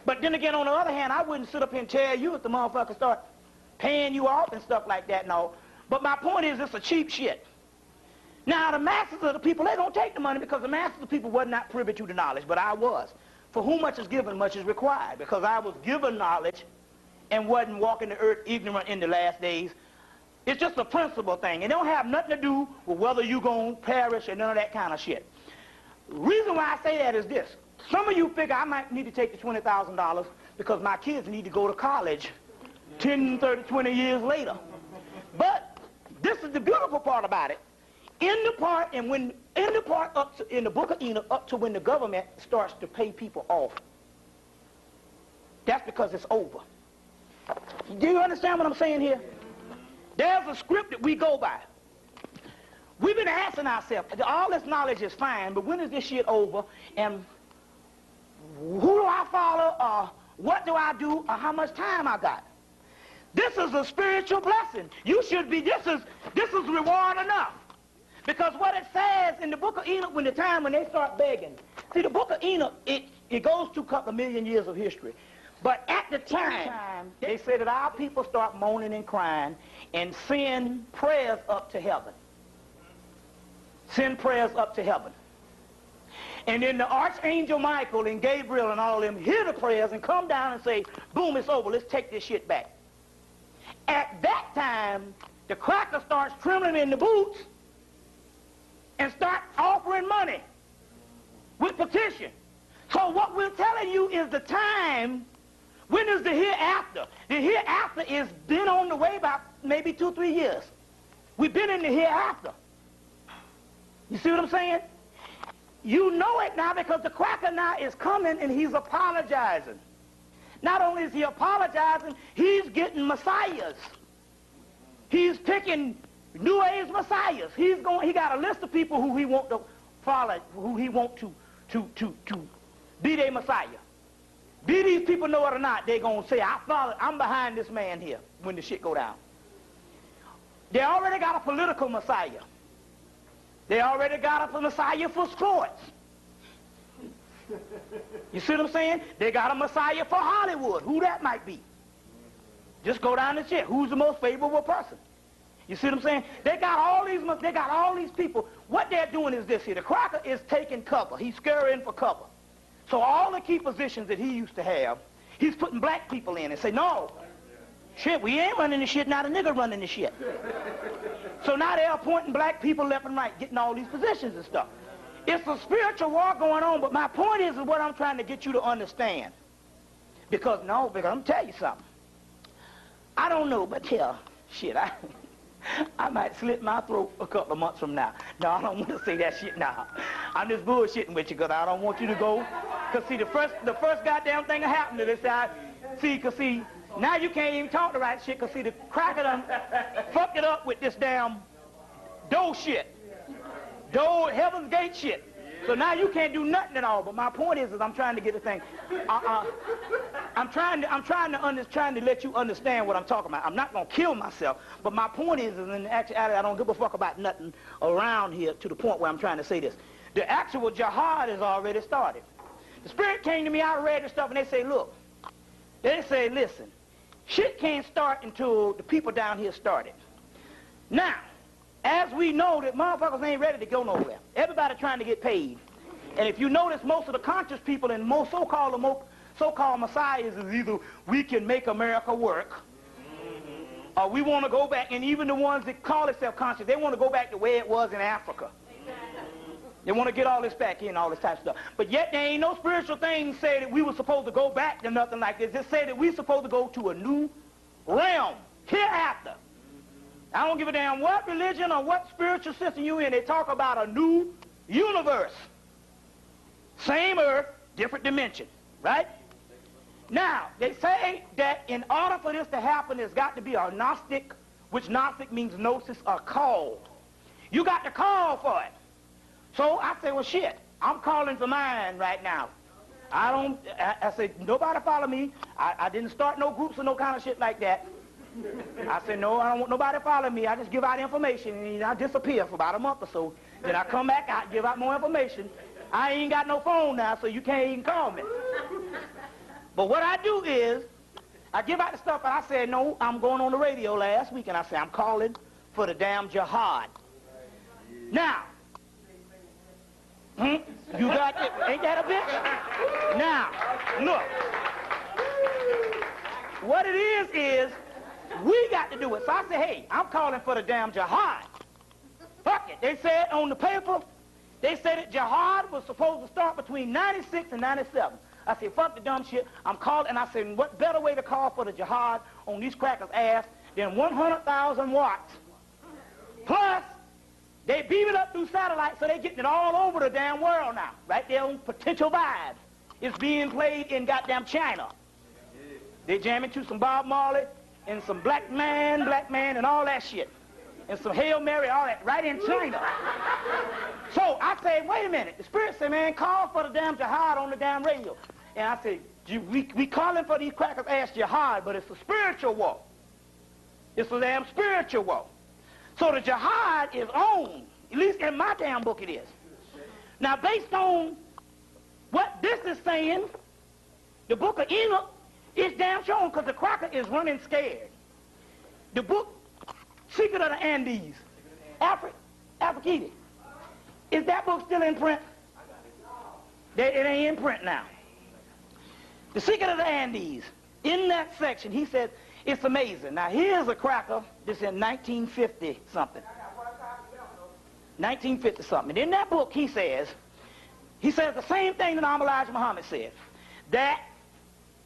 But then again, on the other hand, I wouldn't sit up here and tell you if the motherfucker start paying you off and stuff like that, no. But my point is, it's a cheap shit. Now, the masses of the people, they don't take the money because the masses of the people were not privy to the knowledge, but I was. For whom much is given, much is required, because I was given knowledge and wasn't walking the earth ignorant in the last days. It's just a principle thing. It don't have nothing to do with whether you're going to perish or none of that kind of shit. The reason why I say that is this. Some of you figure I might need to take the $20,000 because my kids need to go to college 10, 30, 20 years later. But this is the beautiful part about it. In the part in the book of Enoch, up to when the government starts to pay people off, that's because it's over. Do you understand what I'm saying here? There's a script that we go by. We've been asking ourselves, all this knowledge is fine, but when is this shit over? And who do I follow? Or what do I do? Or how much time I got? This is a spiritual blessing. You should be, this is reward enough. Because what it says in the book of Enoch, when they start begging. See, the book of Enoch, it goes through a couple of million years of history. But at the time, they say that our people start moaning and crying and send prayers up to heaven. Send prayers up to heaven. And then the Archangel Michael and Gabriel and all of them hear the prayers and come down and say, boom, it's over, let's take this shit back. At that time, the cracker starts trembling in the boots and start offering money with petition. So what we're telling you is the time. When is the hereafter? The hereafter is been on the way about maybe 2 or 3 years. We've been in the hereafter. You see what I'm saying? You know it now because the cracker now is coming and he's apologizing. Not only is he apologizing, he's getting messiahs. He's picking New Age messiahs. He got a list of people who he want to follow, who he want to be their messiah. Be these people know it or not, they're going to say, I'm behind this man here when the shit go down. They already got a political messiah. They already got a messiah for sports. You see what I'm saying? They got a messiah for Hollywood. Who that might be. Just go down and check. Who's the most favorable person? You see what I'm saying? They got all these people. What they're doing is this here. The cracker is taking cover. He's scurrying for cover. So all the key positions that he used to have, he's putting black people in and say, no, shit, we ain't running the shit, not a nigga running the shit. So now they're appointing black people left and right, getting all these positions and stuff. It's a spiritual war going on, but my point is what I'm trying to get you to understand. Because I'm going to tell you something. I don't know, but shit, I might slit my throat a couple of months from now. No, I don't want to say that shit now. I'm just bullshitting with you because I don't want you to go. Because, see, the first goddamn thing that happened to this side, see, now you can't even talk the right shit because, see, the cracker done fucked it up with this damn dough shit. Dough, Heaven's Gate shit. So now you can't do nothing at all. But my point is I'm trying to get the thing. I'm trying to let you understand what I'm talking about. I'm not going to kill myself. But my point is in actuality, I don't give a fuck about nothing around here to the point where I'm trying to say this. The actual jihad has already started. The Spirit came to me, I read the stuff, and they say, look, listen, shit can't start until the people down here started. Now, as we know that motherfuckers ain't ready to go nowhere. Everybody trying to get paid. And if you notice, most of the conscious people and most so-called messiahs is either we can make America work, or we want to go back, and even the ones that call themselves conscious, they want to go back the way it was in Africa. They want to get all this back in, all this type of stuff. But yet there ain't no spiritual thing say that we were supposed to go back to nothing like this. It say that we're supposed to go to a new realm hereafter. I don't give a damn what religion or what spiritual system you in. They talk about a new universe. Same earth, different dimension, right? Now, they say that in order for this to happen, there's got to be a Gnostic, which Gnostic means gnosis, a call. You got to call for it. So I say, well, shit, I'm calling for mine right now. I say, nobody follow me. I didn't start no groups or no kind of shit like that. I said, no, I don't want nobody to follow me. I just give out information, and I disappear for about a month or so. Then I come back out, give out more information. I ain't got no phone now, so you can't even call me. But what I do is, I give out the stuff, and I said, no, I'm going on the radio last week, and I said, I'm calling for the damn jihad. Now, you got it? Ain't that a bitch? Now, look. What it is we got to do it. So I said, hey, I'm calling for the damn jihad. Fuck it. They said on the paper, they said that jihad was supposed to start between 96 and 97. I said, fuck the dumb shit. I'm calling, and I said, what better way to call for the jihad on these crackers' ass than 100,000 watts? Plus, they beam it up through satellite, so they're getting it all over the damn world now. Right there on Potential Vibes. It's being played in goddamn China. They jamming to some Bob Marley and some black man, and all that shit. And some Hail Mary, all that, right in China. So I said, wait a minute. The Spirit said, man, call for the damn jihad on the damn radio. And I said, we calling for these crackers ass jihad, but it's a spiritual war. It's a damn spiritual war. So the jihad is on, at least in my damn book it is. Now, based on what this is saying, the book of Enoch is damn shown because the cracker is running scared. The book, Secret of the Andes, Africidi, is that book still in print? It ain't in print now. The Secret of the Andes, in that section, he says, it's amazing. Now, here's a cracker that's in 1950-something. 1950-something. And in that book, he says the same thing that Elijah Muhammad said, that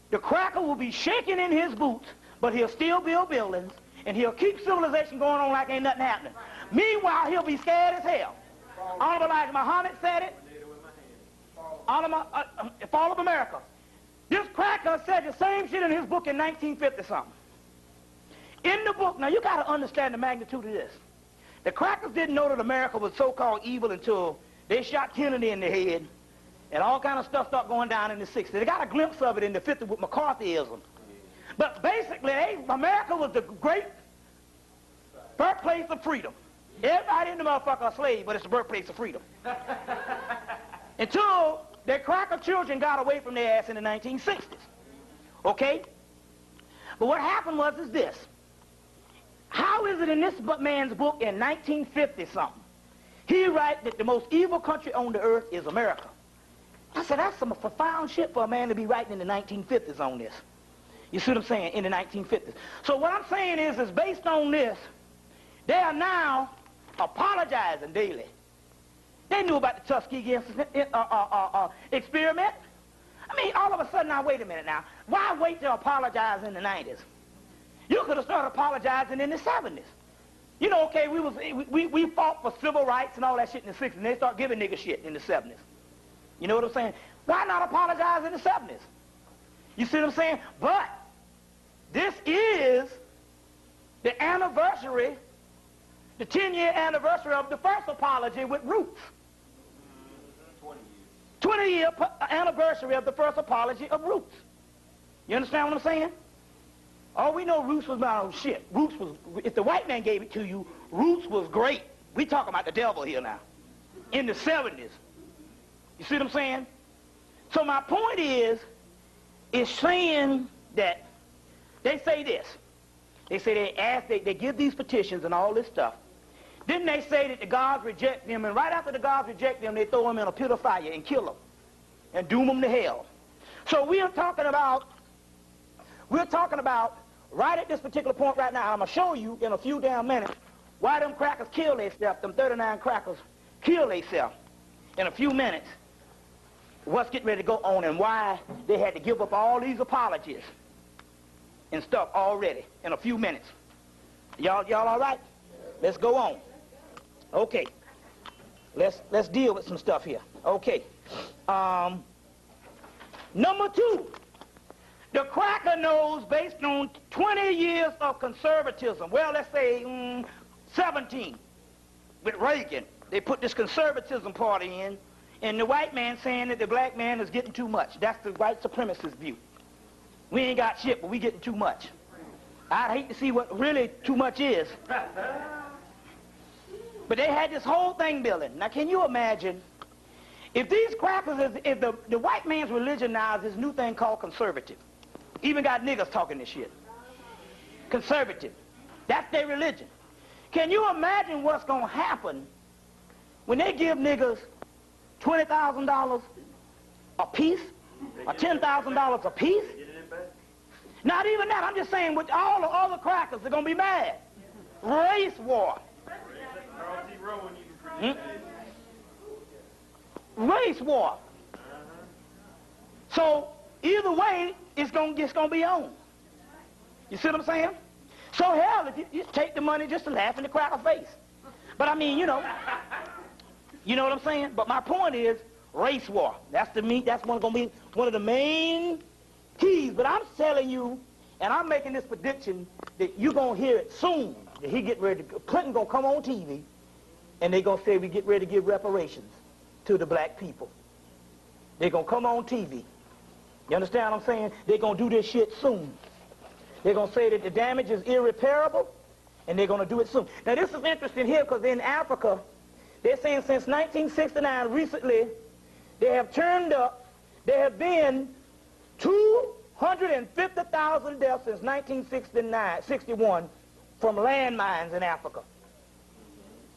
the cracker will be shaking in his boots, but he'll still build buildings, and he'll keep civilization going on like ain't nothing happening. Meanwhile, he'll be scared as hell. Honorable Elijah Muhammad said it. Fall of America. This cracker said the same shit in his book in 1950-something. In the book, now you got to understand the magnitude of this. The crackers didn't know that America was so-called evil until they shot Kennedy in the head, and all kind of stuff started going down in the 60s. They got a glimpse of it in the 50s with McCarthyism. But basically, America was the great birthplace of freedom. Everybody in the motherfucker a slave, but it's the birthplace of freedom. Until their cracker children got away from their ass in the 1960s. Okay? But what happened is this. How is it in this man's book in 1950-something, he writes that the most evil country on the earth is America? I said, that's some profound shit for a man to be writing in the 1950s on this. You see what I'm saying? In the 1950s. So what I'm saying is based on this, they are now apologizing daily. They knew about the Tuskegee experiment. I mean, all of a sudden, now, wait a minute now. Why wait to apologize in the 90s? You could have started apologizing in the 70s. You know, okay, we fought for civil rights and all that shit in the 60s, and they start giving niggas shit in the 70s. You know what I'm saying? Why not apologize in the 70s? You see what I'm saying? But this is the anniversary, the 10-year anniversary of the first apology with Roots. 20-year anniversary of the first apology of Roots. You understand what I'm saying? All we know, Roots was about shit. Roots was, if the white man gave it to you, Roots was great. We talking about the devil here now. In the 70s. You see what I'm saying? So my point is saying that they say this. They say they give these petitions and all this stuff. Then they say that the gods reject them, and right after the gods reject them, they throw them in a pit of fire and kill them and doom them to hell. So we're talking about right at this particular point right now, I'm going to show you in a few damn minutes why them crackers kill themselves, them 39 crackers kill themselves in a few minutes. What's getting ready to go on and why they had to give up all these apologies and stuff already in a few minutes. Y'all all right? Let's go on. Okay. Let's deal with some stuff here. Okay. Number 2. The cracker knows based on 20 years of conservatism. Well, let's say 17 with Reagan. They put this conservatism party in, and the white man saying that the black man is getting too much. That's the white supremacist view. We ain't got shit, but we getting too much. I'd hate to see what really too much is. But they had this whole thing building. Now, can you imagine if these crackers, if the white man's religion now is this new thing called conservative. Even got niggas talking this shit. Conservative. That's their religion. Can you imagine what's going to happen when they give niggas $20,000 a piece? Or $10,000 a piece? Not even that. I'm just saying with all the other crackers, they're going to be mad. Race war. Race war. So either way, it's going to be on. You see what I'm saying? So hell, if you take the money just to laugh in the cracker face. But I mean, you know what I'm saying? But my point is race war. That's going to be one of the main keys. But I'm telling you, and I'm making this prediction that you're going to hear it soon. That he get ready. Clinton going to come on TV, and they going to say we get ready to give reparations to the black people. They're going to come on TV. You understand what I'm saying? They're going to do this shit soon. They're going to say that the damage is irreparable, and they're going to do it soon. Now, this is interesting here because in Africa, they're saying since 1969, recently, they have turned up, there have been 250,000 deaths since 1961 from landmines in Africa.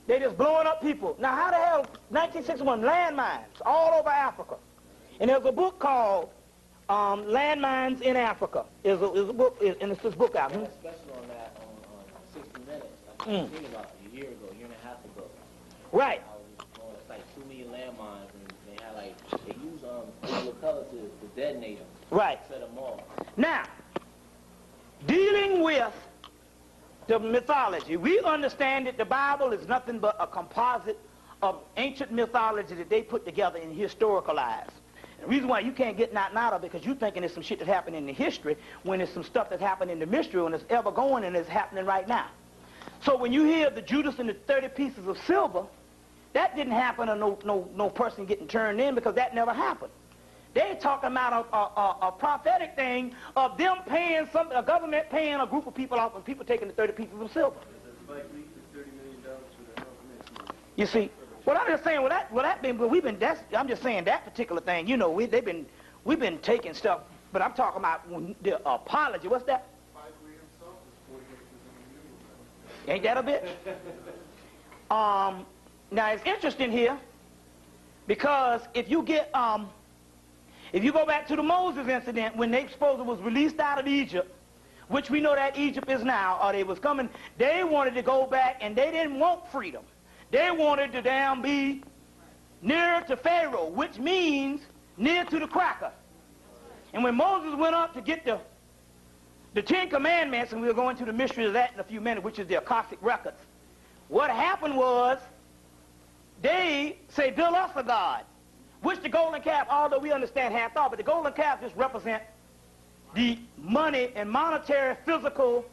They just blowing up people. Now, how the hell, 1961, landmines all over Africa. And there's a book called Landmines in Africa. Is a book, and it's this book out.
I had a special on that on 60 Minutes. I was thinking about it a year and a half ago.
Right.
I was going, it's like 2 million landmines, and they had they use yellow color to detonate them.
Right.
Set them off.
Now, dealing with the mythology, we understand that the Bible is nothing but a composite of ancient mythology that they put together and historicalized. The reason why you can't get nothing out of it because you're thinking there's some shit that happened in the history when there's some stuff that happened in the mystery and it's ever going and it's happening right now. So when you hear the Judas and the 30 pieces of silver, that didn't happen or no person getting turned in because that never happened. They're talking about a prophetic thing of them paying a government paying a group of people off and people taking the 30 pieces of silver. You see, what I'm just saying, I'm just saying that particular thing, you know, we've been taking stuff, but I'm talking about the apology. What's that? Ain't that a bit? Now it's interesting here because if you go back to the Moses incident when they supposedly was released out of Egypt, which we know that Egypt is now, or they was coming, they wanted to go back and they didn't want freedom. They wanted to be near to Pharaoh, which means near to the cracker. And when Moses went up to get the Ten Commandments, and we'll go into the mystery of that in a few minutes, which is the Akashic records, what happened was they say, build us a god, which the golden calf, although we understand half thought, but the golden calf just represents the money and monetary physical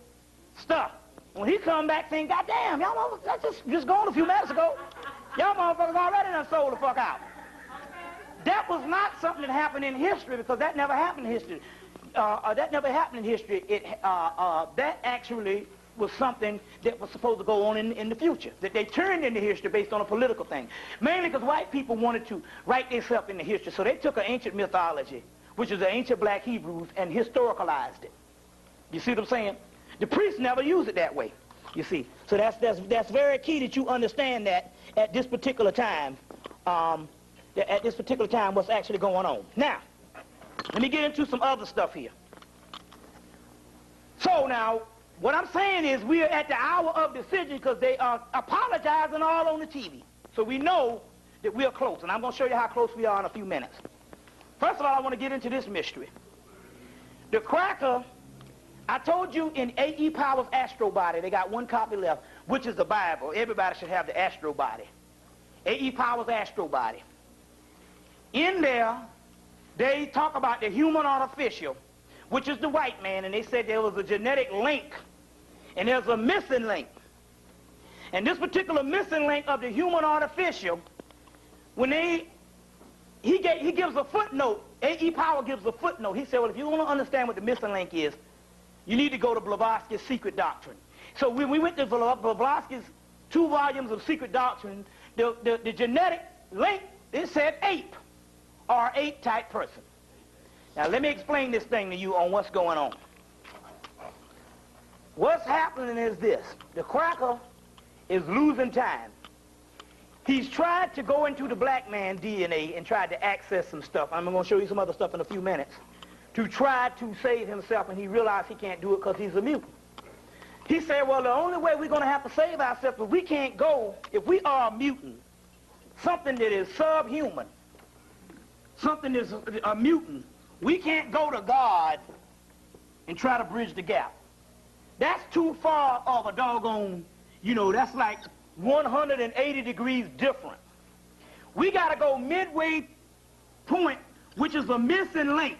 stuff. When he come back saying, God damn, y'all motherfuckers, that's just gone a few minutes ago. Y'all motherfuckers already done sold the fuck out. That was not something that happened in history, because that never happened in history. That never happened in history. That actually was something that was supposed to go on in the future, that they turned into history based on a political thing. Mainly because white people wanted to write themselves into history. So they took an ancient mythology, which is the ancient black Hebrews, and historicalized it. You see what I'm saying? The priests never use it that way, you see. So that's very key that you understand that at this particular time, what's actually going on. Now, let me get into some other stuff here. So now, what I'm saying is we are at the hour of decision, because they are apologizing all on the TV. So we know that we are close, and I'm going to show you how close we are in a few minutes. First of all, I want to get into this mystery. The cracker, I told you in A.E. Powers' Astro Body, they got one copy left, which is the Bible. Everybody should have the Astro Body. A.E. Powers' Astro Body. In there, they talk about the human artificial, which is the white man, and they said there was a genetic link, and there's a missing link. And this particular missing link of the human artificial, when he gives a footnote, A.E. Power gives a footnote. He said, well, if you want to understand what the missing link is, you need to go to Blavatsky's Secret Doctrine. So when we went to Blavatsky's 2 volumes of Secret Doctrine, the genetic link, it said ape, or ape-type person. Now let me explain this thing to you on what's going on. What's happening is this. The cracker is losing time. He's tried to go into the black man DNA and tried to access some stuff. I'm going to show you some other stuff in a few minutes, to try to save himself, and he realized he can't do it because he's a mutant. He said, well, the only way we're going to have to save ourselves is we can't go, if we are a mutant, something that is subhuman, something that's a mutant, we can't go to God and try to bridge the gap. That's too far of a doggone, that's like 180 degrees different. We got to go midway point, which is a missing link,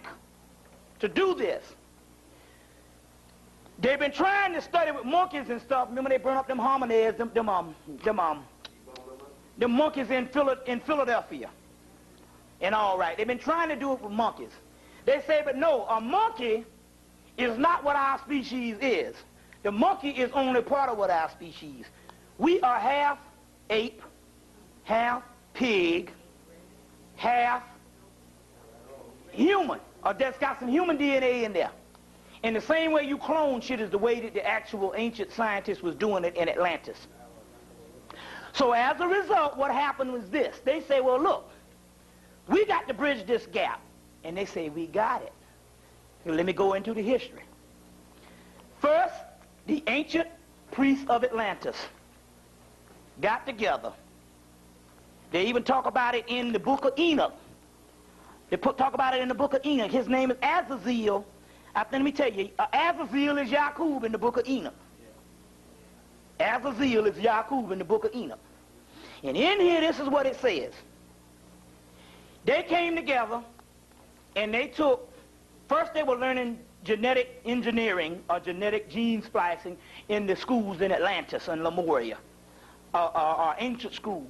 to do this. They've been trying to study with monkeys and stuff. Remember they burned up them hominids, them monkeys in Philadelphia. And all right, they've been trying to do it with monkeys. They say, but no, a monkey is not what our species is. The monkey is only part of what our species. We are half ape, half pig, half human. Or that's got some human DNA in there. In the same way you clone shit is the way that the actual ancient scientists was doing it in Atlantis. So as a result, what happened was this. They say, well, look, we got to bridge this gap. And they say, we got it. So let me go into the history. First, the ancient priests of Atlantis got together. They even talk about it in the book of Enoch. They talk about it in the book of Enoch. His name is Azazel. Let me tell you, Azazel is Yaqub in the book of Enoch. Azazel is Yaqub in the book of Enoch. And in here, this is what it says. They came together, and they took, first they were learning genetic engineering or genetic gene splicing in the schools in Atlantis and Lemuria, or ancient schools.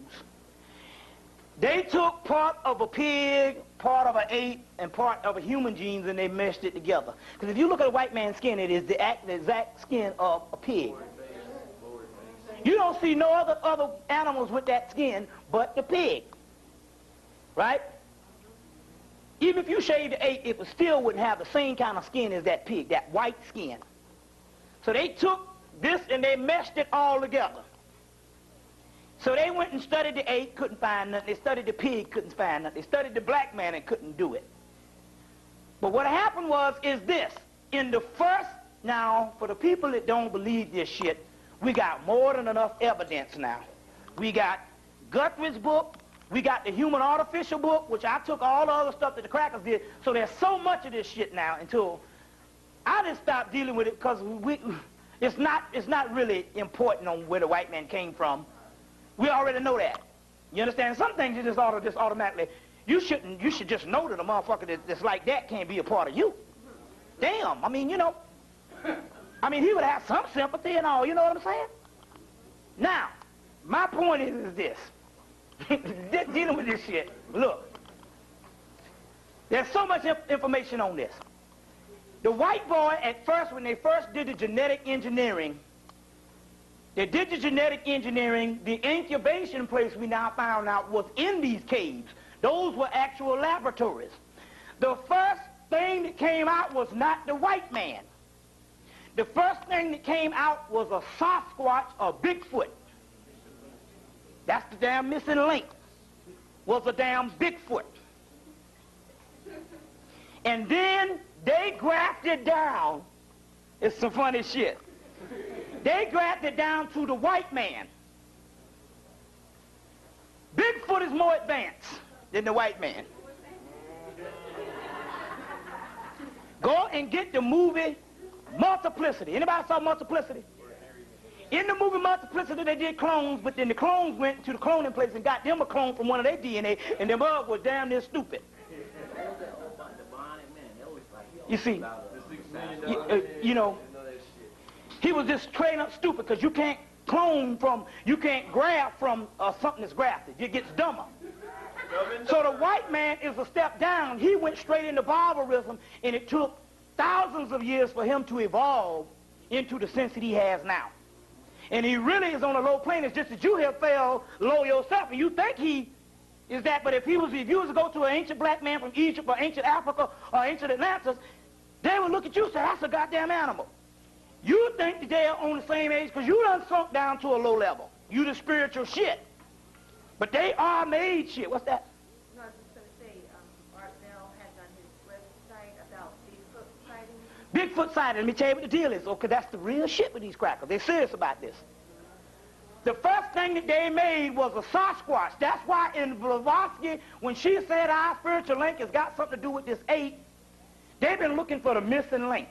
They took part of a pig, part of an ape, and part of a human genes, and they meshed it together. Because if you look at a white man's skin, it is the exact skin of a pig. You don't see no other animals with that skin but the pig. Right? Even if you shaved the ape, it still wouldn't have the same kind of skin as that pig, that white skin. So they took this and they meshed it all together. So they went and studied the ape, couldn't find nothing. They studied the pig, couldn't find nothing. They studied the black man and couldn't do it. But what happened is this. In the first, now, for the people that don't believe this shit, we got more than enough evidence now. We got Guthrie's book, We got the human artificial book, which I took all the other stuff that the crackers did. So there's so much of this shit now until I just stopped dealing with it because it's not really important on where the white man came from. We already know that. You understand? Some things you just automatically. You should just know that a motherfucker that's like that can't be a part of you. Damn. I mean, you know. I mean, he would have some sympathy and all. You know what I'm saying? Now, my point is this. Dealing with this shit. Look. There's so much information on this. The white boy, at first, when they first did the genetic engineering, the incubation place we now found out was in these caves. Those were actual laboratories. The first thing that came out was not the white man. The first thing that came out was a Sasquatch or Bigfoot. That's the damn missing link, was a damn Bigfoot. And then they grafted down, it's some funny shit. They grafted down to the white man. Bigfoot is more advanced than the white man. Go and get the movie Multiplicity. Anybody saw Multiplicity? In the movie Multiplicity, they did clones, but then the clones went to the cloning place and got them a clone from one of their DNA, and them bugs was damn near stupid. You see, you know, he was just straight up stupid because you can't clone from, you can't graft from something that's grafted. It gets dumber. So the white man is a step down. He went straight into barbarism, and it took thousands of years for him to evolve into the sense that he has now. And he really is on a low plane. It's just that you have fell low yourself, and you think he is that. But if you was to go to an ancient black man from Egypt or ancient Africa or ancient Atlantis, they would look at you and say, that's a goddamn animal. You think that they are on the same age because you done sunk down to a low level. You the spiritual shit. But they are made shit. What's that?
No, I was just going to say, Art Bell has on his website about Bigfoot sightings.
Bigfoot sighting. Let me tell you what the deal is. Okay, that's the real shit with these crackers. They're serious about this. The first thing that they made was a Sasquatch. That's why in Blavatsky, when she said our spiritual link has got something to do with this ape, they've been looking for the missing link.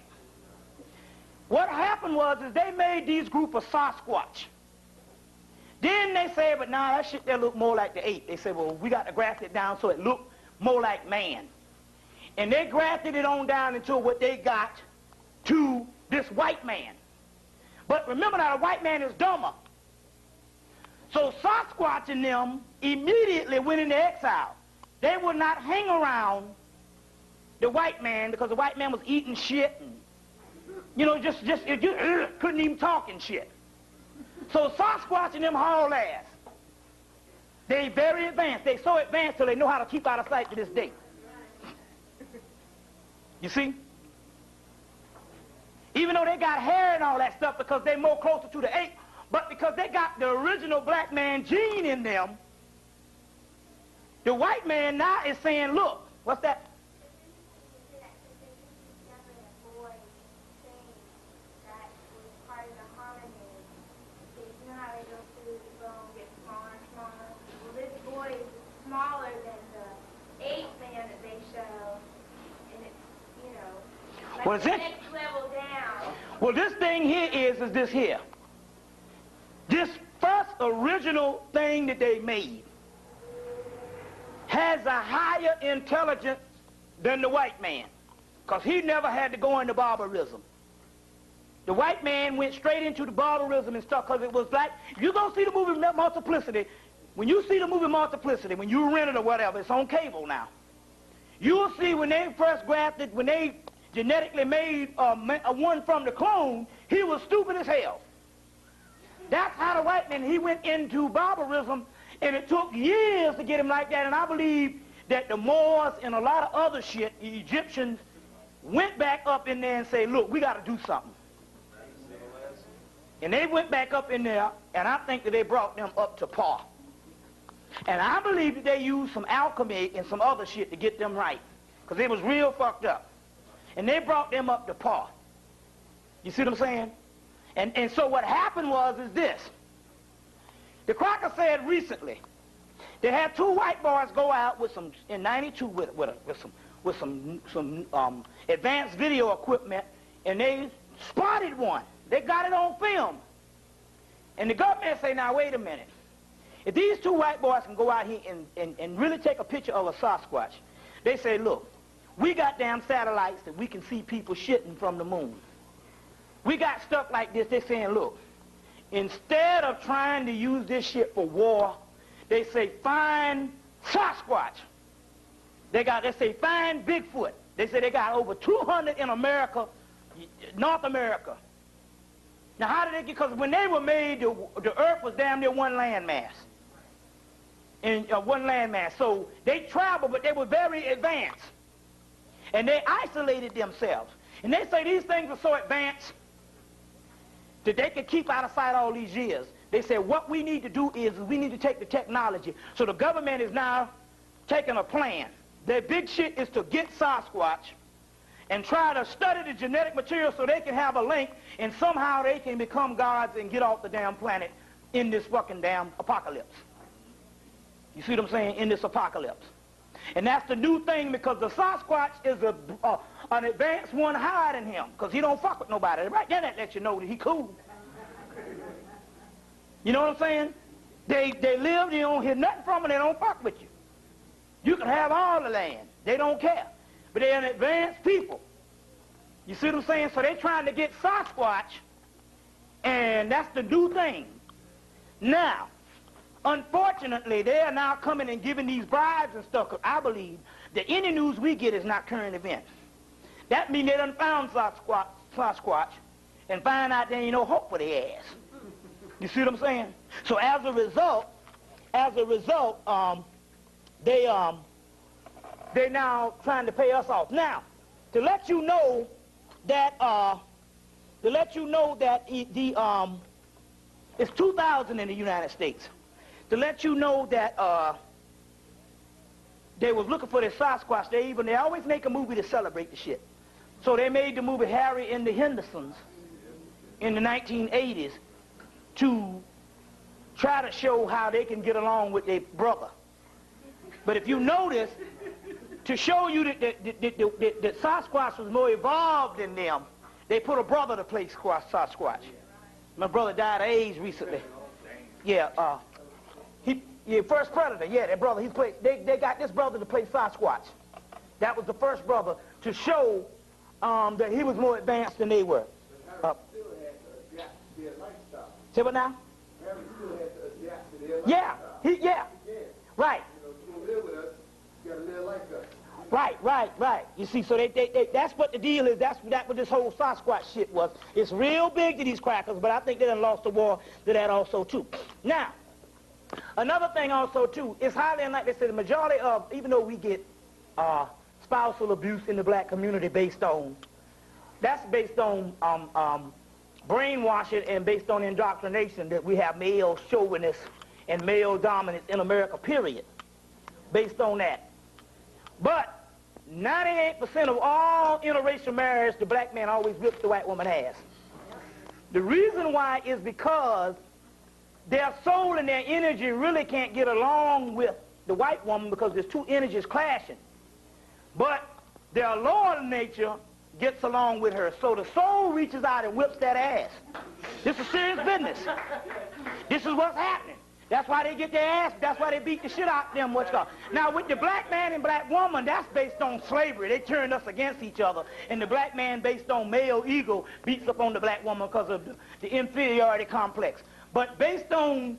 What happened was they made these group of Sasquatch. Then they said, but nah, that shit there look more like the ape. They said, well, we got to graft it down so it looked more like man. And they grafted it on down until what they got to this white man. But remember now, the white man is dumber. So Sasquatch and them immediately went into exile. They would not hang around the white man because the white man was eating shit and, you know, just couldn't even talk and shit. So Sasquatch and them haul ass. They very advanced. They so advanced till they know how to keep out of sight to this day. You see? Even though they got hair and all that stuff because they're more closer to the ape, but because they got the original black man gene in them, the white man now is saying, look, what's that?
Smaller than the ape man that they show, and it's, you know, like
well,
the next level down.
Well, this thing here is this here. This first original thing that they made has a higher intelligence than the white man, because he never had to go into barbarism. The white man went straight into the barbarism and stuff because it was like, you go see the movie Multiplicity. When you see the movie Multiplicity, when you rent it or whatever, it's on cable now. You'll see when they first grafted, when they genetically made one from the clone, he was stupid as hell. That's how the white man, he went into barbarism, and it took years to get him like that. And I believe that the Moors and a lot of other shit, the Egyptians, went back up in there and said, look, we got to do something. And they went back up in there, and I think that they brought them up to par. And I believe that they used some alchemy and some other shit to get them right, because they was real fucked up. And they brought them up to par. You see what I'm saying? And so what happened was is this. The Crocker said recently They had two white boys go out with some in '92 with some advanced video equipment, and they spotted one. They got it on film. And the government say, now wait a minute. If these two white boys can go out here and really take a picture of a Sasquatch, they say, look, we got damn satellites that we can see people shitting from the moon. We got stuff like this. They're saying, look, instead of trying to use this shit for war, they say, find Sasquatch. They say, find Bigfoot. They say they got over 200 in America, North America. Now, how did they get, because when they were made, the earth was damn near one landmass. One landmass. So they traveled, but they were very advanced. And they isolated themselves. And they say these things are so advanced that they could keep out of sight all these years. They said what we need to do is we need to take the technology. So the government is now taking a plan. Their big shit is to get Sasquatch and try to study the genetic material so they can have a link and somehow they can become gods and get off the damn planet in this fucking damn apocalypse. You see what I'm saying? In this apocalypse. And that's the new thing, because the Sasquatch is an advanced one higher than him, because he don't fuck with nobody. Right there that lets you know that he cool. You know what I'm saying? They live, you don't hear nothing from them, they don't fuck with you. You can have all the land. They don't care. But they're an advanced people. You see what I'm saying? So they're trying to get Sasquatch, and that's the new thing. Now, unfortunately, they are now coming and giving these bribes and stuff, because I believe that any news we get is not current event. That means they done found Sasquatch and find out there ain't no hope for their ass. You see what I'm saying? So as a result, they now trying to pay us off. Now, to let you know that it's 2,000 in the United States. To let you know that they was looking for this Sasquatch. They always make a movie to celebrate the shit. So they made the movie Harry and the Hendersons in the 1980s to try to show how they can get along with their brother. But if you notice, to show you that Sasquatch was more evolved than them, they put a brother to play Sasquatch. My brother died of AIDS recently. Yeah, first Predator. Yeah, that brother. They got this brother to play Sasquatch. That was the first brother to show that he was more advanced than they were. Say what now? Yeah, right. Right. You see, so that's what the deal is. That's what this whole Sasquatch shit was. It's real big to these crackers, but I think they done lost the war to that also too. Now, another thing also too, it's highly unlikely. They say the majority of, even though we get spousal abuse in the black community that's based on brainwashing and based on indoctrination, that we have male chauvinists and male dominance in America, period. Based on that. But 98% of all interracial marriage, the black man always whips the white woman ass. The reason why is because their soul and their energy really can't get along with the white woman, because there's two energies clashing. But their lower nature gets along with her. So the soul reaches out and whips that ass. This is serious business. This is what's happening. That's why they get their ass, that's why they beat the shit out of them, Now, with the black man and black woman, that's based on slavery. They turned us against each other. And the black man, based on male ego, beats up on the black woman because of the inferiority complex. But based on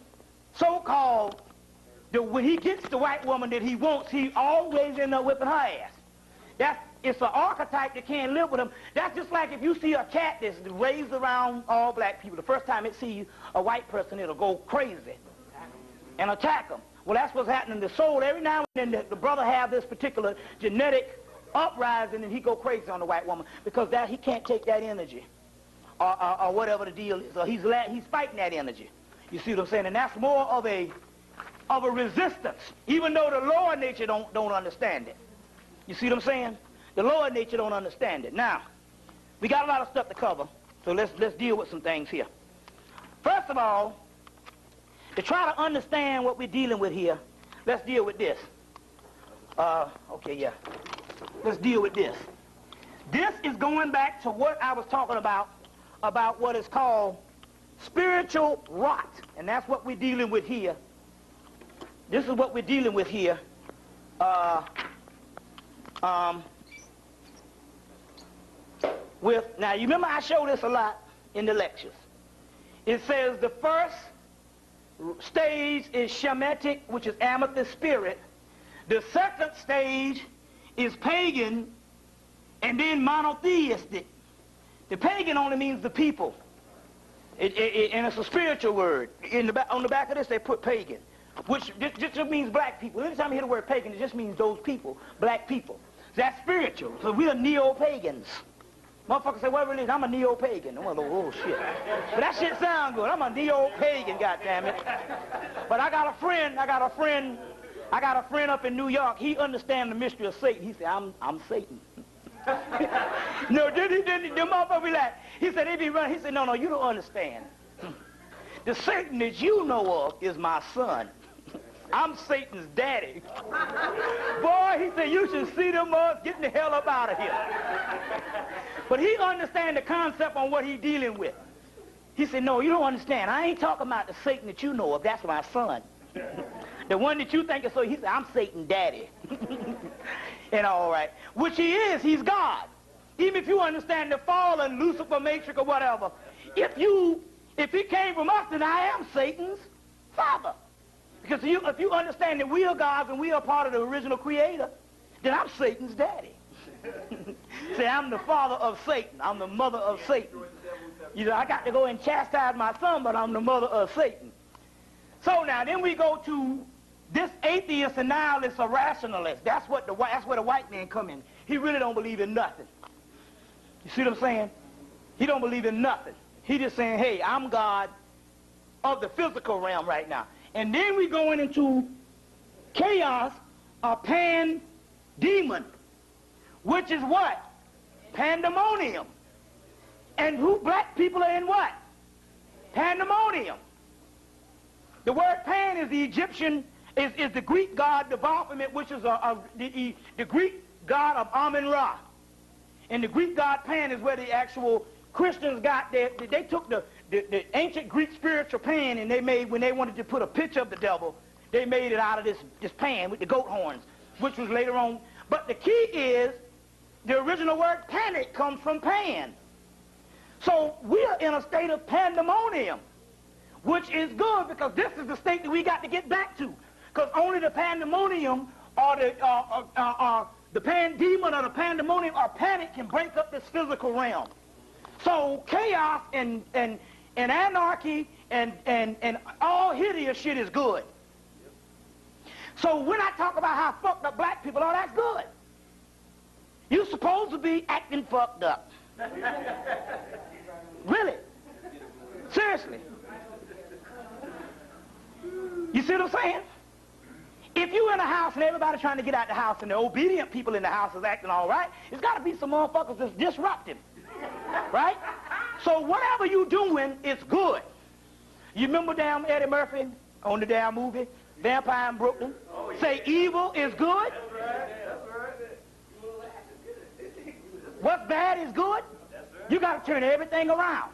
so-called, when he gets the white woman that he wants, he always ends up whipping her ass. It's an archetype that can't live with him. That's just like if you see a cat that's raised around all black people. The first time it sees a white person, it'll go crazy and attack them. Well, that's what's happening to the soul. Every now and then the brother have this particular genetic uprising, and he go crazy on the white woman because he can't take that energy, or whatever the deal is, or he's fighting that energy. You see what I'm saying? And that's more of a resistance, even though the lower nature don't understand it. You see what I'm saying? The lower nature don't understand it. Now, we got a lot of stuff to cover, so let's deal with some things here. First of all, to try to understand what we're dealing with here, let's deal with this. Okay, yeah. Let's deal with this. This is going back to what I was talking about what is called spiritual rot. And that's what we're dealing with here. This is what we're dealing with here. Now, you remember I show this a lot in the lectures. It says the first stage is Shemitic, which is amethyst spirit. The second stage is pagan, and then monotheistic. The pagan only means the people. And it's a spiritual word. On the back of this, they put pagan, which just means black people. Anytime you hear the word pagan, it just means those people, black people. That's spiritual. So we are neo-pagans. Motherfuckers say, what religion? I'm a neo-pagan. I'm like, oh, shit. But that shit sound good. I'm a neo-pagan, goddammit. But I got a friend up in New York. He understands the mystery of Satan. He said, I'm Satan. No, the motherfucker be like, he said, they be running. He said, no, you don't understand. The Satan that you know of is my son. I'm Satan's daddy. Boy, he said, you should see them getting the hell up out of here. But he understands the concept on what he's dealing with. He said, no, you don't understand. I ain't talking about the Satan that you know of. That's my son. The one that you think is so, he said, I'm Satan's daddy. And all right. Which he is. He's God. Even if you understand the fallen, Lucifer, Matrix, or whatever, if he came from us, then I am Satan's father. Because if you understand that we are gods and we are part of the original creator, then I'm Satan's daddy. Say, I'm the father of Satan. I'm the mother of Satan. You know, I got to go and chastise my son, but I'm the mother of Satan. So now, then we go to this atheist and nihilist or rationalist. That's where the white man come in. He really don't believe in nothing. You see what I'm saying? He don't believe in nothing. He just saying, hey, I'm God of the physical realm right now. And then we going into chaos or pan-demon, which is what? Pandemonium. And black people are in what? Pandemonium. The word pan is the Egyptian, is the Greek god, the Baphomet, which is the Greek god of Amun-Ra. And the Greek god Pan is where the actual Christians got their, they took the ancient Greek spiritual pan, and they made, when they wanted to put a picture of the devil, they made it out of this pan with the goat horns, which was later on. But the key is, the original word panic comes from pan. So we are in a state of pandemonium, which is good, because this is the state that we got to get back to. Because only the pandemonium or the pandemon or the pandemonium or panic can break up this physical realm. So chaos and anarchy and all hideous shit is good. So when I talk about how fucked up black people are, that's good. You're supposed to be acting fucked up. Really? Seriously. You see what I'm saying? If you're in a house and everybody's trying to get out the house and the obedient people in the house is acting all right, it's got to be some motherfuckers that's disruptive. Right? So whatever you're doing is good. You remember damn Eddie Murphy on the damn movie, Vampire in Brooklyn? Say evil is good?
That's right.
What's bad is good? You got to turn everything around.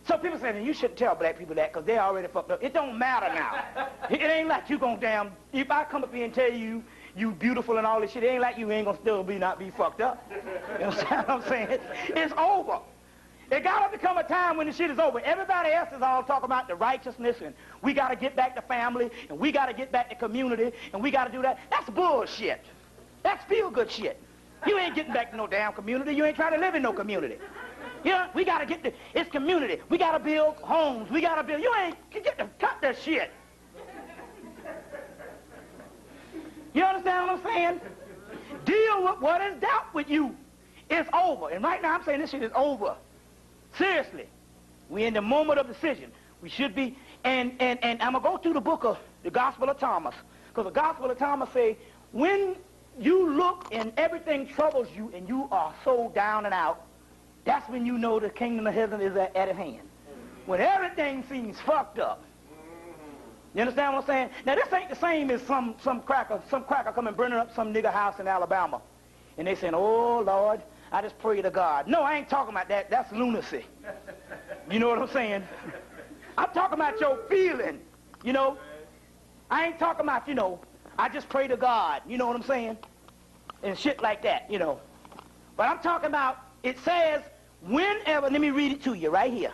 So people say, you shouldn't tell black people that because they're already fucked up. It don't matter now. It ain't like you gonna damn, if I come up here and tell you, you beautiful and all this shit, it ain't like you ain't gonna still not be fucked up. You understand what I'm saying? It's over. There gotta become a time when the shit is over. Everybody else is all talking about the righteousness and we gotta get back to family and we gotta get back to community and we gotta do that. That's bullshit. That's feel-good shit. You ain't getting back to no damn community. You ain't trying to live in no community. Yeah, we gotta get it's community. We gotta build homes. We gotta build. You ain't cut that shit. You understand what I'm saying? Deal with what is dealt with you. It's over. And right now I'm saying this shit is over. Seriously. We're in the moment of decision. We should be. And I'm gonna go through the book of the Gospel of Thomas, because the Gospel of Thomas say, when you look and everything troubles you and you are so down and out, that's when you know the kingdom of heaven is at hand. When everything seems fucked up, You understand what I'm saying? Now, this ain't the same as some cracker coming burning up some nigger house in Alabama. And they saying, oh, Lord, I just pray to God. No, I ain't talking about that. That's lunacy. You know what I'm saying? I'm talking about your feeling, you know. I ain't talking about, you know, I just pray to God. You know what I'm saying? And shit like that, you know. But I'm talking about, it says, whenever, let me read it to you right here.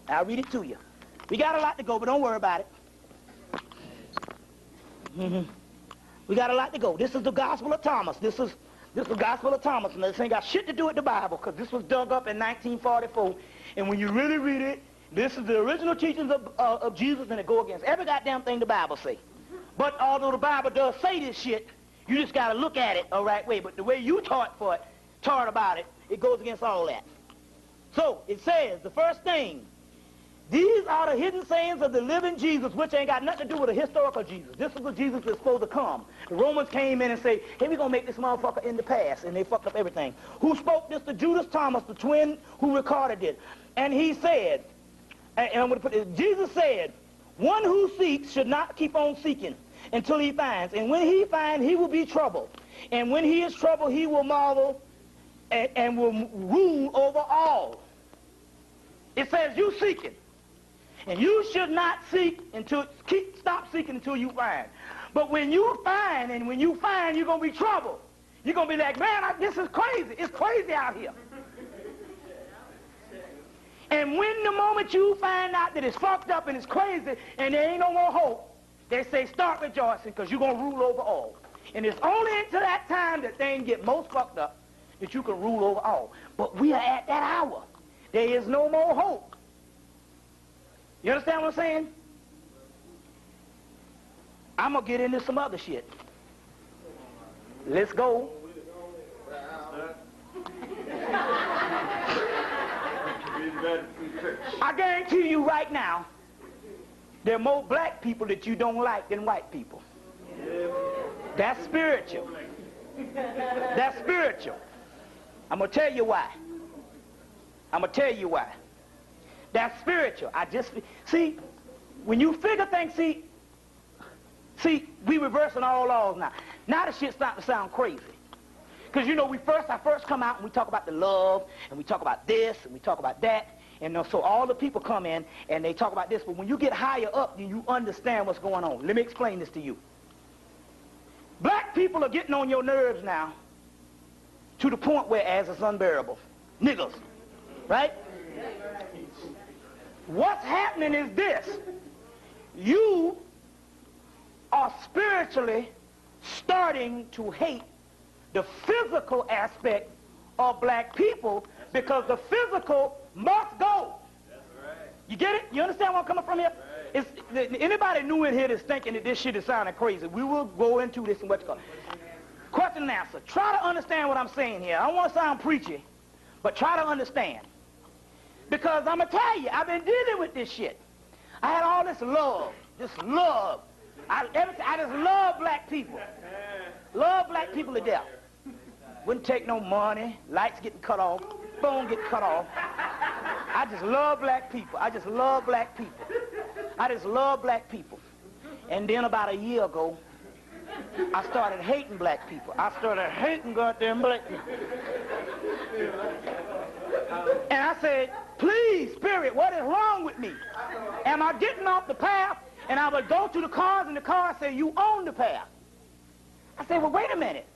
I'll read it to you. We got a lot to go, but don't worry about it. We got a lot to go. This is the Gospel of Thomas. This is the Gospel of Thomas. And this ain't got shit to do with the Bible, because this was dug up in 1944. And when you really read it, this is the original teachings of Jesus, and it go against every goddamn thing the Bible say. But although the Bible does say this shit, you just got to look at it the right way. But the way you taught about it, it goes against all that. So, it says, the first thing, these are the hidden sayings of the living Jesus, which ain't got nothing to do with a historical Jesus. This is the Jesus that's supposed to come. The Romans came in and say, hey, we're going to make this motherfucker in the past, and they fucked up everything. Who spoke this to Judas Thomas, the twin who recorded it. And he said, and I'm going to put this, Jesus said, one who seeks should not keep on seeking until he finds. And when he finds, he will be troubled. And when he is troubled, he will marvel and will rule over all. It says you seeking. And you should not stop seeking until you find. But when you find, you're going to be troubled. You're going to be like, man, this is crazy. It's crazy out here. And when the moment you find out that it's fucked up and it's crazy and there ain't no more hope, they say start rejoicing because you're going to rule over all. And it's only until that time that things get most fucked up that you can rule over all. But we are at that hour. There is no more hope. You understand what I'm saying? I'm going to get into some other shit. Let's go. I guarantee you right now, there are more black people that you don't like than white people. That's spiritual. That's spiritual. I'm going to tell you why. That's spiritual. See, when you figure things, see, we reversing all laws now. Now the shit's starting to sound crazy. Because, you know, I first come out and we talk about the love, and we talk about this, and we talk about that. And so all the people come in, and they talk about this. But when you get higher up, then you understand what's going on. Let me explain this to you. Black people are getting on your nerves now to the point where as it's unbearable. Niggers. Right? What's happening is this. You are spiritually starting to hate the physical aspect of black people because the physical must go. You get it? You understand where I'm coming from here? Anybody new in here that's thinking that this shit is sounding crazy, we will go into this and what's called. Question and answer. Try to understand what I'm saying here. I don't want to sound preachy, but try to understand. Because I'm going to tell you, I've been dealing with this shit. I had all this love. I just love black people. Love black people to death. Wouldn't take no money, lights getting cut off, phone getting cut off. I just love black people. I just love black people. And then about a year ago, I started hating black people. I started hating goddamn black people. And I said, please, Spirit, what is wrong with me? Am I getting off the path? And I would go to the cars, and the car say, you own the path. I said, well, wait a minute.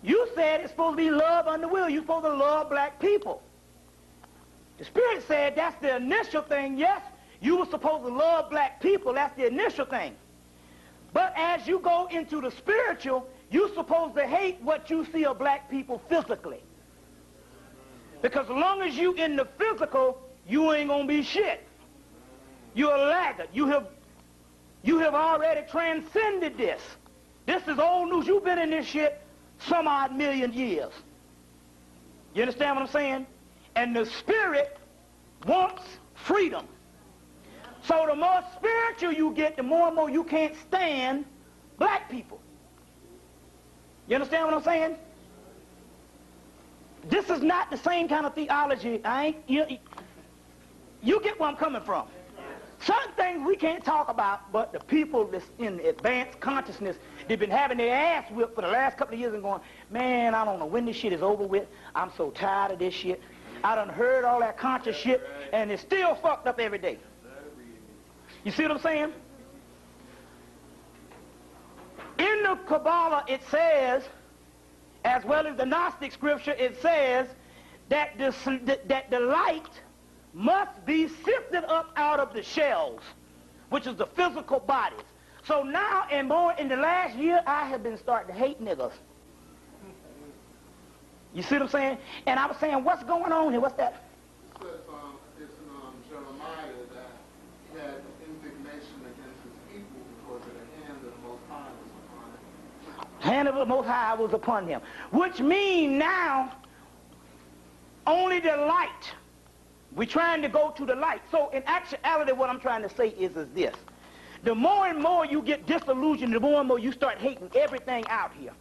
You said it's supposed to be love under will. You're supposed to love black people. The Spirit said that's the initial thing. Yes, you were supposed to love black people. That's the initial thing. But as you go into the spiritual, you're supposed to hate what you see of black people physically. Because as long as you in the physical, you ain't going to be shit. You're a laggard. You have already transcended this. This is old news. You've been in this shit some odd million years. You understand what I'm saying? And the Spirit wants freedom. So the more spiritual you get, the more and more you can't stand black people. You understand what I'm saying? This is not the same kind of theology. You get where I'm coming from. Certain things we can't talk about, but the people that's in advanced consciousness, they've been having their ass whipped for the last couple of years and going, man, I don't know when this shit is over with. I'm so tired of this shit. I done heard all that conscious shit, and it's still fucked up every day. You see what I'm saying? In the Kabbalah, it says, as well as the Gnostic scripture, it says that the light must be sifted up out of the shells, which is the physical bodies. So now, and more in the last year, I have been starting to hate niggas. You see what I'm saying? And I was saying, what's going on here? What's that?
It says it's in Jeremiah that he had indignation against his people because of the hand of the Most High was upon him.
The hand of the Most High was upon him. Which means now, only the light. We're trying to go to the light. So in actuality, what I'm trying to say is this. The more and more you get disillusioned, the more and more you start hating everything out here.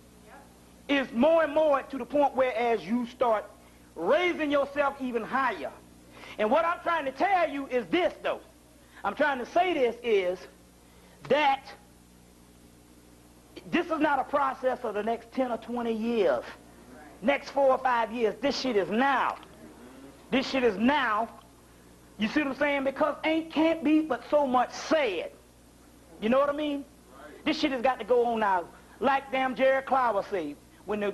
It's more and more to the point where as you start raising yourself even higher. And what I'm trying to tell you is this, though. I'm trying to say this is that this is not a process of the next 10 or 20 years. Next 4 or 5 years. This shit is now. This shit is now. You see what I'm saying? Because can't be but so much said. You know what I mean? Right. This shit has got to go on now. Like damn Jerry Clower said, when the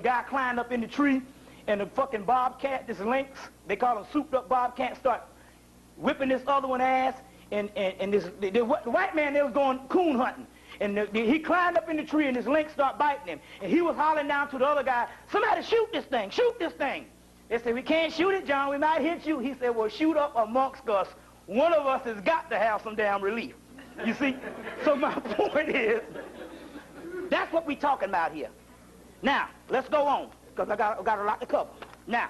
guy climbed up in the tree and the fucking bobcat, this lynx, they call him souped up bobcat, start whipping this other one ass, and the white man, they was going coon hunting. And he climbed up in the tree and this lynx started biting him. And he was hollering down to the other guy, somebody shoot this thing, shoot this thing. They said, we can't shoot it, John, we might hit you. He said, well, shoot up amongst us. One of us has got to have some damn relief. You see? So my point is, that's what we're talking about here. Now, let's go on, because I got a lot to cover. Now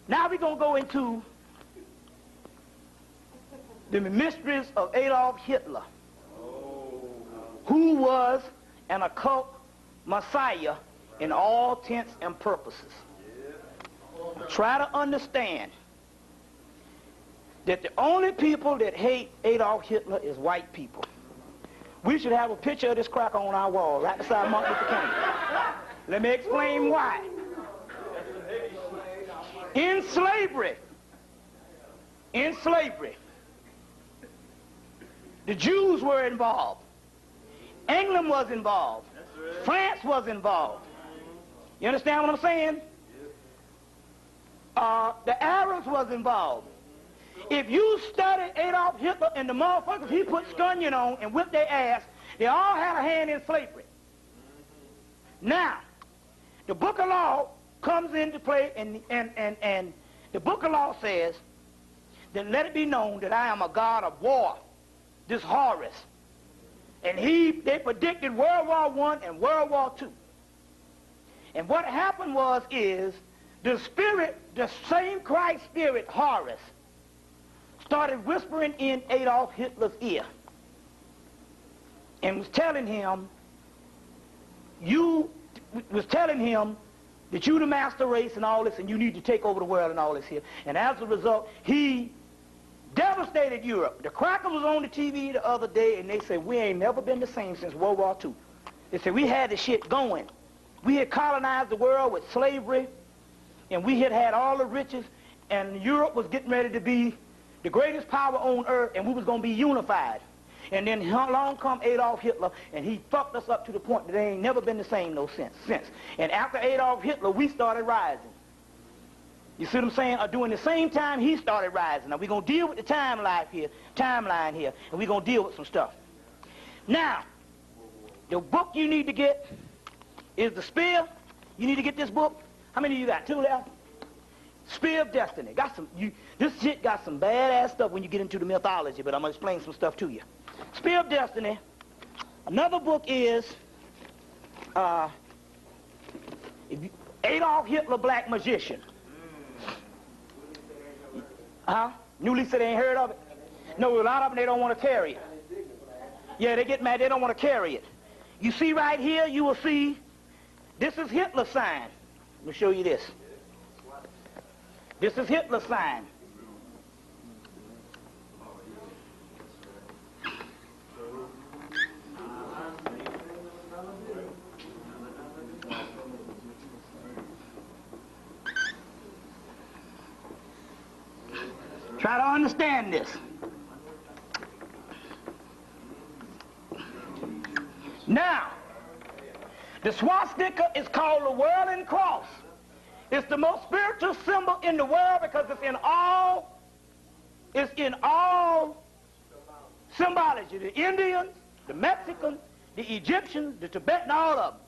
we're going to go into the mysteries of Adolf Hitler, who was an occult messiah in all intents and purposes. Try to understand that the only people that hate Adolf Hitler is white people. We should have a picture of this cracker on our wall right beside Martin Luther King. Let me explain why. In slavery, the Jews were involved. England was involved. France was involved. You understand what I'm saying? The Arabs was involved. If you study Adolf Hitler and the motherfuckers he put scunion on and whipped their ass, they all had a hand in slavery. Now, the Book of Law comes into play, and the Book of Law says that let it be known that I am a God of war, this Horus. And they predicted World War I and World War II. And what happened is the spirit, the same Christ spirit, Horus, started whispering in Adolf Hitler's ear and was telling him that you the master race and all this, and you need to take over the world and all this here. And as a result, he devastated Europe. The cracker was on the TV the other day, and they said, we ain't never been the same since World War II. They said, we had the shit going. We had colonized the world with slavery, and we had all the riches, and Europe was getting ready to be the greatest power on earth, and we was going to be unified. And then along come Adolf Hitler, and he fucked us up to the point that they ain't never been the same since. And after Adolf Hitler, we started rising. You see what I'm saying? During the same time he started rising. Now we're going to deal with the timeline here, and we're going to deal with some stuff. Now, the book you need to get is The Spear. You need to get this book. How many of you got? 2 left? Spear of Destiny. This shit got some badass stuff when you get into the mythology, but I'm going to explain some stuff to you. Spear of Destiny. Another book is Adolf Hitler, Black Magician. Newly said they ain't heard of it? No, a lot of them, they don't want to carry it. Yeah, they get mad, they don't want to carry it. You see right here, you will see, this is Hitler's sign. Let me show you this. This is Hitler's sign. Try to understand this. Now, the swastika is called the whirling cross. It's the most spiritual symbol in the world because it's in all symbology. The Indians, the Mexicans, the Egyptians, the Tibetan, all of them.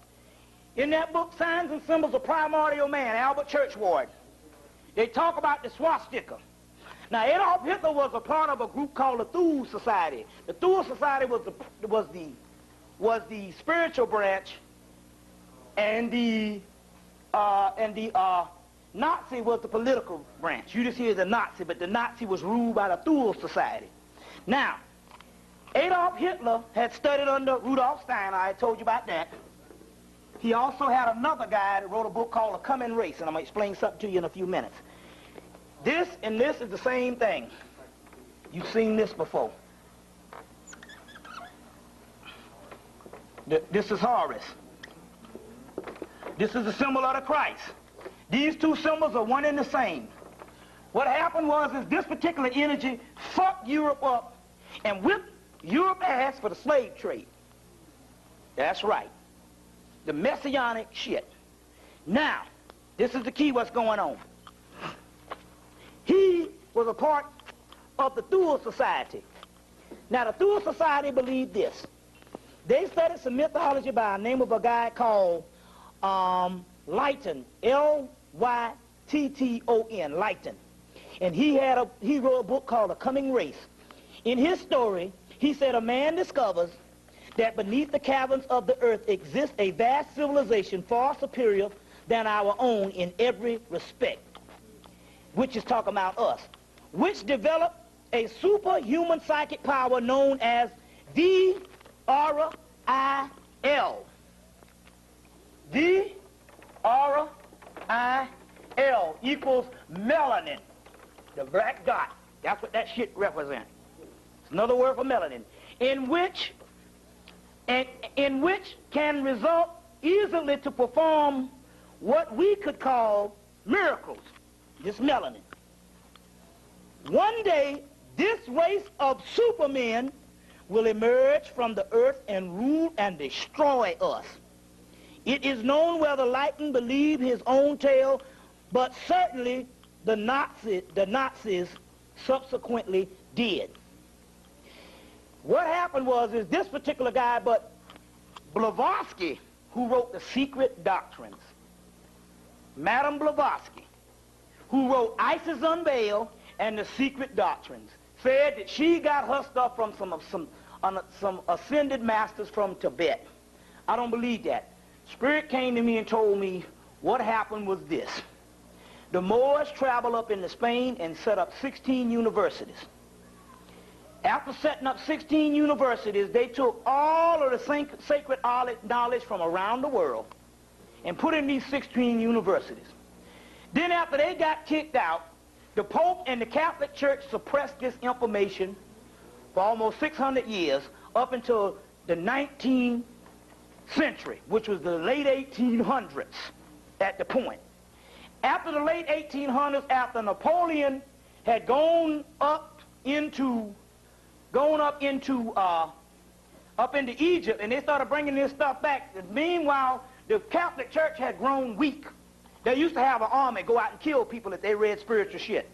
In that book, Signs and Symbols of Primordial Man, Albert Churchward, they talk about the swastika. Now, Adolf Hitler was a part of a group called the Thule Society. The Thule Society was the spiritual branch, and the Nazi was the political branch. You just hear the Nazi, but the Nazi was ruled by the Thule Society. Now, Adolf Hitler had studied under Rudolf Steiner. I told you about that. He also had another guy that wrote a book called The Coming Race, and I'm going to explain something to you in a few minutes. This and this is the same thing. You've seen this before. This is Horus. This is the symbol of the Christ. These two symbols are one and the same. What happened was this particular energy fucked Europe up and whipped Europe ass for the slave trade. That's right. The messianic shit. Now, this is the key what's going on. He was a part of the Thule Society. Now, the Thule Society believed this. They studied some mythology by the name of a guy called Lytton, L-Y-T-T-O-N, Lytton. And he wrote a book called The Coming Race. In his story, he said a man discovers that beneath the caverns of the earth exists a vast civilization far superior than our own in every respect, which is talking about us, which developed a superhuman psychic power known as V-R-I-L. V-R-I-L equals melanin, the black dot. That's what that shit represents. It's another word for melanin, in which can result easily to perform what we could call miracles, this melanin. One day, this race of supermen will emerge from the earth and rule and destroy us. It is known whether Lytton believed his own tale, but certainly the Nazis subsequently did. What happened was this particular guy, but Blavatsky, who wrote The Secret Doctrines, Madame Blavatsky, who wrote Isis Unveiled and The Secret Doctrines, said that she got her stuff from some ascended masters from Tibet. I don't believe that. Spirit came to me and told me what happened was this. The Moors traveled up into Spain and set up 16 universities. After setting up 16 universities, they took all of the sacred knowledge from around the world and put in these 16 universities. Then after they got kicked out, the Pope and the Catholic Church suppressed this information for almost 600 years up until the 19th century, which was the late 1800s at the point. After the late 1800s, after Napoleon had gone up into Egypt, and they started bringing this stuff back. Meanwhile, the Catholic Church had grown weak. They used to have an army go out and kill people if they read spiritual shit.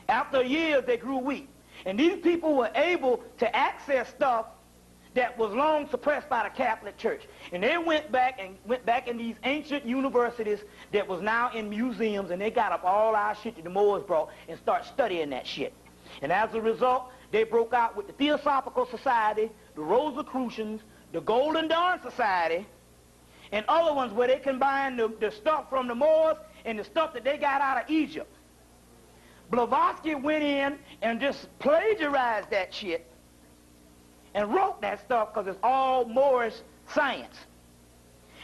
After years, they grew weak. And these people were able to access stuff that was long suppressed by the Catholic Church. And they went back in these ancient universities that was now in museums, and they got up all our shit that the Moors brought and start studying that shit. And as a result, they broke out with the Theosophical Society, the Rosicrucians, the Golden Dawn Society, and other ones where they combined the stuff from the Moors and the stuff that they got out of Egypt. Blavatsky went in and just plagiarized that shit and wrote that stuff because it's all Moorish science.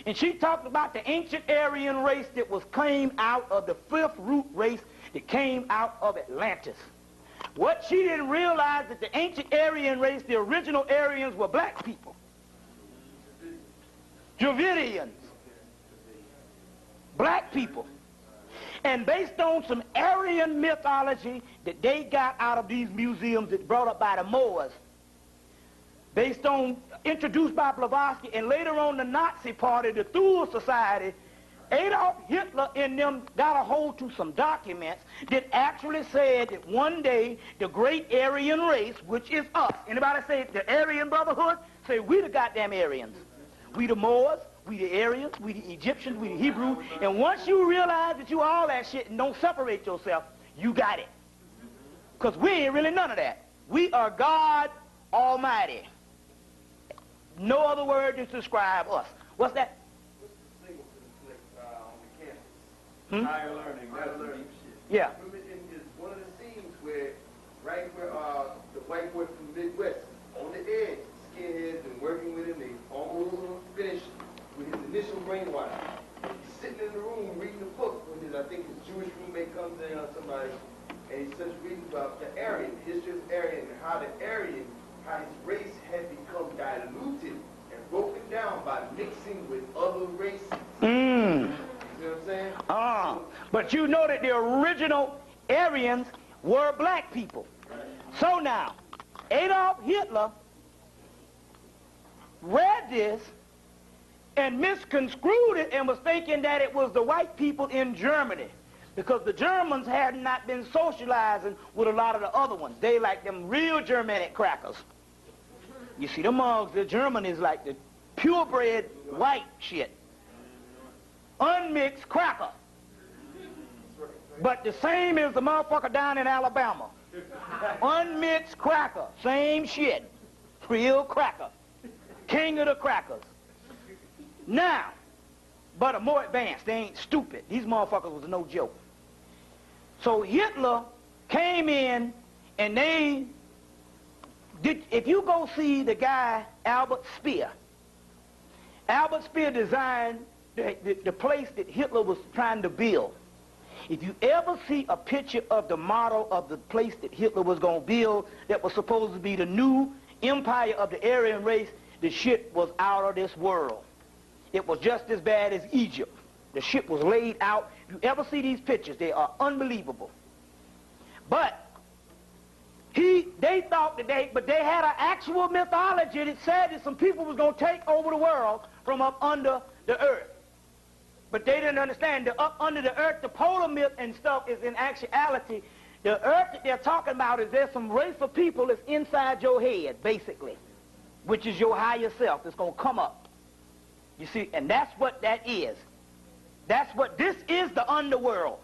And she talked about the ancient Aryan race that came out of the fifth root race that came out of Atlantis. What she didn't realize that the ancient Aryan race, the original Aryans, were black people. Dravidians. Black people. And based on some Aryan mythology that they got out of these museums that brought up by the Moors, based on, introduced by Blavatsky, and later on the Nazi Party, the Thule Society, Adolf Hitler and them got a hold to some documents that actually said that one day the great Aryan race, which is us, anybody say the Aryan Brotherhood? Say we the goddamn Aryans. We the Moors, we the Aryans, we the Egyptians, we the Hebrews, and once you realize that you all that shit and don't separate yourself, you got it. Because we ain't really none of that. We are God Almighty. No other word to describe us. What's that?
Higher learning.
Yeah.
Remember in this, one of the scenes where, right where the white boy from the Midwest, on the edge, skinheads and working with him, they almost finished with his initial brainwash. He's sitting in the room reading a book when his, I think his Jewish roommate comes in or somebody, and he starts reading about the Aryan, the history of Aryan, and how the Aryan, how his race had become diluted and broken down by mixing with other races. You know what I'm saying?
But you know that the original Aryans were black people. So now, Adolf Hitler read this and misconstrued it and was thinking that it was the white people in Germany, because the Germans had not been socializing with a lot of the other ones. They like them real Germanic crackers. You see, the mugs, the German is like the purebred white shit. Unmixed cracker. But the same as the motherfucker down in Alabama. Unmixed cracker. Same shit. Real cracker. King of the crackers. Now, but a more advanced. They ain't stupid. These motherfuckers was no joke. So Hitler came in and they did, if you go see the guy Albert Speer designed the place that Hitler was trying to build. If you ever see a picture of the model of the place that Hitler was going to build that was supposed to be the new empire of the Aryan race, the shit was out of this world. It was just as bad as Egypt. The shit was laid out. If you ever see these pictures, they are unbelievable. But they thought that they had an actual mythology that said that some people was going to take over the world from up under the earth. But they didn't understand the up under the earth, the polar myth and stuff is in actuality, the earth that they're talking about is there's some race of people that's inside your head, basically, which is your higher self that's going to come up. You see, and that's what that is. This is the underworld.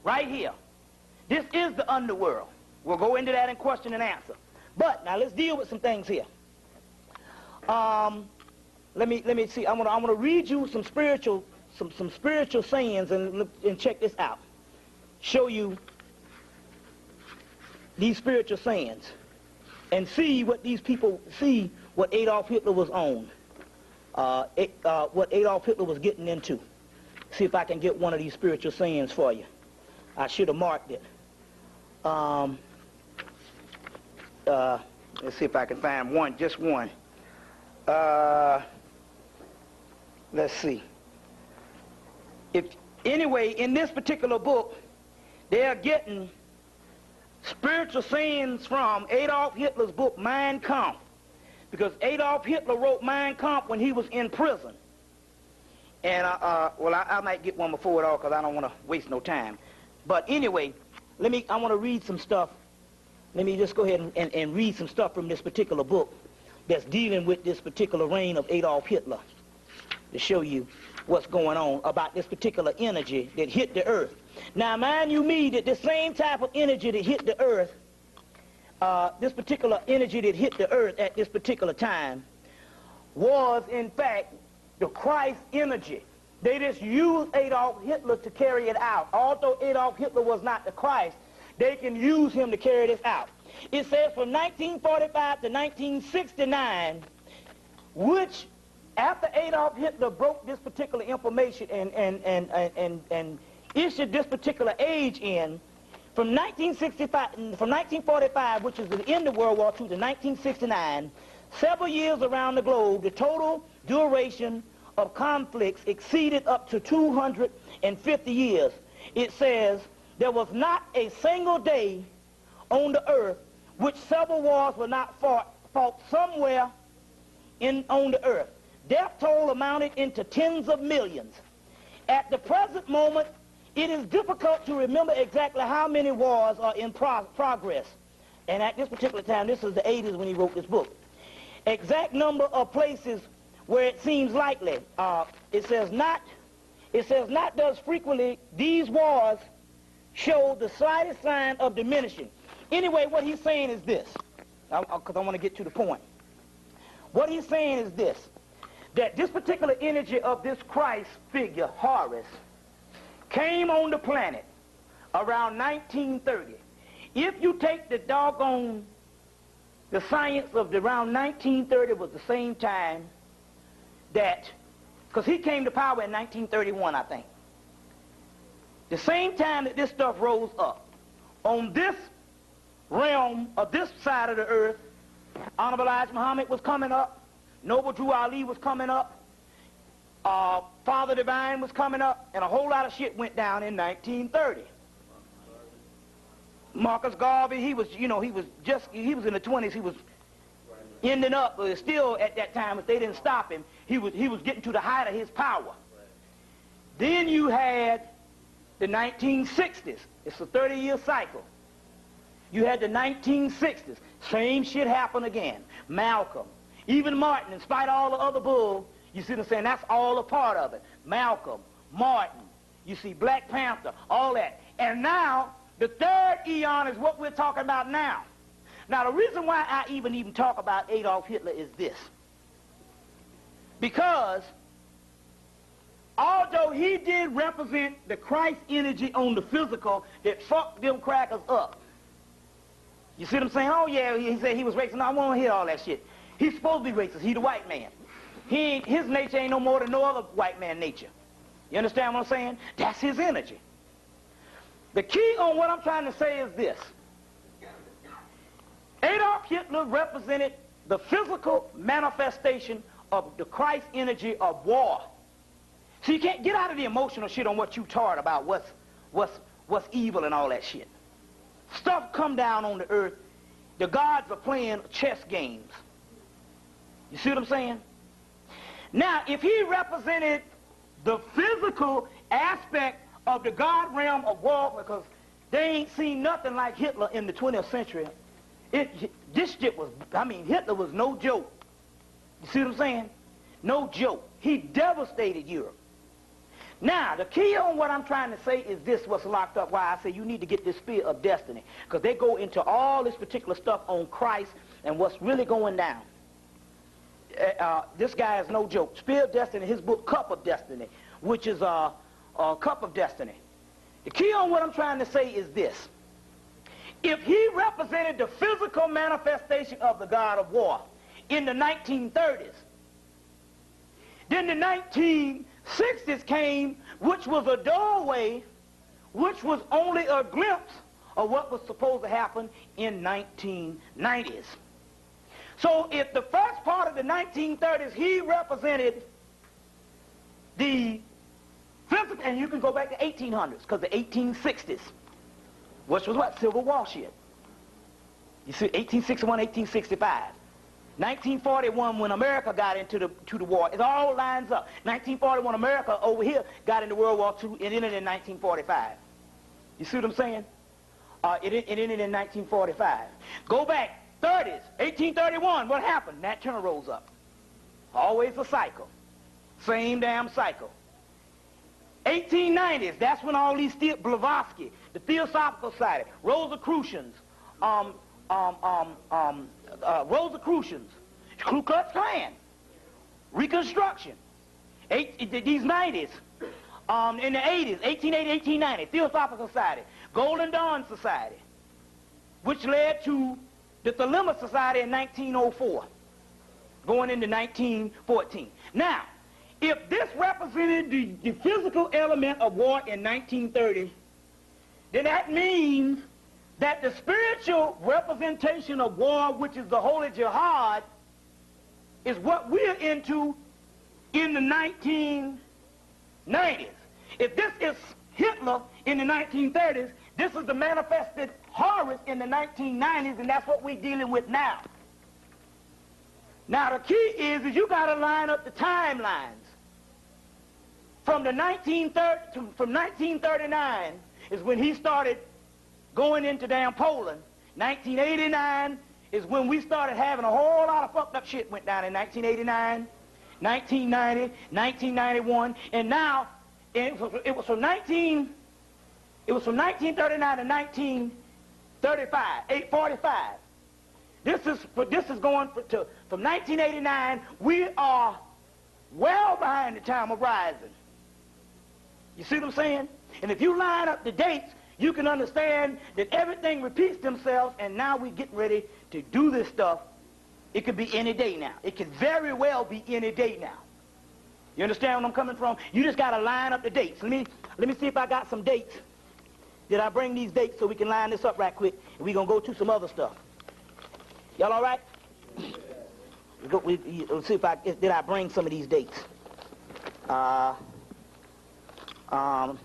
Right here. This is the underworld. We'll go into that in question and answer. But now let's deal with some things here. Let me see. I'm gonna read you some spiritual sayings and check this out. Show you these spiritual sayings and see what these people see what Adolf Hitler was on. What Adolf Hitler was getting into. See if I can get one of these spiritual sayings for you. I should have marked it. Let's see if I can find one, just one. Let's see. Anyway, in this particular book, they're getting spiritual sayings from Adolf Hitler's book, Mein Kampf. Because Adolf Hitler wrote Mein Kampf when he was in prison. And, I might get one before it all because I don't want to waste no time. But anyway, I want to read some stuff. Let me just go ahead and read some stuff from this particular book that's dealing with this particular reign of Adolf Hitler to show you what's going on about this particular energy that hit the earth. Now, mind you me that the same type of energy that hit the earth, this particular energy that hit the earth at this particular time was, in fact, the Christ energy. They just used Adolf Hitler to carry it out. Although Adolf Hitler was not the Christ, they can use him to carry this out. It says from 1945 to 1969, which after Adolf Hitler broke this particular information and issued this particular age in, from 1945, which is the end of World War II, to 1969, several years around the globe, the total duration of conflicts exceeded up to 250 years. it says, there was not a single day on the earth which several wars were not fought somewhere on the earth. Death toll amounted into tens of millions. At the present moment, it is difficult to remember exactly how many wars are in progress. And at this particular time, this is the 80s when he wrote this book. Exact number of places where it seems likely. It says not does frequently these wars show the slightest sign of diminishing. Anyway, what he's saying is this, because I want to get to the point. What he's saying is this, that this particular energy of this Christ figure, Horus, came on the planet around 1930. If you take the science of around 1930 was the same time that, because he came to power in 1931, I think. The same time that this stuff rose up, on this realm of this side of the earth, Honorable Elijah Muhammad was coming up, Noble Drew Ali was coming up, Father Divine was coming up, and a whole lot of shit went down in 1930. Marcus Garvey, he was in the 20s, he was ending up, but still at that time, if they didn't stop him, he was getting to the height of his power. Then you had the 1960s. It's a 30-year cycle. You had the 1960s. Same shit happened again. Malcolm, even Martin, in spite of all the other bull, you see what I'm saying? That's all a part of it. Malcolm, Martin, you see Black Panther, all that. And now, the third eon is what we're talking about now. Now, the reason why I even talk about Adolf Hitler is this. Because although he did represent the Christ energy on the physical that fucked them crackers up. You see what I'm saying? Oh, yeah, he said he was racist. No, I won't hear all that shit. He's supposed to be racist. He's the white man. His nature ain't no more than no other white man nature. You understand what I'm saying? That's his energy. The key on what I'm trying to say is this. Adolf Hitler represented the physical manifestation of the Christ energy of war. So you can't get out of the emotional shit on what you taught about what's evil and all that shit. Stuff come down on the earth. The gods are playing chess games. You see what I'm saying? Now, if he represented the physical aspect of the God realm of war, because they ain't seen nothing like Hitler in the 20th century. This shit was, Hitler was no joke. You see what I'm saying? No joke. He devastated Europe. Now, the key on what I'm trying to say is this, what's locked up, why I say you need to get this Spear of Destiny, because they go into all this particular stuff on Christ and what's really going down. This guy is no joke. Spear of Destiny, his book, Cup of Destiny, which is a Cup of Destiny. The key on what I'm trying to say is this. If he represented the physical manifestation of the God of war in the 1930s, then the 1960s came, which was a doorway, which was only a glimpse of what was supposed to happen in 1990s. So if the first part of the 1930s, he represented the physical, and you can go back to 1800s, because the 1860s, which was what? Civil War shit. You see, 1861, 1865. 1941, when America got into the war, it all lines up. 1941, America over here got into World War II, it ended in 1945. You see what I'm saying? It ended in 1945. Go back, 30s, 1831, what happened? Nat Turner rose up. Always a cycle. Same damn cycle. 1890s, that's when all these, Blavatsky, the Theosophical Society, Rosicrucians, Rosicrucians, Ku Klux Klan, Reconstruction, these 90s, in the 80s, 1880, 1890, Theosophical Society, Golden Dawn Society, which led to the Thelema Society in 1904, going into 1914. Now, if this represented the physical element of war in 1930, then that means that the spiritual representation of war, which is the Holy Jihad, is what we're into in the 1990s. If this is Hitler in the 1930s. This is the manifested horrors in the 1990s, and that's what we're dealing with now. Now the key is you got to line up the timelines. From 1939 is when he started going into damn Poland. 1989 is when we started having a whole lot of fucked up shit went down in 1989, 1990, 1991, and now it was from 1939 to 1935, 845. This is going from 1989. We are well behind the time of rising. You see what I'm saying? And if you line up the dates, you can understand that everything repeats themselves, and now we're getting ready to do this stuff. It could be any day now. It could very well be any day now. You understand where I'm coming from? You just got to line up the dates. Let me see if I got some dates. Did I bring these dates so we can line this up right quick? And we're going to go to some other stuff. Y'all all right? Let's see if did I bring some of these dates. I don't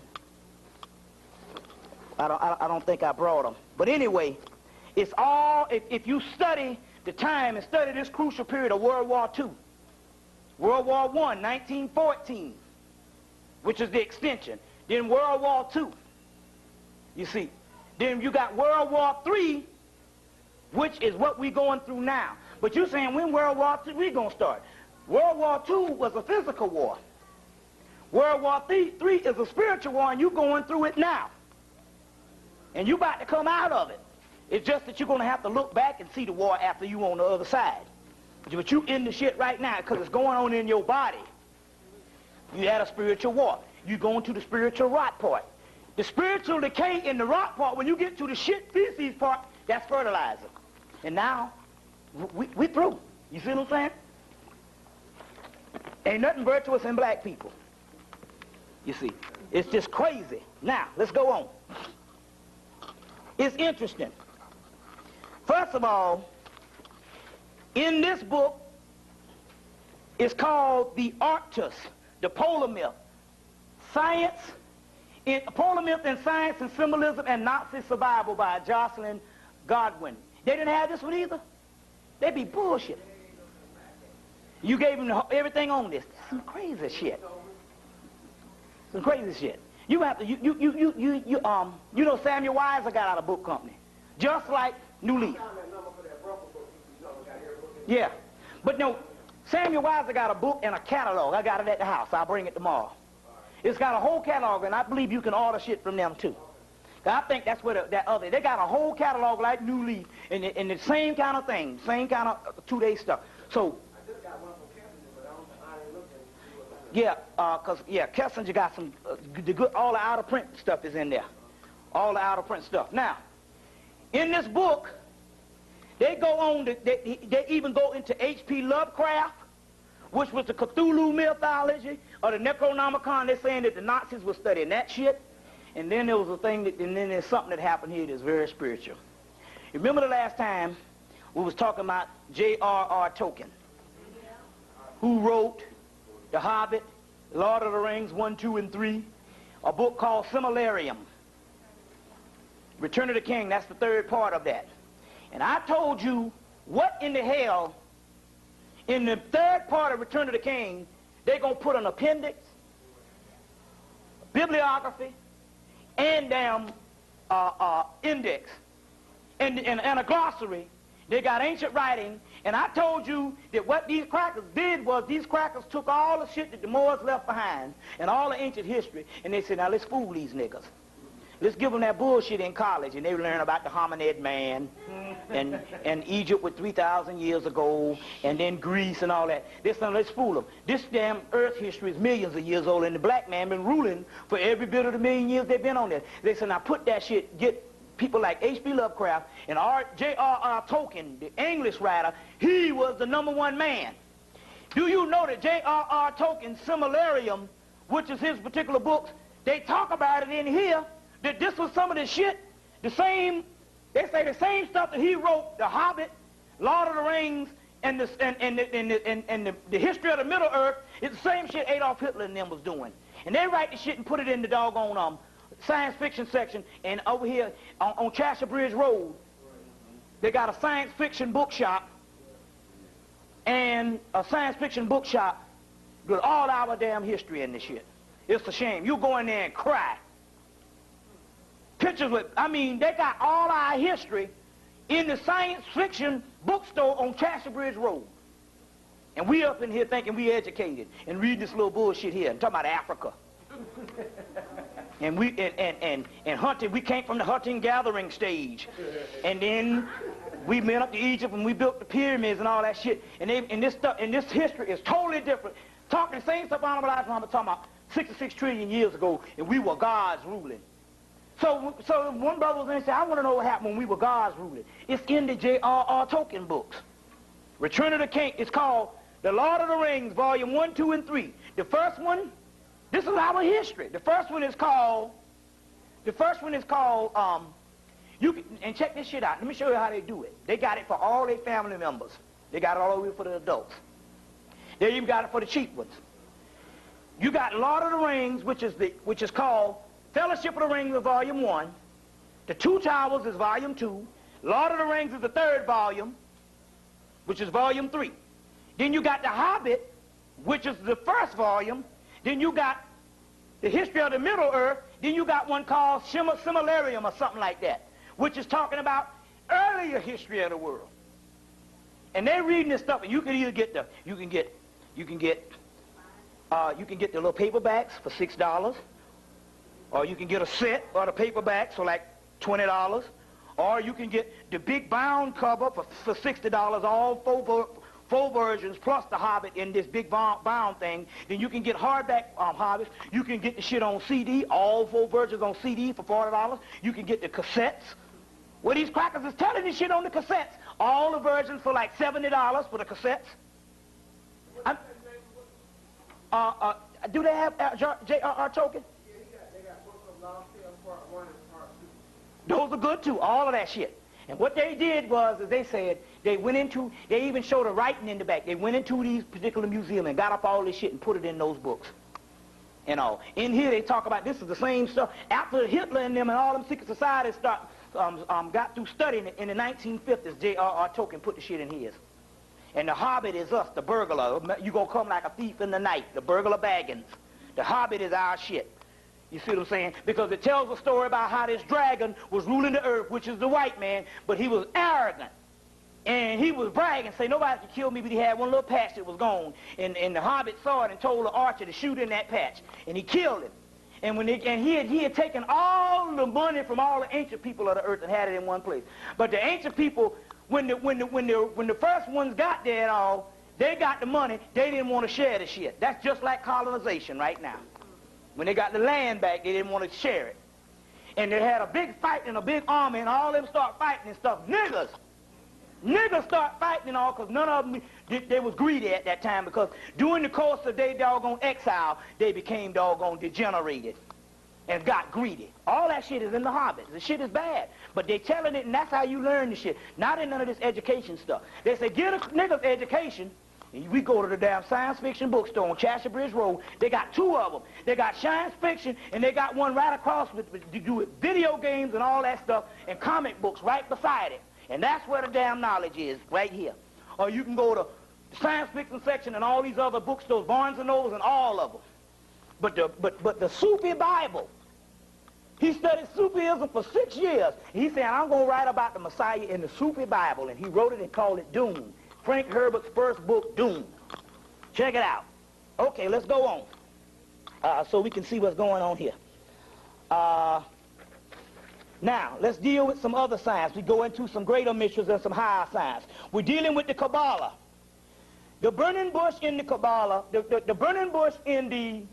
think I brought them. But anyway, it's all, if you study the time and study this crucial period of World War II, World War I, 1914, which is the extension. Then World War II, you see. Then you got World War III, which is what we're going through now. But you're saying when World War III we going to start? World War II was a physical war. World War III is a spiritual war, and you're going through it now. And you're about to come out of it. It's just that you're going to have to look back and see the war after you on the other side. But you in the shit right now because it's going on in your body. You had a spiritual war. You're going to the spiritual rot part. The spiritual decay in the rot part, when you get to the shit feces part, that's fertilizer. And now, we through. You see what I'm saying? Ain't nothing virtuous in black people. You see, it's just crazy. Now, let's go on. It's interesting. First of all, in this book, it's called the Arctus, the Polar Myth. Science, Polar Myth in Science and Symbolism and Nazi Survival by Jocelyn Godwin. They didn't have this one either? They'd be bullshit. You gave them everything on this. Some crazy shit. Some crazy shit. You have to, you know Samuel Weiser got out a book company. Just like New Leaf. Yeah. But no, Samuel Weiser got a book and a catalog. I got it at the house. I'll bring it tomorrow. It's got a whole catalog, and I believe you can order shit from them too. I think that's where they got a whole catalog like New Leaf, and the same kind of thing, same kind of 2-day stuff. So, I just got one from Kessinger, but I ain't looking. Yeah, Kessinger got some, all the out of print stuff is in there. All the out of print stuff. Now, in this book, they go on, they even go into H.P. Lovecraft, which was the Cthulhu mythology, or the Necronomicon. They're saying that the Nazis were studying that shit. And then there was a thing and then there's something that happened here that's very spiritual. You remember the last time we was talking about J.R.R. Tolkien, who wrote The Hobbit, Lord of the Rings 1, 2, and 3, a book called Silmarillion. Return of the King, that's the third part of that. And I told you what in the hell, in the third part of Return of the King, they're going to put an appendix, bibliography, and damn index, and a glossary. They got ancient writing, and I told you that what these crackers did was these crackers took all the shit that the Moors left behind and all the ancient history, and they said, now let's fool these niggas. Let's give them that bullshit in college, and they learn about the hominid man, and Egypt with 3,000 years ago, and then Greece and all that. Let's fool them. This damn earth history is millions of years old, and the black man been ruling for every bit of the million years they've been on there. They said, now put that shit, get people like H.P. Lovecraft and J.R.R. Tolkien, the English writer, he was the #1 man. Do you know that J.R.R. Tolkien's Silmarillion, which is his particular books, they talk about it in here, that this was some of the shit, the same, they say the same stuff that he wrote, The Hobbit, Lord of the Rings, and the history of the Middle Earth, it's the same shit Adolf Hitler and them was doing. And they write the shit and put it in the doggone science fiction section, and over here on Chashire Bridge Road, they got a science fiction bookshop and a science fiction bookshop with all our damn history in this shit. It's a shame. You go in there and cry. Pictures with, I mean, they got all our history in the science fiction bookstore on Chashire Bridge Road. And we up in here thinking we educated and reading this little bullshit here and talking about Africa. And we and hunting, we came from the hunting gathering stage. And then we went up to Egypt and we built the pyramids and all that shit. And this history is totally different. Talking the same stuff I'm talking about 66 trillion years ago, and we were gods ruling. So one brother was in and said, I want to know what happened when we were gods ruling. It's in the J.R.R. Tolkien books. Return of the King. It's called The Lord of the Rings, Volume 1, 2, and 3. The first one, this is our history. The first one is called, and check this shit out. Let me show you how they do it. They got it for all their family members. They got it all over for the adults. They even got it for the cheap ones. You got Lord of the Rings, which is called Fellowship of the Rings, Volume 1. The Two Towers is Volume 2. Lord of the Rings is the third volume, which is Volume 3. Then you got The Hobbit, which is the first volume. Then you got The History of the Middle Earth. Then you got one called Similarium or something like that, which is talking about earlier history of the world. And they're reading this stuff, and you can either get the little paperbacks for $6, or you can get a set or the paperbacks for like $20, or you can get the big bound cover for $60, all four versions plus the Hobbit in this big bound thing. Then you can get hardback Hobbits. You can get the shit on CD, all 4 versions on CD for $40. You can get the cassettes. Well, these crackers is telling this shit on the cassettes. All the versions for like $70 for the cassettes. Do they have J.R.R. Tolkien?
Yeah, they got books of Lost Tales Part 1 and Part 2.
Those are good too, all of that shit. And what they did was, as they said, they even showed a writing in the back. They went into these particular museums and got up all this shit and put it in those books. And all. In here they talk about this is the same stuff. After Hitler and them and all them secret societies got through studying it in the 1950s, J.R.R. Tolkien put the shit in his. And the Hobbit is us, the burglar. You gonna come like a thief in the night, the burglar Baggins. The Hobbit is our shit. You see what I'm saying? Because it tells a story about how this dragon was ruling the earth, which is the white man, but he was arrogant. And he was bragging, saying nobody could kill me, but he had one little patch that was gone. And the Hobbit saw it and told the archer to shoot in that patch. And he killed him. And he had taken all the money from all the ancient people of the earth and had it in one place. But the ancient people, when the first ones got there and all, they got the money, they didn't want to share the shit. That's just like colonization right now. When they got the land back, they didn't want to share it. And they had a big fight and a big army, and all of them start fighting and stuff. Niggas start fighting and all, because none of them, they was greedy at that time, because during the course of their doggone exile, they became doggone degenerated and got greedy. All that shit is in the Hobbit. The shit is bad. But they telling it, and that's how you learn the shit. Not in none of this education stuff. They say, get a nigga's education. And we go to the damn science fiction bookstore on Chashire Bridge Road. They got 2 of them. They got science fiction, and they got one right across with video games and all that stuff, and comic books right beside it. And that's where the damn knowledge is, right here. Or you can go to the science fiction section and all these other bookstores, Barnes and Nobles and all of them. But the Sufi Bible, he studied Sufism for 6 years. He said, I'm going to write about the Messiah in the Sufi Bible, and he wrote it and called it Dune. Frank Herbert's first book, Dune. Check it out. Okay, let's go on so we can see what's going on here. Now, let's deal with some other science. We go into some greater mysteries and some higher science. We're dealing with the Kabbalah. The burning bush in the Kabbalah, the burning bush in the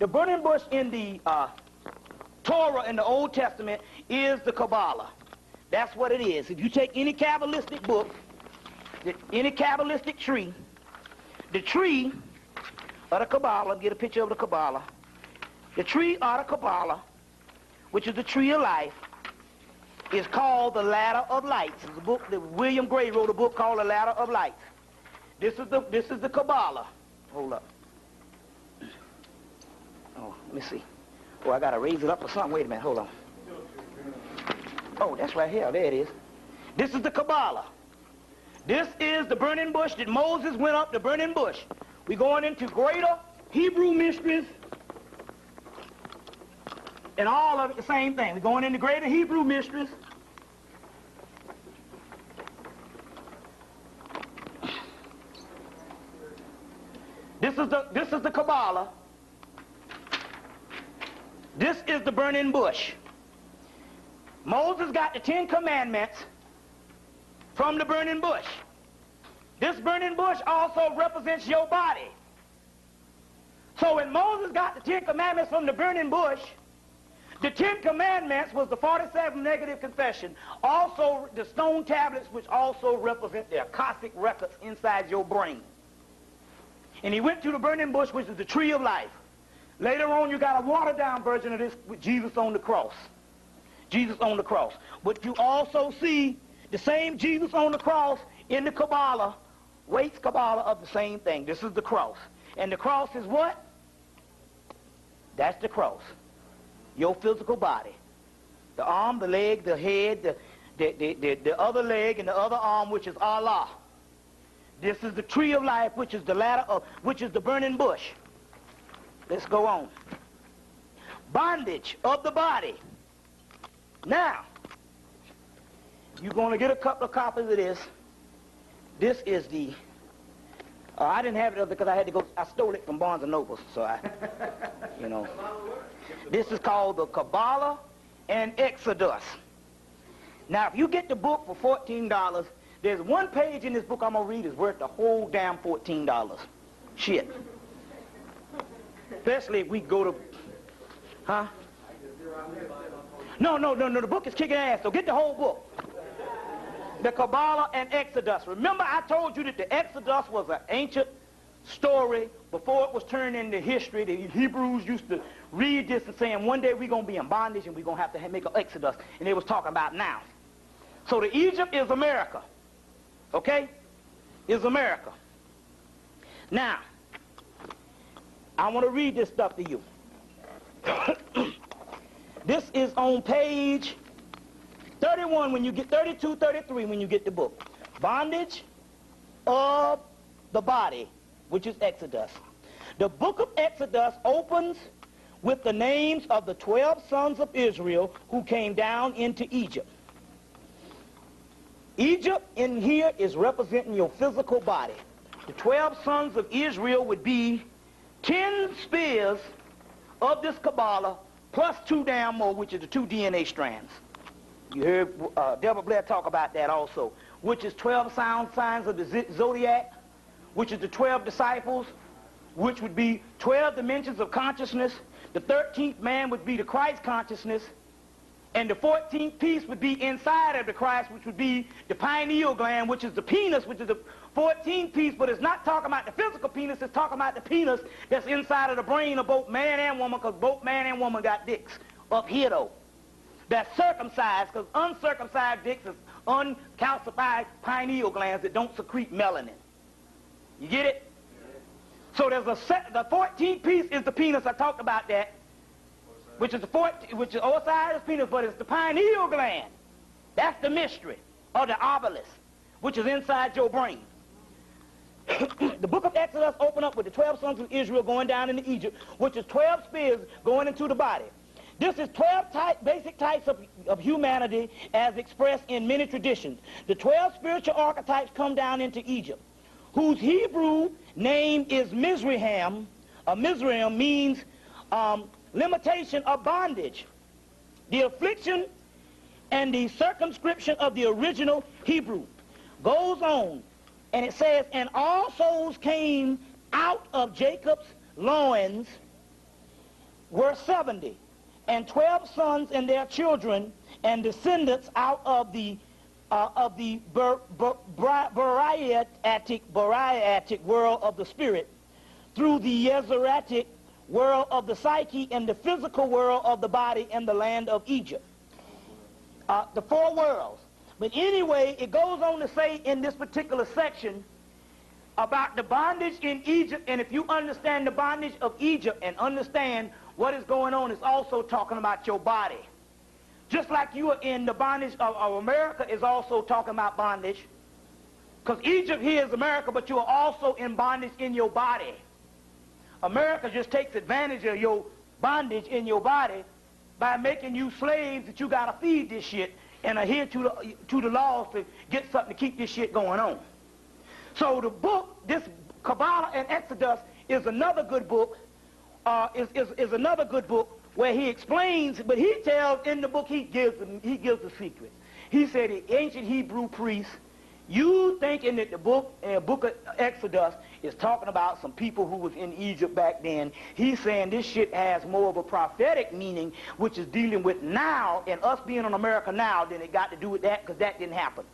burning bush in the Torah in the Old Testament is the Kabbalah. That's what it is. If you take any Kabbalistic book, any Kabbalistic tree, the tree of the Kabbalah, get a picture of the Kabbalah, the tree of the Kabbalah, which is the tree of life, is called the Ladder of Lights. It's a book that William Gray wrote, a book called the Ladder of Lights. This is the Kabbalah. Hold up. Oh, let me see. Oh, I got to raise it up or something. Wait a minute. Hold on. Oh, that's right here. There it is. This is the Kabbalah. This is the burning bush that Moses went up the burning bush. We're going into greater Hebrew mysteries and all of it the same thing. We're going into greater Hebrew mysteries. This is the Kabbalah. This is the burning bush. Moses got the 10 Commandments from the burning bush. This burning bush also represents your body. So when Moses got the 10 Commandments from the burning bush, the 10 Commandments was the 47 negative confession. Also the stone tablets, which also represent the Akashic records inside your brain. And he went to the burning bush, which is the tree of life. Later on, you got a watered-down version of this with Jesus on the cross. Jesus on the cross. But you also see the same Jesus on the cross in the Kabbalah, Waite's Kabbalah of the same thing. This is the cross. And the cross is what? That's the cross. Your physical body. The arm, the leg, the head, the other leg, and the other arm, which is Allah. This is the tree of life, which is the ladder of, which is the burning bush. Let's go on. Bondage of the body. Now, you're going to get a couple of copies of this. This is the, I didn't have it because I had to go, I stole it from Barnes & Noble, so I, you know. This is called the Kabbalah and Exodus. Now, if you get the book for $14, there's one page in this book I'm going to read is worth the whole damn $14. Shit. Especially if we go to, huh? No, the book is kicking ass, so get the whole book. The Kabbalah and Exodus. Remember I told you that the Exodus was an ancient story before it was turned into history. The Hebrews used to read this and saying one day we're going to be in bondage and we're going to have to make an Exodus. And they was talking about now. So the Egypt is America. Okay? Is America. Now, I want to read this stuff to you. This is on page 31 when you get 32, 33 when you get the book. Bondage of the body, which is Exodus. The book of Exodus opens with the names of the 12 sons of Israel who came down into Egypt. Egypt in here is representing your physical body. The 12 sons of Israel would be 10 spears of this Kabbalah plus 2 damn more, which is the 2 DNA strands. You heard Deborah Blair talk about that also, which is 12 signs of the zodiac, which is the 12 disciples, which would be 12 dimensions of consciousness. The 13th man would be the Christ consciousness, and the 14th piece would be inside of the Christ, which would be the pineal gland, which is the penis, which is the 14th piece, but it's not talking about the physical penis, it's talking about the penis that's inside of the brain of both man and woman, because both man and woman got dicks up here, though. That's circumcised, because uncircumcised dicks is uncalcified pineal glands that don't secrete melanin. You get it? So there's the 14th piece is the penis. I talked about that, which is Osiris penis, but it's the pineal gland. That's the mystery, or the obelisk, which is inside your brain. The book of Exodus open up with the 12 sons of Israel going down into Egypt, which is 12 spears going into the body. This is 12 basic types of humanity as expressed in many traditions. The 12 spiritual archetypes come down into Egypt, whose Hebrew name is Mizraim. Mizraim means limitation of bondage, the affliction and the circumscription of the original Hebrew. Goes on, and it says, and all souls came out of Jacob's loins were 70, and 12 sons and their children and descendants out of the Bariatic world of the spirit, through the Yezeratic world of the psyche and the physical world of the body and the land of Egypt. The 4 worlds. But anyway, it goes on to say in this particular section about the bondage in Egypt, and if you understand the bondage of Egypt and understand what is going on is also talking about your body. Just like you are in the bondage of America is also talking about bondage. Because Egypt here is America, but you are also in bondage in your body. America just takes advantage of your bondage in your body by making you slaves that you got to feed this shit and adhere to the laws to get something to keep this shit going on. So the book, this Kabbalah and Exodus, is another good book, is another good book where he explains, but he tells in the book, he gives the secret. He said the ancient Hebrew priests, you thinking that the book of Exodus is talking about some people who was in Egypt back then. He's saying this shit has more of a prophetic meaning, which is dealing with now and us being in America now than it got to do with that, because that didn't happen.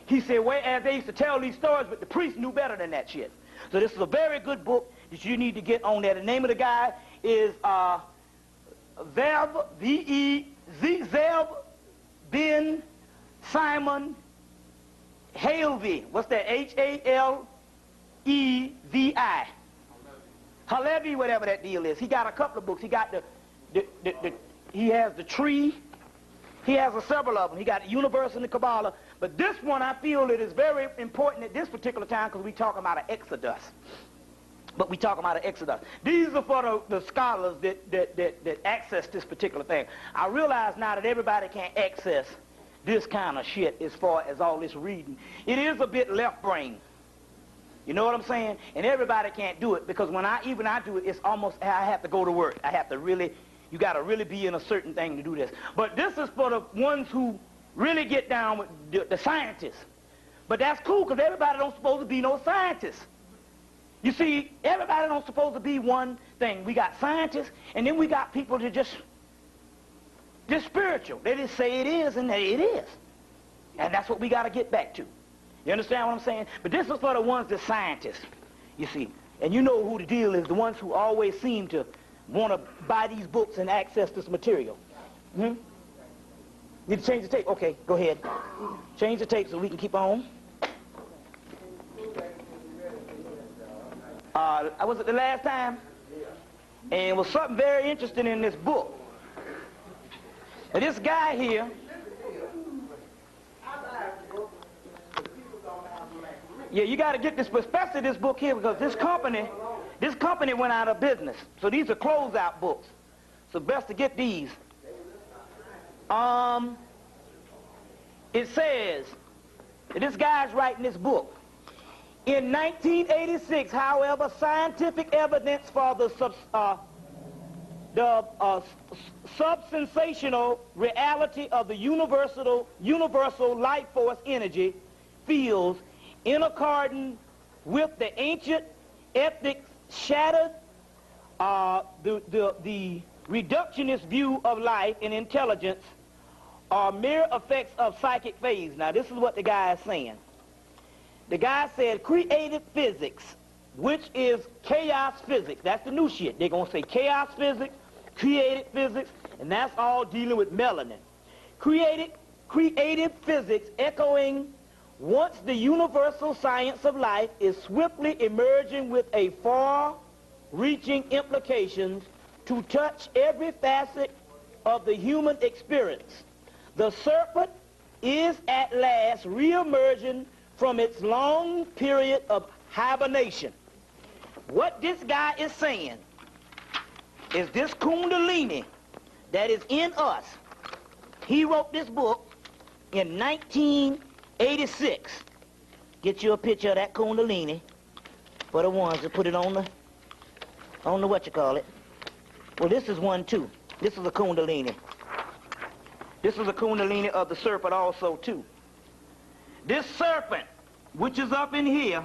He said, whereas they used to tell these stories, but the priests knew better than that shit. So this is a very good book that you need to get on there. The name of the guy is Zev, Zev bin Simon Halevi. What's that? H-A-L-E-V-I. Halevi, whatever that deal is. He got a couple of books. He got he has the tree. He has several of them. He got the Universe and the Kabbalah. But this one, I feel it is very important at this particular time because we talking about an Exodus. But we talking about an Exodus. These are for the scholars that access this particular thing. I realize now that everybody can't access this kind of shit as far as all this reading. It is a bit left brain. You know what I'm saying? And everybody can't do it because when I do it, it's almost, I have to go to work. I have to really, you got to really be in a certain thing to do this. But this is for the ones who really get down with the scientists. But that's cool because everybody don't supposed to be no scientists. You see, everybody don't supposed to be one thing. We got scientists and then we got people that just spiritual. They just say it is and it is. And that's what we got to get back to. You understand what I'm saying? But this is for the ones that scientists, you see. And you know who the deal is, the ones who always seem to want to buy these books and access this material. Need to change the tape? Okay, go ahead. Change the tape so we can keep on. Was it the last time? And it was something very interesting in this book. Now this guy here, yeah, you got to get this, especially this book here, because this company went out of business. So these are closeout books. So best to get these. It says, this guy's writing this book. In 1986, however, scientific evidence for the subsensational reality of the universal life force energy fields in accordance with the ancient ethics shattered the reductionist view of life and intelligence are mere effects of psychic phase. Now this is what the guy is saying. The guy said creative physics, which is chaos physics. That's the new shit. They're going to say chaos physics, creative physics, and that's all dealing with melanin. Creative physics echoing once the universal science of life is swiftly emerging with a far-reaching implications to touch every facet of the human experience. The serpent is at last re-emerging from its long period of hibernation. What this guy is saying is this Kundalini that is in us. He wrote this book in 1986. Get you a picture of that Kundalini for the ones that put it on the what you call it. Well, this is one too. This is a Kundalini. This is a Kundalini of the serpent also too. This serpent, which is up in here,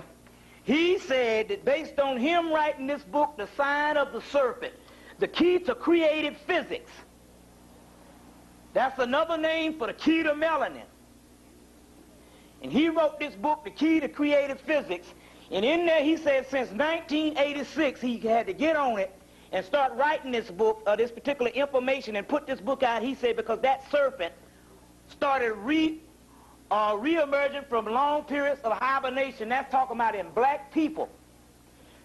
he said that based on him writing this book, The Sign of the Serpent, the key to creative physics. That's another name for the key to melanin. And he wrote this book, The Key to Creative Physics, and in there he said since 1986 he had to get on it and start writing this book, this particular information, and put this book out. He said because that serpent started re-emerging from long periods of hibernation. That's talking about in black people.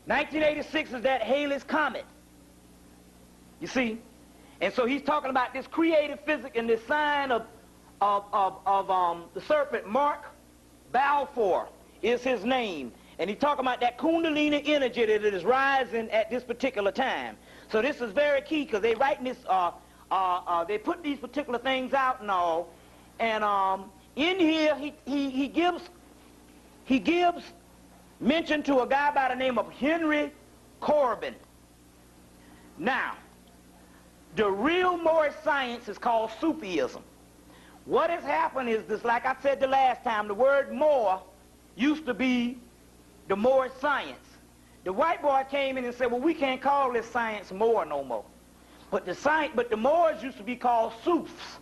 1986 is that Halley's Comet. You see? And so he's talking about this creative physics and this sign of the serpent. Mark Balfour is his name. And he's talking about that Kundalini energy that is rising at this particular time. So this is very key because they writing this, they put these particular things out and all. And in here, he gives mention to a guy by the name of Henry Corbin. Now, the real Moorish science is called Sufism. What has happened is this, like I said the last time, the word Moor used to be the Moorish science. The white boy came in and said, well, we can't call this science Moor no more. But the Moors used to be called Sufs,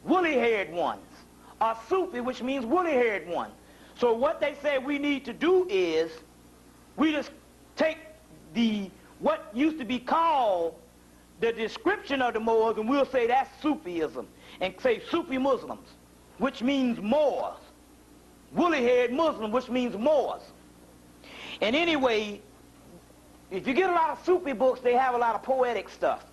woolly-haired ones, or Sufi, which means woolly-haired one. So what they say we need to do is, we just take what used to be called the description of the Moors, and we'll say that's Sufism, and say Sufi Muslims, which means Moors. Woolly-haired Muslim, which means Moors. And anyway, if you get a lot of Sufi books, they have a lot of poetic stuff.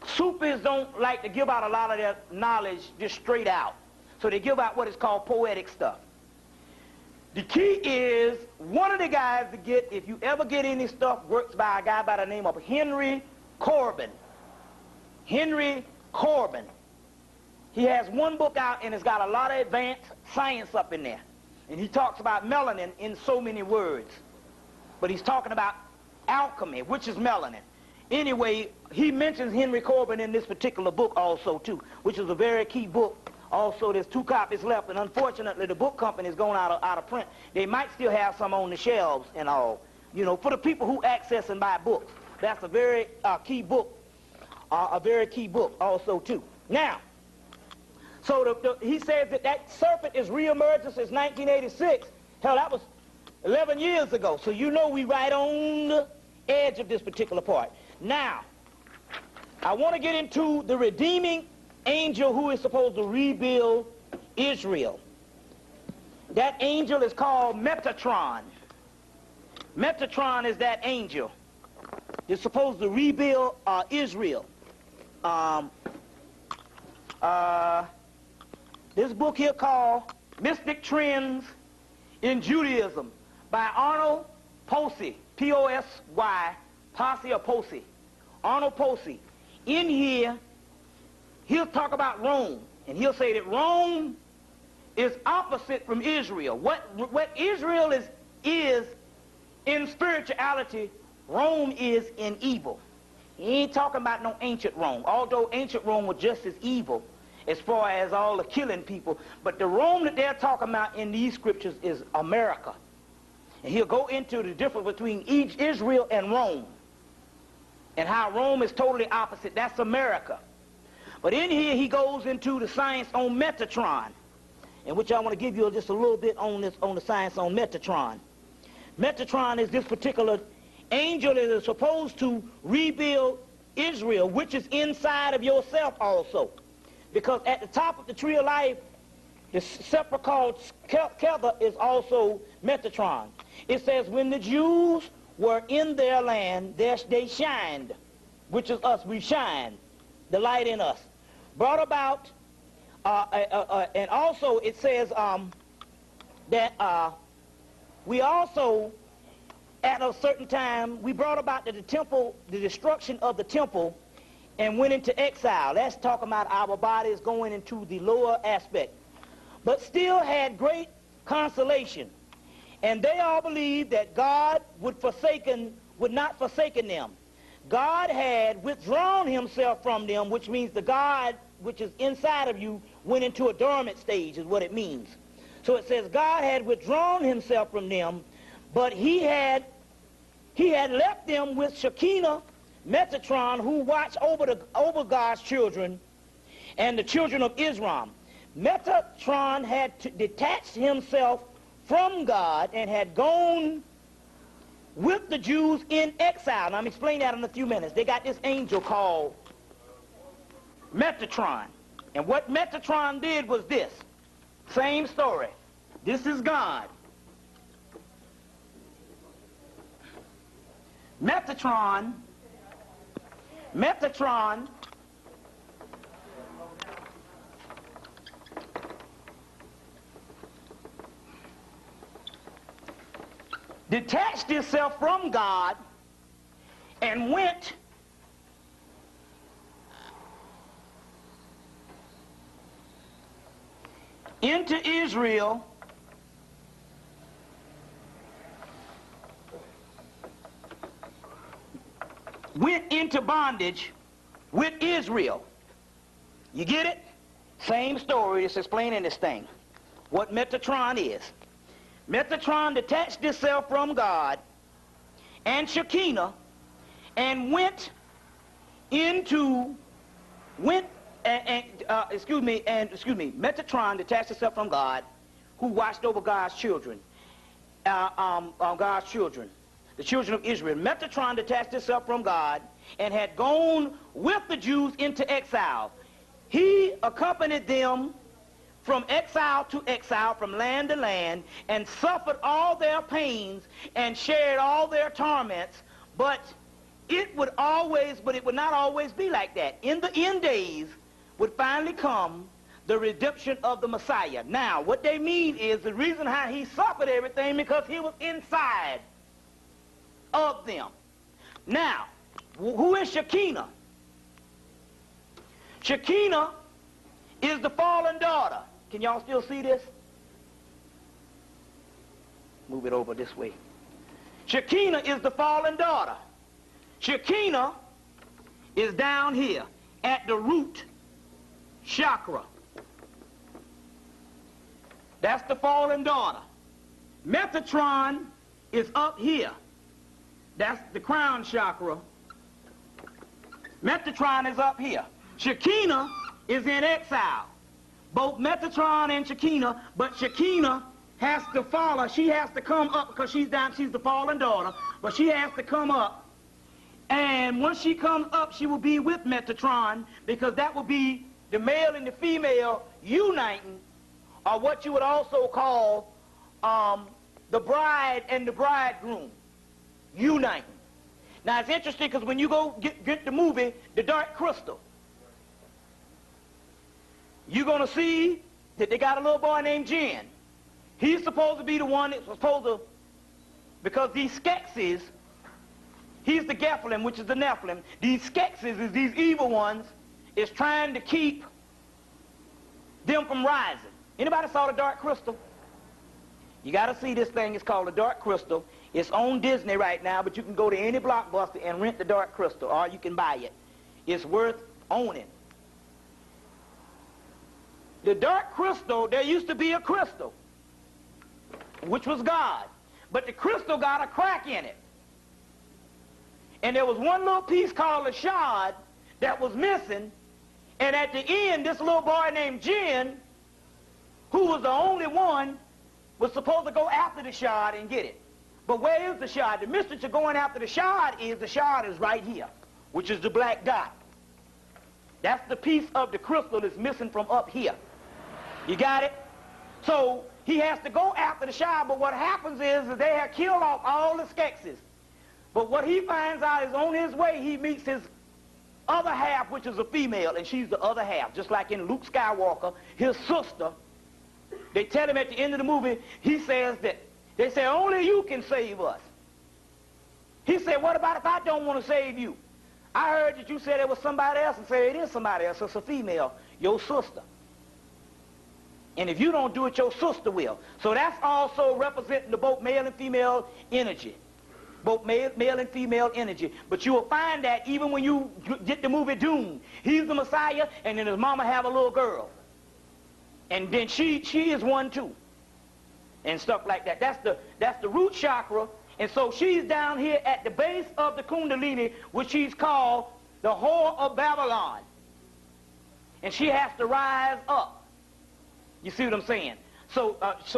Sufis don't like to give out a lot of their knowledge just straight out. So they give out what is called poetic stuff. The key is, one of the guys to get, if you ever get any stuff, works by a guy by the name of Henry Corbin. Henry Corbin. He has one book out and it's got a lot of advanced science up in there. And he talks about melanin in so many words. But he's talking about alchemy, which is melanin. Anyway, he mentions Henry Corbin in this particular book also too, which is a very key book. Also, there's 2 copies left, and unfortunately, the book company is going out of print. They might still have some on the shelves and all. You know, for the people who access and buy books, that's a very key book. A very key book also too. Now, so he says that serpent is reemerging since 1986. Hell, that was 11 years ago. So you know we right on the edge of this particular part. Now, I want to get into the redeeming angel who is supposed to rebuild Israel. That angel is called Metatron. Metatron is that angel. It's supposed to rebuild Israel. This book here called Mystic Trends in Judaism by Arnold Posey, P-O-S-Y, Posse or Posey. Arnold Posey. In here, he'll talk about Rome, and he'll say that Rome is opposite from Israel. What Israel is in spirituality, Rome is in evil. He ain't talking about no ancient Rome, although ancient Rome was just as evil as far as all the killing people. But the Rome that they're talking about in these scriptures is America. And he'll go into the difference between Israel and Rome, and how Rome is totally opposite. That's America. But in here, he goes into the science on Metatron, in which I want to give you just a little bit on the science on Metatron. Metatron is this particular angel that is supposed to rebuild Israel, which is inside of yourself also. Because at the top of the tree of life, the scepter called Kether is also Metatron. It says, when the Jews were in their land, they shined, which is us, we shine, the light in us. Brought about, and also it says that we also, at a certain time, we brought about the temple, the destruction of the temple, and went into exile. That's talking about our bodies going into the lower aspect. But still had great consolation. And they all believed that God would not forsaken them. God had withdrawn himself from them, which means the God which is inside of you went into a dormant stage, is what it means. So it says God had withdrawn himself from them, but he had left them with Shekinah, Metatron, who watched over God's children and the children of Israel. Metatron had detached himself from God and had gone with the Jews in exile. And I'm explaining that in a few minutes. They got this angel called Metatron. And what Metatron did was this. Same story. This is God. Metatron Metatron detached itself from God and went into Israel went into bondage with Israel. You get it? Same story. It's explaining this thing. What Metatron is. Metatron detached itself from God and Shekinah and went into Metatron detached itself from God, who watched over God's children, the children of Israel. Metatron detached itself from God and had gone with the Jews into exile. He accompanied them from exile to exile, from land to land, and suffered all their pains and shared all their torments. But it would not always be like that. In the end days would finally come the redemption of the Messiah. Now, what they mean is the reason how he suffered everything because he was inside of them. Now, who is Shekinah? Shekinah is the fallen daughter. Can y'all still see this? Move it over this way. Shekinah is the fallen daughter. Shekinah is down here at the root chakra. That's the fallen daughter. Metatron is up here. That's the crown chakra. Metatron is up here. Shekinah is in exile. Both Metatron and Shekinah, but Shekinah has to follow. She has to come up because she's the fallen daughter, but she has to come up. And once she comes up, she will be with Metatron, because that will be the male and the female uniting, or what you would also call the bride and the bridegroom uniting. Now, it's interesting because when you go get the movie, The Dark Crystal, you're going to see that they got a little boy named Jin. He's supposed to be the one that's supposed to, because these Skeksis, he's the Gephilim, which is the Nephilim. These Skeksis, is these evil ones, is trying to keep them from rising. Anybody saw The Dark Crystal? You got to see this thing. It's called The Dark Crystal. It's on Disney right now, but you can go to any Blockbuster and rent The Dark Crystal, or you can buy it. It's worth owning. The Dark Crystal, there used to be a crystal, which was God. But the crystal got a crack in it. And there was one little piece called a shard that was missing. And at the end, this little boy named Jin, who was the only one, was supposed to go after the shard and get it. But where is the shard? The mystery to going after the shard is right here, which is the black dot. That's the piece of the crystal that's missing from up here. You got it? So he has to go after the shard, but what happens is that they have killed off all the Skeksis. But what he finds out is on his way he meets his other half, which is a female, and she's the other half. Just like in Luke Skywalker, his sister, they tell him at the end of the movie, he says that, they say, only you can save us. He said, what about if I don't want to save you? I heard that you said it was somebody else, and say it is somebody else. It's a female, your sister. And if you don't do it, your sister will. So that's also representing the both male and female energy. Both male and female energy. But you will find that even when you get the movie Doom, he's the Messiah, and then his mama have a little girl. And then she is one too. And stuff like that. That's the root chakra. And so she's down here at the base of the Kundalini, which she's called the whore of Babylon. And she has to rise up. You see what I'm saying? So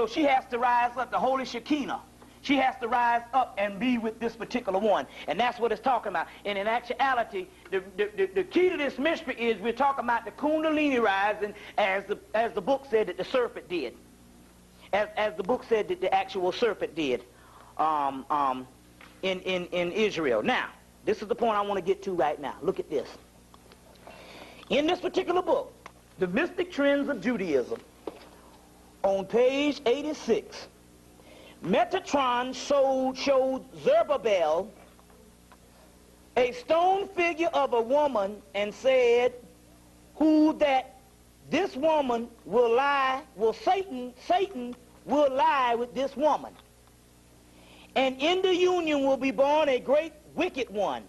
she has to rise up, the holy Shekinah. She has to rise up and be with this particular one. And that's what it's talking about. And in actuality, the key to this mystery is we're talking about the Kundalini rising as the book said that the serpent did. As the book said that the actual serpent did in Israel. Now, This is the point I want to get to right now. Look at this. In this particular book, The Mystic Trends of Judaism, on page 86, Metatron showed Zerubbabel a stone figure of a woman and said, who that this woman will lie, Satan will lie with this woman. And in the union will be born a great wicked one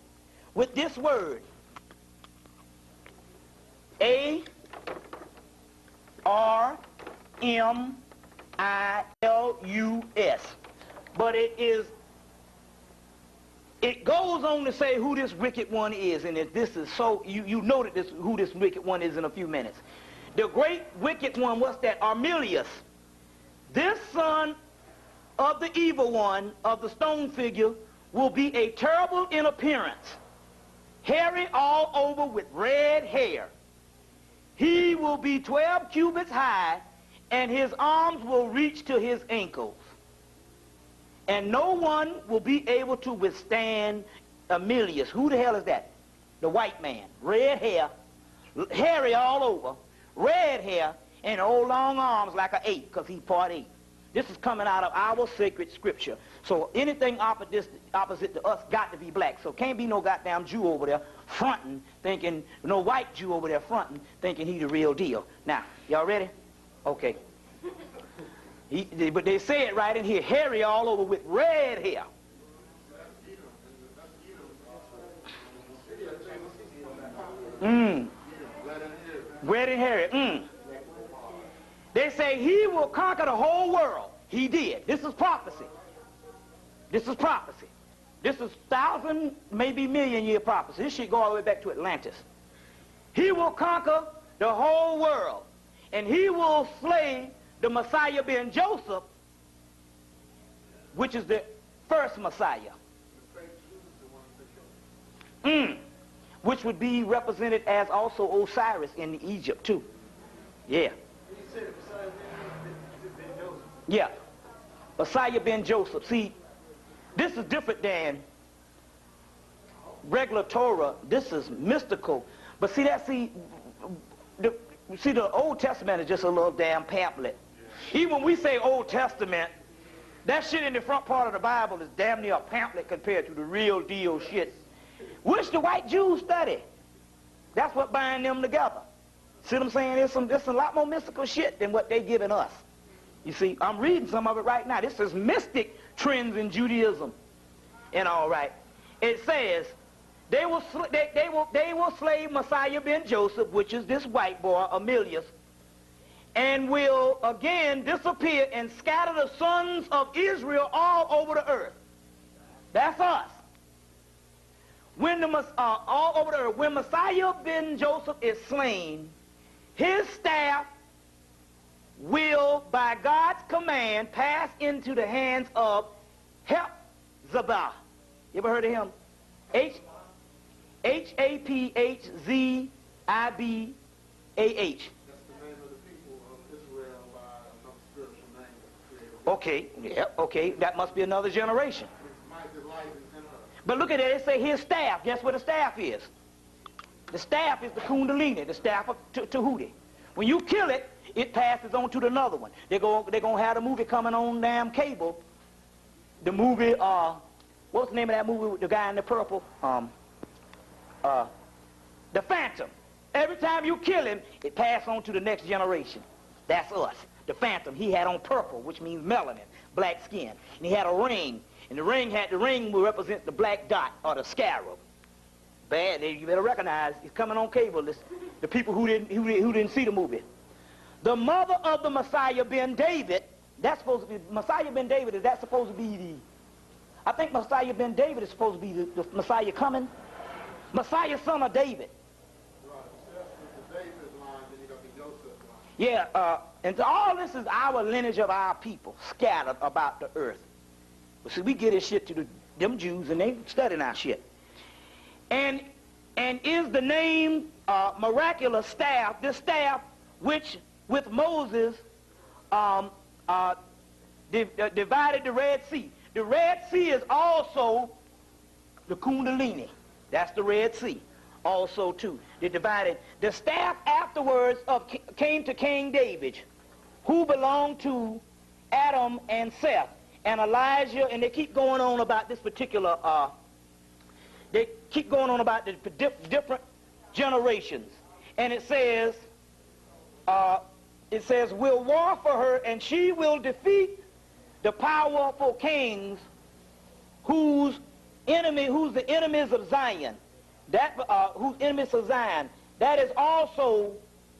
with this word, A-R-M-I-L-U-S. But it goes on to say who this wicked one is, and this is so, you know that who this wicked one is in a few minutes. The great wicked one, what's that? Armilius. This son of the evil one, of the stone figure, will be a terrible in appearance, hairy all over with red hair. He will be 12 cubits high, and his arms will reach to his ankles. And no one will be able to withstand Armilius. Who the hell is that? The white man. Red hair, hairy all over, red hair, and old long arms like an 8, because he's part 8. This is coming out of our sacred scripture. So anything opposite to us got to be black. So can't be no goddamn Jew over there fronting, thinking, no white Jew over there fronting, thinking he the real deal. Now, y'all ready? Okay. But they say it right in here, hairy all over with red hair. Red and hairy. They say he will conquer the whole world. He did. This is prophecy. This is prophecy. This is 1,000, maybe million-year prophecy. This should go all the way back to Atlantis. He will conquer the whole world, and he will slay the Messiah ben Joseph, which is the first Messiah. Which would be represented as also Osiris in Egypt too. Yeah. Yeah. Messiah ben Joseph. See, this is different than regular Torah. This is mystical. But see that, the Old Testament is just a little damn pamphlet. Even when we say Old Testament, that shit in the front part of the Bible is damn near a pamphlet compared to the real deal shit, which the white Jews study. That's what bind them together. See what I'm saying? There's a lot more mystical shit than what they giving us. You see, I'm reading some of it right now. This is mystic trends in Judaism. And all right, it says they will slay Messiah ben Joseph, which is this white boy Armilius, and will again disappear and scatter the sons of Israel all over the earth. That's us. All over the earth. When Messiah ben Joseph is slain, his staff will, by God's command, pass into the hands of Hepzibah. You ever heard of him? H-A-P-H-Z-I-B-A-H. Okay, yeah, okay, that must be another generation. But look at it, they say his staff. Guess what the staff is? The staff is the Kundalini, the staff of Tahuti. When you kill it, it passes on to another one. They're going to have the movie coming on damn cable. The movie, what's the name of that movie with the guy in the purple? The Phantom. Every time you kill him, it passes on to the next generation. That's us. The Phantom, he had on purple, which means melanin, black skin. And he had a ring, and the ring will represent the black dot, or the scarab. Bad, you better recognize, it's coming on cable, the people who didn't see the movie. The mother of the Messiah ben David, that's supposed to be, Messiah ben David, is that supposed to be I think Messiah ben David is supposed to be the Messiah coming. Messiah son of David. Yeah, and all this is our lineage of our people scattered about the earth. But see, we get this shit to them Jews, and they studying our shit. And is the name miraculous staff, this staff which with Moses divided the Red Sea. The Red Sea is also the Kundalini. That's the Red Sea. Also, too, they divided. The staff afterwards came to King David, who belonged to Adam and Seth and Elijah, and they keep going on about this particular, they keep going on about the different generations. And it says, we'll war for her, and she will defeat the powerful kings whose the enemies of Zion. Whose enemies of Zion. That is also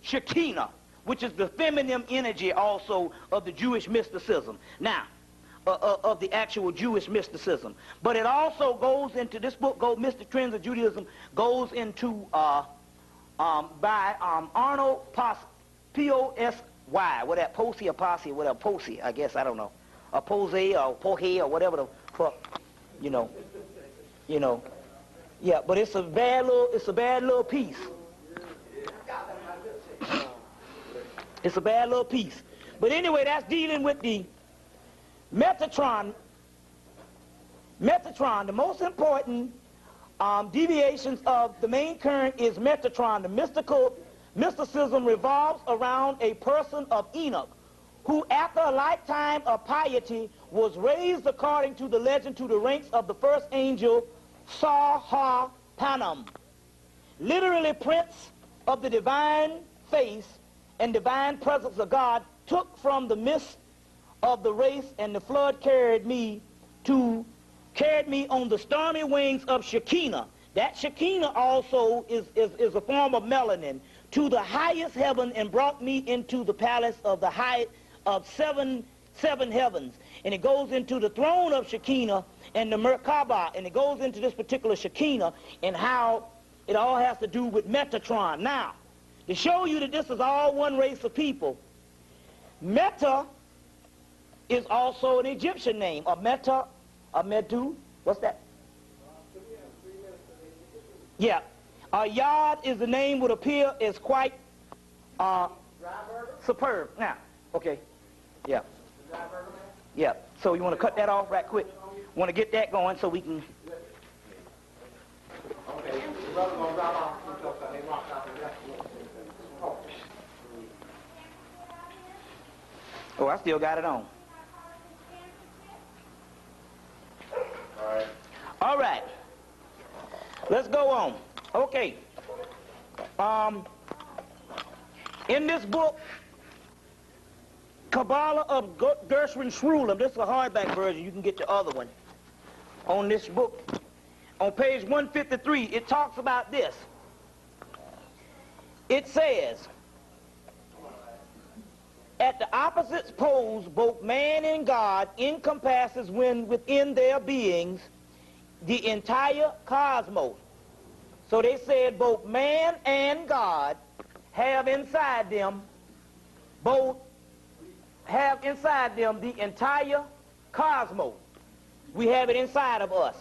Shekinah, which is the feminine energy also of the Jewish mysticism. Now, of the actual Jewish mysticism. But it also goes into, this book, Mystic Trends of Judaism, goes into, by Arnold P-O-S-Y, whatever, Posey or Posse, whatever, Posey, I guess, I don't know. Or Posey or Pohe or whatever the fuck, you know. Yeah, but it's a bad little piece. It's a bad little piece. But anyway, that's dealing with the Metatron. Metatron, the most important deviations of the main current is Metatron. The mysticism revolves around a person of Enoch, who after a lifetime of piety was raised according to the legend to the ranks of the first angel, Sar-Ha-Panam, literally prince of the divine face and divine presence of God, took from the mist of the race, and the flood carried me on the stormy wings of Shekinah. That Shekinah also is a form of melanin, to the highest heaven, and brought me into the palace of the high of seven heavens. And it goes into the throne of Shekinah and the Merkabah, and it goes into this particular Shekinah and how it all has to do with Metatron. Now, to show you that this is all one race of people, Meta is also an Egyptian name. A Meta, a Medu, what's that? Yeah. Yod is the name would appear is quite superb. Now, okay. Yeah. Yeah. So you want to cut that off right quick? Want to get that going so we can...
Okay. Brother gonna drop off.
Oh, I still got it on. All right. Let's go on. Okay. In this book, Kabbalah of Gershwin Shrulim, this is a hardback version, you can get the other one. On this book, on page 153, it talks about this. It says, at the opposites poles, both man and God encompasses when within their beings the entire cosmos. So they said both man and God have inside them the entire cosmos. We have it inside of us.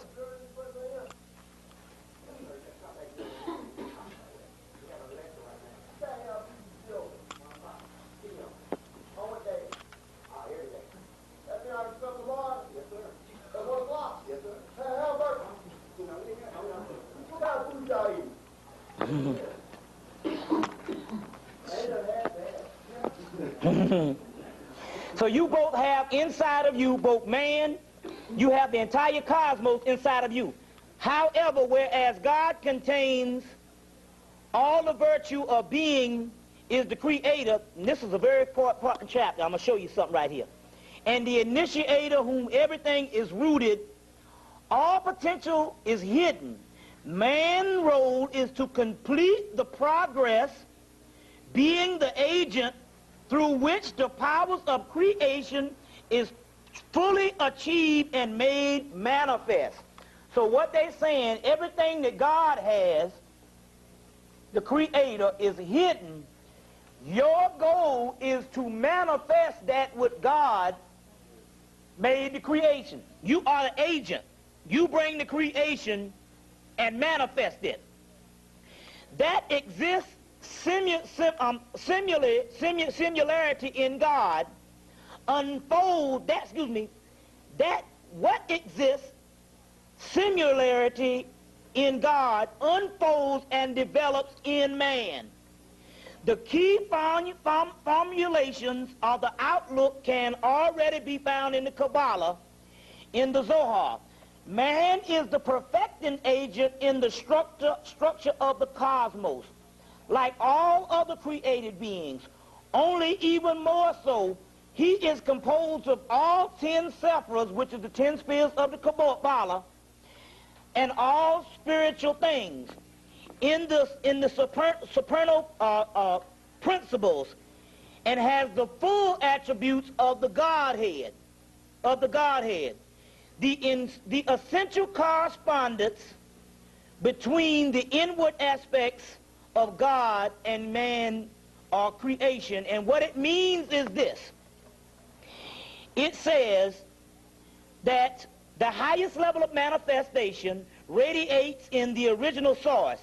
So you both have inside of you, both man, you have the entire cosmos inside of you. However, whereas God contains all the virtue of being, is the creator, and this is a very important chapter, I'm going to show you something right here. And the initiator whom everything is rooted, all potential is hidden. Man's role is to complete the progress, being the agent through which the powers of creation is fully achieved and made manifest. So what they're saying, everything that God has, the creator, is hidden. Your goal is to manifest that what God made the creation. You are the agent. You bring the creation and manifest it. That exists similarity in God unfold that what exists similarity in God unfolds and develops in man. The key formulations of the outlook can already be found in the Kabbalah, in the Zohar. Man is the perfecting agent in the structure of the cosmos. Like all other created beings, only even more so, he is composed of all 10 sephiras, which is the 10 spheres of the Kabbalah, and all spiritual things in the supernal principles, and has the full attributes of the Godhead. The essential correspondence between the inward aspects of God and man or creation, and what it means is this. It says that the highest level of manifestation radiates in the original source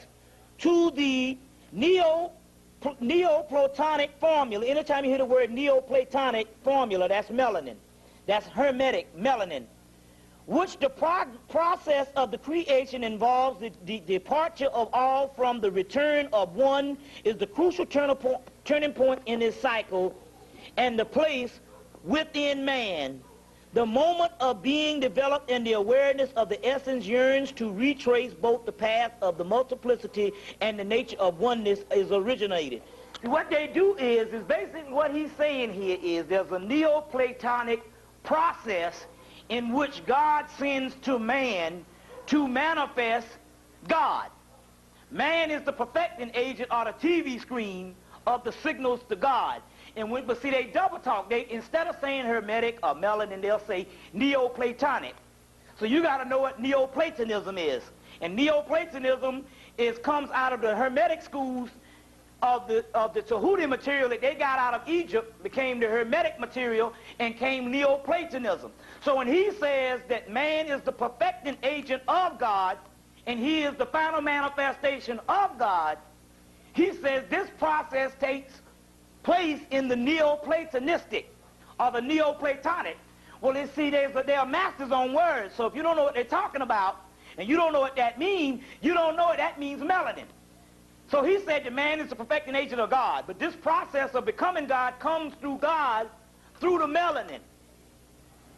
to the Neoplatonic formula. Anytime you hear the word Neoplatonic formula, that's melanin. That's Hermetic melanin, which the process of the creation involves the departure of all from the return of one is the crucial turning point in this cycle, and the place within man. The moment of being developed in the awareness of the essence yearns to retrace both the path of the multiplicity and the nature of oneness is originated. What they do is basically what he's saying here is there's a Neoplatonic process in which God sends to man to manifest God. Man is the perfecting agent or the TV screen of the signals to God. But see, they double talk. Instead of saying Hermetic or melanin, they'll say Neoplatonic. So you got to know what Neoplatonism is. And Neoplatonism comes out of the Hermetic schools of the Tahuti material that they got out of Egypt, became the Hermetic material, and came Neoplatonism. So when he says that man is the perfecting agent of God, and he is the final manifestation of God, he says this process takes place in the Neoplatonistic or the Neoplatonic. Well, you see, they are masters on words. So if you don't know what they're talking about and you don't know what that means, you don't know what that means melanin. So he said that man is the perfecting agent of God. But this process of becoming God comes through God through the melanin.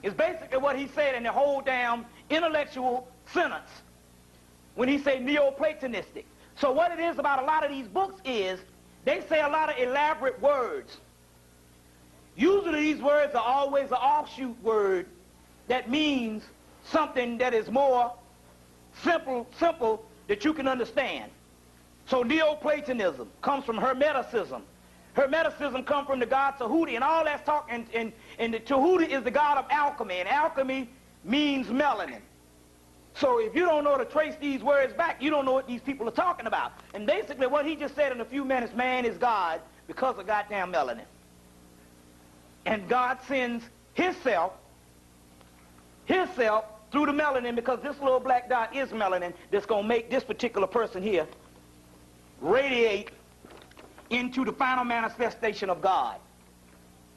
It's basically what he said in the whole damn intellectual sentence when he said Neoplatonistic. So what it is about a lot of these books is they say a lot of elaborate words. Usually these words are always an offshoot word that means something that is more simple that you can understand. So Neoplatonism comes from Hermeticism. Hermeticism comes from the god Tahuti, and all that's talking, and the Tahuti is the god of alchemy, and alchemy means melanin. So if you don't know to trace these words back, you don't know what these people are talking about. And basically what he just said in a few minutes, man is God because of goddamn melanin. And God sends himself through the melanin, because this little black dot is melanin that's going to make this particular person here radiate into the final manifestation of God.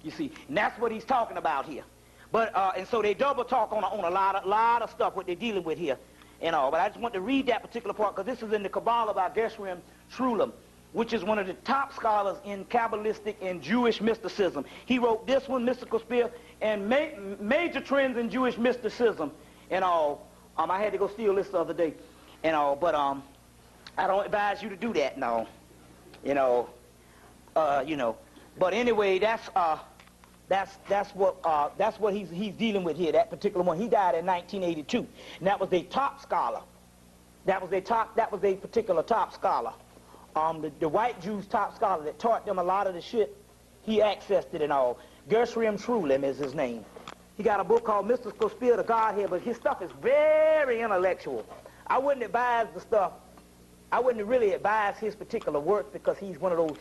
You see, and that's what he's talking about here. But and so they double talk on a lot of stuff what they're dealing with here and all. But I just want to read that particular part because this is in the Kabbalah by Gershom Scholem, which is one of the top scholars in Kabbalistic and Jewish mysticism. He wrote this one, Mystical Spirit, and Major Trends in Jewish Mysticism and all. I had to go steal this the other day and all, but I don't advise you to do that now. But anyway, that's what he's dealing with here. That particular one. He died in 1982, and that was a top scholar. That was a particular top scholar. The white Jews' top scholar that taught them a lot of the shit. He accessed it and all. Gershom Scholem is his name. He got a book called Mystical Spirit of Godhead, but his stuff is very intellectual. I wouldn't really advise his particular work because he's one of those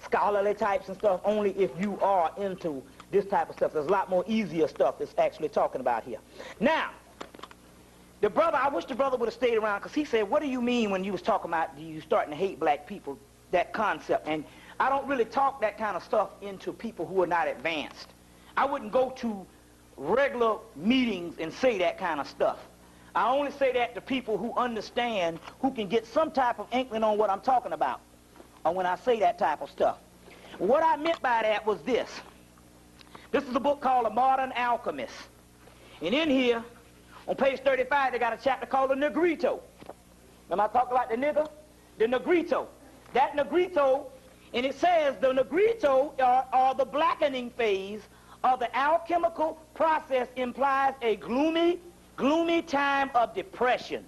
scholarly types and stuff, only if you are into this type of stuff. There's a lot more easier stuff that's actually talking about here. Now, I wish the brother would have stayed around, because he said, what do you mean when you was talking about you starting to hate black people, that concept? And I don't really talk that kind of stuff into people who are not advanced. I wouldn't go to regular meetings and say that kind of stuff. I only say that to people who understand, who can get some type of inkling on what I'm talking about, or when I say that type of stuff. What I meant by that was this. This is a book called The Modern Alchemist. And in here, on page 35, they got a chapter called The Negrito. Am I talking about the nigger? The Negrito. That Negrito, and it says the Negrito, or the blackening phase of the alchemical process, implies a gloomy time of depression.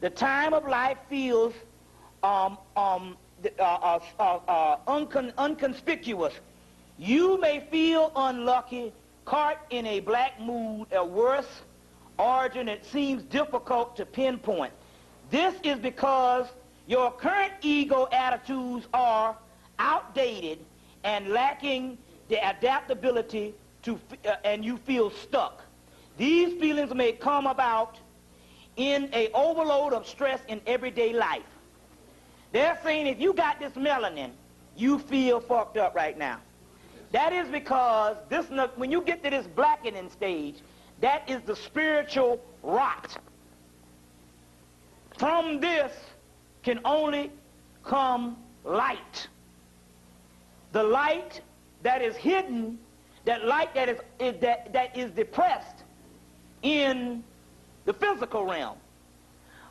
The time of life feels unconspicuous. You may feel unlucky, caught in a black mood, a worse origin that seems difficult to pinpoint. This is because your current ego attitudes are outdated and lacking the adaptability to, and you feel stuck. These feelings may come about in an overload of stress in everyday life. They're saying if you got this melanin, you feel fucked up right now. That is because this, when you get to this blackening stage, that is the spiritual rot. From this can only come light. The light that is hidden, that light that is depressed in the physical realm.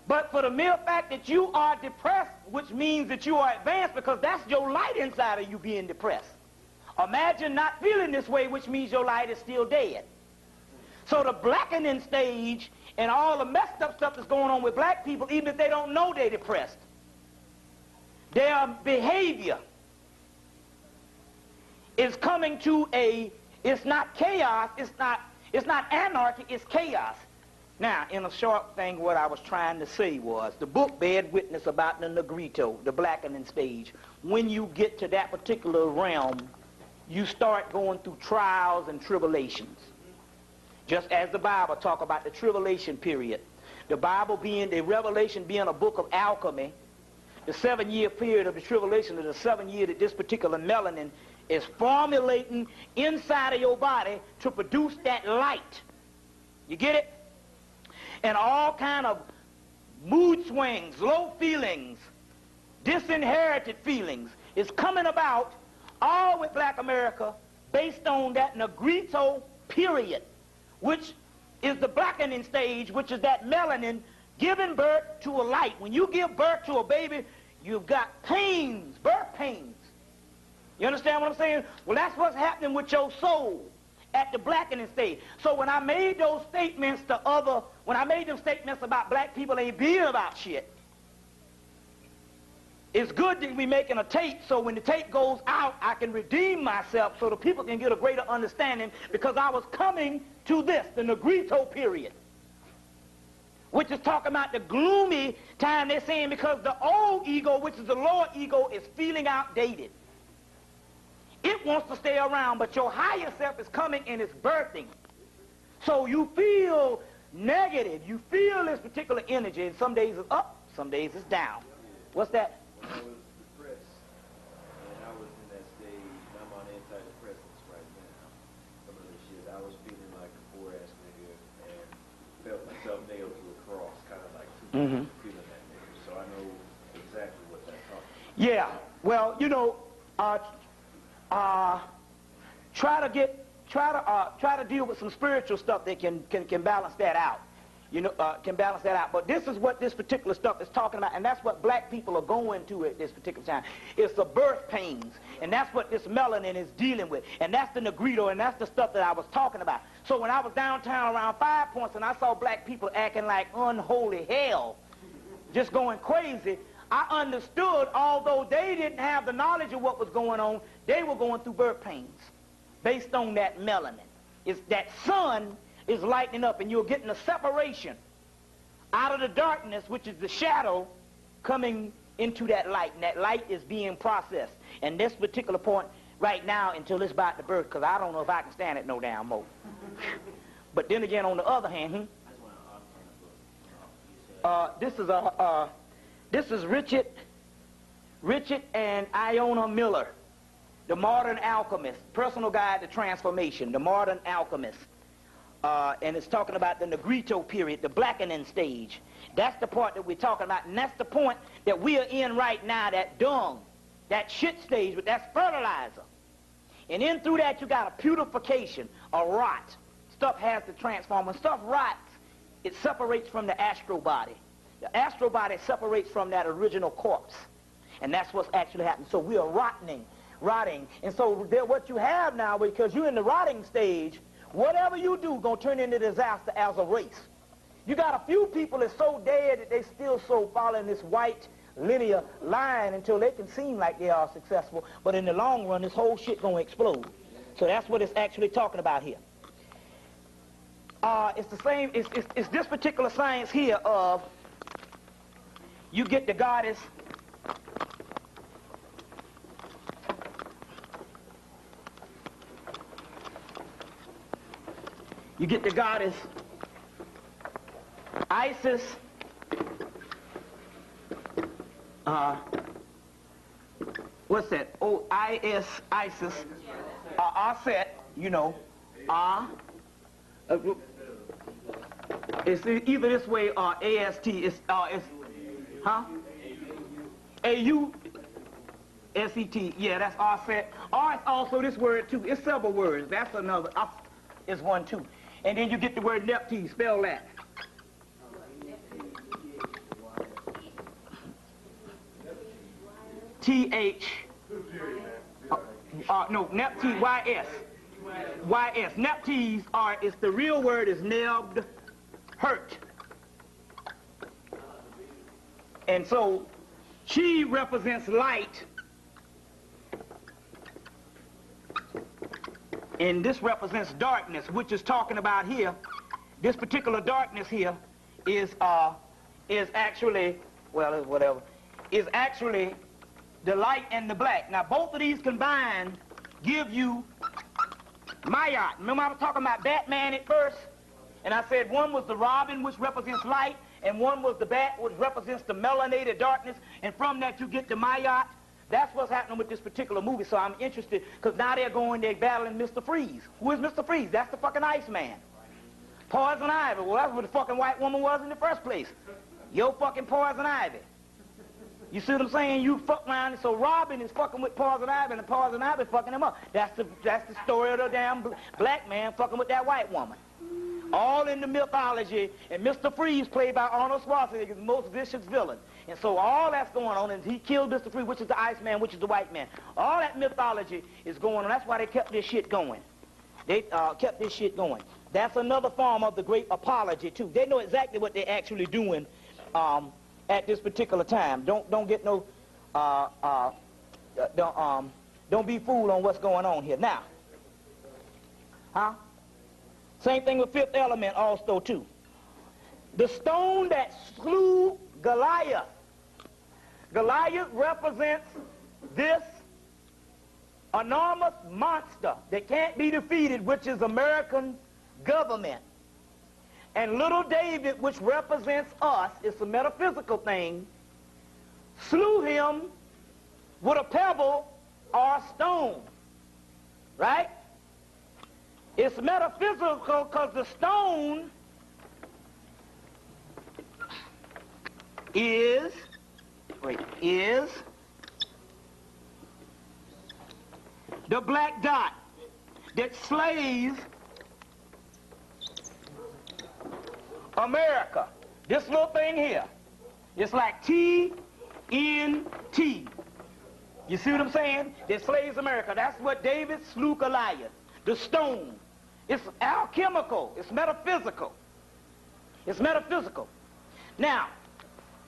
But for the mere fact that you are depressed, which means that you are advanced, because that's your light inside of you being depressed. Imagine not feeling this way, which means your light is still dead. So the blackening stage and all the messed up stuff that's going on with black people, even if they don't know they're depressed, their behavior is coming to it's not chaos, it's not anarchy, it's chaos. Now, in a short thing, what I was trying to say was, the book bears witness about the Negrito, the blackening stage. When you get to that particular realm, you start going through trials and tribulations. Just as the Bible talk about the tribulation period. The Bible being, the Revelation being a book of alchemy, the 7-year period of the tribulation is the 7 year that this particular melanin is formulating inside of your body to produce that light. You get it? And all kind of mood swings, low feelings, disinherited feelings is coming about, all with black America, based on that Negrito period, which is the blackening stage, which is that melanin giving birth to a light. When you give birth to a baby, you've got pains, birth pains. You understand what I'm saying? Well, that's what's happening with your soul at the blackening stage. So when I made those statements when I made them statements about black people ain't being about shit, it's good that we making a tape, so when the tape goes out, I can redeem myself so the people can get a greater understanding, because I was coming to this, the Negrito period, which is talking about the gloomy time they're saying, because the old ego, which is the lower ego, is feeling outdated. It wants to stay around, but your higher self is coming and it's birthing. So you feel negative. You feel this particular energy, and some days it's up, some days it's down. What's that?
When I was depressed, and I was in that stage, I'm on antidepressants right now. Some of the shit, I was feeling like a poor-ass nigga and felt myself nailed to a cross, kind of like feeling that nigga. So I know exactly what that's talking about.
Yeah. Well, you know, try to deal with some spiritual stuff that can balance that out. You know, can balance that out. But this is what this particular stuff is talking about, and that's what black people are going to at this particular time. It's the birth pains, and that's what this melanin is dealing with, and that's the Negrito, and that's the stuff that I was talking about. So when I was downtown around 5 Points and I saw black people acting like unholy hell, just going crazy, I understood, although they didn't have the knowledge of what was going on, they were going through birth pains based on that melanin. It's that sun is lightening up, and you're getting a separation out of the darkness, which is the shadow, coming into that light, and that light is being processed. And this particular point right now, until it's about to burst, because I don't know if I can stand it no damn more. But then again, on the other hand, this is Richard and Iona Miller, The Modern Alchemist, Personal Guide to Transformation, The Modern Alchemist. and it's talking about the Negrito period, the blackening stage. That's the part that we're talking about, and that's the point that we are in right now, that dung, that shit stage, but that's fertilizer. And in through that, you got a putrefaction, a rot. Stuff has to transform. When stuff rots, it separates from the astral body. The astral body separates from that original corpse. And that's what's actually happening. So we are rotting. And so what you have now, because you're in the rotting stage, whatever you do is going to turn into disaster as a race. You got a few people that's so dead that they still so following this white linear line until they can seem like they are successful. But in the long run, this whole shit going to explode. So that's what it's actually talking about here. It's the same, it's this particular science here of, you get the goddess, Isis, what's that? Isis, Aset, you know, it's either this way or AST. It's A-U-S-E-T. Yeah, that's Aset. Or it's also this word too. It's several words. That's another. Is one too. And then you get the word Nepti. Spell that. T-H. No, Nepti, Y-S. Y-S. Neptes are, it's the real word is nebbed, hurt. And so, Chi represents light, and this represents darkness, which is talking about here. This particular darkness here is actually, well, whatever, is actually the light and the black. Now, both of these combined give you Mayat. Remember I was talking about Batman at first? And I said one was the Robin, which represents light, and one was the Bat, which represents the melanated darkness, and from that you get the Mayat. That's what's happening with this particular movie, so I'm interested, because now they're battling Mr. Freeze. Who is Mr. Freeze? That's the fucking Iceman. Poison Ivy. Well, that's what the fucking white woman was in the first place. Yo fucking Poison Ivy. You see what I'm saying? You fuck around, so Robin is fucking with Poison Ivy, and Poison Ivy fucking him up. That's the story of the damn black man fucking with that white woman. All in the mythology, and Mr. Freeze, played by Arnold Schwarzenegger, is the most vicious villain. And so all that's going on, and he killed Mr. Freeze, which is the Iceman, which is the white man. All that mythology is going on. That's why they kept this shit going. They kept this shit going. That's another form of the great apology, too. They know exactly what they're actually doing at this particular time. Don't get no, don't be fooled on what's going on here. Now, same thing with Fifth Element also, too. The stone that slew Goliath. Goliath represents this enormous monster that can't be defeated, which is American government. And little David, which represents us, it's a metaphysical thing, slew him with a pebble or a stone. Right? It's metaphysical because the stone is the black dot that slays America. This little thing here, it's like T-N-T. You see what I'm saying? That slays America. That's what David slew Goliath. The stone. It's alchemical. It's metaphysical. It's metaphysical. Now,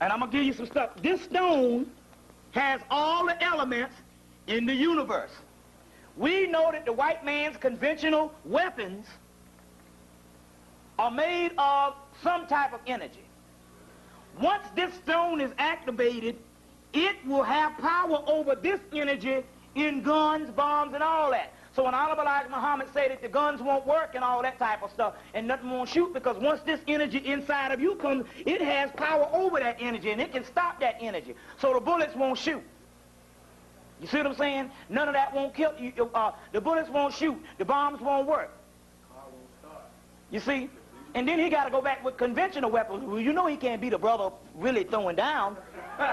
and I'm going to give you some stuff. This stone has all the elements in the universe. We know that the white man's conventional weapons are made of some type of energy. Once this stone is activated, it will have power over this energy in guns, bombs, and all that. So when Honorable Elijah Muhammad said that the guns won't work and all that type of stuff, and nothing won't shoot, because once this energy inside of you comes, it has power over that energy, and it can stop that energy. So the bullets won't shoot. You see what I'm saying? None of that won't kill you. The bullets won't shoot. The bombs won't work. You see? And then he got to go back with conventional weapons. Well, you know he can't beat a brother really throwing down.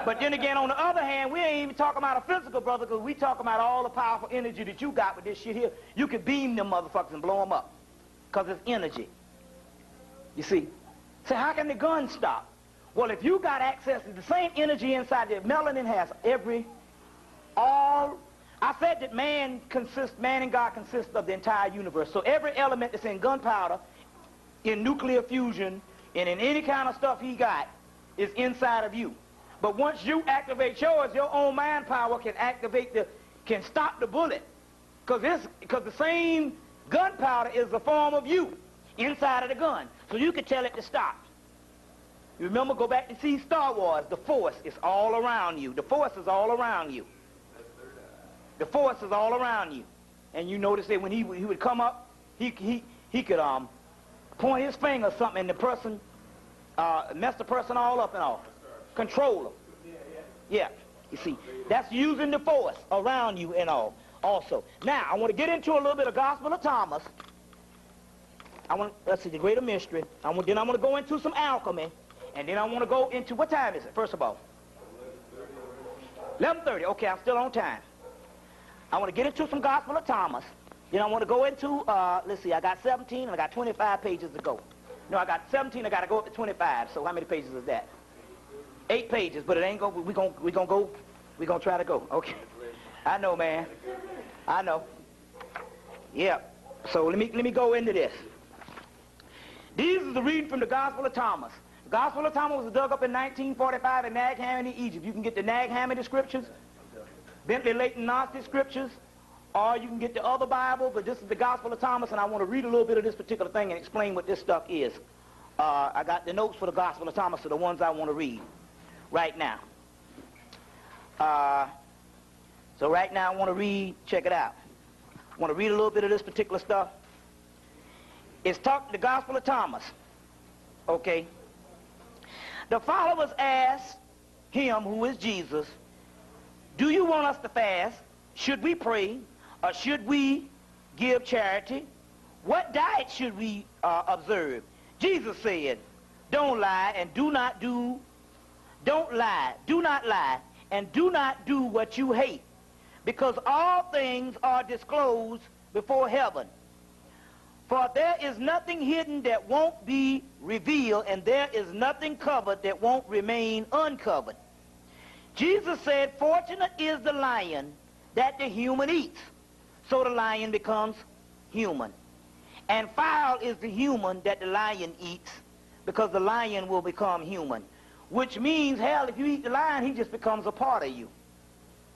But then again, on the other hand, we ain't even talking about a physical brother, because we talking about all the powerful energy that you got with this shit here. You can beam them motherfuckers and blow them up, because it's energy. You see? So how can the gun stop? Well, if you got access to the same energy inside that melanin has, I said that man and God consist of the entire universe. So every element that's in gunpowder, in nuclear fusion, and in any kind of stuff he got, is inside of you. But once you activate yours, your own mind power can stop the bullet. Because the same gunpowder is the form of you inside of the gun. So you can tell it to stop. You remember, go back and see Star Wars. The Force is all around you. The Force is all around you. The Force is all around you. And you notice that when he would come up, he could point his finger or something, and the person mess the person all up and all. Control them. Yeah. You see, that's using the Force around you and all. Also, now I want to get into a little bit of Gospel of Thomas. Let's see, the greater mystery. Then I want to go into some alchemy, and then I want to go into, what time is it? First of all, 11:30. Okay, I'm still on time. I want to get into some Gospel of Thomas. Then I want to go into, let's see, I got 17 and I got 25 pages to go. No, I got 17, I got to go up to 25. So how many pages is that? 8 pages, but it ain't going, we're going to try to go. Okay. I know, man. I know. Yeah. So let me go into this. These is the reading from the Gospel of Thomas. The Gospel of Thomas was dug up in 1945 in Nag Hammadi, Egypt. You can get the Nag Hammadi scriptures, Bentley Leighton Gnostic scriptures, or you can get the other Bible, but this is the Gospel of Thomas, and I want to read a little bit of this particular thing and explain what this stuff is. I got the notes for the Gospel of Thomas, so the ones I want to read right now. So right now I want to read, check it out. I want to read a little bit of this particular stuff. It's the Gospel of Thomas. Okay. The followers asked him, who is Jesus, do you want us to fast? Should we pray? Or should we give charity? What diet should we observe? Jesus said, don't lie and do not lie, and do not do what you hate, because all things are disclosed before heaven. For there is nothing hidden that won't be revealed, and there is nothing covered that won't remain uncovered. Jesus said, fortunate is the lion that the human eats. So the lion becomes human. And foul is the human that the lion eats, because the lion will become human. Which means, hell, if you eat the lion, he just becomes a part of you.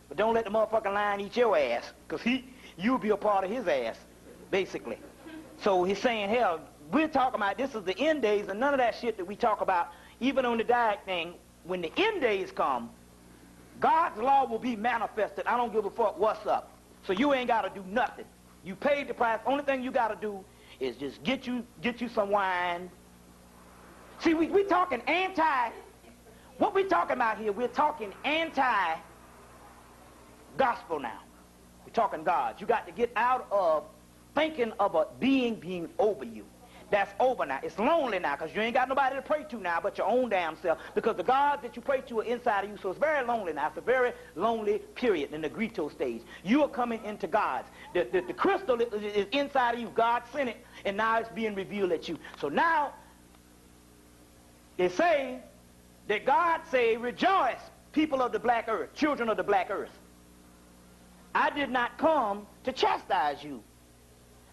But don't let the motherfucking lion eat your ass, because you'll be a part of his ass, basically. So he's saying, hell, we're talking about this is the end days, and none of that shit that we talk about, even on the diet thing, when the end days come, God's law will be manifested. I don't give a fuck what's up. So you ain't got to do nothing. You paid the price. Only thing you got to do is just get you some wine. See, we talking what we talking about here, we're talking anti-gospel now. We're talking God. You got to get out of thinking of a being over you. That's over now. It's lonely now, because you ain't got nobody to pray to now but your own damn self, because the gods that you pray to are inside of you. So it's very lonely now. It's a very lonely period in the Grito stage. You are coming into God's. The crystal is inside of you. God sent it, and now it's being revealed at you. So now they say that God say, rejoice, people of the black earth, children of the black earth. I did not come to chastise you.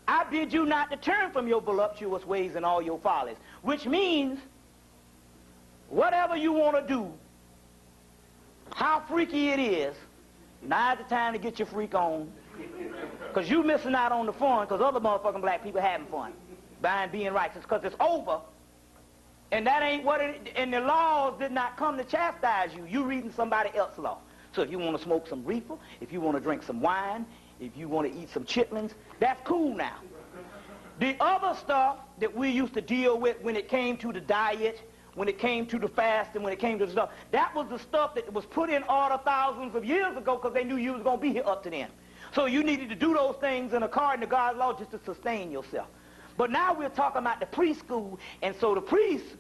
I bid you not to turn from your voluptuous ways and all your follies. Which means, whatever you want to do, how freaky it is, now's the time to get your freak on. Because you missing out on the fun, because other motherfucking black people having fun by being righteous, because it's over. And that ain't what it, and the laws did not come to chastise you. You reading somebody else's law. So if you want to smoke some reefer, if you want to drink some wine, if you want to eat some chitlins, that's cool now. The other stuff that we used to deal with when it came to the diet, when it came to the fasting, when it came to the stuff, that was the stuff that was put in order thousands of years ago, because they knew you was going to be here up to then. So you needed to do those things in according to God's law just to sustain yourself. But now we're talking about the preschool, and so the priests,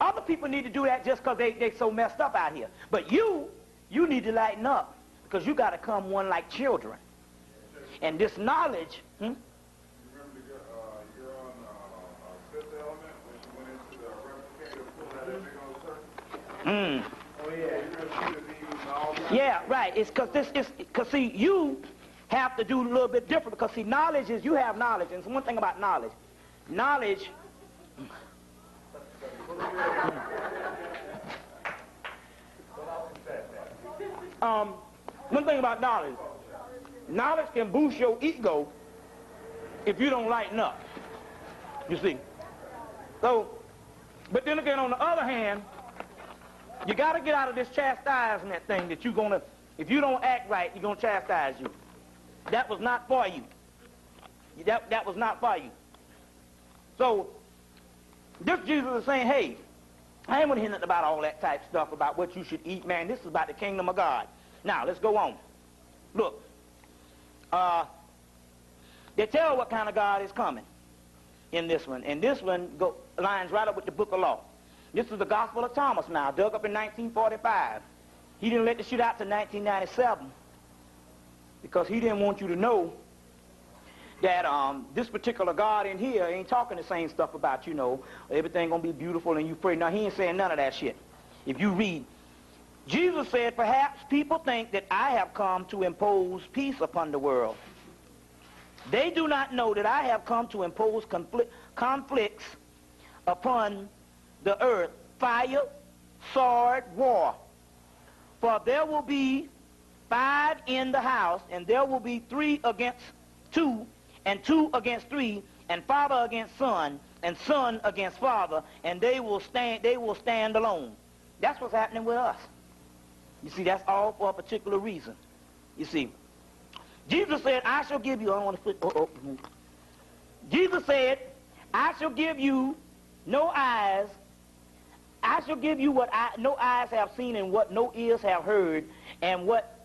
other people need to do that just because they so messed up out here. But you need to lighten up, because you got to come one like children. And this knowledge,
You remember you're on Fifth Element when you went into the replicator pool that big old circle? Oh yeah, you're going to see the views and all that.
Yeah, right. It's because see, you have to do a little bit different, because see, knowledge is, you have knowledge, and it's one thing about knowledge. Knowledge, one thing about knowledge, knowledge can boost your ego if you don't lighten up, you see. So, but then again, on the other hand, you got to get out of this chastisement thing that you're going to, if you don't act right, you're going to chastise you. That was not for you. That was not for you. So, this Jesus is saying, hey, I ain't going to hear nothing about all that type stuff about what you should eat, man. This is about the kingdom of God. Now, let's go on. Look. They tell what kind of God is coming in this one. And this one lines right up with the book of law. This is the Gospel of Thomas now, dug up in 1945. He didn't let the shit out to 1997 because he didn't want you to know that this particular God in here ain't talking the same stuff about, you know, everything gonna be beautiful and you pray. No, he ain't saying none of that shit. If you read, Jesus said, perhaps people think that I have come to impose peace upon the world. They do not know that I have come to impose conflicts upon the earth, fire, sword, war. For there will be 5 in the house, and there will be 3 against 2, and 2 against 3, and father against son, and son against father, and they will stand alone. That's what's happening with us. You see, that's all for a particular reason. You see, Jesus said, I shall give you, I don't want to put, Jesus said, I shall give you no eyes, I shall give you what no eyes have seen and what no ears have heard, and what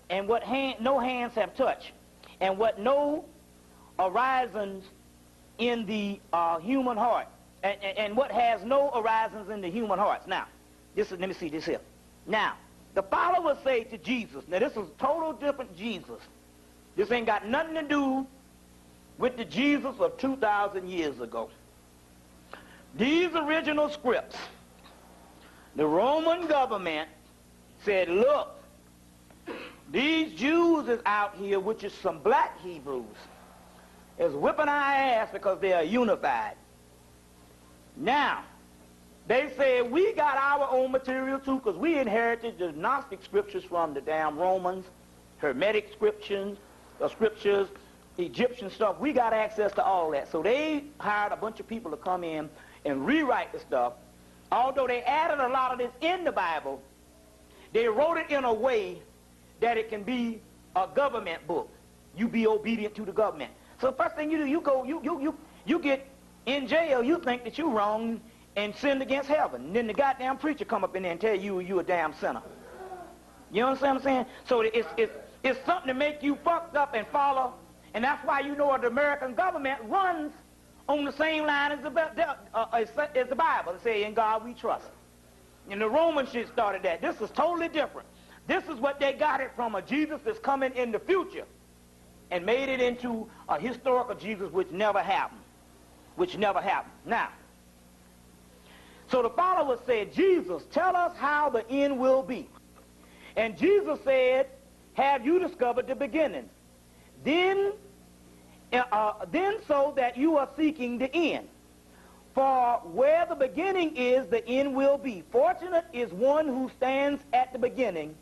no hands have touched, and what no horizons in the human heart, and what has no horizons in the human hearts. Now, let me see this here. Now, the followers say to Jesus, now this is a total different Jesus. This ain't got nothing to do with the Jesus of 2,000 years ago. These original scripts, the Roman government said, look, these Jews is out here, which is some black Hebrews, is whipping our ass because they are unified. Now, they said, we got our own material too, because we inherited the Gnostic scriptures from the damn Romans, Hermetic scriptures, Egyptian stuff. We got access to all that. So they hired a bunch of people to come in and rewrite the stuff. Although they added a lot of this in the Bible, they wrote it in a way that it can be a government book. You be obedient to the government. So the first thing you do, you get in jail, you think that you're wrong and sinned against heaven. And then the goddamn preacher come up in there and tell you you're a damn sinner. You understand what I'm saying? So it's something to make you fucked up and follow. And that's why you know the American government runs on the same line as the Bible. They say, in God we trust. And the Roman shit started that. This is totally different. This is what they got it from, a Jesus that's coming in the future and made it into a historical Jesus which never happened. Now, so the followers said, Jesus, tell us how the end will be. And Jesus said, have you discovered the beginning? Then so that you are seeking the end. For where the beginning is, the end will be. Fortunate is one who stands at the beginning,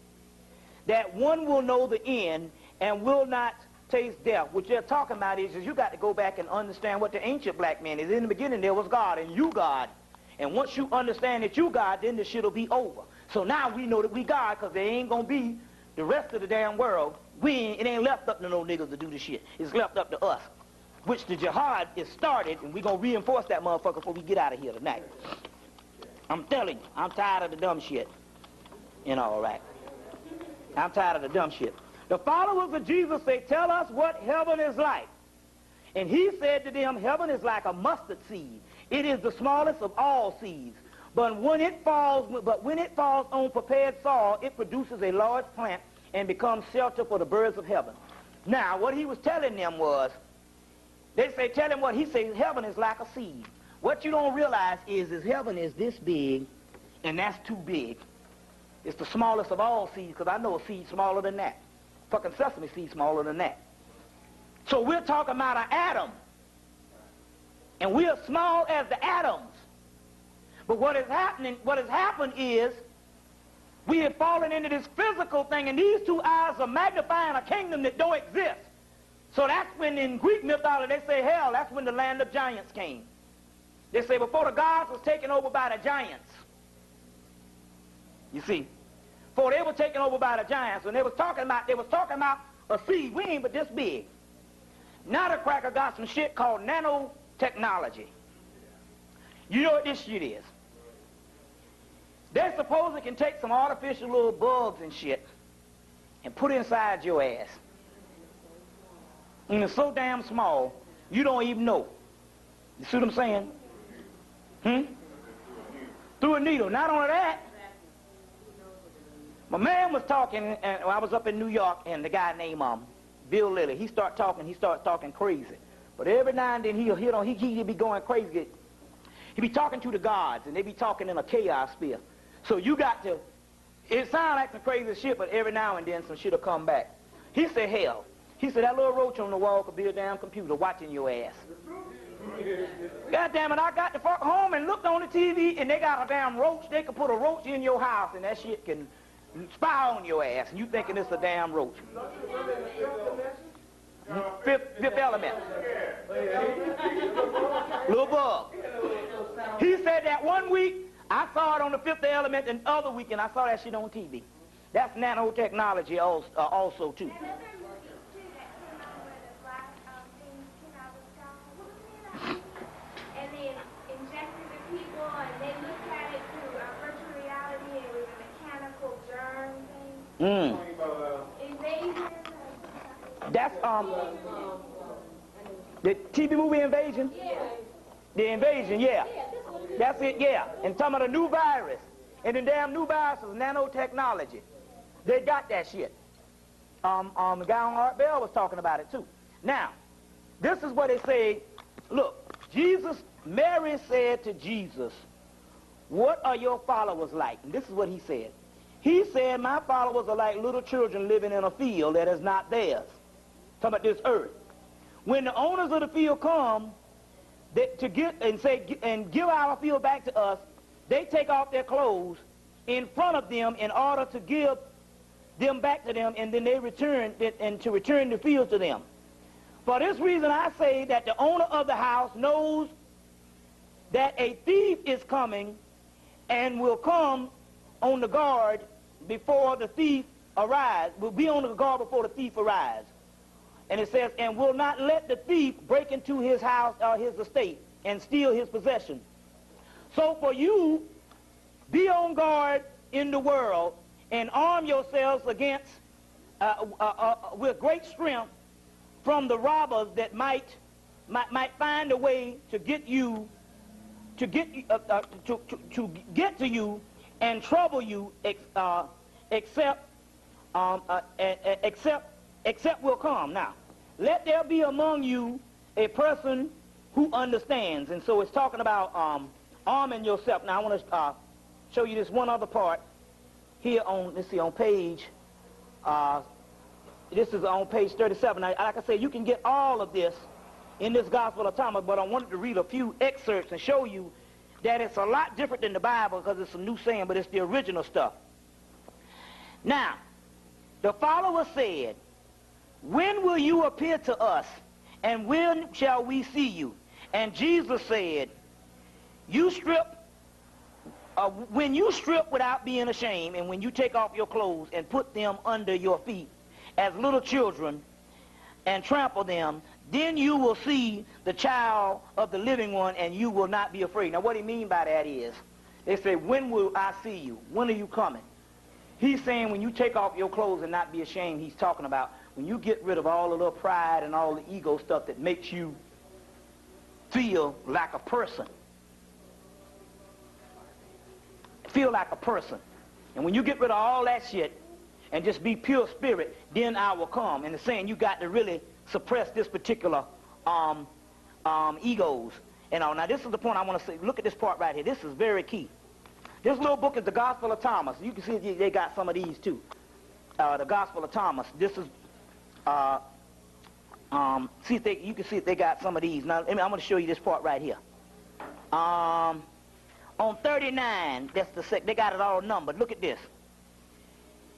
that one will know the end and will not taste death. What they're talking about is you got to go back and understand what the ancient black man is. In the beginning there was God, and you God. And once you understand that you God, then the shit will be over. So now we know that we God, because there ain't going to be the rest of the damn world. It ain't left up to no niggas to do the shit. It's left up to us. Which the jihad is started, and we're going to reinforce that motherfucker before we get out of here tonight. I'm telling you, I'm tired of the dumb shit. You know, all right. I'm tired of the dumb shit. The followers of Jesus say, tell us what heaven is like. And he said to them, heaven is like a mustard seed. It is the smallest of all seeds. But when it falls on prepared soil, it produces a large plant and becomes shelter for the birds of heaven. Now, what he was telling them was, tell him what he said, heaven is like a seed. What you don't realize is heaven is this big, and that's too big. It's the smallest of all seeds, because I know a seed smaller than that. Fucking sesame seed smaller than that. So we're talking about an atom. And we're small as the atoms. But what has happened is we have fallen into this physical thing, and these two eyes are magnifying a kingdom that don't exist. So that's when in Greek mythology they say hell, that's when the land of giants came. They say before the gods was taken over by the giants. You see, before they were taken over by the giants, when they was talking about a seed, we ain't but this big. Now the cracker got some shit called nanotechnology. You know what this shit is? They suppose it can take some artificial little bugs and shit and put it inside your ass. And it's so damn small, you don't even know. You see what I'm saying? Through a needle. Not only that, my man was talking, and I was up in New York, and the guy named Bill Lilly, he starts talking crazy. But every now and then he'll be going crazy. He be talking to the gods, and they be talking in a chaos sphere. So you got to, it sounds like some crazy shit, but every now and then some shit will come back. He said, hell. He said, that little roach on the wall could be a damn computer watching your ass. God damn it, I got to fuck home and looked on the TV, and they got a damn roach. They could put a roach in your house, and that shit can spy on your ass, and you thinking it's a damn roach. Fifth element. Little bug. He said that one week, I saw it on the Fifth Element, and the other weekend I saw that shit on TV. That's nanotechnology also too.
And they injected the people, and they looked at it through virtual reality, and it was a mechanical germ thing. Invasion.
That's the TV movie Invasion.
Yeah.
The Invasion, yeah. That's it, yeah. And some of the new virus. And the damn new virus is nanotechnology. They got that shit. The guy on Art Bell was talking about it too. Now, this is what they say. Look, Mary said to Jesus, what are your followers like? And this is what he said. He said, my followers are like little children living in a field that is not theirs. Talking about this earth. When the owners of the field come, to get and give our field back to us, they take off their clothes in front of them in order to give them back to them, and then they return the field to them. For this reason, I say that the owner of the house knows that a thief is coming and will come on the guard before the thief arrives. Will be on the guard before the thief arrives. And it says, and will not let the thief break into his house or his estate and steal his possession. So for you, be on guard in the world and arm yourselves against, with great strength from the robbers that might find a way to get you, to get to you and trouble you, except will come. Now, let there be among you a person who understands. And so it's talking about arming yourself. Now, I want to show you this one other part here on, let's see, on page, this is on page 37. Now, like I said, you can get all of this in this Gospel of Thomas, but I wanted to read a few excerpts and show you that it's a lot different than the Bible because it's a new saying, but it's the original stuff. Now, the follower said, when will you appear to us, and when shall we see you? And Jesus said, when you strip without being ashamed, and when you take off your clothes and put them under your feet as little children and trample them, then you will see the child of the living one, and you will not be afraid. Now, what he mean by that is, they say, when will I see you? When are you coming? He's saying when you take off your clothes and not be ashamed, he's talking about when you get rid of all the little pride and all the ego stuff that makes you feel like a person. Feel like a person. And when you get rid of all that shit and just be pure spirit, then I will come. And it's saying you got to really suppress this particular egos. And all. Now this is the point I want to say. Look at this part right here. This is very key. This little book is the Gospel of Thomas. You can see they got some of these too. The Gospel of Thomas. This is, see if you can see if they got some of these. Now I'm going to show you this part right here. On 39, they got it all numbered. Look at this.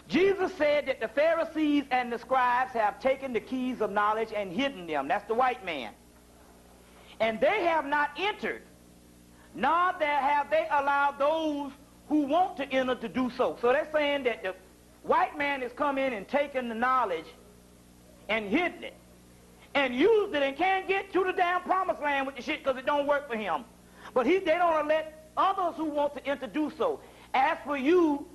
Jesus said that the Pharisees and the scribes have taken the keys of knowledge and hidden them. That's the white man. And they have not entered, nor have they allowed those who want to enter to do so. So they're saying that the white man has come in and taken the knowledge and hidden it and used it and can't get to the damn promised land with the shit because it don't work for him. But they don't let others who want to enter do so. As for you,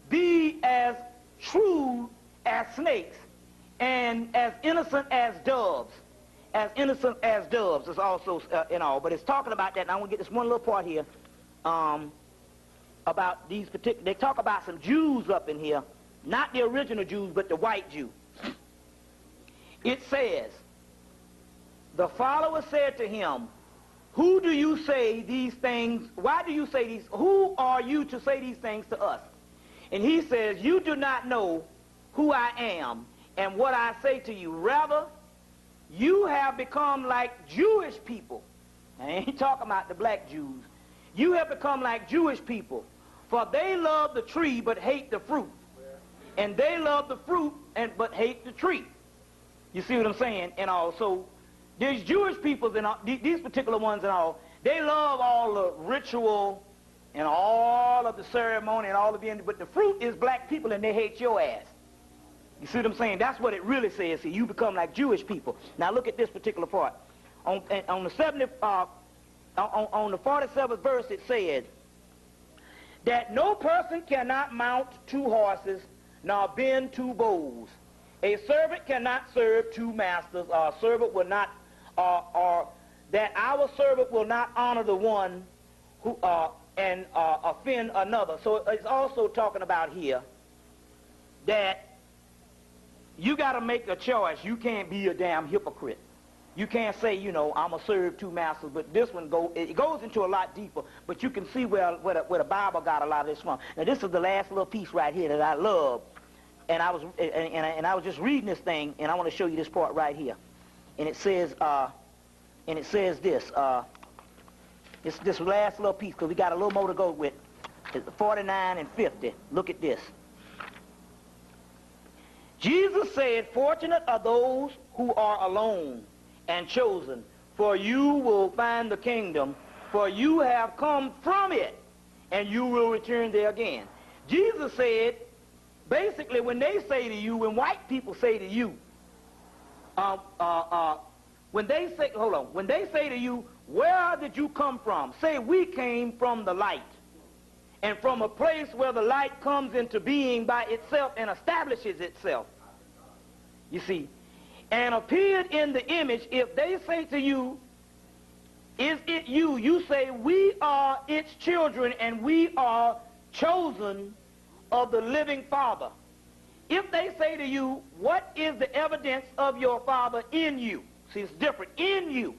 be as shrewd as snakes and as innocent as doves. As innocent as doves is also, but it's talking about that. And I want to get this one little part here about these particular, they talk about some Jews up in here, not the original Jews, but the white Jew. It says, the follower said to him, who do you say these things, why do you say these, who are you to say these things to us? And he says, you do not know who I am and what I say to you. Rather, you have become like Jewish people. I ain't talking about the black Jews. You have become like Jewish people, for they love the tree but hate the fruit. And they love the fruit but hate the tree. You see what I'm saying? And all. So these Jewish people, and these particular ones and all, they love all the ritual and all of the ceremony and all of the, but the fruit is black people and they hate your ass. You see what I'm saying? That's what it really says here. You become like Jewish people. Now look at this particular part. On the 47th verse it said that no person cannot mount 2 horses nor bend 2 bows. A servant cannot serve 2 masters, or a servant will not, or that our servant will not honor the one who and offend another. So it's also talking about here that you got to make a choice. You can't be a damn hypocrite. You can't say, I'm going to serve 2 masters, but this one it goes into a lot deeper, but you can see where the Bible got a lot of this from. Now, this is the last little piece right here that I love, and I was just reading this thing, and I want to show you this part right here. And it says this, it's this last little piece, because we got a little more to go with. It's 49 and 50. Look at this. Jesus said, fortunate are those who are alone and chosen, for you will find the kingdom, for you have come from it, and you will return there again. Jesus said, basically, when they say to you, when white people say to you, when they say to you, where did you come from? Say, we came from the light, and from a place where the light comes into being by itself and establishes itself. You see, and appeared in the image. If they say to you, is it you? You say, we are its children, and we are chosen of the living Father. If they say to you, what is the evidence of your Father in you? See, it's different. In you.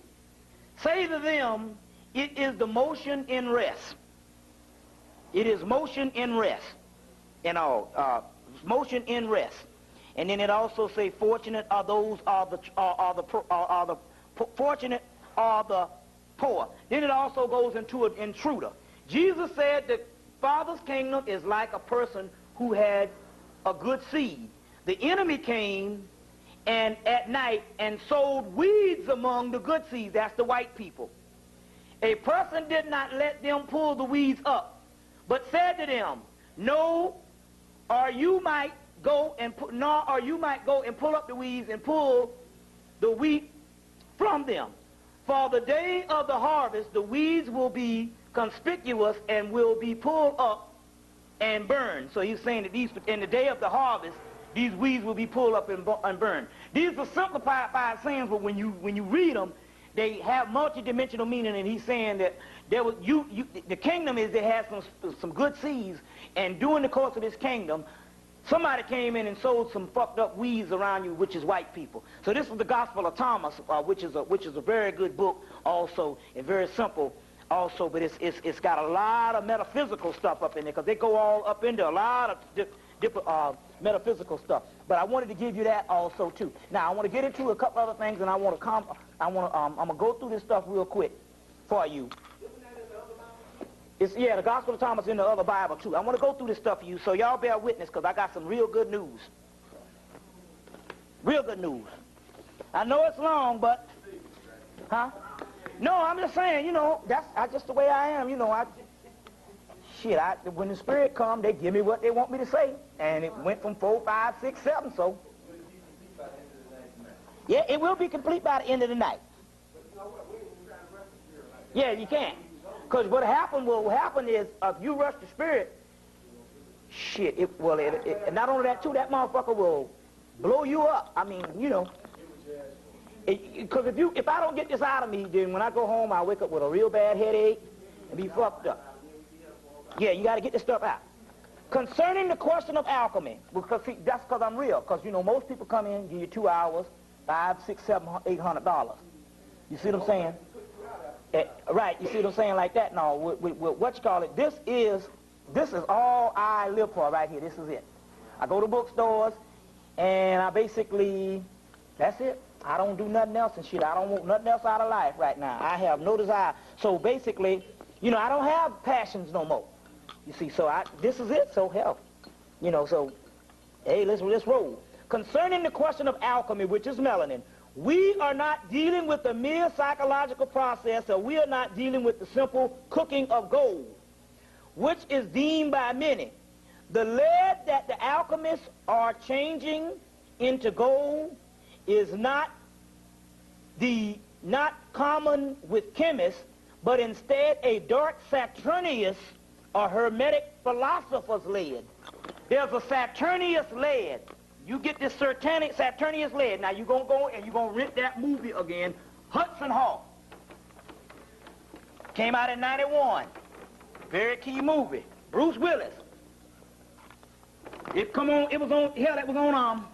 Say to them, it is the motion in rest. It is motion in rest. Motion in rest. And then it also say, fortunate are those fortunate are the poor. Then it also goes into an intruder. Jesus said the Father's kingdom is like a person who had a good seed. The enemy came and at night and sowed weeds among the good seeds. That's the white people. A person did not let them pull the weeds up, but said to them, no, or you might go and pull up the weeds and pull the wheat from them. For the day of the harvest, the weeds will be conspicuous and will be pulled up and burned. So he's saying that in the day of the harvest, these weeds will be pulled up and burned. These are simplified sayings, but when you read them, they have multidimensional meaning. And he's saying that the kingdom is it has some good seeds, and during the course of this kingdom, somebody came in and sowed some fucked up weeds around you, which is white people. So this is the Gospel of Thomas, which is a very good book also, and very simple also, but it's got a lot of metaphysical stuff up in there, because they go all up into a lot of different metaphysical stuff. But I wanted to give you that also too. Now I want to get into a couple other things, and I'm gonna go through this stuff real quick for you. The Gospel of Thomas in the other Bible too. I want to go through this stuff for you, so y'all bear witness, because I got some real good news. Real good news. I know it's long, but no, I'm just saying, you know, that's just the way I am. You know, when the Spirit comes, they give me what they want me to say, and it went from 4, 5, 6, 7. So yeah, it will be complete by the end of the night. Yeah, you can. Because what will happen is, if you rush the Spirit, shit, and not only that too, that motherfucker will blow you up. I mean, you know, because if I don't get this out of me, then when I go home, I wake up with a real bad headache and be fucked up. Yeah, you got to get this stuff out. Concerning the question of alchemy, because see, that's because I'm real. Because you know, most people come in, give you 2 hours, $500, $600, $700, $800. You see what I'm saying? Right, you see what I'm saying, like that? No, what you call it, this is all I live for right here. This is it. I go to bookstores, and I basically, that's it. I don't do nothing else and shit. I don't want nothing else out of life right now. I have no desire. So basically, you know, I don't have passions no more. You see, so this is it, so hell. You know, so, hey, let's roll. Concerning the question of alchemy, which is melanin, we are not dealing with the mere psychological process, or we are not dealing with the simple cooking of gold, which is deemed by many. The lead that the alchemists are changing into gold is not common with chemists, but instead a dark Saturnius or Hermetic philosopher's lead. There's a Saturnius lead. You get this Saturnius lead. Now you're going to go and you're going to rent that movie again, Hudson Hawk. Came out in '91. Very key movie. Bruce Willis. That was on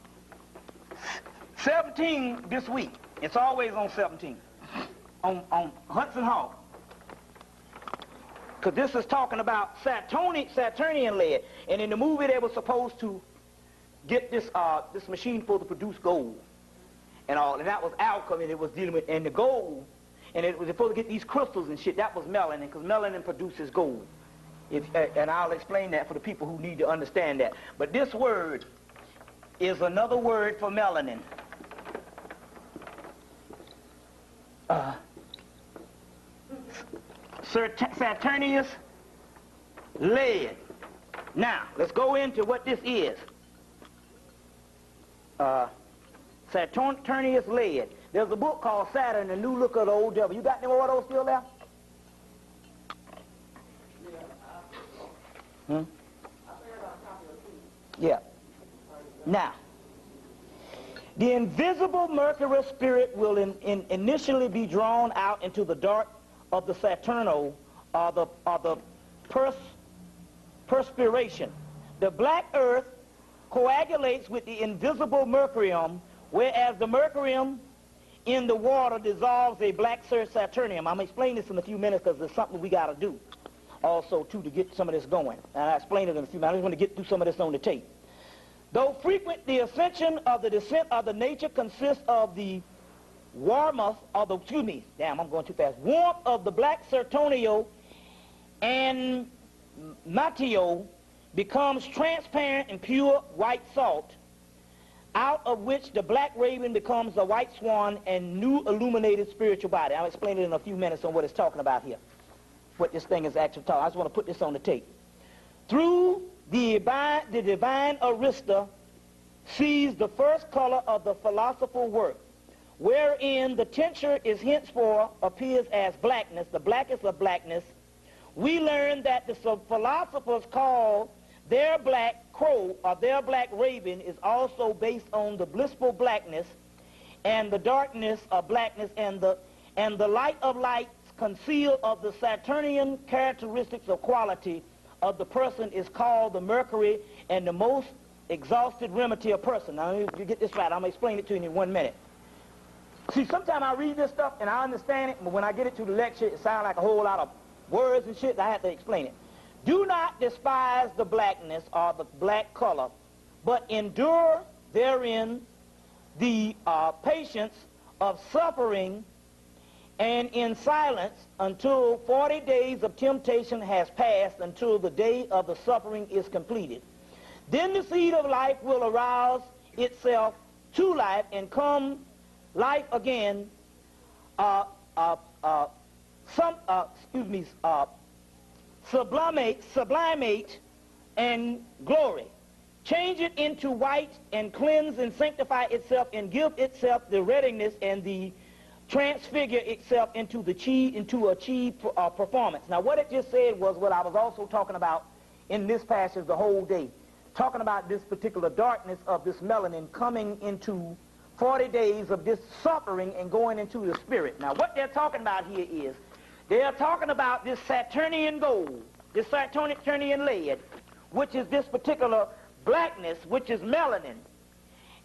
17 this week. It's always on 17. On Hudson Hawk. Because this is talking about Saturnian lead. And in the movie they were supposed to get this machine for to produce gold and all, and that was alchemy. It was dealing with, and the gold, and it was supposed to get these crystals and shit. That was melanin, because melanin produces gold. And I'll explain that for the people who need to understand that. But this word is another word for melanin. Saturnius lead. Now let's go into what this is. Saturnius lead. There's a book called Saturn, The New Look of the Old Devil. You got them all those still there? Yeah. Now, the invisible Mercury spirit will initially be drawn out into the dark of the Saturno, or the perspiration. The black earth coagulates with the invisible mercurium, whereas the mercurium in the water dissolves a black Saturnium. I'm going to explain this in a few minutes, because there's something we got to do also, too, to get some of this going. And I'll explain it in a few minutes. I just want to get through some of this on the tape. Though frequent, the ascension of the descent of the nature consists of the warmth of the, I'm going too fast, warmth of the black Saturnial and Mateo becomes transparent and pure white salt, out of which the black raven becomes the white swan and new illuminated spiritual body. I'll explain it in a few minutes on what it's talking about here, what this thing is actually talking. I just want to put this on the tape. Through the divine Arista sees the first color of the philosophical work, wherein the tincture is henceforth appears as blackness, the blackest of blackness. We learn that the philosophers call their black crow or their black raven is also based on the blissful blackness and the darkness of blackness and the light of lights concealed of the Saturnian characteristics of quality of the person is called the Mercury and the most exhausted remedy of person. Now, you get this right. I'm going to explain it to you in 1 minute. See, sometimes I read this stuff and I understand it, but when I get it to the lecture, it sounds like a whole lot of words and shit. I have to explain it. Do not despise the blackness or the black color, but endure therein the patience of suffering and in silence until 40 days of temptation has passed, until the day of the suffering is completed. Then the seed of life will arouse itself to life and come life again, sublimate and glory. Change it into white and cleanse and sanctify itself and give itself the readiness and the transfigure itself into achieve performance. Now what it just said was what I was also talking about in this passage the whole day. Talking about this particular darkness of this melanin coming into 40 days of this suffering and going into the spirit. Now what they're talking about here is, they're talking about this Saturnian gold, this Saturnian lead, which is this particular blackness, which is melanin.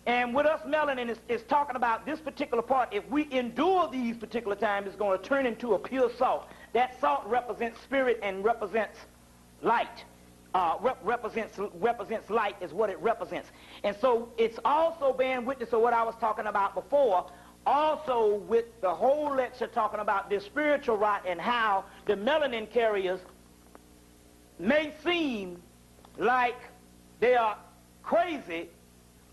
And with us, melanin is talking about this particular part. If we endure these particular times, it's going to turn into a pure salt. That salt represents spirit and represents light. Represents light is what it represents. And so it's also bearing witness to what I was talking about before, also with the whole lecture talking about this spiritual rot and how the melanin carriers may seem like they are crazy,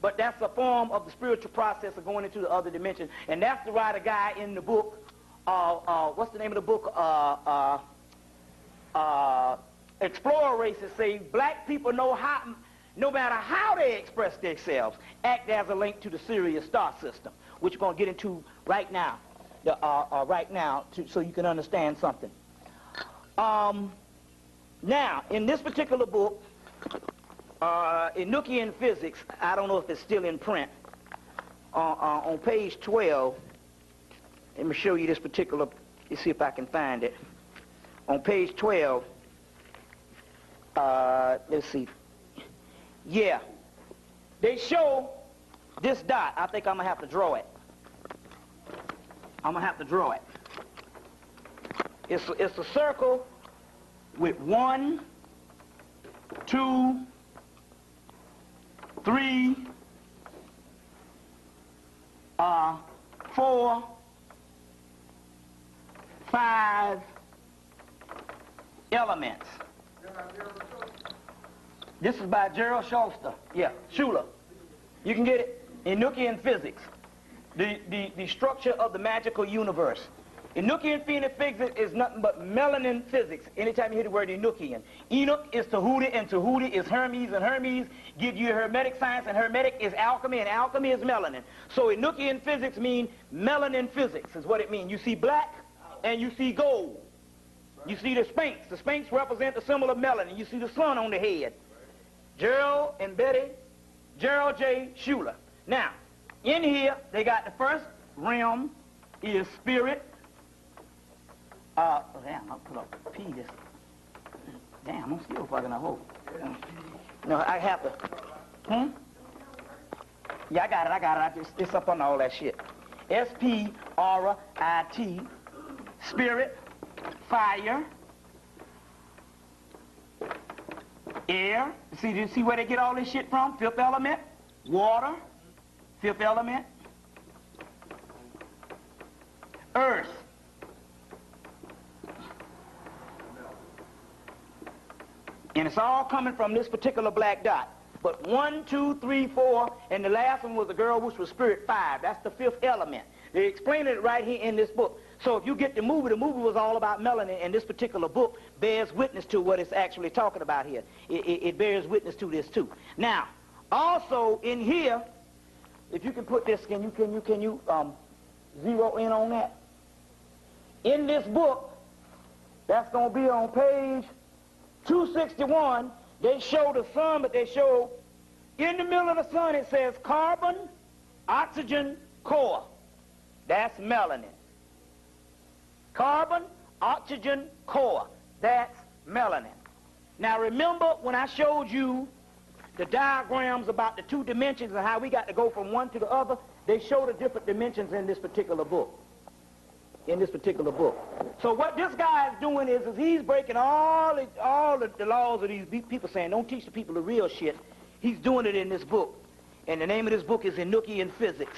but that's a form of the spiritual process of going into the other dimension. And that's the writer guy in the book, what's the name of the book? Explorer races say black people know how, no matter how they express themselves, act as a link to the Sirius star system, which we're going to get into right now, so you can understand something. Now, in this particular book, Enochian Physics, I don't know if it's still in print, on page 12, let me show you this particular, let's see if I can find it. On page 12, let's see. Yeah. They show this dot. I think I'm going to have to draw it. I'm going to have to draw it. It's a circle with 1, 2, 3, 4, 5 elements. This is by Gerald Schuster. Yeah, Schuler. You can get it. Enochian Physics. The structure of the magical universe. Enochian physics is nothing but melanin physics. Anytime you hear the word Enochian. Enoch is Tahuti, and Tahuti is Hermes, and Hermes gives you Hermetic science, and Hermetic is alchemy, and alchemy is melanin. So Enochian physics means melanin physics is what it means. You see black, and you see gold. You see the Sphinx. The Sphinx represents the symbol of melanin. You see the sun on the head. Gerald and Betty, Gerald J. Schuler. Now, in here, they got the first realm is spirit. Damn, I'll put up P this. Damn, I'm still fucking a hole. No, I have to. Yeah, I got it. It's up on all that shit. S-P-R-I-T, spirit, fire, air. You see where they get all this shit from? Fifth element, water, fifth element, earth. And it's all coming from this particular black dot. But 1, 2, 3, 4, and the last one was the girl, which was spirit 5. That's the fifth element. They explain it right here in this book. So if you get the movie was all about melanin, and this particular book bears witness to what it's actually talking about here. It bears witness to this too. Now, also in here, if you can put this, can you zero in on that? In this book, that's going to be on page 261, They show the sun, but they show in the middle of the sun it says carbon, oxygen, core. That's melanin. Carbon, oxygen, core. That's melanin. Now remember when I showed you the diagrams about the two dimensions and how we got to go from one to the other, they show the different dimensions in this particular book. So what this guy is doing is he's breaking all the laws of these people saying don't teach the people the real shit. He's doing it in this book. And the name of this book is Enochian Physics.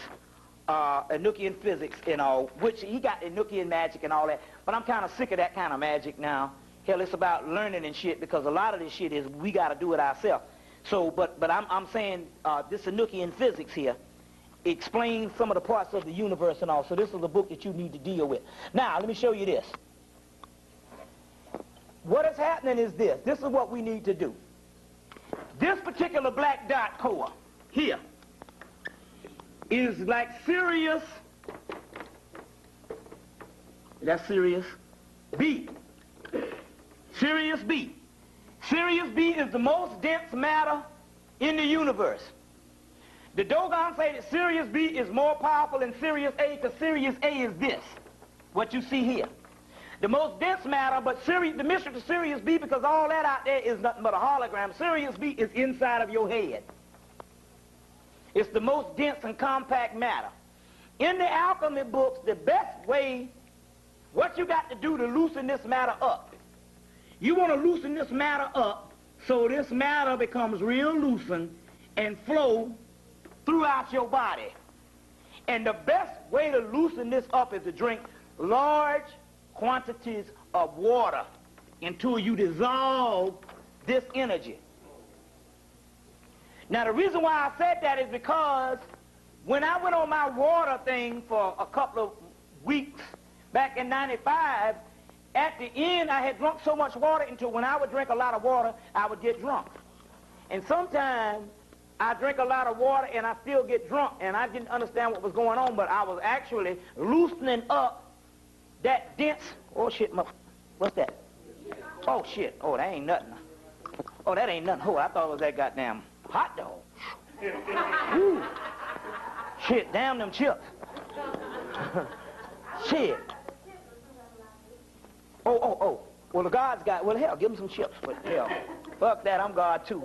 Enochian Physics and all, which he got Enochian magic and all that. But I'm kind of sick of that kind of magic now. Hell, it's about learning and shit because a lot of this shit is we got to do it ourselves. So, but I'm saying this Enochian Physics here explains some of the parts of the universe and all. So this is a book that you need to deal with. Now, let me show you this. What is happening is this. This is what we need to do. This particular black dot core here is like Sirius. That's Sirius B. Sirius B. Sirius B is the most dense matter in the universe. The Dogon say that Sirius B is more powerful than Sirius A because Sirius A is this, what you see here. The most dense matter, but the mystery to Sirius B, because all that out there is nothing but a hologram. Sirius B is inside of your head. It's the most dense and compact matter. In the alchemy books, the best way, what you got to do to loosen this matter up, you want to loosen this matter up so this matter becomes real loosened and flow throughout your body. And the best way to loosen this up is to drink large quantities of water until you dissolve this energy. Now the reason why I said that is because when I went on my water thing for a couple of weeks back in '95, at the end I had drunk so much water until when I would drink a lot of water, I would get drunk. And sometimes I drink a lot of water and I still get drunk, and I didn't understand what was going on, but I was actually loosening up that dense, oh shit, what's that? Oh shit, oh that ain't nothing. Oh, that ain't nothing. Oh, I thought it was that goddamn hot dog. Woo. Shit, damn them chips. Shit. Oh. Well, the God's got, well, hell, give him some chips. But hell, fuck that, I'm God too.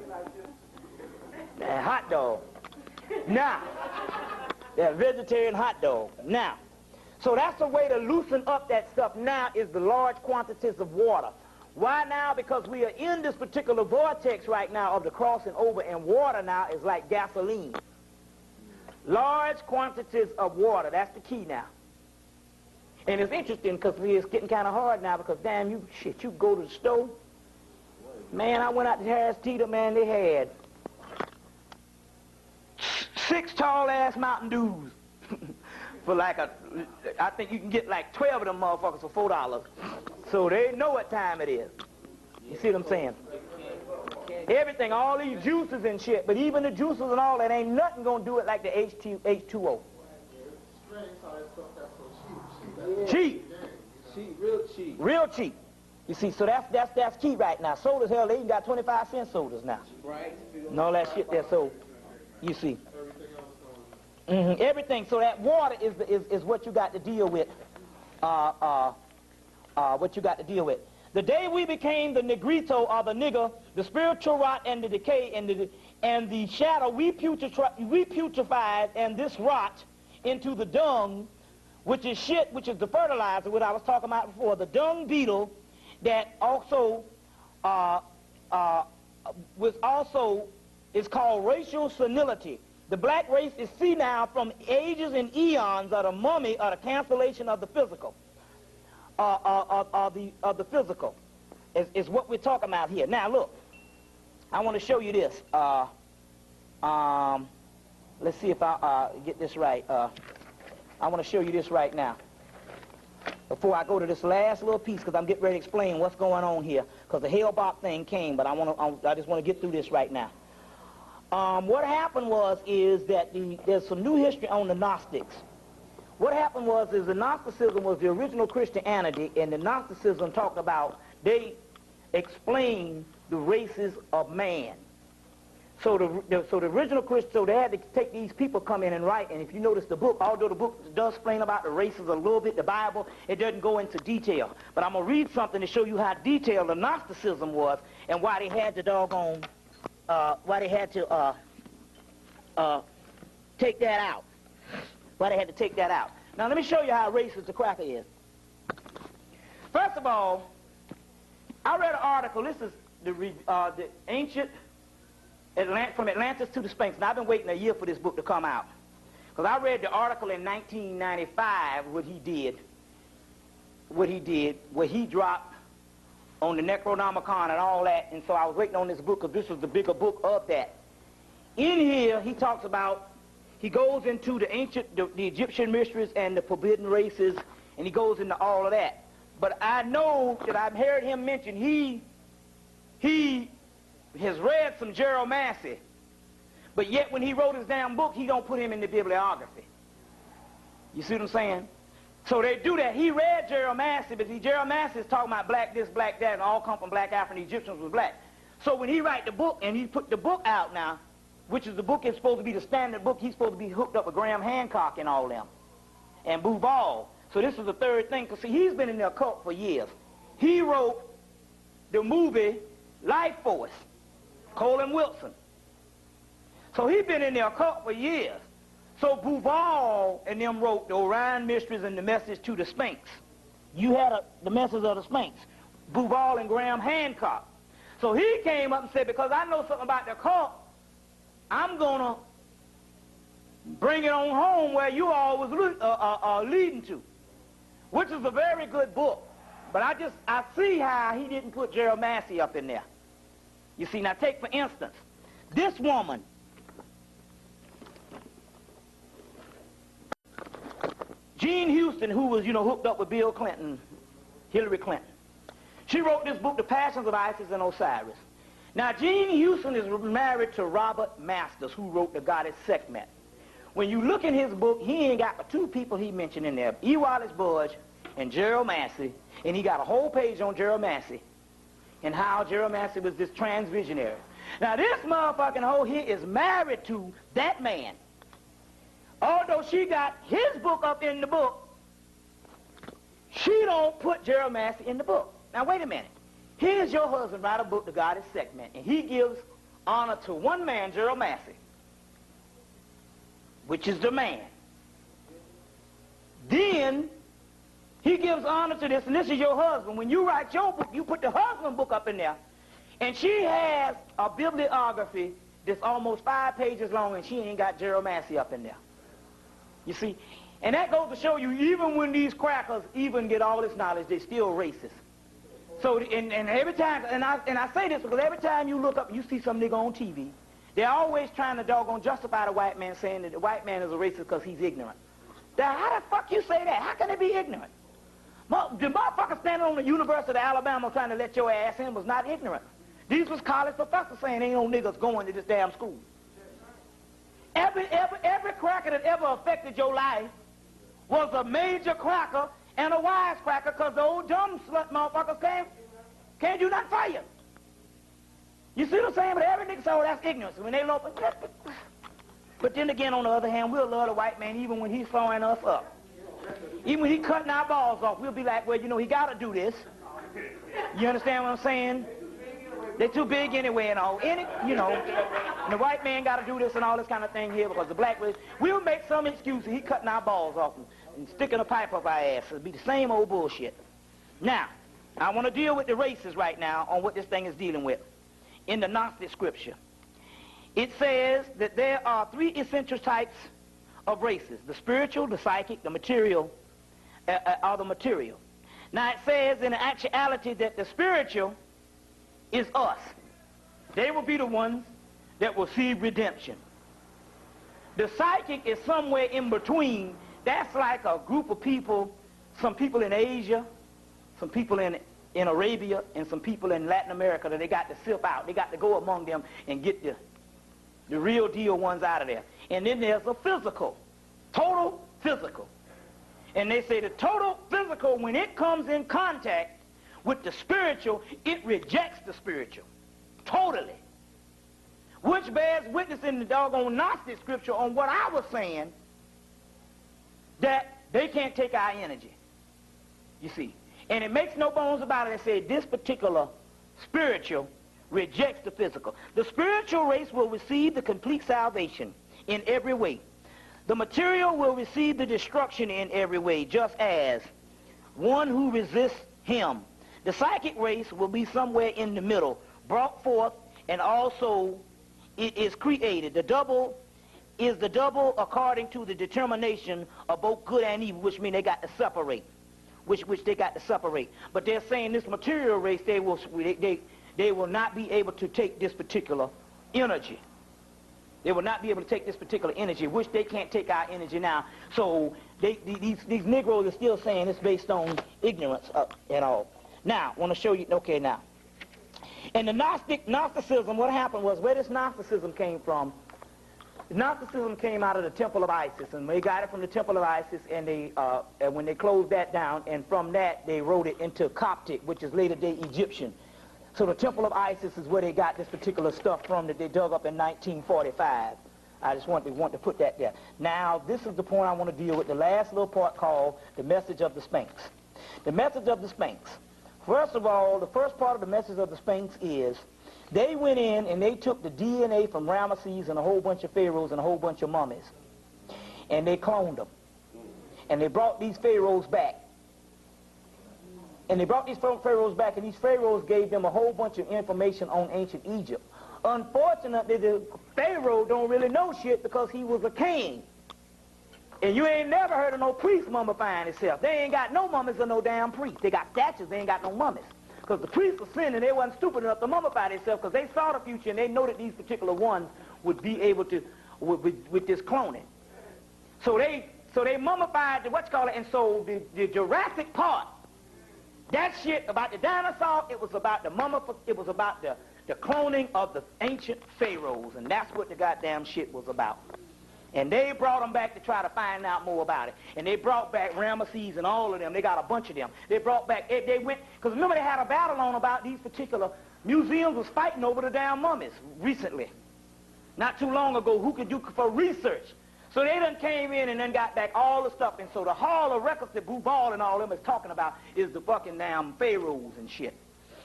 That hot dog. Now, that vegetarian hot dog. Now, so that's the way to loosen up that stuff now is the large quantities of water. Why now? Because we are in this particular vortex right now of the crossing over, and water now is like gasoline. Large quantities of water, that's the key now. And it's interesting because it's getting kind of hard now because damn you, shit, you go to the store. Man, I went out to Harris Teeter, man, they had 6 tall-ass Mountain Dews for like I think you can get like 12 of them motherfuckers for $4. So they know what time it is. You see what I'm saying? Everything, all these juices and shit, but even the juices and all that, ain't nothing gonna do it like the H2O. Cheap.
Real cheap.
Real cheap. You see, so that's key right now. Sodas, hell, they even got 25-cent sodas now.
Right.
And all that shit there, so you see. Everything. So that water is what you got to deal with. What you got to deal with. The day we became the negrito or the nigger, the spiritual rot and the decay and the shadow, we putrefied and this rot into the dung, which is shit, which is the fertilizer, what I was talking about before, the dung beetle that also is called racial senility. The black race is senile from ages and eons of the mummy or the cancellation of the physical. Of the physical is what we're talking about here. Now look, I want to show you this. Let's see if I get this right. I want to show you this right now. Before I go to this last little piece, because I'm getting ready to explain what's going on here, because the Hale-Bopp thing came, but I just want to get through this right now. What happened is that there's some new history on the Gnostics. What happened is the Gnosticism was the original Christianity, and the Gnosticism talked about, they explained the races of man. So the original Christians, so they had to take these people, come in and write, and if you notice the book, although the book does explain about the races a little bit, the Bible, it doesn't go into detail. But I'm going to read something to show you how detailed the Gnosticism was and why they had to doggone, why they had to take that out. Why they had to take that out. Now let me show you how racist the cracker is. First of all, I read an article. This is the ancient from Atlantis to the Sphinx. And I've been waiting a year for this book to come out. Because I read the article in 1995, what he dropped on the Necronomicon and all that. And so I was waiting on this book because this was the bigger book of that. In here, he talks about, he goes into the ancient, the Egyptian mysteries and the forbidden races, and he goes into all of that. But I know that I've heard him mention he has read some Gerald Massey, but yet when he wrote his damn book, he don't put him in the bibliography. You see what I'm saying? So they do that. He read Gerald Massey, but see, Gerald Massey is talking about black this, black that, and all come from black African Egyptians was black. So when he write the book, and he put the book out now, which is the book is supposed to be the standard book, he's supposed to be hooked up with Graham Hancock and all them, and Bouval. So this is the third thing, because see, he's been in the occult for years. He wrote the movie Life Force, Colin Wilson. So he's been in the occult for years. So Bouval and them wrote the Orion Mysteries and the Message to the Sphinx. You had the Message of the Sphinx. Bouval and Graham Hancock. So he came up and said, because I know something about the occult, I'm going to bring it on home where you all was leading to, which is a very good book. But I see how he didn't put Gerald Massey up in there. You see, now take for instance, this woman, Jean Houston, who was, hooked up with Bill Clinton, Hillary Clinton. She wrote this book, The Passions of Isis and Osiris. Now, Jean Houston is married to Robert Masters, who wrote The Goddess Sekhmet. When you look in his book, he ain't got but two people he mentioned in there, E. Wallace Budge and Gerald Massey, and he got a whole page on Gerald Massey and how Gerald Massey was this transvisionary. Now, this motherfucking hoe here is married to that man. Although she got his book up in the book, she don't put Gerald Massey in the book. Now, wait a minute. Here's your husband write a book, The Goddess Sekhmet, and he gives honor to one man, Gerald Massey, which is the man. Then he gives honor to this, and this is your husband. When you write your book, you put the husband book up in there, and she has a bibliography that's almost 5 pages long, and she ain't got Gerald Massey up in there. You see? And that goes to show you, even when these crackers even get all this knowledge, they're still racist. So, and every time, and I say this because every time you look up and you see some nigga on TV, they're always trying to doggone justify the white man, saying that the white man is a racist because he's ignorant. Now, how the fuck you say that? How can they be ignorant? The motherfucker standing on the University of Alabama trying to let your ass in was not ignorant. These was college professors saying ain't no niggas going to this damn school. Every cracker that ever affected your life was a major cracker and a wise cracker, because the old dumb slut motherfuckers can't do nothing for you. You see what I'm saying? But every nigga say, oh, that's ignorance. When they look, but then again, on the other hand, we'll love the white man even when he's throwing us up. Even when he's cutting our balls off, we'll be like, well, he got to do this. You understand what I'm saying? They're too big anyway and all. And the white man got to do this and all this kind of thing here because the black race, we'll make some excuse and he cutting our balls off and sticking a pipe up our ass. It'll be the same old bullshit. Now, I want to deal with the races right now on what this thing is dealing with. In the Gnostic scripture, it says that there are 3 essential types of races: the spiritual, the psychic, the material, or the material. Now, it says in actuality that the spiritual is us. They will be the ones that will see redemption. The psychic is somewhere in between. That's like a group of people, some people in Asia, some people in Arabia, and some people in Latin America that they got to sift out. They got to go among them and get the real deal ones out of there. And then there's a physical, total physical. And they say the total physical, when it comes in contact with the spiritual, it rejects the spiritual. totally. Which bears witness in the doggone Gnostic scripture on what I was saying, that they can't take our energy, you see. And it makes no bones about it. They say this particular spiritual rejects the physical. The spiritual race will receive the complete salvation in every way. The material will receive the destruction in every way, just as one who resists him. The psychic race will be somewhere in the middle, brought forth, and also it is created. The double is the double according to the determination of both good and evil, which means they got to separate. Which they got to separate. But they're saying this material race, they will not be able to take this particular energy. They will not be able to take this particular energy, which they can't take our energy now. So these Negroes are still saying it's based on ignorance and all. Now, I want to show you, okay, now. In the Gnosticism, what happened was, where this Gnosticism came from, Gnosticism came out of the Temple of Isis, and they got it from the Temple of Isis, and and when they closed that down, and from that they wrote it into Coptic, which is later-day Egyptian. So the Temple of Isis is where they got this particular stuff from that they dug up in 1945. I just want to put that there. Now, this is the point I want to deal with, the last little part called the message of the Sphinx. The message of the Sphinx. First of all, the first part of the message of the Sphinx is they went in and they took the DNA from Ramesses and a whole bunch of pharaohs and a whole bunch of mummies, and they cloned them. And they brought these pharaohs back. And they brought these pharaohs back, and these pharaohs gave them a whole bunch of information on ancient Egypt. Unfortunately, the pharaoh don't really know shit because he was a king. And you ain't never heard of no priest mummifying himself. They ain't got no mummies or no damn priests. They got statues, they ain't got no mummies. Because the priests were sinning, they wasn't stupid enough to mummify themselves because they saw the future and they know that these particular ones would be able to, with this cloning. So they mummified the and so the Jurassic part, that shit about the dinosaur, it was about the cloning of the ancient pharaohs, and that's what the goddamn shit was about. And they brought them back to try to find out more about it. And they brought back Ramesses and all of them. They got a bunch of them. They brought back, they went, because remember they had a battle on about these particular museums was fighting over the damn mummies recently. Not too long ago, who could do for research. So they done came in and then got back all the stuff. And so the Hall of Records that Boo Ball and all of them is talking about is the fucking damn pharaohs and shit.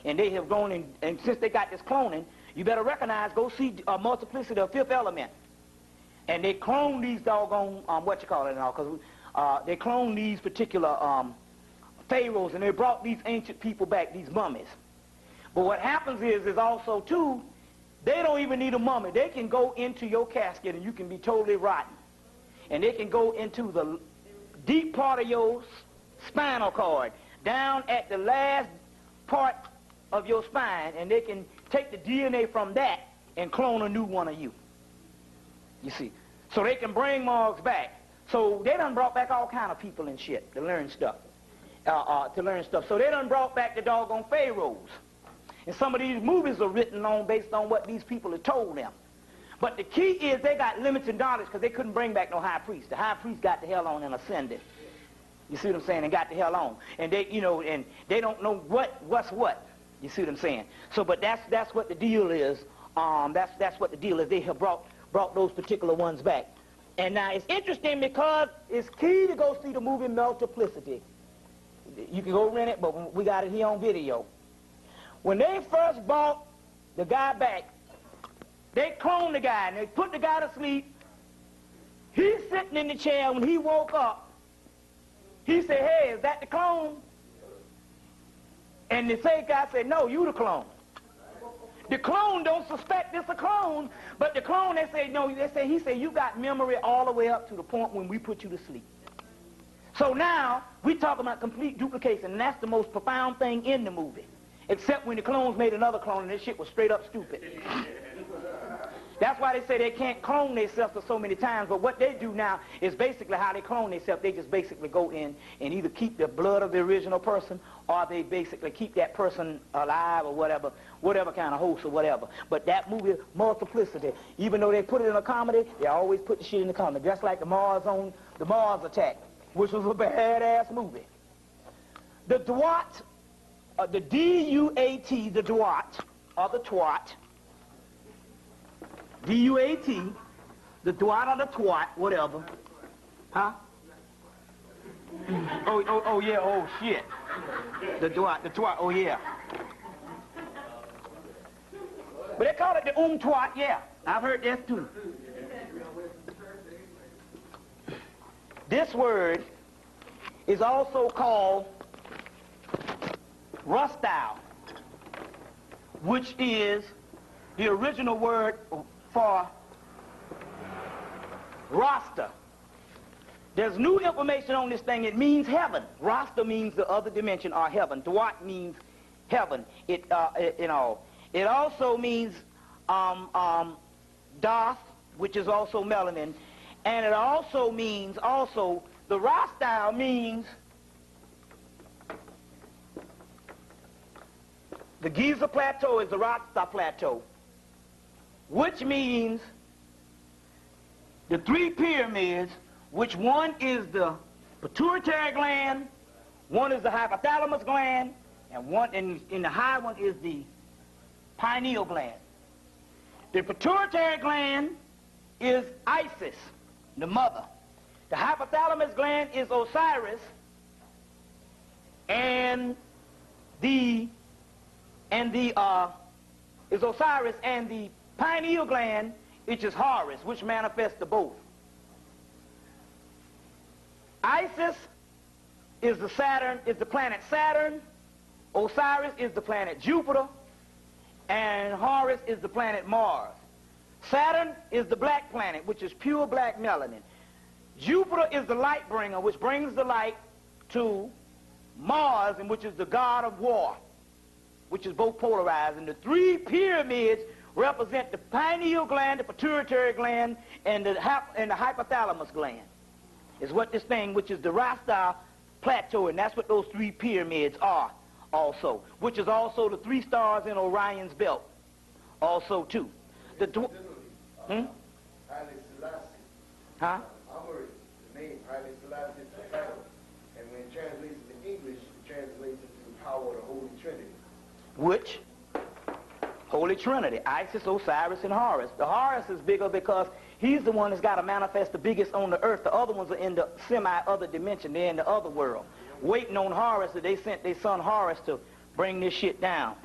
And they have gone in, and since they got this cloning, you better recognize, go see Multiplicity of Fifth Element. And they clone these doggone, because they clone these particular pharaohs, and they brought these ancient people back, these mummies. But what happens is also, too, they don't even need a mummy. They can go into your casket, and you can be totally rotten. And they can go into the deep part of your spinal cord, down at the last part of your spine, and they can take the DNA from that and clone a new one of you. You see, so they can bring Mars back. So they done brought back all kind of people and shit to learn stuff. So they done brought back the doggone pharaohs. And some of these movies are written on based on what these people have told them. But the key is they got limited knowledge because they couldn't bring back no high priest. The high priest got the hell on and ascended. You see what I'm saying? And got the hell on. And they, and they don't know what's what. You see what I'm saying? So, but that's what the deal is. That's what the deal is. They have brought those particular ones back. And now it's interesting because it's key to go see the movie Multiplicity. You can go rent it, but we got it here on video. When they first brought the guy back, they cloned the guy and they put the guy to sleep. He's sitting in the chair. When he woke up, he said, "Hey, is that the clone?" And the same guy said, "No, you the clone." The clone don't suspect it's a clone, but the clone, they say, no, he said, "You got memory all the way up to the point when we put you to sleep." So now, we talk about complete duplication, and that's the most profound thing in the movie. Except when the clones made another clone, and this shit was straight up stupid. That's why they say they can't clone themselves for so many times, but what they do now is basically how they clone themselves. They just basically go in and either keep the blood of the original person, or they basically keep that person alive or whatever kind of host or whatever. But that movie, Multiplicity, even though they put it in a comedy, they always put the shit in the comedy. Just like the Mars Attack, which was a badass movie. The Duat, the D-U-A-T, the Duat, or the Twat, D-U-A-T, the Duat or the Twat, whatever. Huh? Oh yeah, oh shit. The Duat, oh yeah. But they call it the Twat, yeah. I've heard that too. This word is also called Rustau, which is the original word for Rasta. There's new information on this thing. It means heaven. Rasta means the other dimension or heaven. Duat means heaven. It also means Doth, which is also melanin, and it also means the Rasta means the Giza Plateau is the Rasta Plateau, which means the three pyramids, which one is the pituitary gland, one is the hypothalamus gland, and one in the high one is the pineal gland. The pituitary gland is Isis, the mother. The hypothalamus gland is Osiris, and the pineal gland, which is Horus, which manifests the both. Isis is the planet Saturn, Osiris is the planet Jupiter, and Horus is the planet Mars. Saturn is the black planet, which is pure black melanin. Jupiter is the light bringer, which brings the light to Mars, and which is the god of war, which is both polarized. And the three pyramids represent the pineal gland, the pituitary gland, and the hypothalamus gland. Is what this thing, which is the Rasta Plateau, and that's what those three pyramids are also, which is also the three stars in Orion's belt also too. The
Haile Selassie.
Huh?
Amori, the name Haile Selassie is the title. And when it translates into English, it translates into the power of the Holy Trinity.
Which? Holy Trinity, Isis, Osiris, and Horus. The Horus is bigger because he's the one that's got to manifest the biggest on the earth. The other ones are in the semi-other dimension. They're in the other world. Waiting on Horus, that they sent their son Horus to bring this shit down.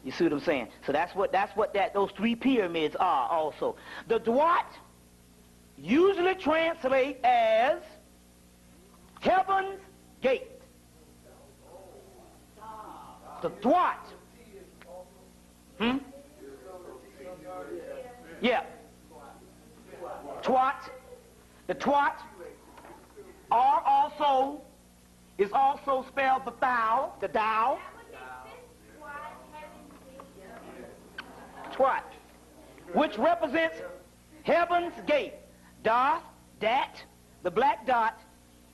You see what I'm saying? So that's what those three pyramids are also. The Duat usually translate as Heaven's Gate. The Duat. Yeah. Twat. The Twat is also spelled the thou, the thou. Twat, which represents Heaven's Gate. Doth, dat, the black dot,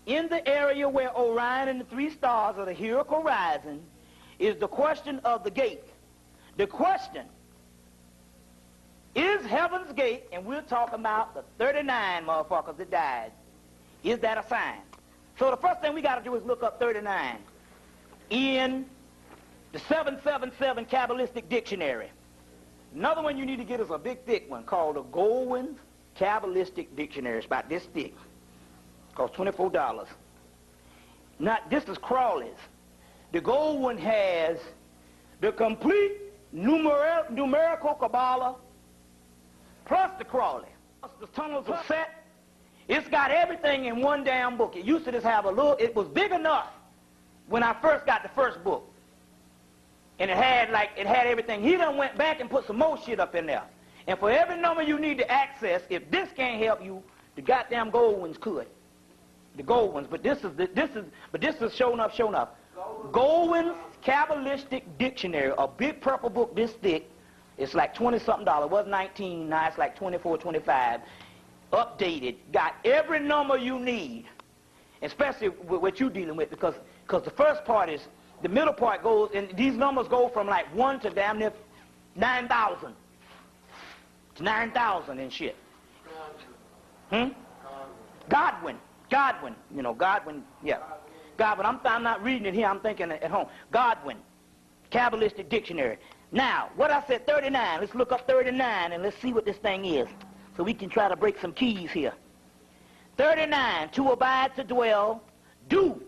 in the area where Orion and the three stars of the Hero horizon is the question of the gate. The question is Heaven's Gate, and we're talking about the 39 motherfuckers that died. Is that a sign? So the first thing we got to do is look up 39 in the 777 Kabbalistic Dictionary. Another one you need to get is a big thick one called the Goldwyn's Kabbalistic Dictionary. It's about this thick. It costs $24. This is Crawley's. The Goldwyn has the complete numerical Kabbalah plus the Crawley. The tunnels are set. It's got everything in one damn book. It used to just have it was big enough when I first got the first book. And it had everything. He done went back and put some more shit up in there. And for every number you need to access, if this can't help you, the goddamn Goldwyn's could. The Goldwyn's, but this is showing up. Goldwyn's Kabbalistic Dictionary, a big purple book this thick. It's like $20-something. It was $19, now it's like $24, $25. Updated, got every number you need, especially with what you're dealing with, because the first part is, the middle part goes, and these numbers go from like 1 to damn near 9,000. To 9,000 and shit. Godwyn, Godwyn, yeah. Godwyn, I'm not reading it here, I'm thinking at home. Godwyn, Kabbalistic Dictionary. Now, what I said, 39. Let's look up 39 and let's see what this thing is. So we can try to break some keys here. 39, to abide, to dwell, do.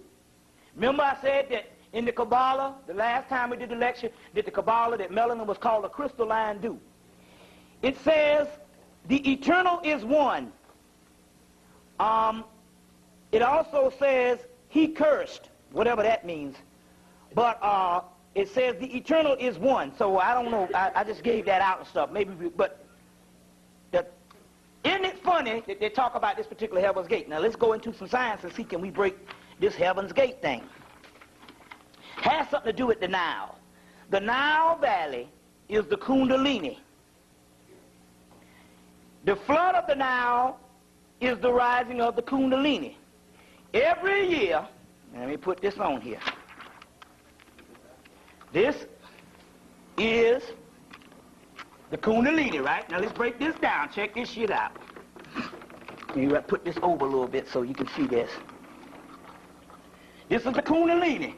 Remember I said that in the Kabbalah, the last time we did the lecture, that the Kabbalah, that melanin was called a crystalline dew. It says, the eternal is one. It also says, he cursed, whatever that means. But it says the eternal is one. So I don't know, I just gave that out and stuff. Isn't it funny that they talk about this particular Heaven's Gate? Now let's go into some science and see can we break this Heaven's Gate thing. Has something to do with the Nile. The Nile Valley is the Kundalini. The flood of the Nile is the rising of the Kundalini. Every year, let me put this on here. This is the Kundalini, right? Now let's break this down. Check this shit out. Maybe I put this over a little bit so you can see this. This is the Kundalini.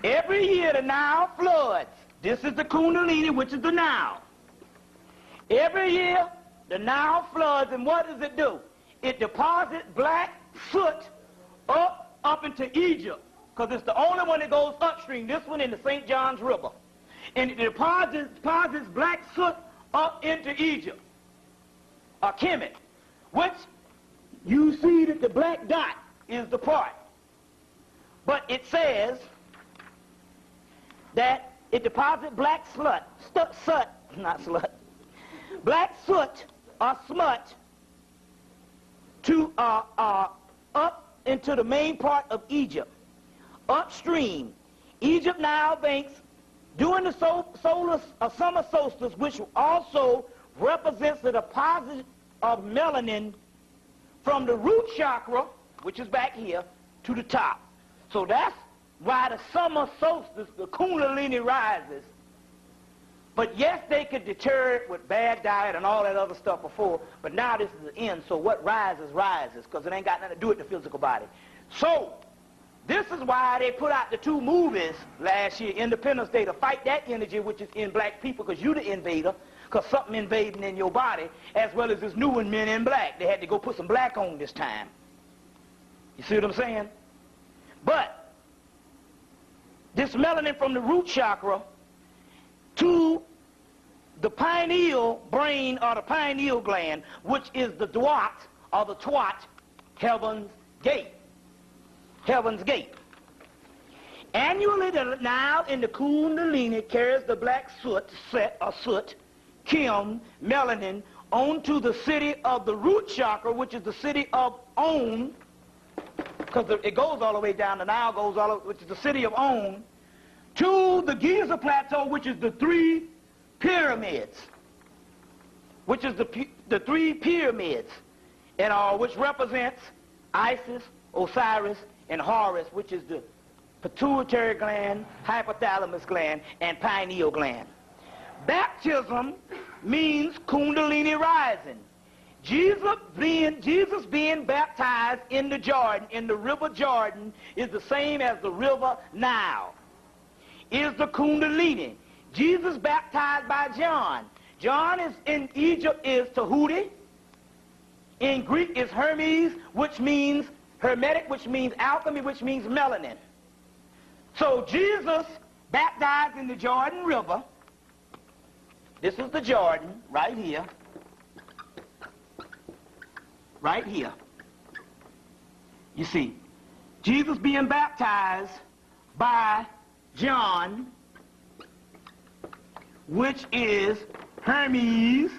Every year the Nile floods. This is the Kundalini, which is the Nile. Every year the Nile floods, and what does it do? It deposits black soot up into Egypt, because it's the only one that goes upstream, this one in the St. John's River. And it deposits black soot up into Egypt, Hemmitt, which you see that the black dot is the part. But it says that it deposits black black soot or smut to up into the main part of Egypt. Upstream, Egypt Nile banks during the summer solstice, which also represents the deposit of melanin from the root chakra, which is back here, to the top. So that's why the summer solstice, the Kundalini rises. But yes, they could deter it with bad diet and all that other stuff before, but now this is the end, so what rises, rises, because it ain't got nothing to do with the physical body. So, this is why they put out the two movies last year, Independence Day, to fight that energy which is in black people, because you the invader, because something invading in your body, as well as this new one, Men in Black. They had to go put some black on this time. You see what I'm saying? But this melanin from the root chakra to the pineal brain or the pineal gland, which is the Dwat or the Twat, Heaven's Gate. Heaven's Gate. Annually, the Nile in the Kundalini carries the black soot, Kim, melanin, onto the city of the root chakra, which is the city of On, because it goes all the way down, the Nile goes all the way, which is the city of On, to the Giza Plateau, which is the three pyramids, which is the three pyramids, and which represents Isis, Osiris, and Horus, which is the pituitary gland, hypothalamus gland, and pineal gland. Baptism means Kundalini rising. Jesus being baptized in the Jordan, in the river Jordan, is the same as the river Nile. Is the Kundalini. Jesus baptized by John. John is in Egypt is Tahuti. In Greek is Hermes, which means Hermetic, which means alchemy, which means melanin. So Jesus baptized in the Jordan River. This is the Jordan right here. Right here. You see, Jesus being baptized by John, which is Hermes,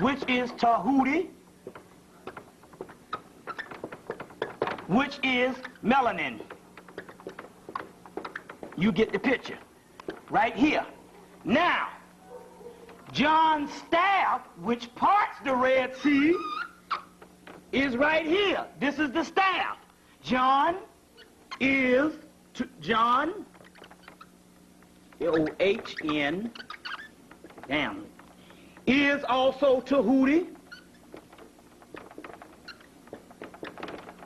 which is Tahuti, which is melanin. You get the picture. Right here. Now, John's staff, which parts the Red Sea, is right here. This is the staff. John is John, O-H-N, damn, is also Tahuti,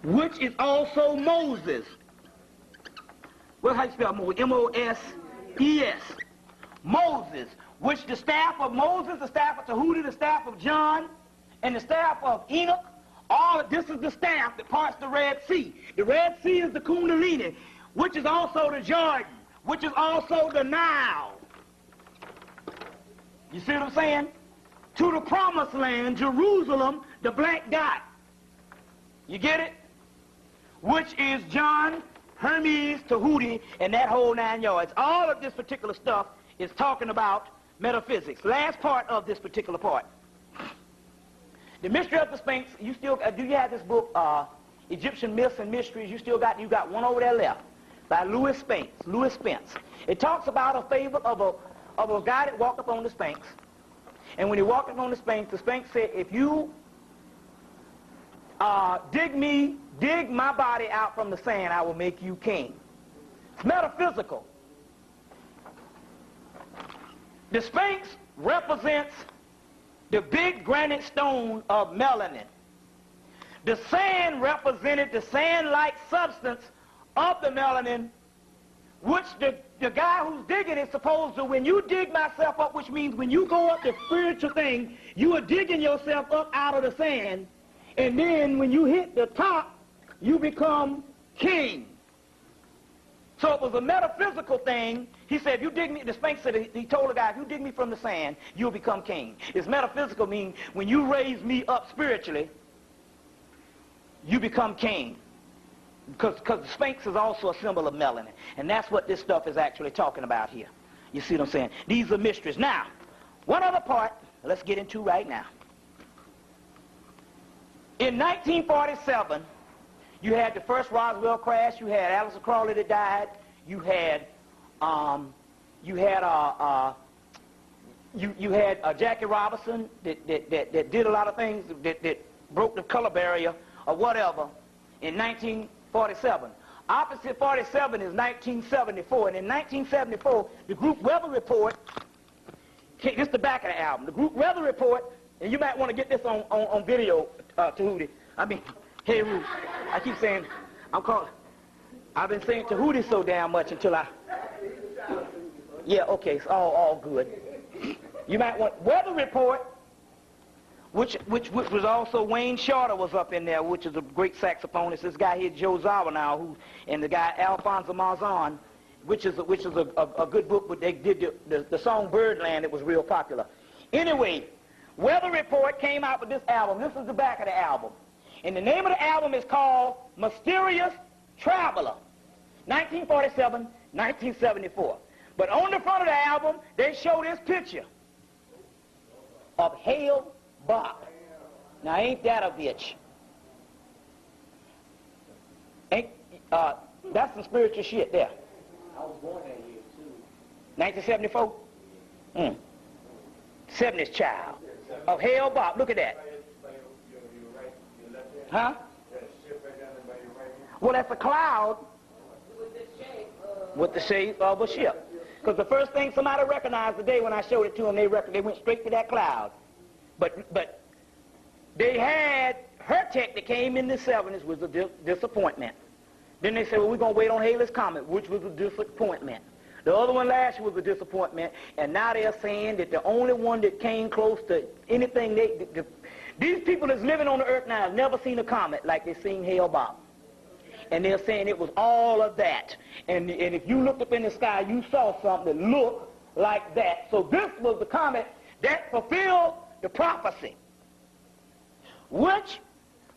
which is also Moses. Well, how you spell Moses? M-O-S-E-S. Moses, which the staff of Moses, the staff of Tahuti, the staff of John, and the staff of Enoch, all of this is the staff that parts the Red Sea. The Red Sea is the Kundalini, which is also the Jordan, which is also the Nile. You see what I'm saying? To the promised land, Jerusalem, the black dot. You get it? Which is John, Hermes, Tahuti, and that whole 9 yards. All of this particular stuff is talking about metaphysics. Last part of this particular part. The mystery of the Sphinx, you still, do you have this book, Egyptian Myths and Mysteries? You got one over there left by Louis Spence. It talks about a fable of a guy that walked up on the Sphinx. And when he walked up on the Sphinx said, if you dig my body out from the sand, I will make you king. It's metaphysical. The Sphinx represents the big granite stone of melanin. The sand represented the sand-like substance of the melanin, which the guy who's digging is supposed to, when you dig myself up, which means when you go up the spiritual thing, you are digging yourself up out of the sand, and then when you hit the top, you become king. So it was a metaphysical thing. He said, if you dig me, the Sphinx said, he told the guy, if you dig me from the sand, you'll become king. It's metaphysical, meaning when you raise me up spiritually, you become king. Because the Sphinx is also a symbol of melanin. And that's what this stuff is actually talking about here. You see what I'm saying? These are mysteries. Now, one other part, let's get into right now. In 1947, you had the first Roswell crash. You had Aleister Crowley that died. You had Jackie Robinson that did a lot of things that broke the color barrier or whatever in 1947. Opposite 47 is 1974, and in 1974, the group Weather Report. This is the back of the album. The group Weather Report, and you might want to get this on video, Tahuti. I mean. Hey, Ruth, I keep saying, I've been saying Tahuti so damn much until yeah, okay, it's all good. You might want Weather Report, which was also Wayne Shorter was up in there, which is a great saxophonist. This guy here, Joe Zawanow, and the guy Alfonso Marzon, which is a good book, but they did the song Birdland. It was real popular. Anyway, Weather Report came out with this album. This is the back of the album. And the name of the album is called Mysterious Traveler, 1947, 1974. But on the front of the album, they show this picture of Hale Bopp. Now, ain't that a bitch? That's some spiritual shit there.
I was born that year, too.
1974? 70s child. Of Hale Bopp. Look at that. Huh? Well, that's a cloud with the shape of a ship. Because the first thing somebody recognized today when I showed it to them, they went straight to that cloud. But they had her tech that came in the 70s was a disappointment. Then they said, well, we're going to wait on Halley's Comet, which was a disappointment. The other one last year was a disappointment, and now they're saying that the only one that came close to anything these people that's living on the earth now have never seen a comet like they've seen Hale Bopp. And they're saying it was all of that. And if you looked up in the sky, you saw something that looked like that. So this was the comet that fulfilled the prophecy, which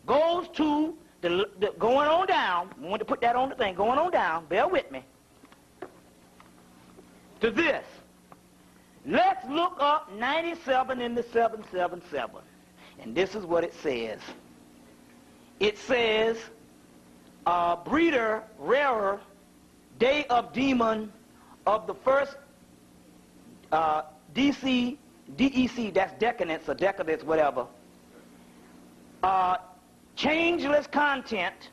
goes to the going on down. I want to put that on the thing. Going on down. Bear with me. To this. Let's look up 97 in the 777. And this is what it says. It says, breeder, rarer, day of demon of the first DEC, that's decadence or decadence, whatever. Changeless content,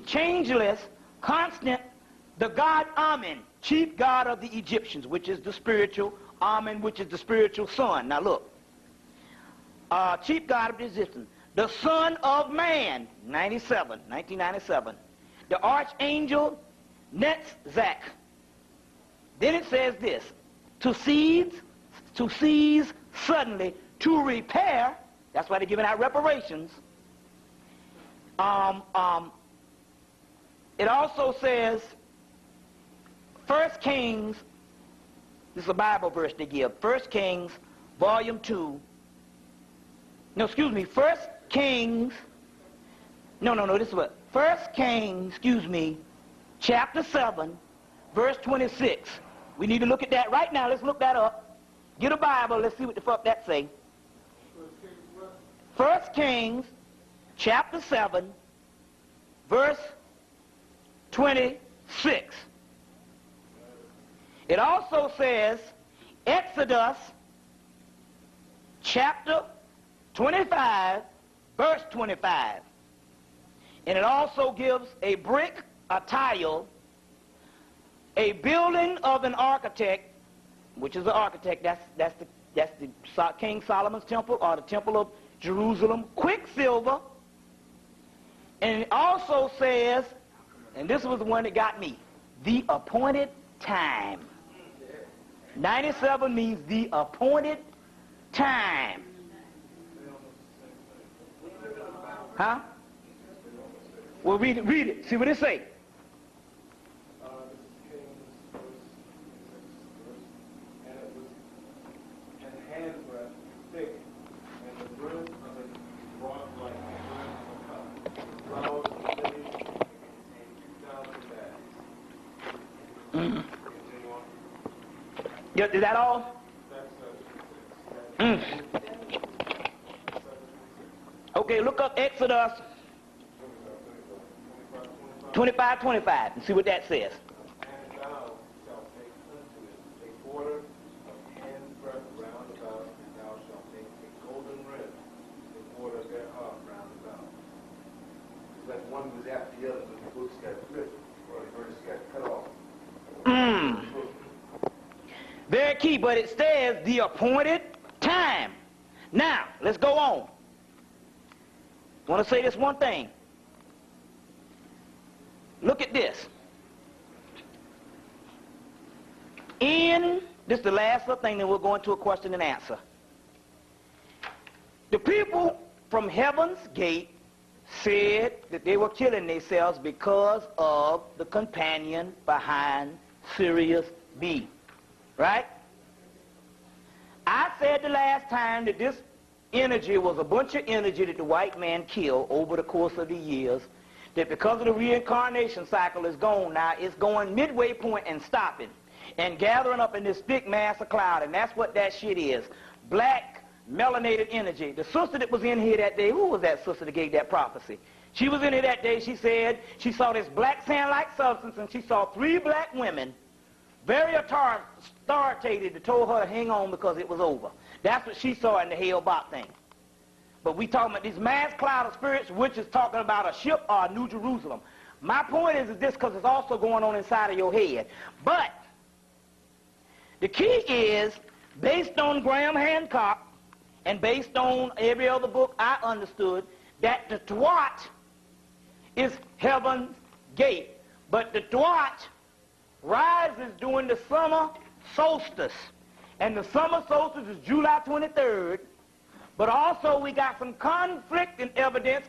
changeless, constant, the god Amen, chief god of the Egyptians, which is the spiritual, Amen, which is the spiritual sun. Now look. Chief God of the Egyptians, the Son of Man, 1997. The Archangel Netzach. Then it says this, to seize suddenly, to repair, that's why they're giving out reparations. It also says, 1 Kings, this is a Bible verse they give, 1 Kings, volume 2, no, excuse me, 1 Kings, no, this is what, 1 Kings, chapter 7, verse 26. We need to look at that right now. Let's look that up. Get a Bible. Let's see what the fuck that say. 1 Kings, chapter 7, verse 26. It also says, Exodus, chapter 25, verse 25. And it also gives a brick, a tile, a building of an architect, which is the architect, that's the King Solomon's temple, or the temple of Jerusalem, quicksilver. And it also says, and this was the one that got me, the appointed time. 97 means the appointed time. Huh? Well, read it. See what it say. Yeah, is that all? Okay, look up Exodus 25:25 and see what that says.
And thou shalt make unto it a border of hand's breadth round about, and thou shalt make a golden rim, the border thereof round about.
It's like one was after the other, but the books got flipped, or the verses got cut off.
Very key, but it says the appointed time. Now, let's go on. I want to say this one thing. Look at this. This is the last thing, then we'll go into a question and answer. The people from Heaven's Gate said that they were killing themselves because of the companion behind Sirius B. Right? I said the last time that this energy was a bunch of energy that the white man killed over the course of the years, that because of the reincarnation cycle is gone now, it's going midway point and stopping and gathering up in this thick mass of cloud, and that's what that shit is. Black, melanated energy. The sister that was in here that day, who was that sister that gave that prophecy? She was in here that day, she said she saw this black sand-like substance, and she saw 3 black women, very authoritative, that told her to hang on because it was over. That's what she saw in the Hale-Bach thing. But we talking about this mass cloud of spirits, which is talking about a ship or a New Jerusalem. My point is this, because it's also going on inside of your head. But the key is, based on Graham Hancock and based on every other book I understood, that the Twat is Heaven's Gate. But the Twat rises during the summer solstice. And the summer solstice is July 23rd. But also we got some conflicting evidence.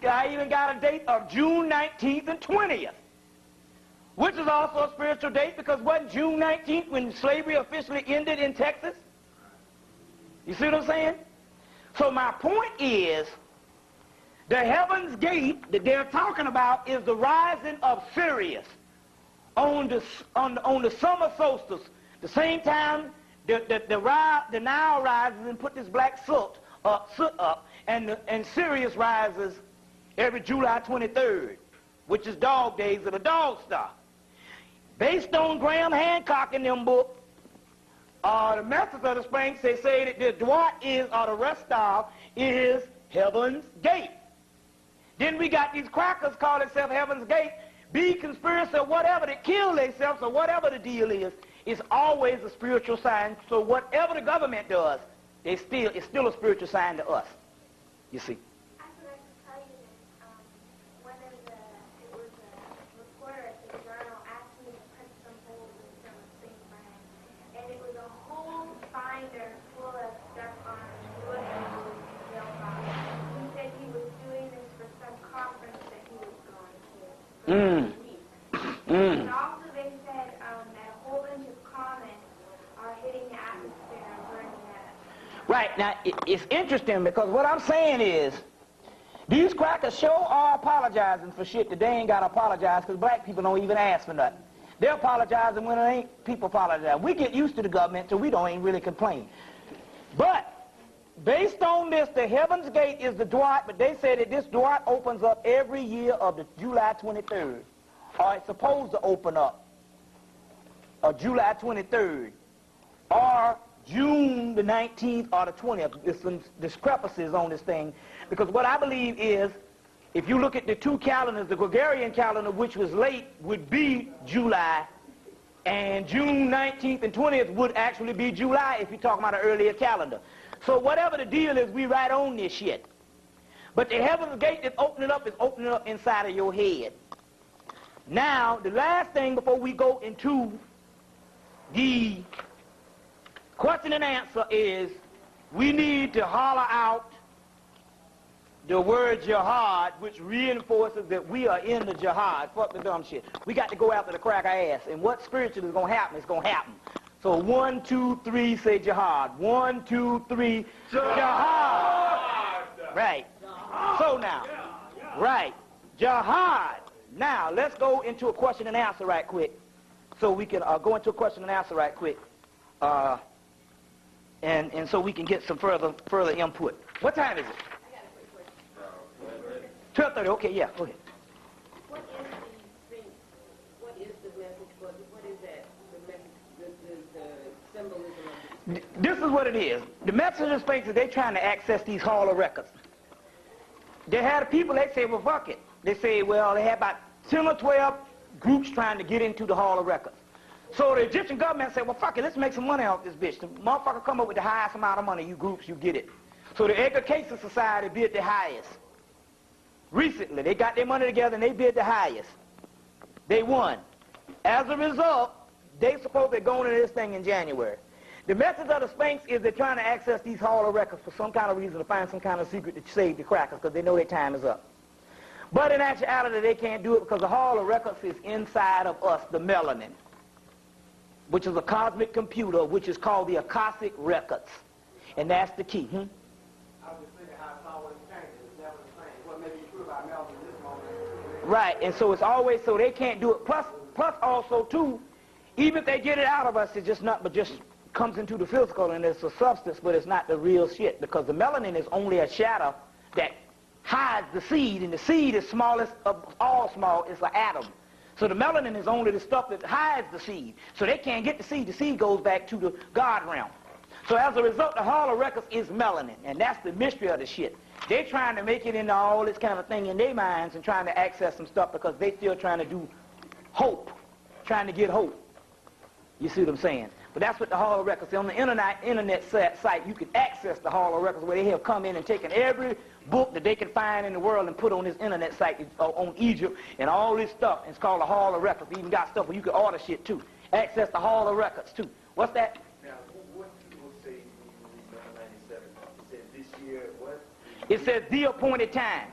I even got a date of June 19th and 20th. Which is also a spiritual date, because wasn't June 19th when slavery officially ended in Texas? You see what I'm saying? So my point is, the Heaven's Gate that they're talking about is the rising of Sirius on the summer solstice. The same time the Nile rises and put this black soot up, and Sirius rises every July 23rd, which is dog days of the dog star. Based on Graham Hancock in them book, the Masters of the Springs, they say that the Dwat is, or the Restal, is Heaven's Gate. Then we got these crackers call themselves Heaven's Gate, be conspiracy or whatever, that kill themselves or whatever the deal is, it's always a spiritual sign. So whatever the government does, it's still a spiritual sign to us, you see.
I forgot to tell you that one of it was a reporter at the journal asked And also they said that a whole bunch of comets are hitting the atmosphere and burning it up.
Right. Now, it's interesting because what I'm saying is, these crackers sure are apologizing for shit that they ain't got to apologize because black people don't even ask for nothing. They're apologizing when it ain't people apologize. We get used to the government, so we don't even really complain. But based on this, the Heaven's Gate is the Dwight, but they say that this Dwight opens up every year of the July 23rd. Or it's supposed to open up July 23rd. Or June the 19th or the 20th. There's some discrepancies on this thing. Because what I believe is, if you look at the two calendars, the Gregorian calendar, which was late, would be July. And June 19th and 20th would actually be July if you're talking about an earlier calendar. So whatever the deal is, we right on this shit. But the Heaven's Gate is opening up inside of your head. Now, the last thing before we go into the question and answer is, we need to holler out the word jihad, which reinforces that we are in the jihad. Fuck the dumb shit. We got to go after the cracker ass. And what spiritual is going to happen, it's going to happen. So 1, 2, 3, say jihad. 1, 2, 3, jihad. Right. So now, right, jihad. Now, let's go into a question and answer right quick. So we can go into a question and answer right quick. And so we can get some further input. What time is it? 12:30, okay, yeah, go ahead.
What is the message? What is that? The message, the symbolism of it?
This is what it is. The message of Sphinx is they're trying to access these Hall of Records. They had people, they say, well, fuck it. They say, well, they had about 10 or 12 groups trying to get into the Hall of Records. So the Egyptian government said, well, fuck it, let's make some money off this bitch. The motherfucker come up with the highest amount of money, you groups, you get it. So the Edgar Cayce Society bid the highest. Recently, they got their money together and they bid the highest. They won. As a result, they supposed to go into this thing in January. The message of the Sphinx is they're trying to access these Hall of Records for some kind of reason, to find some kind of secret to save the crackers because they know their time is up. But in actuality, they can't do it because the Hall of Records is inside of us, the melanin, which is a cosmic computer, which is called the Akashic Records. And that's the key.
I was just thinking how it's always changing. It's never the same. What may be true about Melvin in this moment.
Right, and so it's always, so they can't do it. Plus also, too, even if they get it out of us, it's just not, but just comes into the physical and it's a substance, but it's not the real shit because the melanin is only a shadow that hides the seed, and the seed is smallest of all small, it's an atom. So the melanin is only the stuff that hides the seed. So they can't get the seed. The seed goes back to the God realm. So as a result, the Hall of Records is melanin, and that's the mystery of the shit. They're trying to make it into all this kind of thing in their minds and trying to access some stuff because they still trying to do hope, trying to get hope. You see what I'm saying? But that's what the Hall of Records is. On the internet site, you can access the Hall of Records where they have come in and taken every book that they can find in the world and put on this internet site on Egypt and all this stuff. And it's called the Hall of Records. They even got stuff where you can order shit too. Access the Hall of Records too. What's that?
Now, what people say when you read 97? It said this year, what?
It says the appointed time.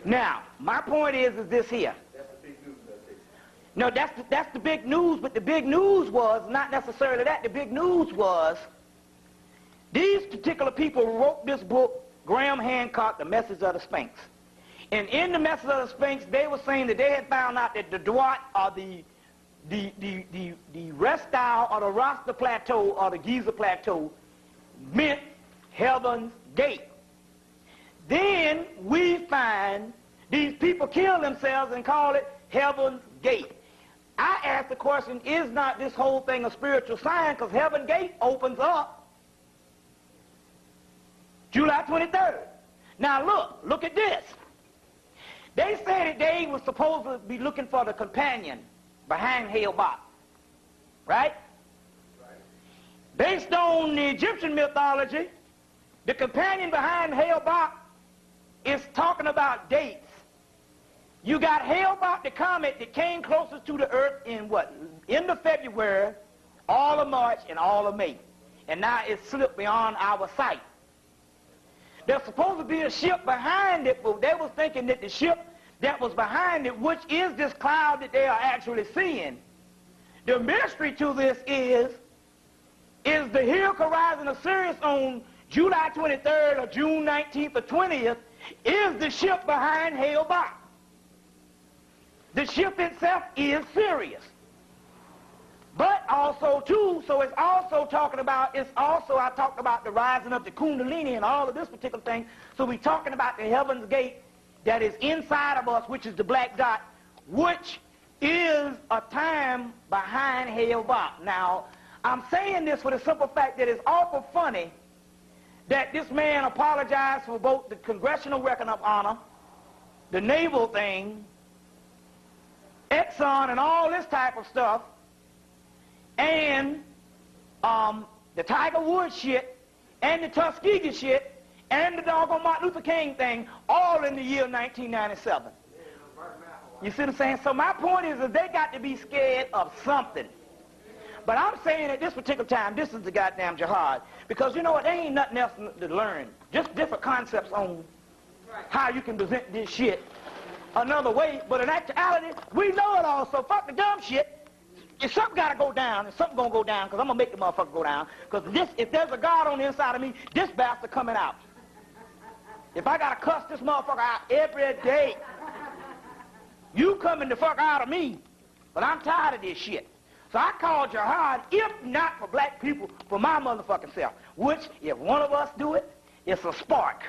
Now, my point is this here.
That's the big news that day.
No, that's the big news, but the big news was not necessarily that. The big news was these particular people wrote this book, Graham Hancock, The Message of the Sphinx. And in The Message of the Sphinx, they were saying that they had found out that the Duat or the Restyle or the Rasta Plateau or the Giza Plateau meant Heaven's Gate. Then we find these people kill themselves and call it Heaven's Gate. I ask the question, is not this whole thing a spiritual sign? Because Heaven's Gate opens up July 23rd. Now look at this. They said that they were supposed to be looking for the companion behind Hale-Bopp, right? Based on the Egyptian mythology, the companion behind Hale-Bopp is talking about dates. You got Hale-Bopp, the comet that came closest to the earth in what? End of February, all of March, and all of May. And now it's slipped beyond our sight. There's supposed to be a ship behind it, but they was thinking that the ship that was behind it, which is this cloud that they are actually seeing. The mystery to this is the hill horizon of Sirius on July 23rd or June 19th or 20th is the ship behind Hale-Bopp. The ship itself is Sirius. But also, too, so it's also talking about, I talked about the rising of the Kundalini and all of this particular thing. So we're talking about the heaven's gate that is inside of us, which is the black dot, which is a time behind Hale-Bopp. Now, I'm saying this for the simple fact that it's awful funny that this man apologized for both the Congressional Record of Honor, the naval thing, Exxon and all this type of stuff, and the Tiger Woods shit, and the Tuskegee shit, and the doggone Martin Luther King thing, all in the year 1997. You see what I'm saying? So my point is that they got to be scared of something. But I'm saying at this particular time, this is the goddamn jihad. Because you know what, there ain't nothing else to learn. Just different concepts on how you can present this shit another way. But in actuality, we know it all, so fuck the dumb shit. If something got to go down, if something going to go down, because I'm going to make the motherfucker go down. Because if there's a God on the inside of me, this bastard coming out. If I got to cuss this motherfucker out every day, you coming the fuck out of me. But I'm tired of this shit. So I call jihad, if not for black people, for my motherfucking self. Which, if one of us do it, it's a spark.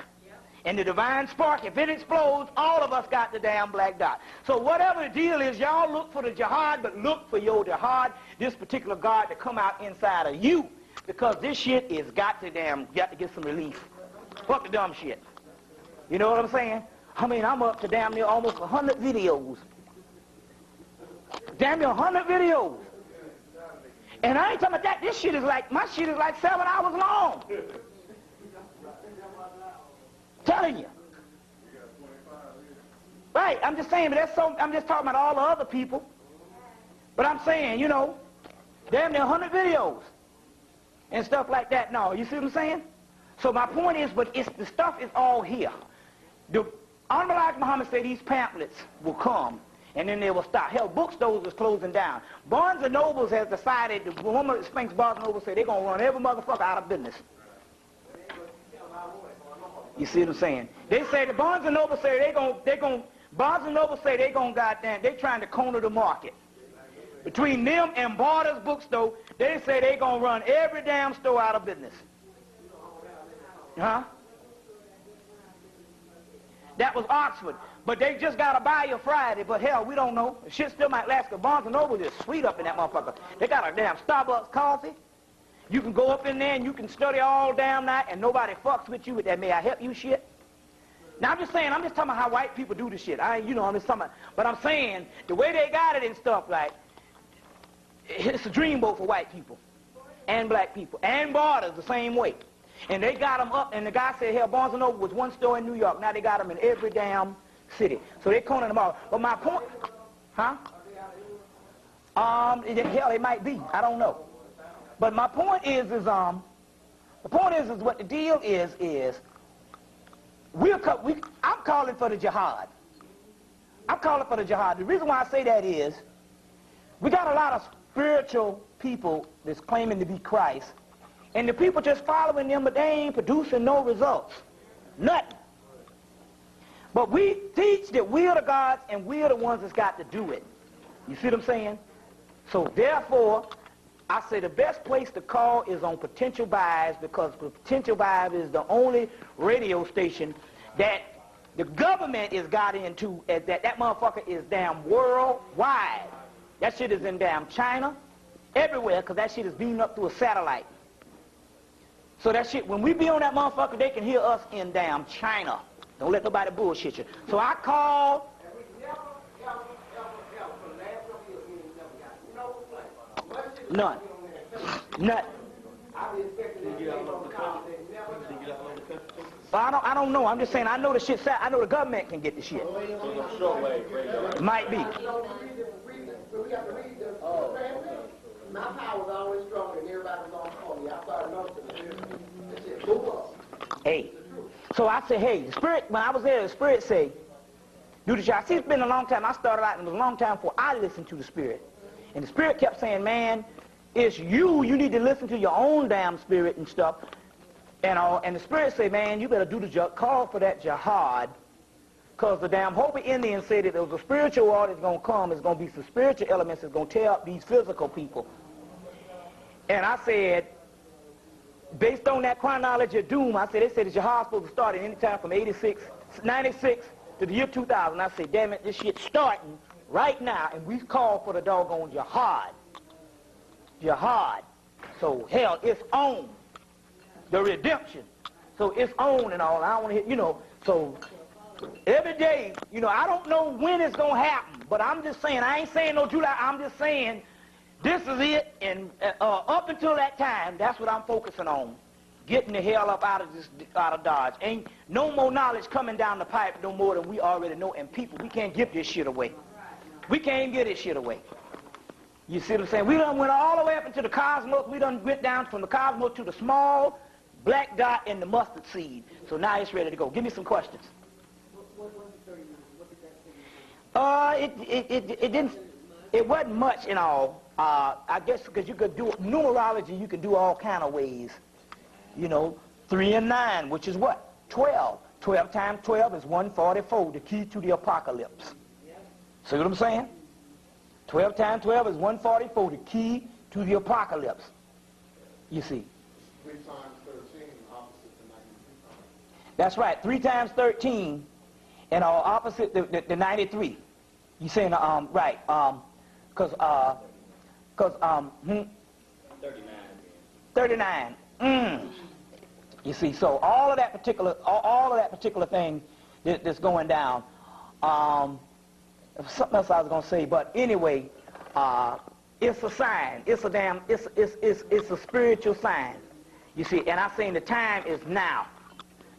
And the divine spark, if it explodes, all of us got the damn black dot. So whatever the deal is, y'all look for the jihad, but look for your jihad, this particular God, to come out inside of you. Because this shit is got to get some relief. Fuck the dumb shit. You know what I'm saying? I mean, I'm up to damn near almost 100 videos. Damn near 100 videos. And I ain't talking about that. This shit is like, my shit is like 7 hours long. Telling you. Right, I'm just saying, but I'm just talking about all the other people. But I'm saying, you know, damn near 100 videos and stuff like that. No, you see what I'm saying? So my point is, but the stuff is all here. The Honorable Elijah Muhammad said these pamphlets will come and then they will stop. Hell, bookstores is closing down. Barnes & Nobles has decided, the woman that Spinks Barnes & Noble said they're going to run every motherfucker out of business. You see what I'm saying? They say the Barnes & Noble say Barnes & Noble say they trying to corner the market. Between them and Borders Bookstore, they say they going to run every damn store out of business. Huh? That was Oxford. But they just got to buy you Friday. But hell, we don't know. The shit still might last, because Barnes & Noble is sweet up in that motherfucker. They got a damn Starbucks coffee. You can go up in there and you can study all damn night and nobody fucks with you with that may I help you shit. Now I'm just saying, I'm just talking about how white people do this shit. I'm just talking about, but I'm saying, the way they got it and stuff, like, it's a dreamboat for white people and black people and Borders the same way. And they got them up, and the guy said, hell, Barnes & Noble was one store in New York. Now they got them in every damn city. So they're cornering them all. But my point, huh? Hell, it might be. I don't know. But my point is what the deal is I'm calling for the jihad. I'm calling for the jihad. The reason why I say that is we got a lot of spiritual people that's claiming to be Christ, and the people just following them, but they ain't producing no results. Nothing. But we teach that we are the gods and we are the ones that's got to do it. You see what I'm saying? So therefore, I say the best place to call is on Potential Vibes, because Potential Vibes is the only radio station that the government has got into, that motherfucker is damn worldwide. That shit is in damn China, everywhere, because that shit is beamed up through a satellite. So that shit, when we be on that motherfucker, they can hear us in damn China. Don't let nobody bullshit you. So I call... None. Nothing. I don't know. I'm just saying I know the shit. I know the government can get the shit. Might be.
My power was always stronger than everybody was on call me. I started noticing.
Hey. So I said, hey, the spirit, when I was there, the spirit say, Do the job. See, it's been a long time. I started out, and it was a long time before I listened to the Spirit. And the Spirit kept saying, man, it's you. You need to listen to your own damn spirit and stuff. And the Spirit said, man, you better do the job. Call for that jihad. Because the damn Hopi Indians said that there was a spiritual war that's going to come. There's going to be some spiritual elements that's going to tear up these physical people. And I said, based on that chronology of doom, I said, they said the jihad's supposed to start at any time from 96 to the year 2000. I said, damn it, this shit's starting right now, and we call for the doggone jihad. Jihad. So, hell, it's on. The redemption. So it's on and all. I don't want to hear, so every day, I don't know when it's going to happen, but I'm just saying, I ain't saying no July, I'm just saying this is it, and up until that time, that's what I'm focusing on. Getting the hell up out of Dodge. Ain't no more knowledge coming down the pipe no more than we already know, and people, we can't give this shit away. We can't give this shit away. You see what I'm saying? We done went all the way up into the cosmos. We done went down from the cosmos to the small black dot and the mustard seed. So now it's ready to go. Give me some questions.
What was the 39? What did that figure?
It wasn't much in all. I guess because you could do numerology, you can do all kind of ways. 3 and 9, which is what? 12. 12 times 12 is 144, the key to the apocalypse. See what I'm saying? 12 times 12 is 144, the key to the apocalypse. You see.
3 times 13, opposite to 93.
That's right. 3 times 13, and opposite the 93. You saying right? Because 39. You see. So all of that particular thing that's going down. Something else I was going to say, but anyway, it's a sign. It's a spiritual sign. You see, and I'm saying the time is now.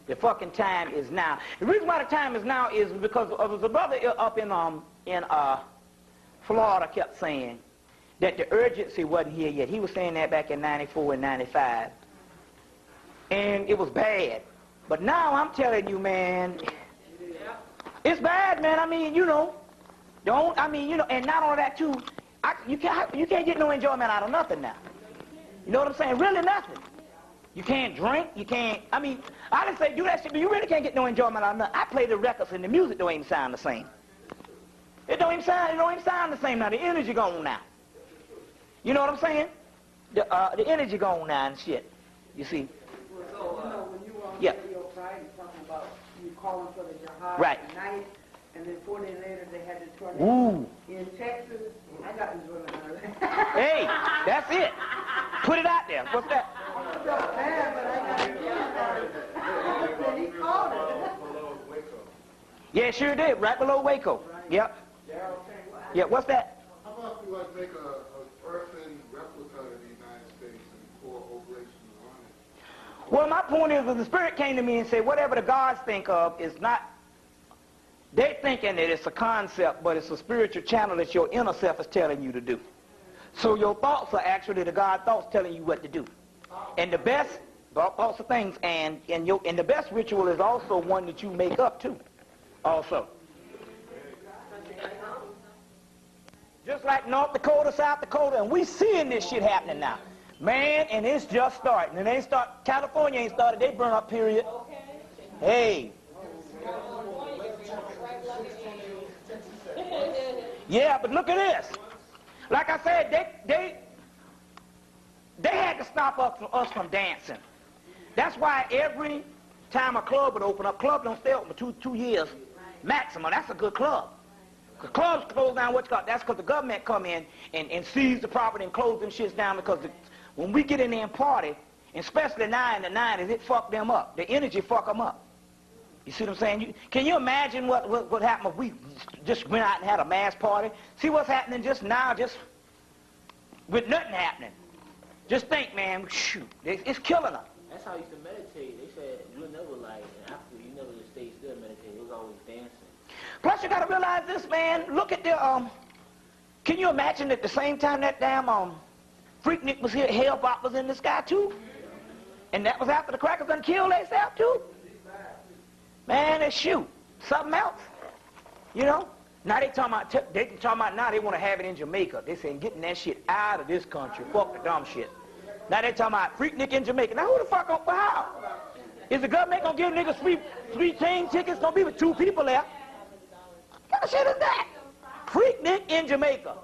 The fucking time is now. The reason why the time is now is because the brother up in Florida kept saying that the urgency wasn't here yet. He was saying that back in 94 and 95. And it was bad. But now I'm telling you, man, it's bad, man. I mean, and not only that too, you can't get no enjoyment out of nothing now. You know what I'm saying? Really nothing. You can't drink, I didn't say do that shit, but you really can't get no enjoyment out of nothing. I play the records and the music don't even sound the same. It don't even sound the same now. The energy gone now. You know what I'm saying? The energy gone now and shit. You see?
So, when you were on
Yeah.
Radio Friday talking about you calling for the jihad
Right.
tonight, and then 4 days later they had the tornado
Ooh.
in Texas, I got enjoyment out of it.
Hey, that's it. Put it out there. What's that?
I felt bad, but I got enjoyment out of it. He called it.
Yeah, sure did. Right below Waco. Yep. Yeah, what's that?
How about if we make a earthen replica of the United States and pour oblations on it?
Well, my point is that the Spirit came to me and said, whatever the gods think of is not, they're thinking that it's a concept, but it's a spiritual channel that your inner self is telling you to do. So your thoughts are actually the God thoughts telling you what to do. And the best thoughts of things, and the best ritual is also one that you make up too. Also. Just like North Dakota, South Dakota, and we seeing this shit happening now. Man, and it's just starting. And they start, California ain't started, they burn up, period. Hey. Yeah, but look at this. Like I said, they had to stop us from dancing. That's why every time a club would open up, club don't stay open for two years maximum. That's a good club. Because clubs close down what's called, that's because the government come in and seize the property and close them shits down, because when we get in there and party, and especially now in the 90s, it fucked them up. The energy fuck them up. You see what I'm saying? Can you imagine what happened if we just went out and had a mass party? See what's happening just now, just with nothing happening. Just think, man, shoot, it's killing them.
That's how I used to meditate. They said you'll never after you never just stay still meditate. It was always dancing.
Plus you gotta realize this, man, look at the, can you imagine at the same time that damn, Freaknik was here, Hellbop was in the sky too? And that was after the crackers done killed themselves too? Man, it's shoot. Something else. You know? Now they talking about now they want to have it in Jamaica. They saying getting that shit out of this country. Fuck the dumb shit. Now they talking about Freaknik in Jamaica. Now who the fuck gonna, how? Is the government gonna give niggas free train tickets? Gonna be with 2 people there. What kind of shit is that? Freaknik in Jamaica.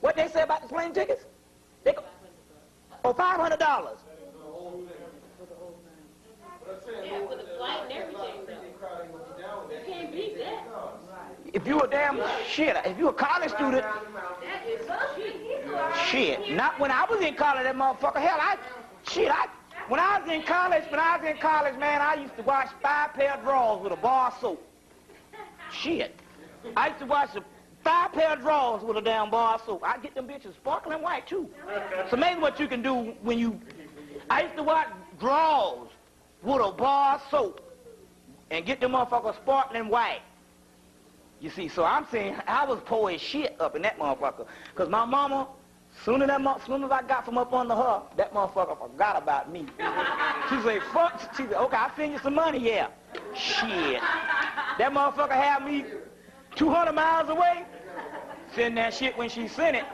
What they say about the plane tickets? They go, oh, $500.
Yeah, for the flight and everything, though. You can't beat that.
If you a damn shit, if you a college student,
That is
shit. Not when I was in college, that motherfucker. Hell, when I was in college, man, I used to wash 5 pair of drawers with a bar of soap. Shit. I used to wash 5 pair of drawers with a damn bar of soap. I get them bitches sparkling white too. It's amazing what you can do when you. I used to wash drawers with a bar of soap and get them motherfuckers sparkling white. You see, so I'm saying I was poor as shit up in that motherfucker. Because my mama, soon as I got from up under her, that motherfucker forgot about me. She said, fuck. She said, okay, I'll send you some money, yeah. Shit. That motherfucker had me 200 miles away. Send that shit when she sent it.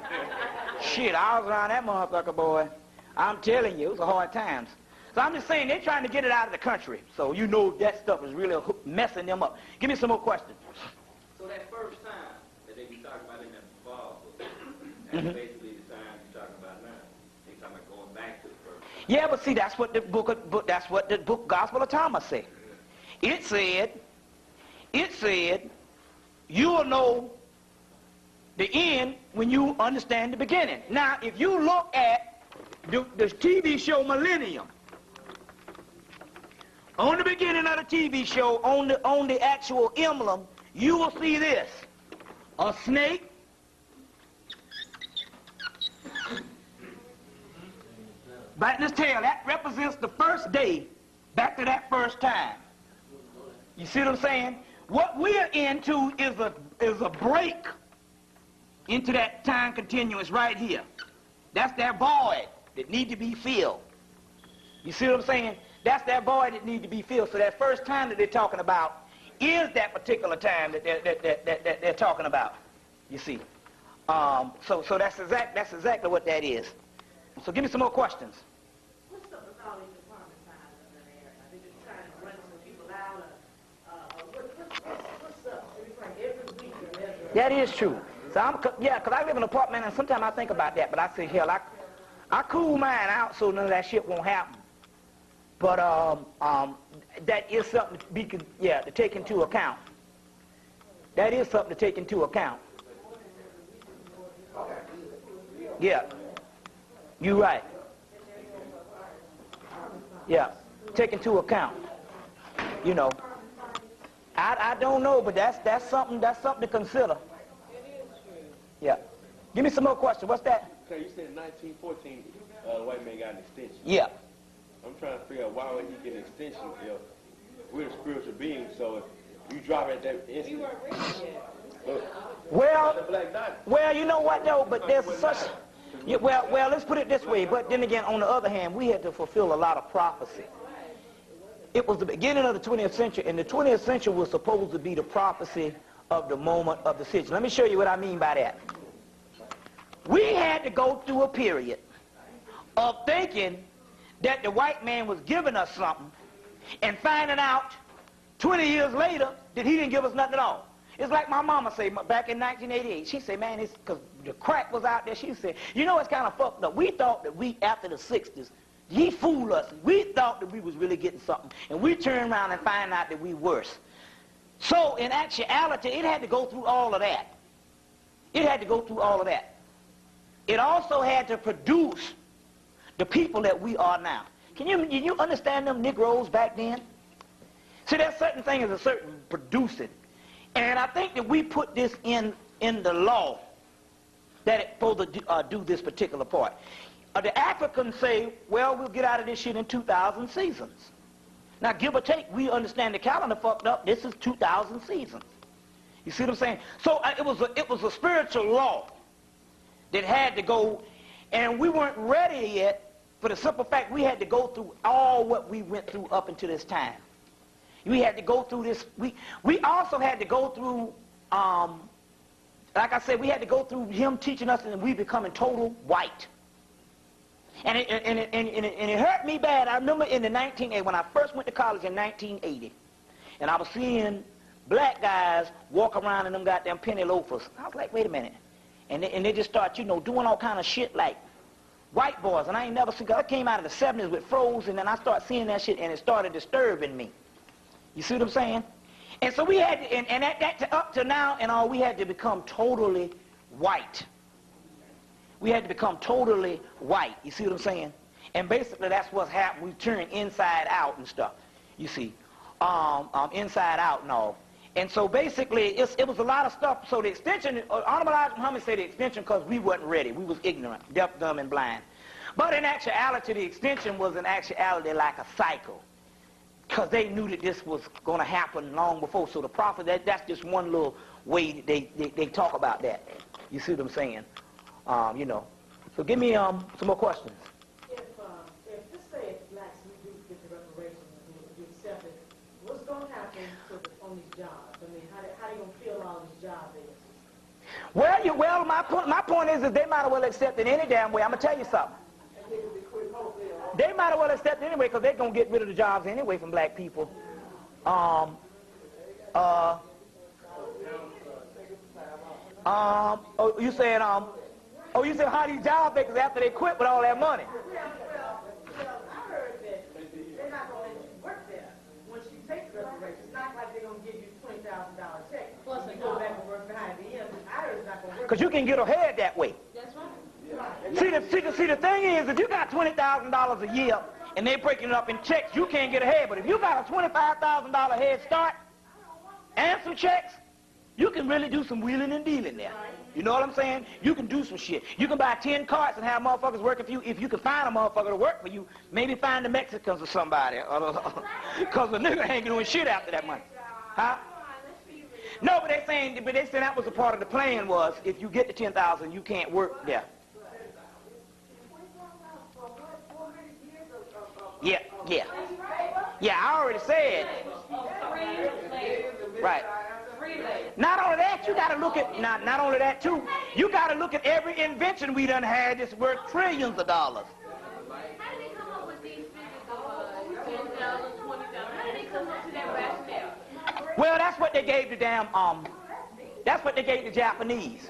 Shit, I was around that motherfucker, boy. I'm telling you, it was a hard times. So I'm just saying, they're trying to get it out of the country. So you know that stuff is really messing them up. Give me some more questions.
So that first time that they be talking about in that ball book, that's basically the time you're talking about now. They're talking about going back to the first time.
Yeah, but see, that's what the book Gospel of Thomas said. It said, you will know the end when you understand the beginning. Now, if you look at the TV show Millennium, on the beginning of the TV show, on the actual emblem, you will see this: a snake, biting his tail. That represents the first day back to that first time. You see what I'm saying? What we're into is a break into that time continuous right here. That's that void that need to be filled. You see what I'm saying? That's that void that need to be filled. So that first time that they're talking about is that particular time that they're talking about. You see? So that's exactly what that is. So give me some more questions.
What's up with all these apartment signs in that area? Are they just trying to run some people out? What's up? It's like every week or every.
That is true. So because I live in an apartment and sometimes I think about that, but I say, hell, I cool mine out so none of that shit won't happen. But that is something to take into account. That is something to take into account. Yeah. You're right. Yeah. Take into account. You know. I don't know, but that's something to consider. Yeah. Give me some more questions. What's that?
Okay, you said in 1914 the white man got an extension.
Yeah.
I'm trying to figure out why would he get an extension if we're a spiritual being, so if you drop at that instant. You weren't ready yet. Well,
you know what though, but there's such, well, let's put it this way, but then again, on the other hand, we had to fulfill a lot of prophecy. It was the beginning of the 20th century, and the 20th century was supposed to be the prophecy of the moment of decision. Let me show you what I mean by that. We had to go through a period of thinking that the white man was giving us something and finding out 20 years later that he didn't give us nothing at all. It's like my mama said back in 1988. She said, man, it's because the crack was out there. She said, you know, it's kind of fucked up. We thought that after the 60s, he fooled us. We thought that we was really getting something. And we turned around and find out that we worse. So in actuality, it had to go through all of that. It had to go through all of that. It also had to produce the people that we are now. Can you understand them Negroes back then? See, there's certain things, a certain producing. And I think that we put this in the law that it's supposed to do this particular part. The Africans say, well, we'll get out of this shit in 2,000 seasons. Now, give or take, we understand the calendar fucked up. This is 2,000 seasons. You see what I'm saying? So it was a spiritual law that had to go, and we weren't ready yet for the simple fact we had to go through all what we went through up until this time. We had to go through this. We also had to go through like I said, we had to go through him teaching us, and we becoming total white. And it hurt me bad. I remember in the 1980, when I first went to college in 1980, and I was seeing black guys walk around in them goddamn penny loafers. I was like, wait a minute. And they just start, you know, doing all kind of shit like white boys. And I ain't never seen, cause I came out of the 70s with froze, and then I started seeing that shit, and it started disturbing me. You see what I'm saying? And so we had to, and up to now and all, we had to become totally white. We had to become totally white. You see what I'm saying? And basically that's what's happened. We turned inside out and stuff. You see, inside out and all. And so basically it was a lot of stuff. So the extension, Honorable Elijah Muhammad said the extension because we wasn't ready. We was ignorant, deaf, dumb, and blind. But in actuality, the extension was in actuality like a cycle, because they knew that this was going to happen long before. So the prophet, that's just one little way they talk about that. You see what I'm saying? You know. So give me some more questions.
If just say if blacks we do get the reparations and do accepted, what's going to happen on these jobs? I mean, how they going to fill all these job vacancies?
Well, my point is that they might as well accept it any damn way. I'm gonna tell you something. They might as well accept it anyway, because they're gonna get rid of the jobs anyway from black people. You said how these job vacancies after they quit with all that money?
Well, I heard that they're not going to let you work there once you take the reparations. It's not like they're going to give you $20,000 check. Plus, you go back and work behind the end. I heard it's not going to work.
Because you can get ahead that way.
That's right.
See, the thing is, if you got $20,000 a year and they're breaking it up in checks, you can't get ahead. But if you got a $25,000 head start and some checks, you can really do some wheeling and dealing there. You know what I'm saying? You can do some shit. You can buy 10 carts and have motherfuckers working for you. If you can find a motherfucker to work for you, maybe find the Mexicans or somebody. Because the nigga ain't doing shit after that money. Huh? No, but they saying that was a part of the plan was if you get the 10,000, you can't work there. Yeah. Yeah, I already said. Right. Not only that, you got to look at, not only that too, you got to look at every invention we done had that's worth trillions of dollars.
How did they come up with these figures of 10,000, 20,000? How did they come up to that rationale?
Well, that's what they gave the damn, that's what they gave the Japanese.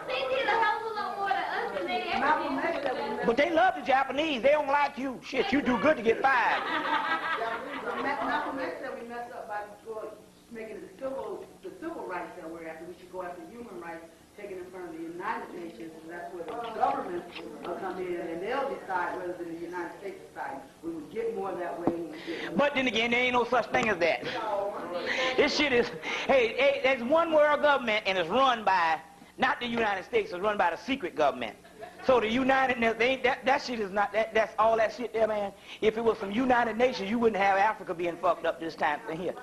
They did a hell of a lot more than us, and they actually.
But they love the Japanese. They don't like you. Shit, you do good to get fired.
Malcolm X said we messed up by making it the civil rights that we're after. We should go after human rights, taken in front of the United Nations, and that's where the government will come in, and they'll decide whether the United States decide. We would get more that way.
But then again, there ain't no such thing as that. This shit is, hey, there's one world government, and it's run by, not the United States, it's run by the secret government. So the United Nations, that shit is not, that's all that shit there, man. If it was some United Nations, you wouldn't have Africa being fucked up this time here.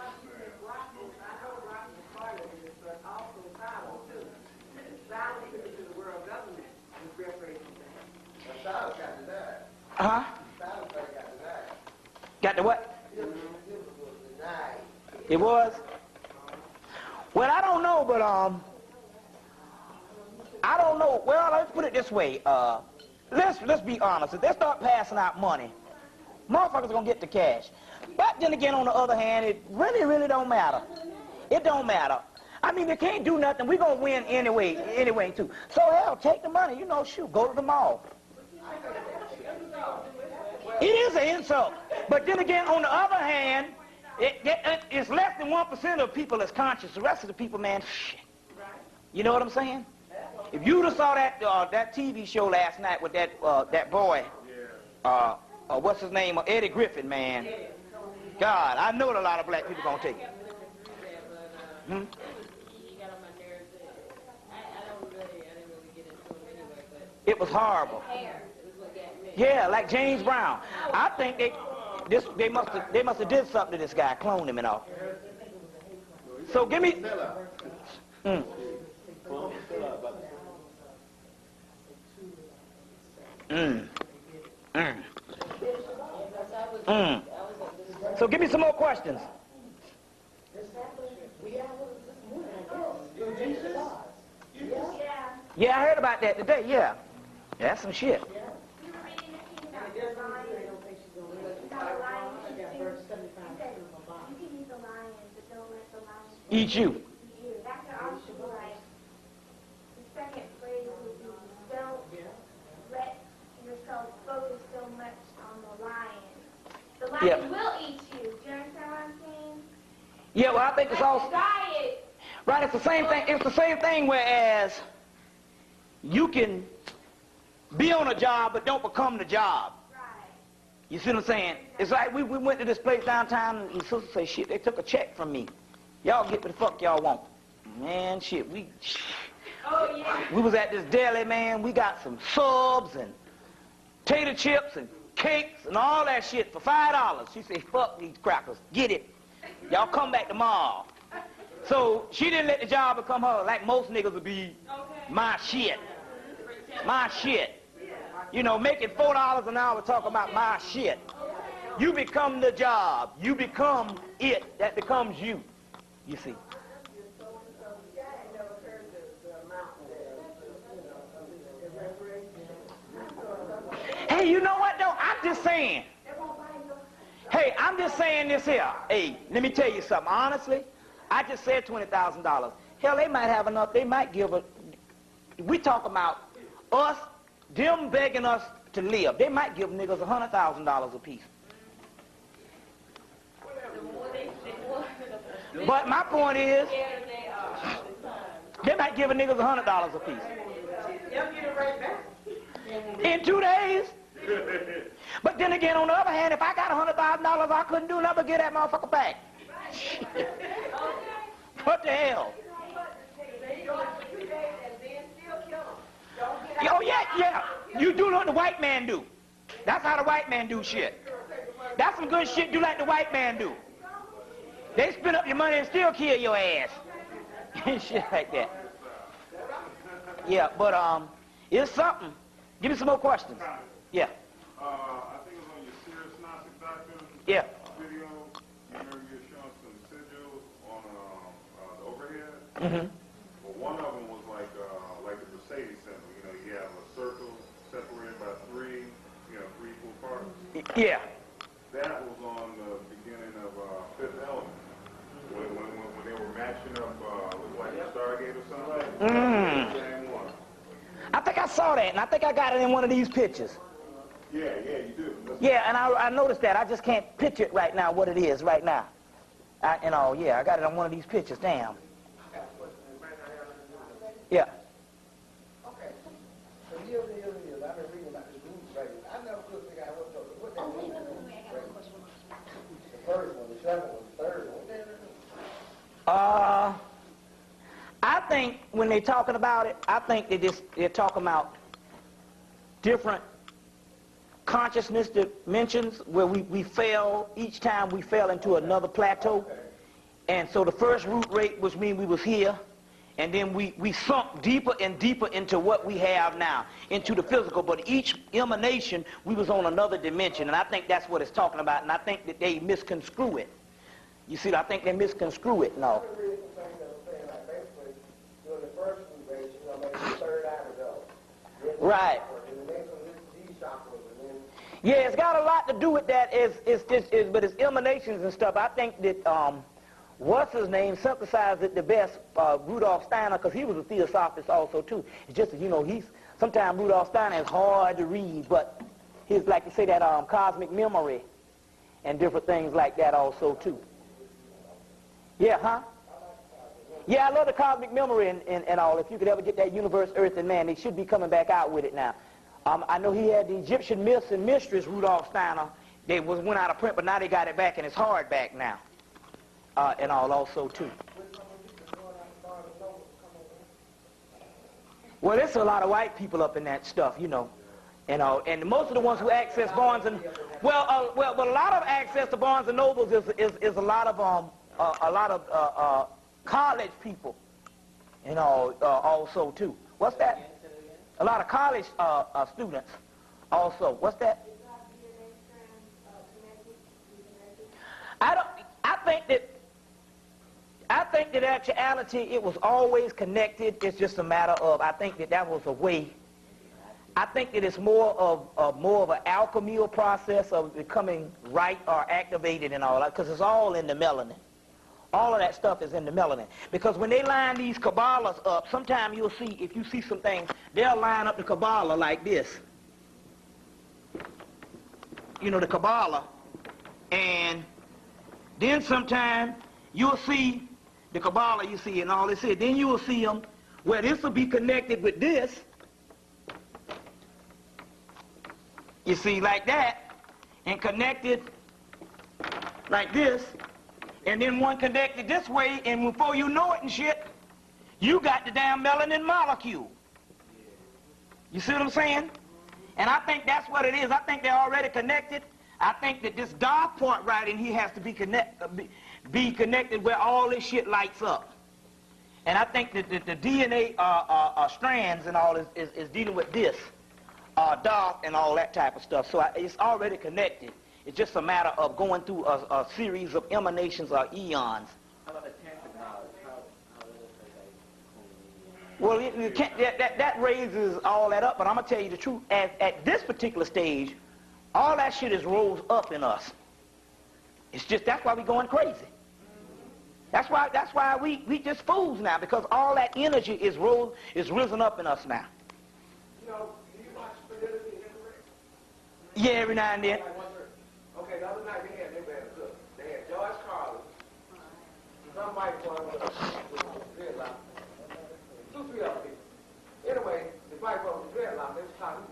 Huh? Got the what? It was? Well, I don't know, but I don't know. Well, let's put it this way. Let's be honest. If they start passing out money, motherfuckers gonna get the cash. But then again, on the other hand, it really don't matter. It don't matter. I mean, they can't do nothing. We're gonna win anyway too. So hell, take the money. You know, shoot, go to the mall. It is an insult. But then again, on the other hand, it's less than 1% of people that's conscious. The rest of the people, man, shit. You know what I'm saying? If you'd have saw that TV show last night with that boy, what's his name, Eddie Griffin, man. God, I know that a lot of black people gonna take it. Hmm? It was horrible. Yeah, like James Brown. I think they must have did something to this guy, cloned him and all. So give me. So give me some more questions. Yeah, I heard about that today, yeah. That's some shit. Eat you.
That's also like, the second phrase would be, don't let yourself focus so much on the lion. The lion will eat you. Do you understand what I'm saying?
Yeah, well, I think it's all...
Diet.
Right, it's the same thing. It's the same thing whereas you can be on a job but don't become the job.
Right.
You see what I'm saying? It's like we went to this place downtown and the sister said, shit, they took a check from me. Y'all get what the fuck y'all want. Man, shit, we was at this deli, man. We got some subs and tater chips and cakes and all that shit for $5. She said, fuck these crackers. Get it. Y'all come back tomorrow. So she didn't let the job become her, like most niggas would be my shit. My shit. You know, making $4 an hour talking about my shit. You become the job. You become it. That becomes you. You see. Hey, you know what though? I'm just saying. Hey, I'm just saying this here. Hey, let me tell you something. Honestly, I just said $20,000. Hell, they might have enough. They might give a... We talk about us, them begging us to live. They might give niggas $100,000 a piece. But my point is, they might give a niggas $100 a piece. In 2 days. But then again, on the other hand, if I got $100,000, I couldn't do nothing but get that motherfucker back. What the hell? Oh, yeah. You do what the white man do. That's how the white man do shit. That's some good shit do like the white man do. They spend up your money and still kill your ass. Shit like that. Yeah, but, it's something. Give me some more questions. Yeah.
I think it was on your Serious Gnostic Doctor
Yeah.
video. You remember you were showing some sigils on the overhead?
Mm-hmm.
Well, one of them was like the Mercedes symbol. You know, you have a circle separated by three equal parts.
Yeah.
That was on the beginning of Fifth Element. When they were matching up, looked like a Stargate or something. Same one.
I think I saw that, and I think I got it in one of these pictures.
Yeah, you do.
Yeah, and I noticed that. I just can't picture it right now, what it is right now. I got it on one of these pictures. Damn. Yeah.
Okay. For years, I've been reading about this blues race. I never could figure out what that means. The first one, the second one, the third one.
I think when they're talking about it, I think they're talking about different consciousness dimensions where we fell, each time we fell into another plateau. And so the first root rate, which means we was here, and then we sunk deeper and deeper into what we have now, into the physical. But each emanation, we was on another dimension, and I think that's what it's talking about, and I think that they misconstrue it. You see, I think they misconstrue it now. Right. Yeah, it's got a lot to do with that. But it's emanations and stuff. I think that what's his name synthesized it the best, Rudolf Steiner, because he was a theosophist also too. It's just that sometimes Rudolf Steiner is hard to read, but he's like you say that cosmic memory and different things like that also too. Yeah, huh? Yeah, I love the cosmic memory and all. If you could ever get that universe, earth, and man, they should be coming back out with it now. I know he had the Egyptian myths and mysteries, Rudolf Steiner. They went out of print, but now they got it back, and it's hardback now. And all also, too. Well, there's a lot of white people up in that stuff, and most of the ones who access Barnes and... Well, a lot of access to Barnes and Nobles is a lot of college people, also too. What's that? A lot of college students also. What's that? I I think that actuality, it was always connected. It's just a matter of, I think that that was a way. I think that it's more of an alchemical process of becoming right or activated and all that, because it's all in the melanin. All of that stuff is in the melanin. Because when they line these Kabbalahs up, sometimes you'll see, if you see some things, they'll line up the Kabbalah like this. You know, the Kabbalah. And then sometime you'll see the Kabbalah, you see, and all this here. Then you will see them where this will be connected with this. You see, like that, and connected like this, and then one connected this way, and before you know it and shit, you got the damn melanin molecule. You see what I'm saying? And I think that's what it is. I think they're already connected. I think that this dark point right in here has to be connected where all this shit lights up. And I think that the DNA strands and all is dealing with this. Dark and all that type of stuff. So it's already connected. It's just a matter of going through a series of emanations or eons.
How about the tantric knowledge?
Well, that raises all that up, but I'm going to tell you the truth. At this particular stage, all that shit is rose up in us. It's just, that's why we're going crazy. That's why we just fools now, because all that energy is risen up in us now.
You know,
yeah, every now and then.
Okay, the other night they had cook. They had George Carlin, some white boy with a dreadlock, 2, 3 other people. Anyway, the white boy with the dreadlock, they was talking